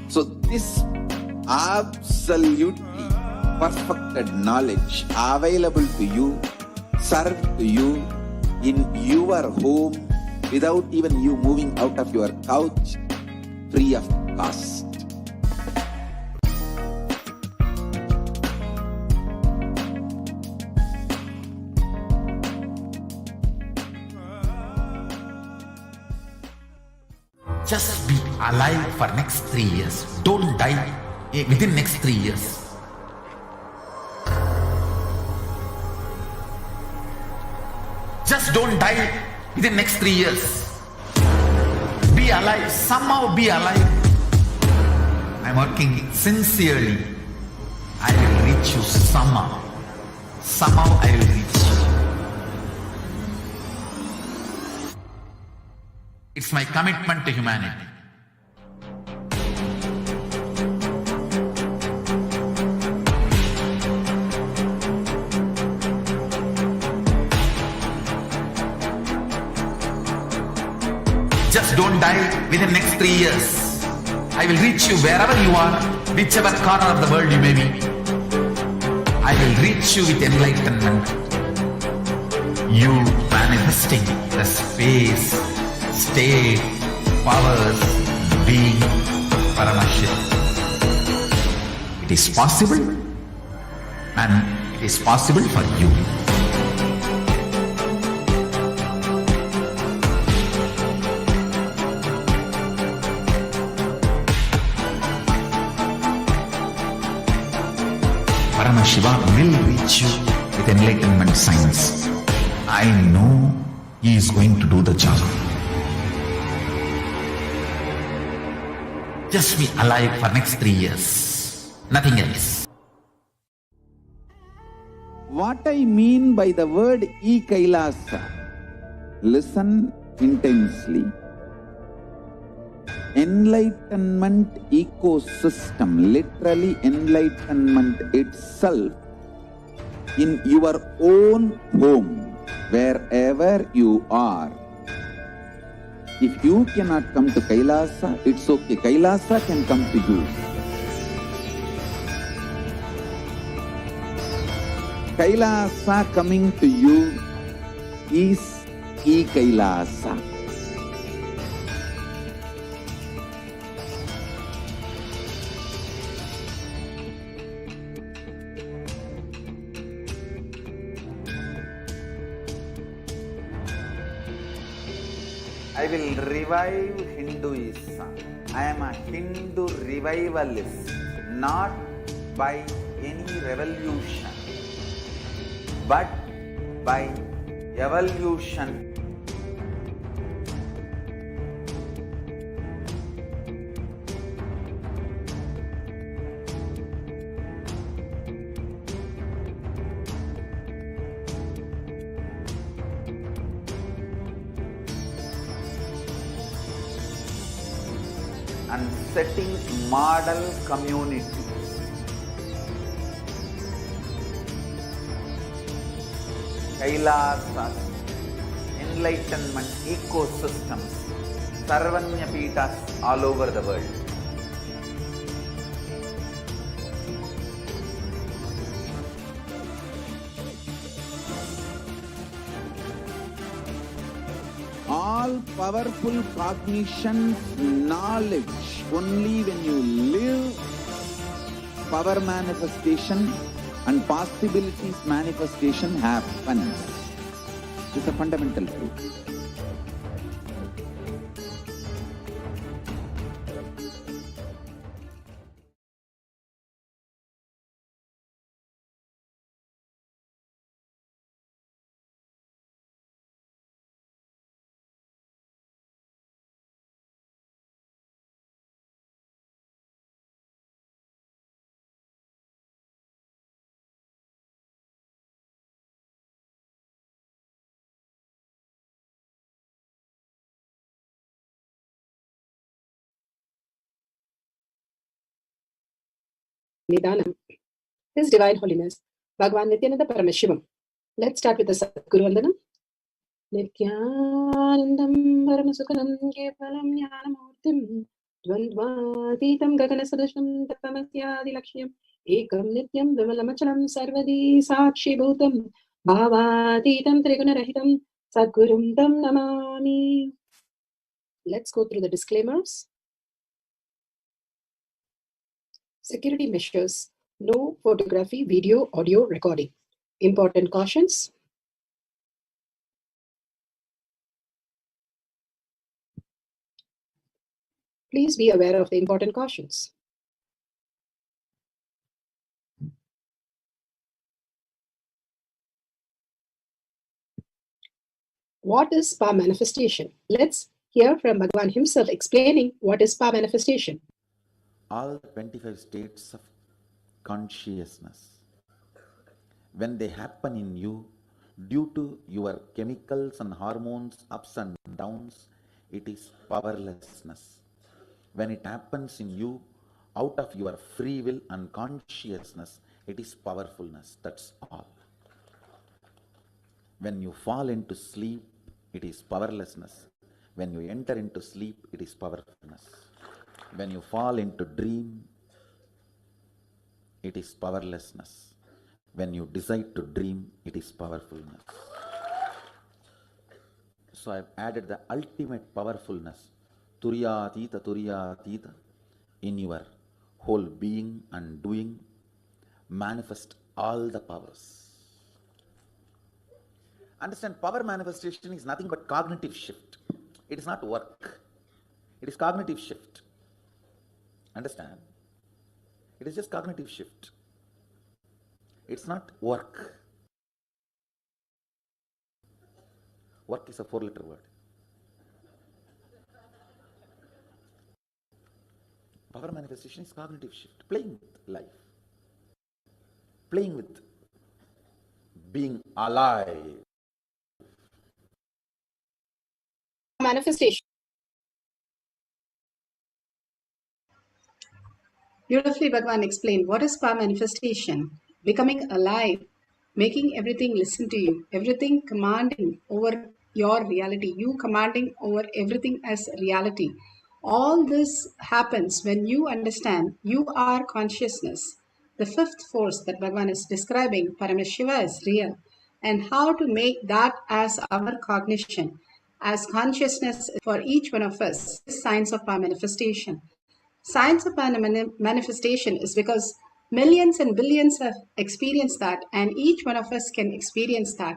So this absolutely perfected knowledge available to you, served to you in your home without even you moving out of your couch, free of cost.
Just be alive for next 3 years. Don't die within next 3 years. Just don't die within next 3 years. Be alive. Somehow be alive. I'm working sincerely. I will reach you somehow. Somehow I will reach you. It's my commitment to humanity. Just don't die within next 3 years. I will reach you wherever you are, whichever corner of the world you may be. I will reach you with enlightenment. You manifesting the space, state, powers, being Paramashivoham. It is possible, and it is possible for you. Paramashivoham will reach you with enlightenment science. I know he is going to do the job. Just be alive for next 3 years. Nothing else.
What I mean by the word e-Kailasa, listen intensely. Enlightenment ecosystem, literally enlightenment itself, in your own home, wherever you are. If you cannot come to Kailasa, it's okay. Kailasa can come to you. Kailasa coming to you is e-Kailasa. I will revive Hinduism. I am a Hindu revivalist, not by any revolution, but by evolution. And setting model community. Kailasas, enlightenment ecosystems, Sarvanya Peethas all over the world. all powerful cognition, knowledge. Only when you live, power manifestation and possibilities manifestation happens. It's a fundamental truth.
Nidhanam, His Divine Holiness, Bhagavan Nithyananda Paramashivam. Let's start with the Sadguru Vandanam. Nithyanandam Paramasukanam Kevalam Jnanamurtim Dvandvatitam Gaganasadasham Tapamasyadi Lakshyam Ekam Nityam Vimalamachalam Sarvadi Sakshi Bhutam Bhavatitam Trigunarahitam Sadgurum Tam Namami. Let's go through the disclaimers. Security measures. No photography, video, audio recording. Important cautions. Please be aware of the important cautions. What is power manifestation? Let's hear from Bhagavan himself explaining what is power manifestation.
All 25 states of consciousness, when they happen in you, due to your chemicals and hormones, ups and downs, it is powerlessness. When it happens in you, out of your free will and consciousness, it is powerfulness. That's all. When you fall into sleep, it is powerlessness. When you enter into sleep, it is powerfulness. When you fall into dream, it is powerlessness. When you decide to dream, it is powerfulness. So I've added the ultimate powerfulness, Turiyatita, in your whole being and doing, manifest all the powers. Understand, power manifestation is nothing but cognitive shift. It is not work. It is cognitive shift. Understand? It is just cognitive shift. It's not work. Work is a 4-letter word. Power manifestation is cognitive shift. Playing with life. Playing with being alive.
Manifestation. Beautifully, Bhagavan explained what is power manifestation. Becoming alive, making everything listen to you, everything commanding over your reality, you commanding over everything as reality. All this happens when you understand you are consciousness. The fifth force that Bhagavan is describing, Paramashiva, is real, and how to make that as our cognition, as consciousness for each one of us, is science of power manifestation. Science of manifestation is because millions and billions have experienced that, and each one of us can experience that.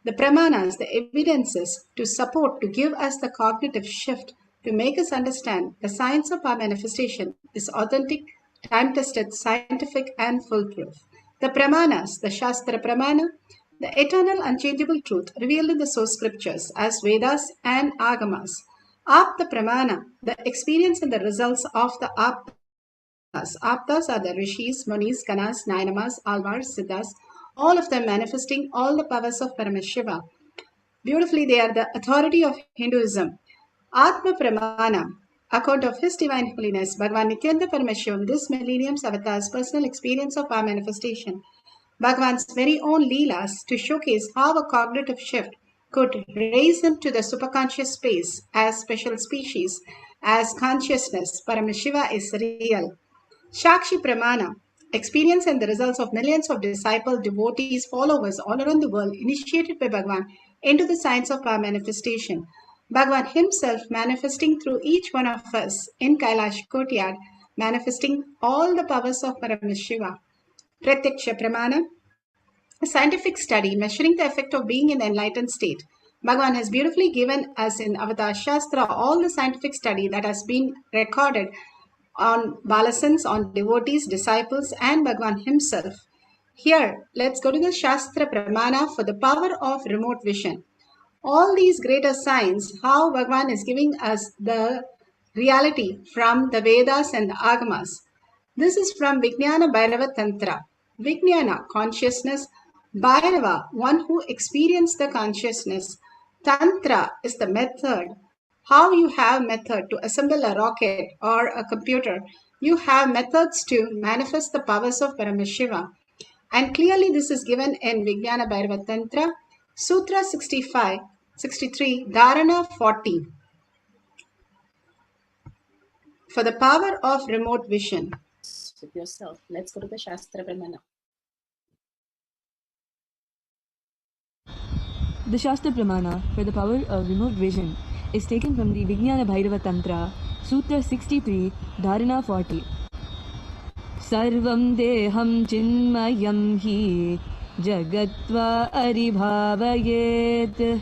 The pramanas, the evidences to support, to give us the cognitive shift, to make us understand the science of our manifestation is authentic, time-tested, scientific, and foolproof. The pramanas, the Shastra Pramana, the eternal unchangeable truth revealed in the source scriptures as Vedas and Agamas. Apta Pramana, the experience and the results of the Aptas. Aptas are the Rishis, Munis, Ganas, Nainamas, Alvars, Siddhas, all of them manifesting all the powers of Paramashiva. Beautifully, they are the authority of Hinduism. Atma Pramana, account of His Divine Holiness, Bhagavan Nithyananda Paramashivam, this millennium's avatar's personal experience of our manifestation. Bhagavan's very own Leelas to showcase how a cognitive shift could raise him to the superconscious space as special species, as consciousness. Paramashiva is real. Shakshi Pramana, experience and the results of millions of disciples, devotees, followers all around the world initiated by Bhagavan into the science of power manifestation. Bhagavan himself manifesting through each one of us in Kailash courtyard, manifesting all the powers of Paramashiva. Pratyaksha Pramana, a scientific study measuring the effect of being in the enlightened state. Bhagavan has beautifully given us in Avatar Shastra all the scientific study that has been recorded on Balasans, on devotees, disciples, and Bhagavan himself. Here, let's go to the Shastra Pramana for the power of remote vision. All these greater signs, how Bhagavan is giving us the reality from the Vedas and the Agamas. This is from Vijnana Bhairava Tantra. Vijnana, consciousness. Bhairava, one who experienced the consciousness. Tantra is the method. How you have method to assemble a rocket or a computer. You have methods to manifest the powers of Paramashiva. And clearly this is given in Vijnana Bhairava Tantra, Sutra 65, 63, Dharana 40. For the power of remote vision.
With yourself. Let's go to the Shastra Pramana.
The Shastra Pramana for the power of remote vision is taken from the Vijnana Bhairava Tantra, Sutra 63, Dharana 40. Sarvam deham chinmayam hi jagatva aribhavayet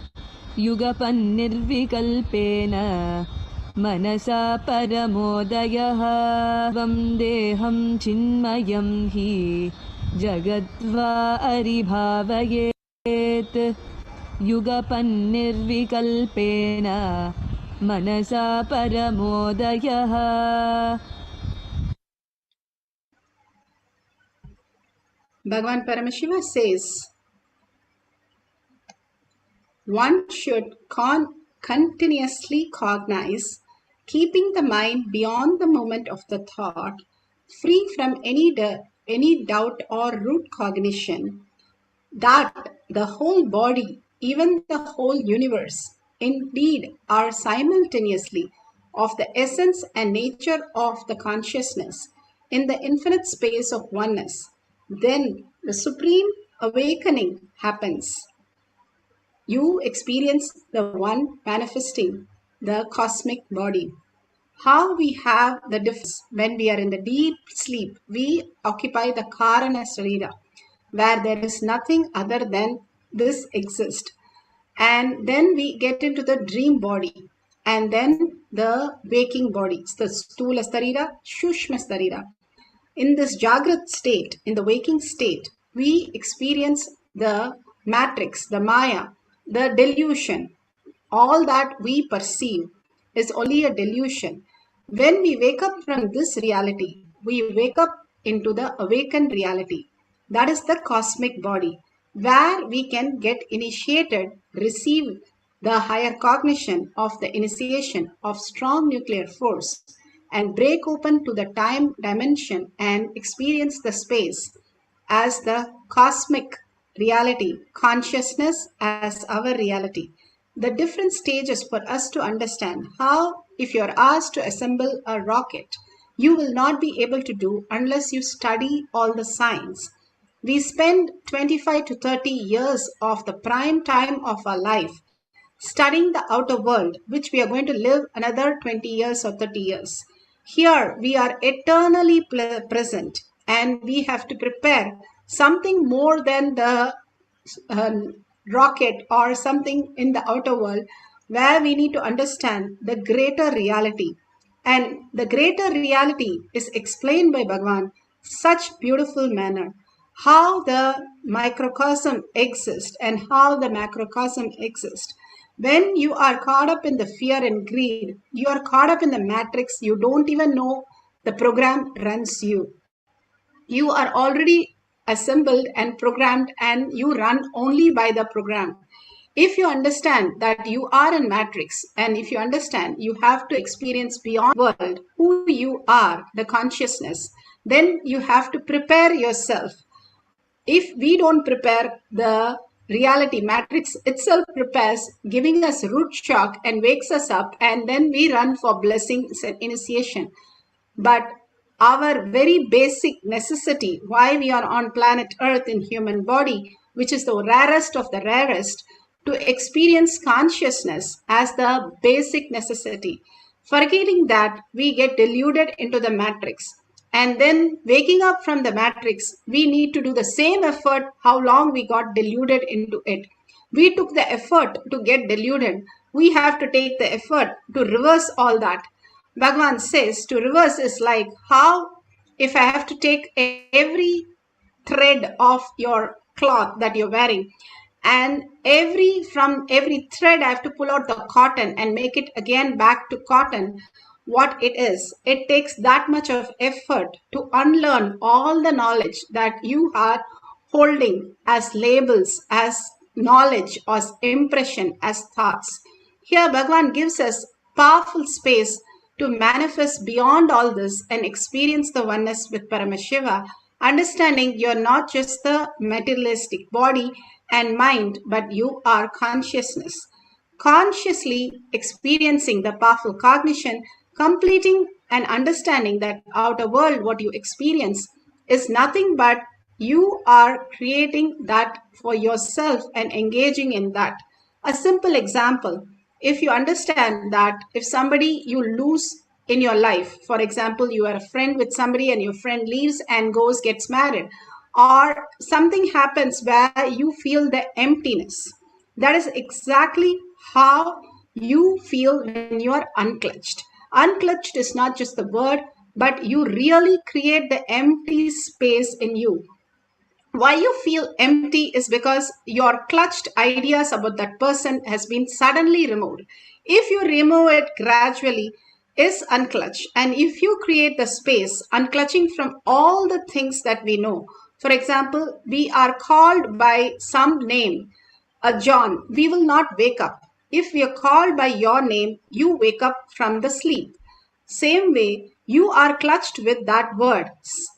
yugapan nirvikalpena manasa paramodayah. Sarvam deham chinmayam hi jagatva aribhavayet yugapan nirvikalpena manasa paramodayah.
Bhagavan Paramashiva says, one should continuously cognize, keeping the mind beyond the moment of the thought, free from any doubt or root cognition, that the whole body, even the whole universe, indeed are simultaneously of the essence and nature of the consciousness in the infinite space of oneness. Then the supreme awakening happens. You experience the one manifesting the cosmic body. How we have the difference when we are in the deep sleep, we occupy the Karana Sarira, where there is nothing other than this exist. And then we get into the dream body, and then the waking body, the Stula Sarira, Shushma Sarira. In this Jagrat state, in the waking state, we experience the matrix, the Maya, the delusion. All that we perceive is only a delusion. When we wake up from this reality, we wake up into the awakened reality. That is the cosmic body, where we can get initiated, receive the higher cognition of the initiation of strong nuclear force, and break open to the time dimension and experience the space as the cosmic reality, consciousness as our reality. The different stages for us to understand how, if you are asked to assemble a rocket, you will not be able to do unless you study all the science. We spend 25 to 30 years of the prime time of our life studying the outer world, which we are going to live another 20 years or 30 years. Here we are eternally present, and we have to prepare something more than the rocket or something in the outer world, where we need to understand the greater reality. And the greater reality is explained by Bhagavan such beautiful manner. How the microcosm exists and how the macrocosm exists. When you are caught up in the fear and greed, you are caught up in the matrix, you don't even know the program runs you. You are already assembled and programmed, and you run only by the program. If you understand that you are in matrix, and if you understand you have to experience beyond world who you are, the consciousness, then you have to prepare yourself. If we don't prepare, the reality matrix itself prepares, giving us root shock and wakes us up, and then we run for blessings and initiation. But our very basic necessity, why we are on planet Earth in human body, which is the rarest of the rarest, to experience consciousness as the basic necessity, forgetting that we get deluded into the matrix. And then waking up from the matrix, we need to do the same effort how long we got deluded into it. We took the effort to get deluded. We have to take the effort to reverse all that. Bhagavan says to reverse is like how if I have to take every thread of your cloth that you're wearing, and from every thread I have to pull out the cotton and make it again back to cotton. What it is, it takes that much of effort to unlearn all the knowledge that you are holding as labels, as knowledge, as impression, as thoughts. Here Bhagavan gives us powerful space to manifest beyond all this and experience the oneness with Paramashiva, understanding you're not just the materialistic body and mind, but you are consciousness. Consciously experiencing the powerful cognition, completing and understanding that outer world, what you experience, is nothing but you are creating that for yourself and engaging in that. A simple example, if you understand that if somebody you lose in your life, for example, you are a friend with somebody and your friend leaves and gets married, or something happens where you feel the emptiness, that is exactly how you feel when you are unclutched. Unclutched is not just the word, but you really create the empty space in you. Why you feel empty is because your clutched ideas about that person has been suddenly removed. If you remove it gradually, is unclutch. And if you create the space, unclutching from all the things that we know. For example, we are called by some name, John. We will not wake up. If we are called by your name, you wake up from the sleep. Same way, you are clutched with that word.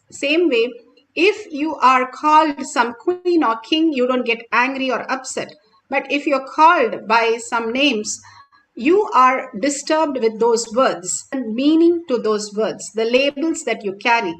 Same way, if you are called some queen or king, you don't get angry or upset. But if you're called by some names, you are disturbed with those words and meaning to those words, the labels that you carry.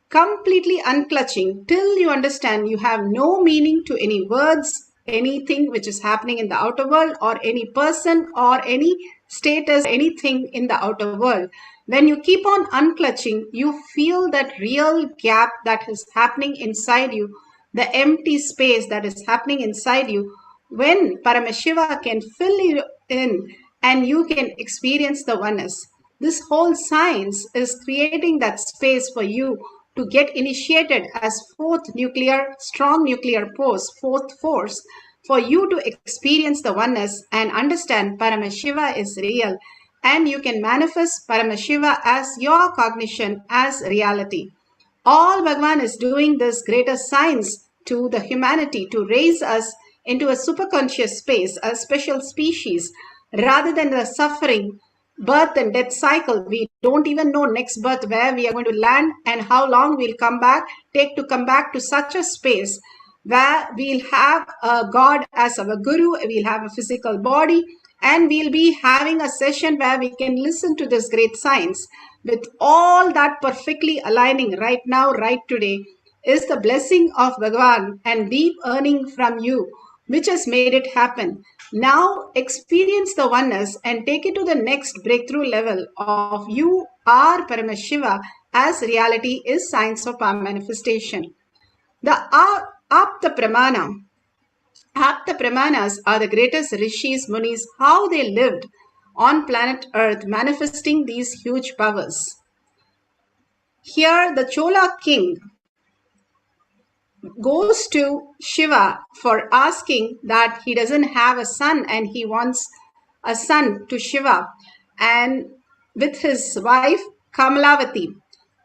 Completely unclutching till you understand you have no meaning to any words, anything which is happening in the outer world, or any person or any status, anything in the outer world. When you keep on unclutching, you feel that real gap that is happening inside you, the empty space that is happening inside you. When Paramashiva can fill you in and you can experience the oneness, this whole science is creating that space for you to get initiated as strong nuclear fourth force, for you to experience the oneness and understand Paramashiva is real, and you can manifest Paramashiva as your cognition, as reality. All Bhagavan is doing this greater science to the humanity to raise us into a superconscious space, a special species, rather than the suffering birth and death cycle. We don't even know next birth where we are going to land and how long we'll take to come back to such a space where we'll have a God as our guru, we'll have a physical body, and we'll be having a session where we can listen to this great science. With all that perfectly aligning right now, right today, is the blessing of Bhagavan and deep earning from you, which has made it happen. Now experience the oneness and take it to the next breakthrough level of you are Paramashiva as reality is science of our manifestation. The Apta Pramanas are the greatest rishis, munis, how they lived on planet Earth manifesting these huge powers. Here the Chola king goes to Shiva for asking that he doesn't have a son and he wants a son to Shiva, and with his wife Kamalavati.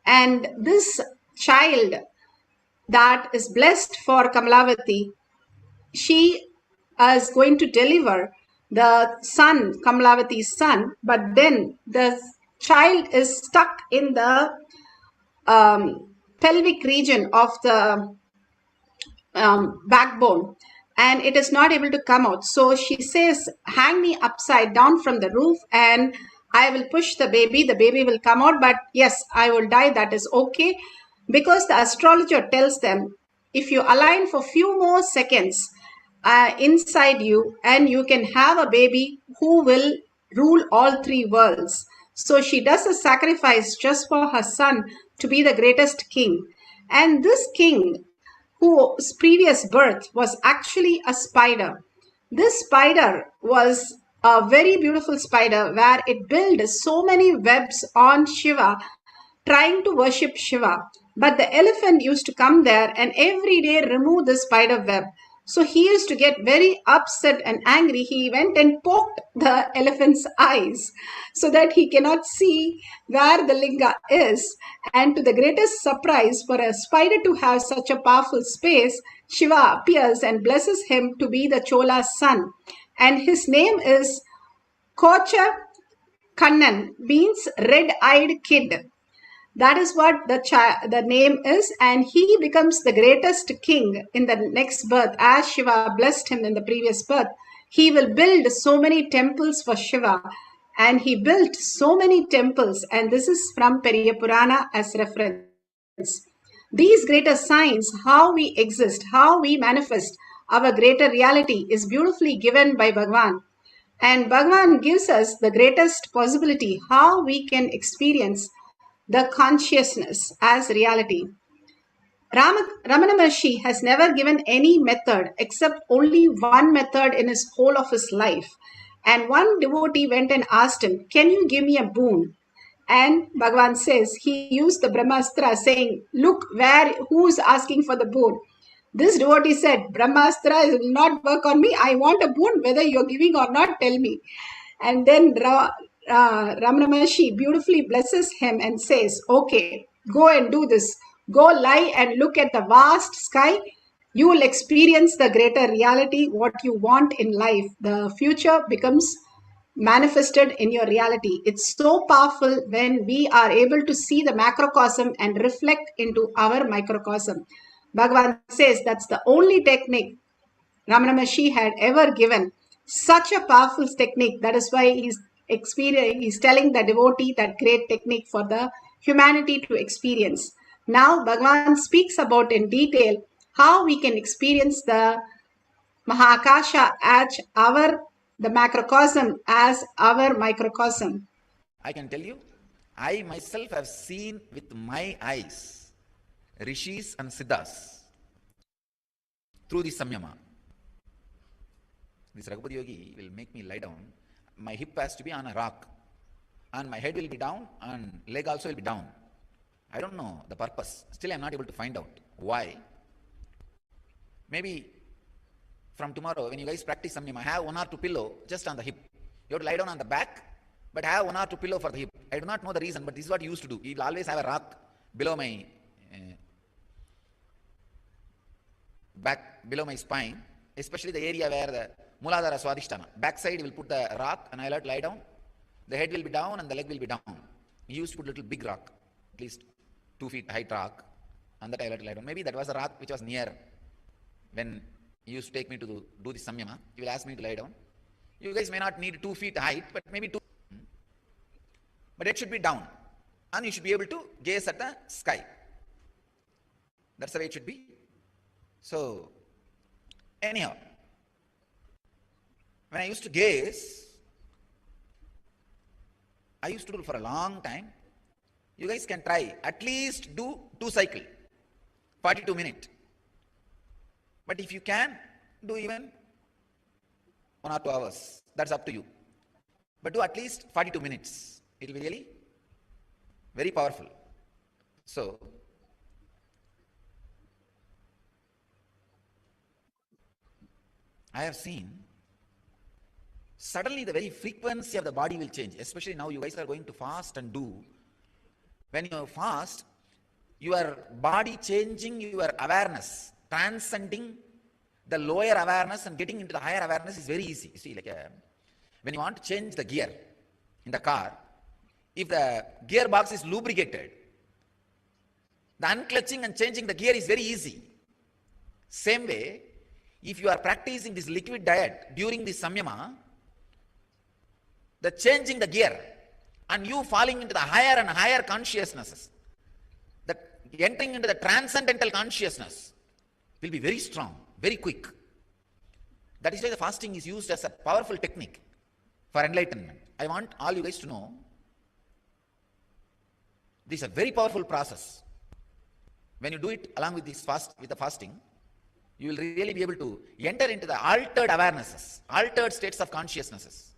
And this child that is blessed for Kamalavati, she is going to deliver the son, Kamalavati's son, but then the child is stuck in the pelvic region of the backbone, and it is not able to come out. So she says, hang me upside down from the roof and I will push the baby will come out, but yes, I will die, that is okay. Because the astrologer tells them, if you align for few more seconds inside you, and you can have a baby who will rule all three worlds. So she does a sacrifice just for her son to be the greatest king. And this king, whose previous birth was actually a spider. This spider was a very beautiful spider where it built so many webs on Shiva, trying to worship Shiva. But the elephant used to come there and every day remove the spider web. So he used to get very upset and angry. He went and poked the elephant's eyes so that he cannot see where the linga is. And to the greatest surprise, for a spider to have such a powerful space, Shiva appears and blesses him to be the Chola's son. And his name is Kocha Kannan, means red-eyed kid. That is what the name is, and he becomes the greatest king in the next birth. As Shiva blessed him in the previous birth, he will build so many temples for Shiva, and he built so many temples, and this is from Periya Purana as reference. These greater signs, how we exist, how we manifest our greater reality, is beautifully given by Bhagavan. And Bhagavan gives us the greatest possibility how we can experience the consciousness as reality. Ramana Maharshi has never given any method except only one method in his whole of his life. And one devotee went and asked him, "Can you give me a boon?" And Bhagavan says he used the Brahmastra, saying, "Look who's asking for the boon." This devotee said, "Brahmastra will not work on me. I want a boon, whether you're giving or not, tell me." And then Ramana Maharshi beautifully blesses him and says, "Okay, go and do this. Go lie and look at the vast sky. You will experience the greater reality, what you want in life. The future becomes manifested in your reality." It's so powerful when we are able to see the macrocosm and reflect into our microcosm. Bhagavan says that's the only technique Ramana Maharshi had ever given. Such a powerful technique. That is why he's telling the devotee that great technique for the humanity to experience. Now Bhagavan speaks about in detail how we can experience the Mahakasha as the macrocosm as our microcosm.
I can tell you, I myself have seen with my eyes rishis and siddhas through the samyama. This Raghupati Yogi will make me lie down. My hip has to be on a rock, and my head will be down, and leg also will be down. I don't know the purpose. Still, I am not able to find out why. Maybe from tomorrow, when you guys practice samyama, have one or two pillow just on the hip. You have to lie down on the back, but have one or two pillow for the hip. I do not know the reason, but this is what you used to do. You will always have a rock below my back, below my spine, especially the area where the Muladhara Swadhisthana. Backside will put the rock, and I will have to lie down. The head will be down and the leg will be down. He used to put a little big rock, at least 2 feet height rock, and that I will have to lie down. Maybe that was a rock which was near when he used to take me to do the samyama. He will ask me to lie down. You guys may not need 2 feet height, but maybe 2. But it should be down, and you should be able to gaze at the sky. That's the way it should be. So, anyhow, when I used to gaze, I used to do it for a long time. You guys can try, at least do 2 cycles, 42 minutes. But if you can, do even 1 or 2 hours. That's up to you. But do at least 42 minutes. It will be really very powerful. So, I have seen suddenly the very frequency of the body will change. Especially now you guys are going to fast and do. When you fast, your body changing your awareness, transcending the lower awareness and getting into the higher awareness is very easy. You see, like when you want to change the gear in the car, if the gearbox is lubricated, the unclutching and changing the gear is very easy. Same way, if you are practicing this liquid diet during the samyama, the changing the gear and you falling into the higher and higher consciousnesses, the entering into the transcendental consciousness will be very strong, very quick. That is why the fasting is used as a powerful technique for enlightenment. I want all you guys to know this is a very powerful process. When you do it along with the fasting, you will really be able to enter into the altered awarenesses, altered states of consciousnesses.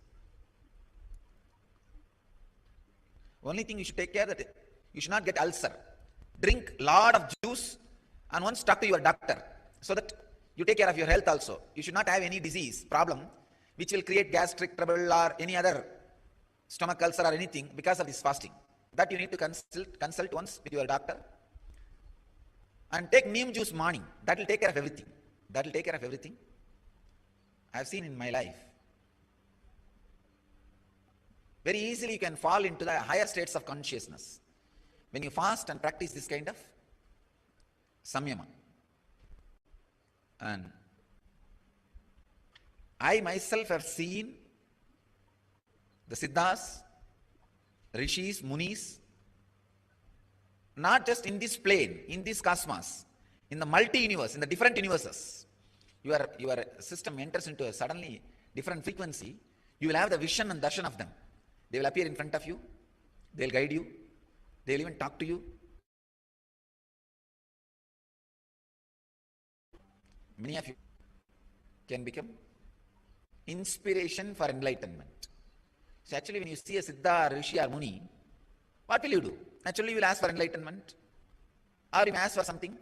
Only thing you should take care that you should not get ulcer. Drink lot of juice and once talk to your doctor so that you take care of your health also. You should not have any disease, problem, which will create gastric trouble or any other stomach ulcer or anything because of this fasting. That you need to consult once with your doctor. And take neem juice morning. That will take care of everything. That will take care of everything. I have seen in my life. Very easily you can fall into the higher states of consciousness when you fast and practice this kind of samyama. And I myself have seen the Siddhas, Rishis, Munis, not just in this plane, in this cosmos, in the multi-universe, in the different universes. Your system enters into a suddenly different frequency. You will have the vision and darshan of them. They will appear in front of you. They will guide you. They will even talk to you. Many of you can become inspiration for enlightenment. So actually when you see a Siddha, Rishi or Muni, what will you do? Naturally you will ask for enlightenment or you may ask for something.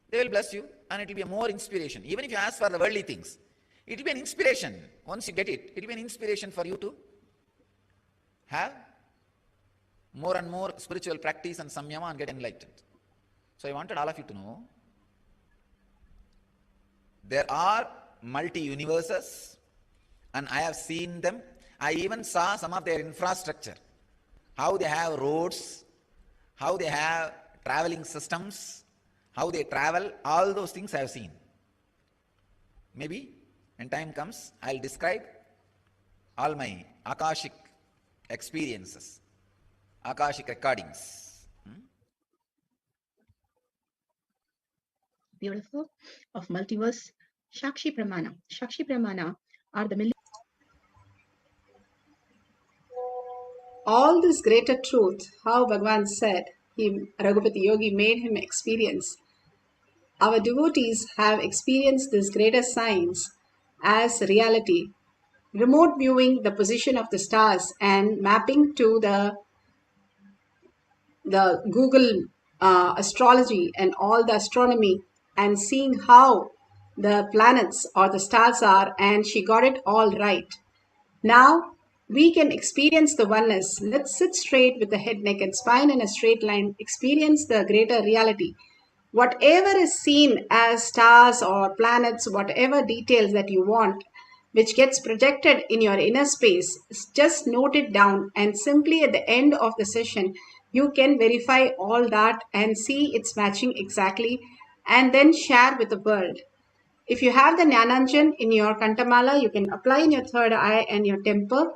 They will bless you and it will be a more inspiration. Even if you ask for the worldly things, it will be an inspiration. Once you get it, it will be an inspiration for you to have more and more spiritual practice and samyama and get enlightened. So I wanted all of you to know there are multi-universes and I have seen them. I even saw some of their infrastructure, how they have roads, how they have traveling systems, how they travel, all those things I have seen. Maybe when time comes, I'll describe all my Akashic experiences, Akashic recordings.
Beautiful, of multiverse. Shakshi Pramana. Shakshi Pramana are the million.
All this greater truth, how Bhagavan said, Raghupati Yogi made him experience. Our devotees have experienced this greater science as reality. Remote viewing the position of the stars and mapping to the Google astrology and all the astronomy and seeing how the planets or the stars are, and she got it all right. Now we can experience the oneness. Let's sit straight with the head, neck and spine in a straight line, experience the greater reality. Whatever is seen as stars or planets, whatever details that you want, which gets projected in your inner space, just note it down and simply at the end of the session, you can verify all that and see it's matching exactly and then share with the world. If you have the Jnananjan in your Kantamala, you can apply in your third eye and your temple.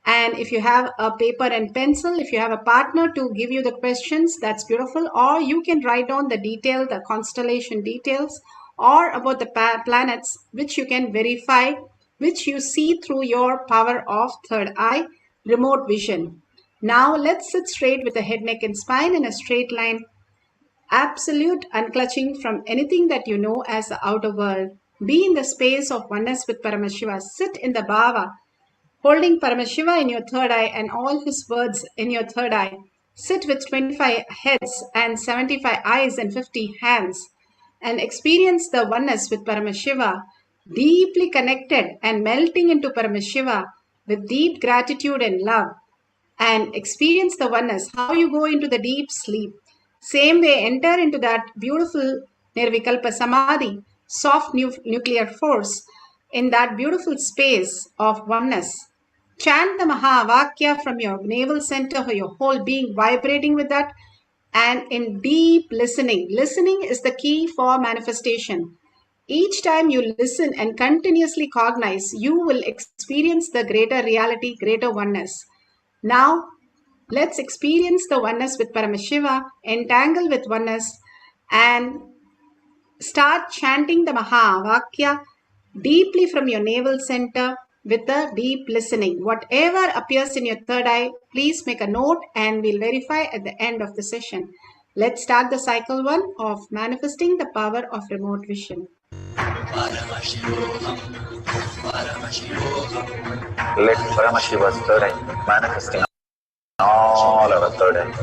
And if you have a paper and pencil, if you have a partner to give you the questions, that's beautiful. Or you can write down the detail, the constellation details, or about the planets, which you can verify, which you see through your power of third eye, remote vision. Now let's sit straight with the head, neck and spine in a straight line. Absolute unclutching from anything that you know as the outer world. Be in the space of oneness with Paramashiva. Sit in the bhava, holding Paramashiva in your third eye and all his words in your third eye. Sit with 25 heads and 75 eyes and 50 hands and experience the oneness with Paramashiva, deeply connected and melting into Paramashiva with deep gratitude and love, and experience the oneness, how you go into the deep sleep. Same way, enter into that beautiful Nirvikalpa Samadhi, soft nuclear force, in that beautiful space of oneness. Chant the Mahavakya from your navel center, your whole being vibrating with that, and in deep listening. Listening is the key for manifestation. Each time you listen and continuously cognize, you will experience the greater reality, greater oneness. Now, let's experience the oneness with Paramashiva, entangle with oneness, and start chanting the Mahavakya deeply from your navel center with a deep listening. Whatever appears in your third eye, please make a note and we'll verify at the end of the session. Let's start the cycle 1 of manifesting the power of remote vision.
Let Paramashiva's third eye manifest in all our third eyes.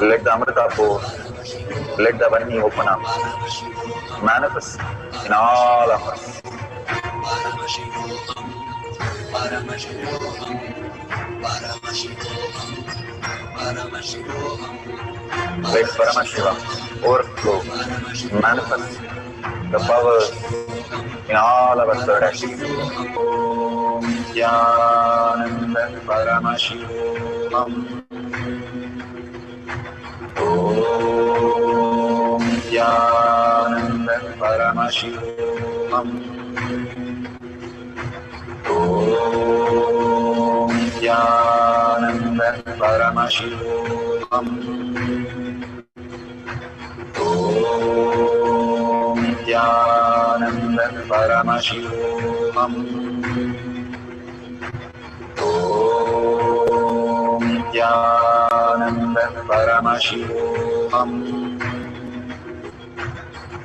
Let the Amrita pour, let the Vani open up, manifest in all of us. Let Paramashiva overflow, manifest the powers in all our third eyes. Om Nithyananda Paramashivoham. Om Nithyananda Paramashivoham. Om Nithyananda Paramashivoham. Om Nithyananda Paramashivoham. Om Nithyananda Paramashivoham. Om Nithyananda Paramashivoham.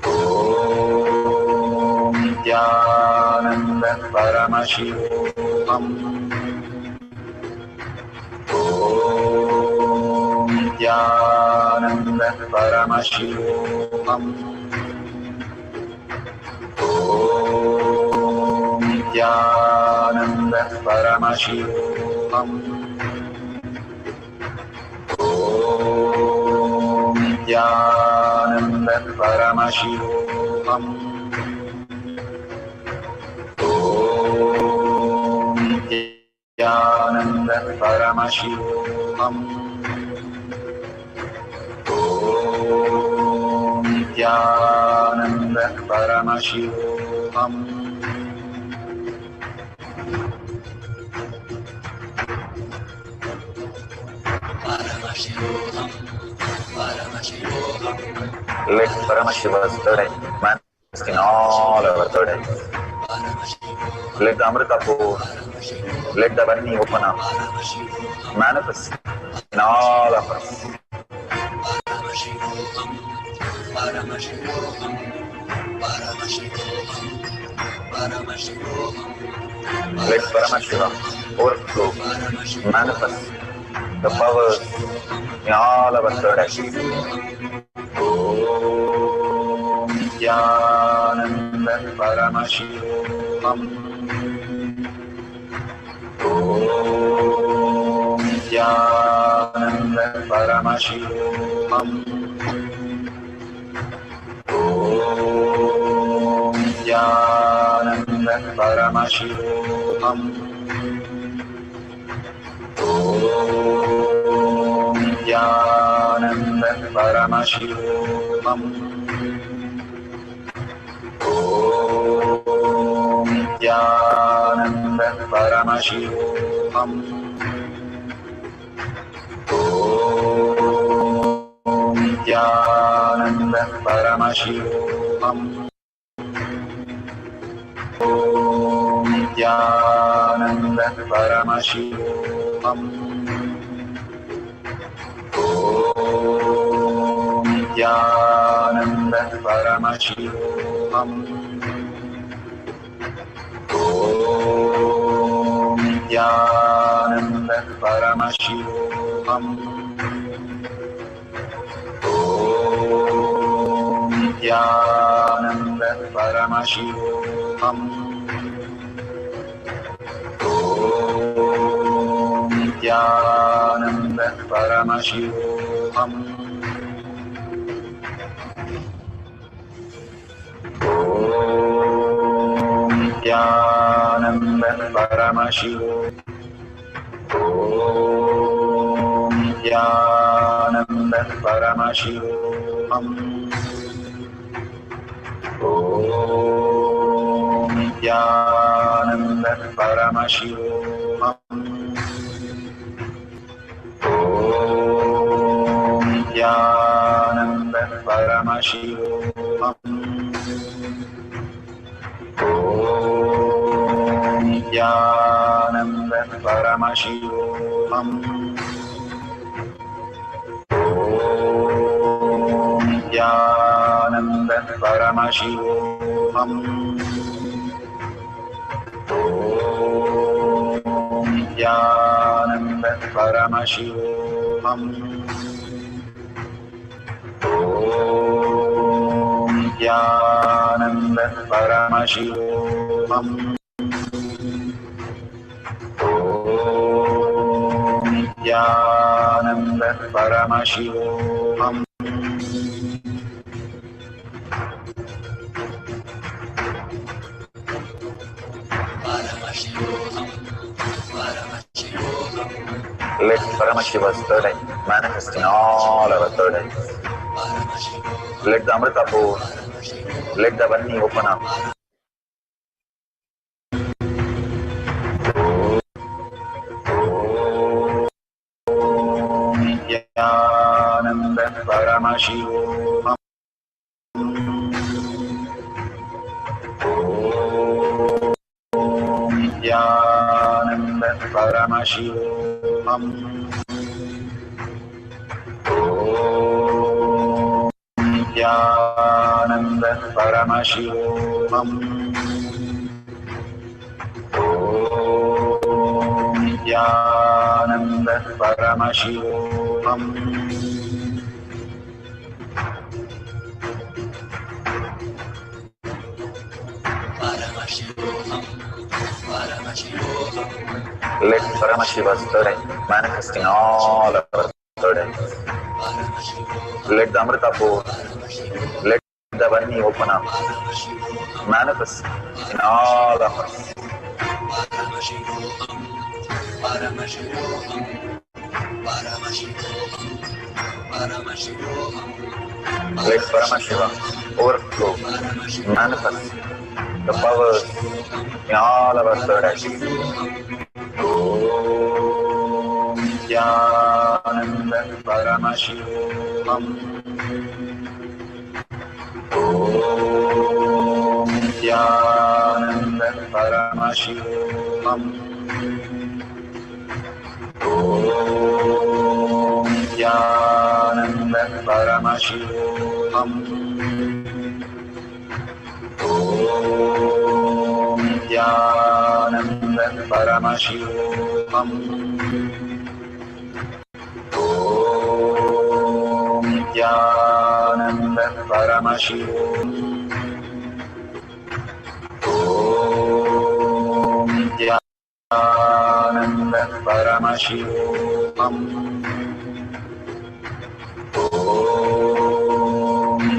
Om Nithyananda Paramashivoham. Om Nithyananda Paramashivoham. Om Nithyananda Paramashivoham. Om Nithyananda Paramashivoham. Om Nithyananda Paramashivoham. Let Paramashiva's third eye manifest in all our third eyes. Let the Amrita pour, let the Vani open up, manifest in all of us. Let Paramashiva overflow, manifest the powers in all our third eyes. Om Nithyananda Paramashivoham. Om Nithyananda Paramashivoham. Om Nithyananda Paramashivoham. Om Nithyananda Paramashivoham. Om Nithyananda Paramashivoham. Om Nithyananda Paramashivoham. Om Nithyananda Paramashivoham. Om Nithyananda Paramashivoham. Om Nithyananda Paramashivoham. Om Nithyananda Paramashivoham. Om Nithyananda Paramashivoham. Om Nithyananda Paramashivoham. Om Nithyananda Paramashivoham. Om Nithyananda Paramashivoham. Om Nithyananda Paramashivoham. Nithyananda Paramashivoham. Om Nithyananda Paramashivoham. Om Nithyananda Paramashivoham. Om Nithyananda Paramashivoham. Om Nithyananda Paramashivoham. Let Paramashiva's third eye manifest in all our third eyes. Let the Amrita pour, let the Vani open up. Om Nithyananda Paramashivoham. Om Nithyananda Paramashivoham. Om Nithyananda Paramashivoham. Om Nithyananda Paramashivoham. Let Paramashiva's third eye manifest in all our third eyes. Let the Amrita pour, let the Vani open up, manifest in all of us. Let Paramashiva overflow, manifest the powers in all our third eyes. Om Nithyananda Paramashivoham. Om Nithyananda Paramashivoham. Om Nithyananda Paramashivoham. Om Nithyananda Paramashivoham. Om Nithyananda Paramashivoham. Om Nithyananda Paramashivoham. Om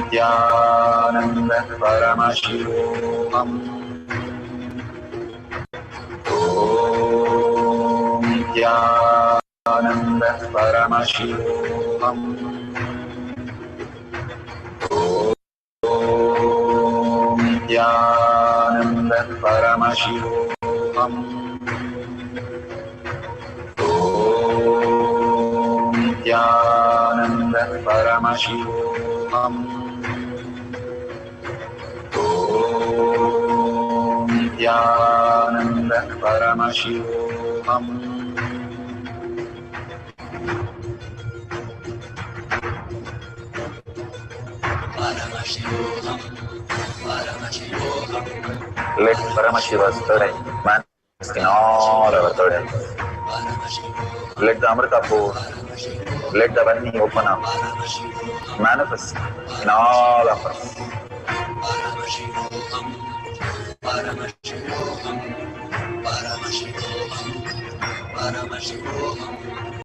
Nithyananda Paramashivoham. Om Nithyananda Paramashivoham. Om Nithyananda Paramashivoham. Om Nithyananda Paramashivoham. Om Nithyananda Paramashivoham. Let Paramashiva's third eye manifest in all our third eyes. Let the Amrita pour, let the Vani open up, manifest in all of us.